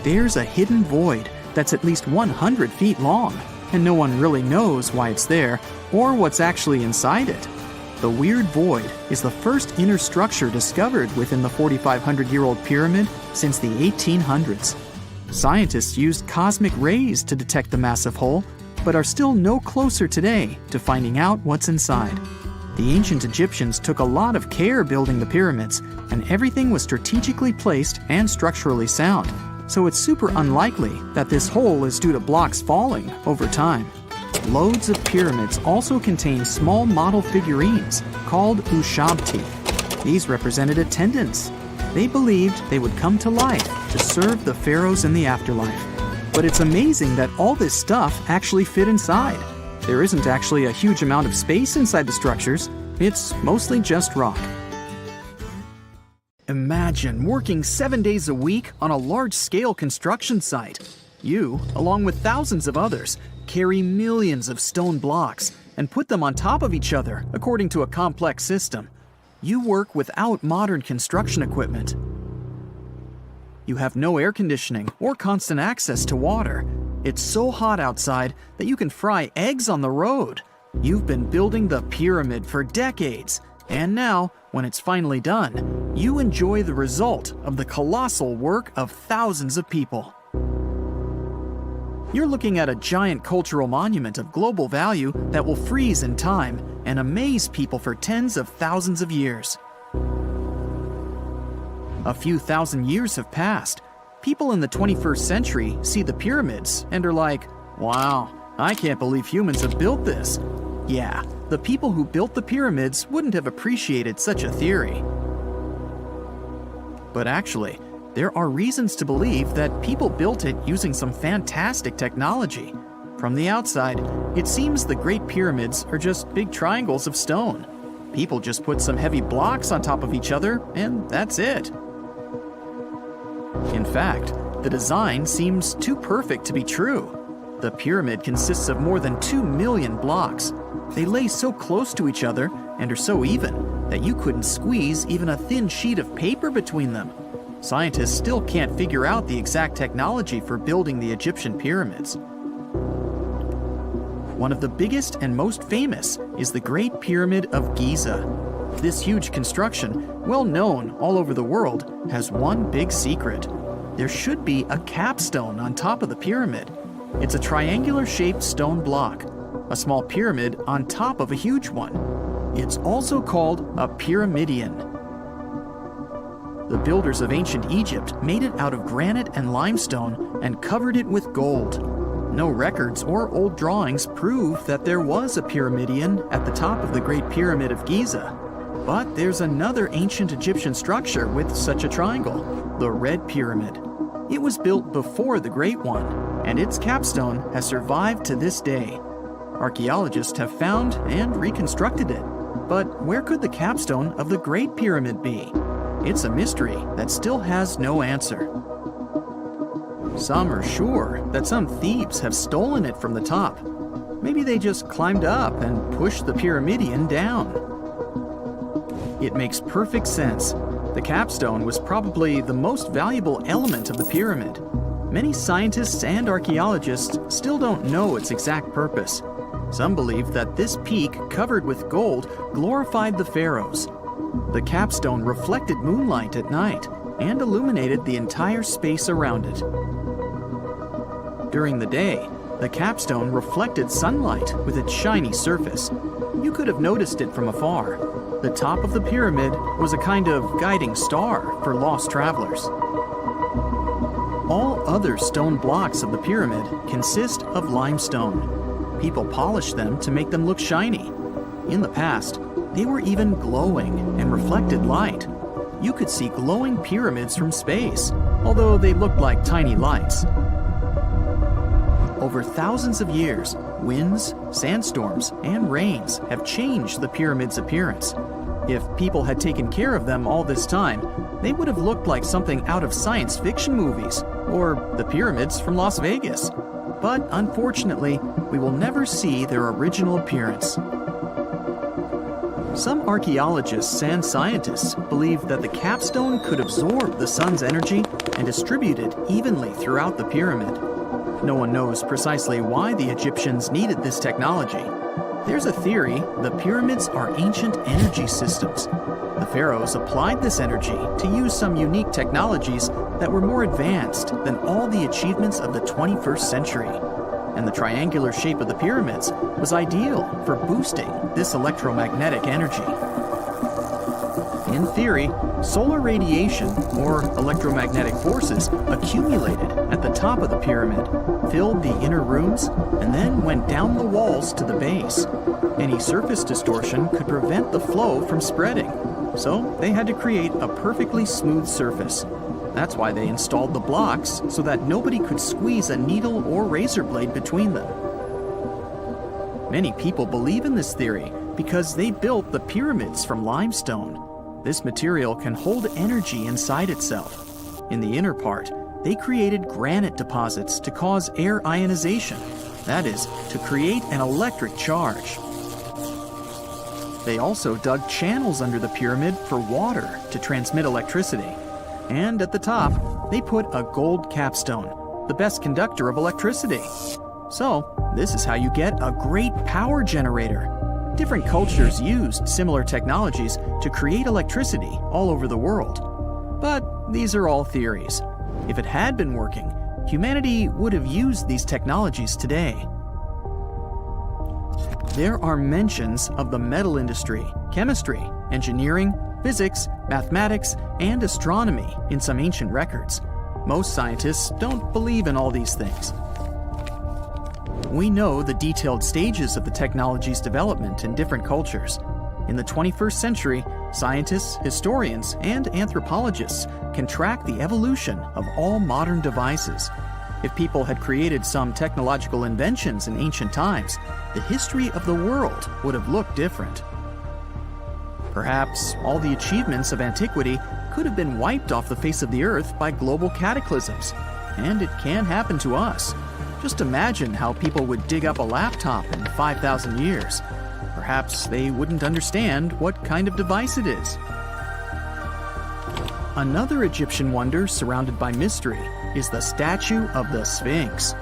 There's a hidden void that's at least 100 feet long, and no one really knows why it's there or what's actually inside it. The weird void is the first inner structure discovered within the 4,500-year-old pyramid since the 1800s. Scientists used cosmic rays to detect the massive hole, but are still no closer today to finding out what's inside. The ancient Egyptians took a lot of care building the pyramids, and everything was strategically placed and structurally sound, so it's super unlikely that this hole is due to blocks falling over time. Loads of pyramids also contain small model figurines called ushabti. These represented attendants. They believed they would come to life to serve the pharaohs in the afterlife. But it's amazing that all this stuff actually fit inside. There isn't actually a huge amount of space inside the structures. It's mostly just rock. Imagine working 7 days a week on a large-scale construction site. You, along with thousands of others, carry millions of stone blocks and put them on top of each other according to a complex system. You work without modern construction equipment. You have no air conditioning or constant access to water. It's so hot outside that you can fry eggs on the road. You've been building the pyramid for decades, and now, when it's finally done, you enjoy the result of the colossal work of thousands of people. You're looking at a giant cultural monument of global value that will freeze in time and amaze people for tens of thousands of years. A few thousand years have passed. People in the 21st century see the pyramids and are like, wow, I can't believe humans have built this. Yeah, the people who built the pyramids wouldn't have appreciated such a theory. But actually, there are reasons to believe that people built it using some fantastic technology. From the outside, it seems the Great Pyramids are just big triangles of stone. People just put some heavy blocks on top of each other, and that's it. In fact, the design seems too perfect to be true. The pyramid consists of more than 2 million blocks. They lay so close to each other and are so even that you couldn't squeeze even a thin sheet of paper between them. Scientists still can't figure out the exact technology for building the Egyptian pyramids. One of the biggest and most famous is the Great Pyramid of Giza. This huge construction, well known all over the world, has one big secret. There should be a capstone on top of the pyramid. It's a triangular-shaped stone block, a small pyramid on top of a huge one. It's also called a pyramidion. The builders of ancient Egypt made it out of granite and limestone and covered it with gold. No records or old drawings prove that there was a pyramidion at the top of the Great Pyramid of Giza. But there's another ancient Egyptian structure with such a triangle, the Red Pyramid. It was built before the Great One, and its capstone has survived to this day. Archaeologists have found and reconstructed it. But where could the capstone of the Great Pyramid be? It's a mystery that still has no answer. Some are sure that some thieves have stolen it from the top. Maybe they just climbed up and pushed the pyramidion down. It makes perfect sense. The capstone was probably the most valuable element of the pyramid. Many scientists and archaeologists still don't know its exact purpose. Some believe that this peak covered with gold glorified the pharaohs. The capstone reflected moonlight at night and illuminated the entire space around it. During the day, the capstone reflected sunlight with its shiny surface. You could have noticed it from afar. The top of the pyramid was a kind of guiding star for lost travelers. All other stone blocks of the pyramid consist of limestone. People polish them to make them look shiny. In the past, they were even glowing and reflected light. You could see glowing pyramids from space, although they looked like tiny lights. Over thousands of years, winds, sandstorms, and rains have changed the pyramid's appearance. If people had taken care of them all this time, they would have looked like something out of science fiction movies, or the pyramids from Las Vegas. But unfortunately, we will never see their original appearance. Some archaeologists and scientists believe that the capstone could absorb the sun's energy and distribute it evenly throughout the pyramid. No one knows precisely why the Egyptians needed this technology. There's a theory the pyramids are ancient energy systems. The pharaohs applied this energy to use some unique technologies that were more advanced than all the achievements of the 21st century. And the triangular shape of the pyramids was ideal for boosting this electromagnetic energy. In theory, solar radiation, or electromagnetic forces, accumulated at the top of the pyramid, filled the inner rooms, and then went down the walls to the base. Any surface distortion could prevent the flow from spreading, so they had to create a perfectly smooth surface. That's why they installed the blocks so that nobody could squeeze a needle or razor blade between them. Many people believe in this theory because they built the pyramids from limestone. This material can hold energy inside itself. In the inner part, they created granite deposits to cause air ionization, that is, to create an electric charge. They also dug channels under the pyramid for water to transmit electricity. And at the top, they put a gold capstone, the best conductor of electricity. So, this is how you get a great power generator. Different cultures used similar technologies to create electricity all over the world. But these are all theories. If it had been working, humanity would have used these technologies today. There are mentions of the metal industry, chemistry, engineering, physics, mathematics, and astronomy in some ancient records. Most scientists don't believe in all these things. We know the detailed stages of the technology's development in different cultures. In the 21st century, scientists, historians, and anthropologists can track the evolution of all modern devices. If people had created some technological inventions in ancient times, the history of the world would have looked different. Perhaps all the achievements of antiquity could have been wiped off the face of the earth by global cataclysms, and it can happen to us. Just imagine how people would dig up a laptop in 5,000 years. Perhaps they wouldn't understand what kind of device it is. Another Egyptian wonder surrounded by mystery is the statue of the Sphinx.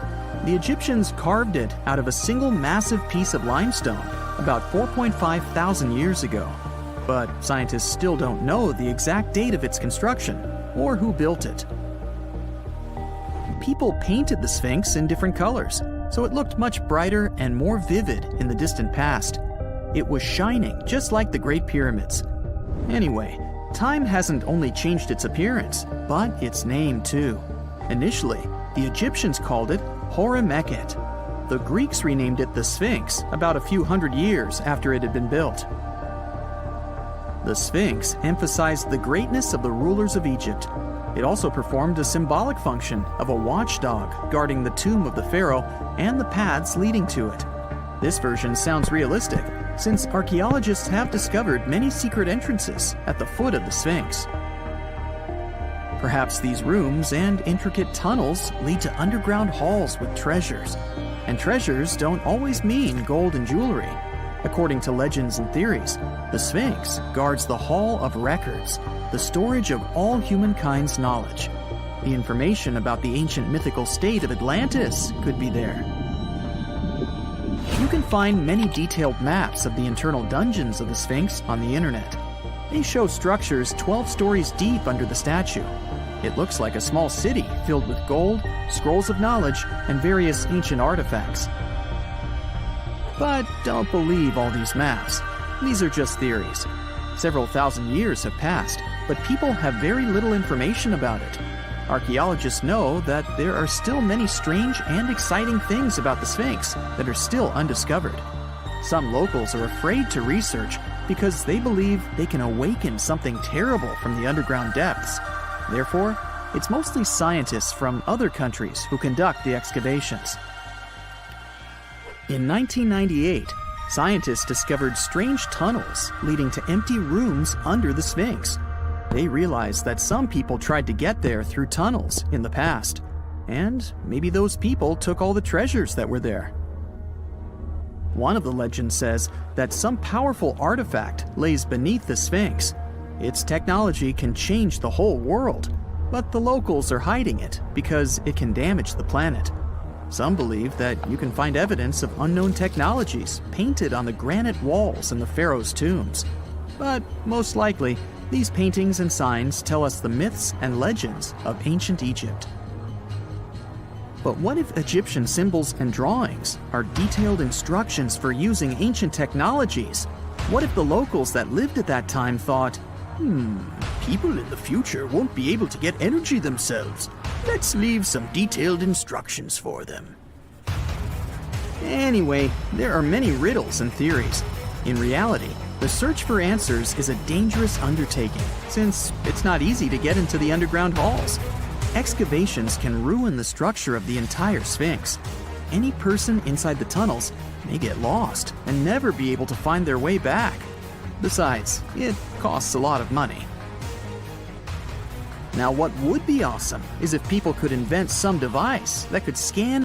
The Egyptians carved it out of a single massive piece of limestone about 4.5 thousand years ago. But scientists still don't know the exact date of its construction or who built it. People painted the Sphinx in different colors, so it looked much brighter and more vivid in the distant past. It was shining just like the Great Pyramids. Anyway, time hasn't only changed its appearance, but its name too. Initially, the Egyptians called it Hor-Mekhet. The Greeks renamed it the Sphinx about a few hundred years after it had been built. The Sphinx emphasized the greatness of the rulers of Egypt. It also performed a symbolic function of a watchdog guarding the tomb of the pharaoh and the paths leading to it. This version sounds realistic, since archaeologists have discovered many secret entrances at the foot of the Sphinx. Perhaps these rooms and intricate tunnels lead to underground halls with treasures. And treasures don't always mean gold and jewelry. According to legends and theories, the Sphinx guards the Hall of Records, the storage of all humankind's knowledge. The information about the ancient mythical state of Atlantis could be there. You can find many detailed maps of the internal dungeons of the Sphinx on the internet. They show structures 12 stories deep under the statue. It looks like a small city filled with gold, scrolls of knowledge, and various ancient artifacts. But don't believe all these maps. These are just theories. Several thousand years have passed, but people have very little information about it. Archaeologists know that there are still many strange and exciting things about the Sphinx that are still undiscovered. Some locals are afraid to research because they believe they can awaken something terrible from the underground depths. Therefore, it's mostly scientists from other countries who conduct the excavations. In 1998, scientists discovered strange tunnels leading to empty rooms under the Sphinx. They realized that some people tried to get there through tunnels in the past, and maybe those people took all the treasures that were there. One of the legends says that some powerful artifact lays beneath the Sphinx. Its technology can change the whole world, but the locals are hiding it because it can damage the planet. Some believe that you can find evidence of unknown technologies painted on the granite walls in the pharaohs' tombs. But most likely, these paintings and signs tell us the myths and legends of ancient Egypt. But what if Egyptian symbols and drawings are detailed instructions for using ancient technologies? What if the locals that lived at that time thought, people in the future won't be able to get energy themselves. Let's leave some detailed instructions for them. Anyway, there are many riddles and theories. In reality, the search for answers is a dangerous undertaking, since it's not easy to get into the underground halls. Excavations can ruin the structure of the entire Sphinx. Any person inside the tunnels may get lost and never be able to find their way back. Besides, it costs a lot of money. Now, what would be awesome is if people could invent some device that could scan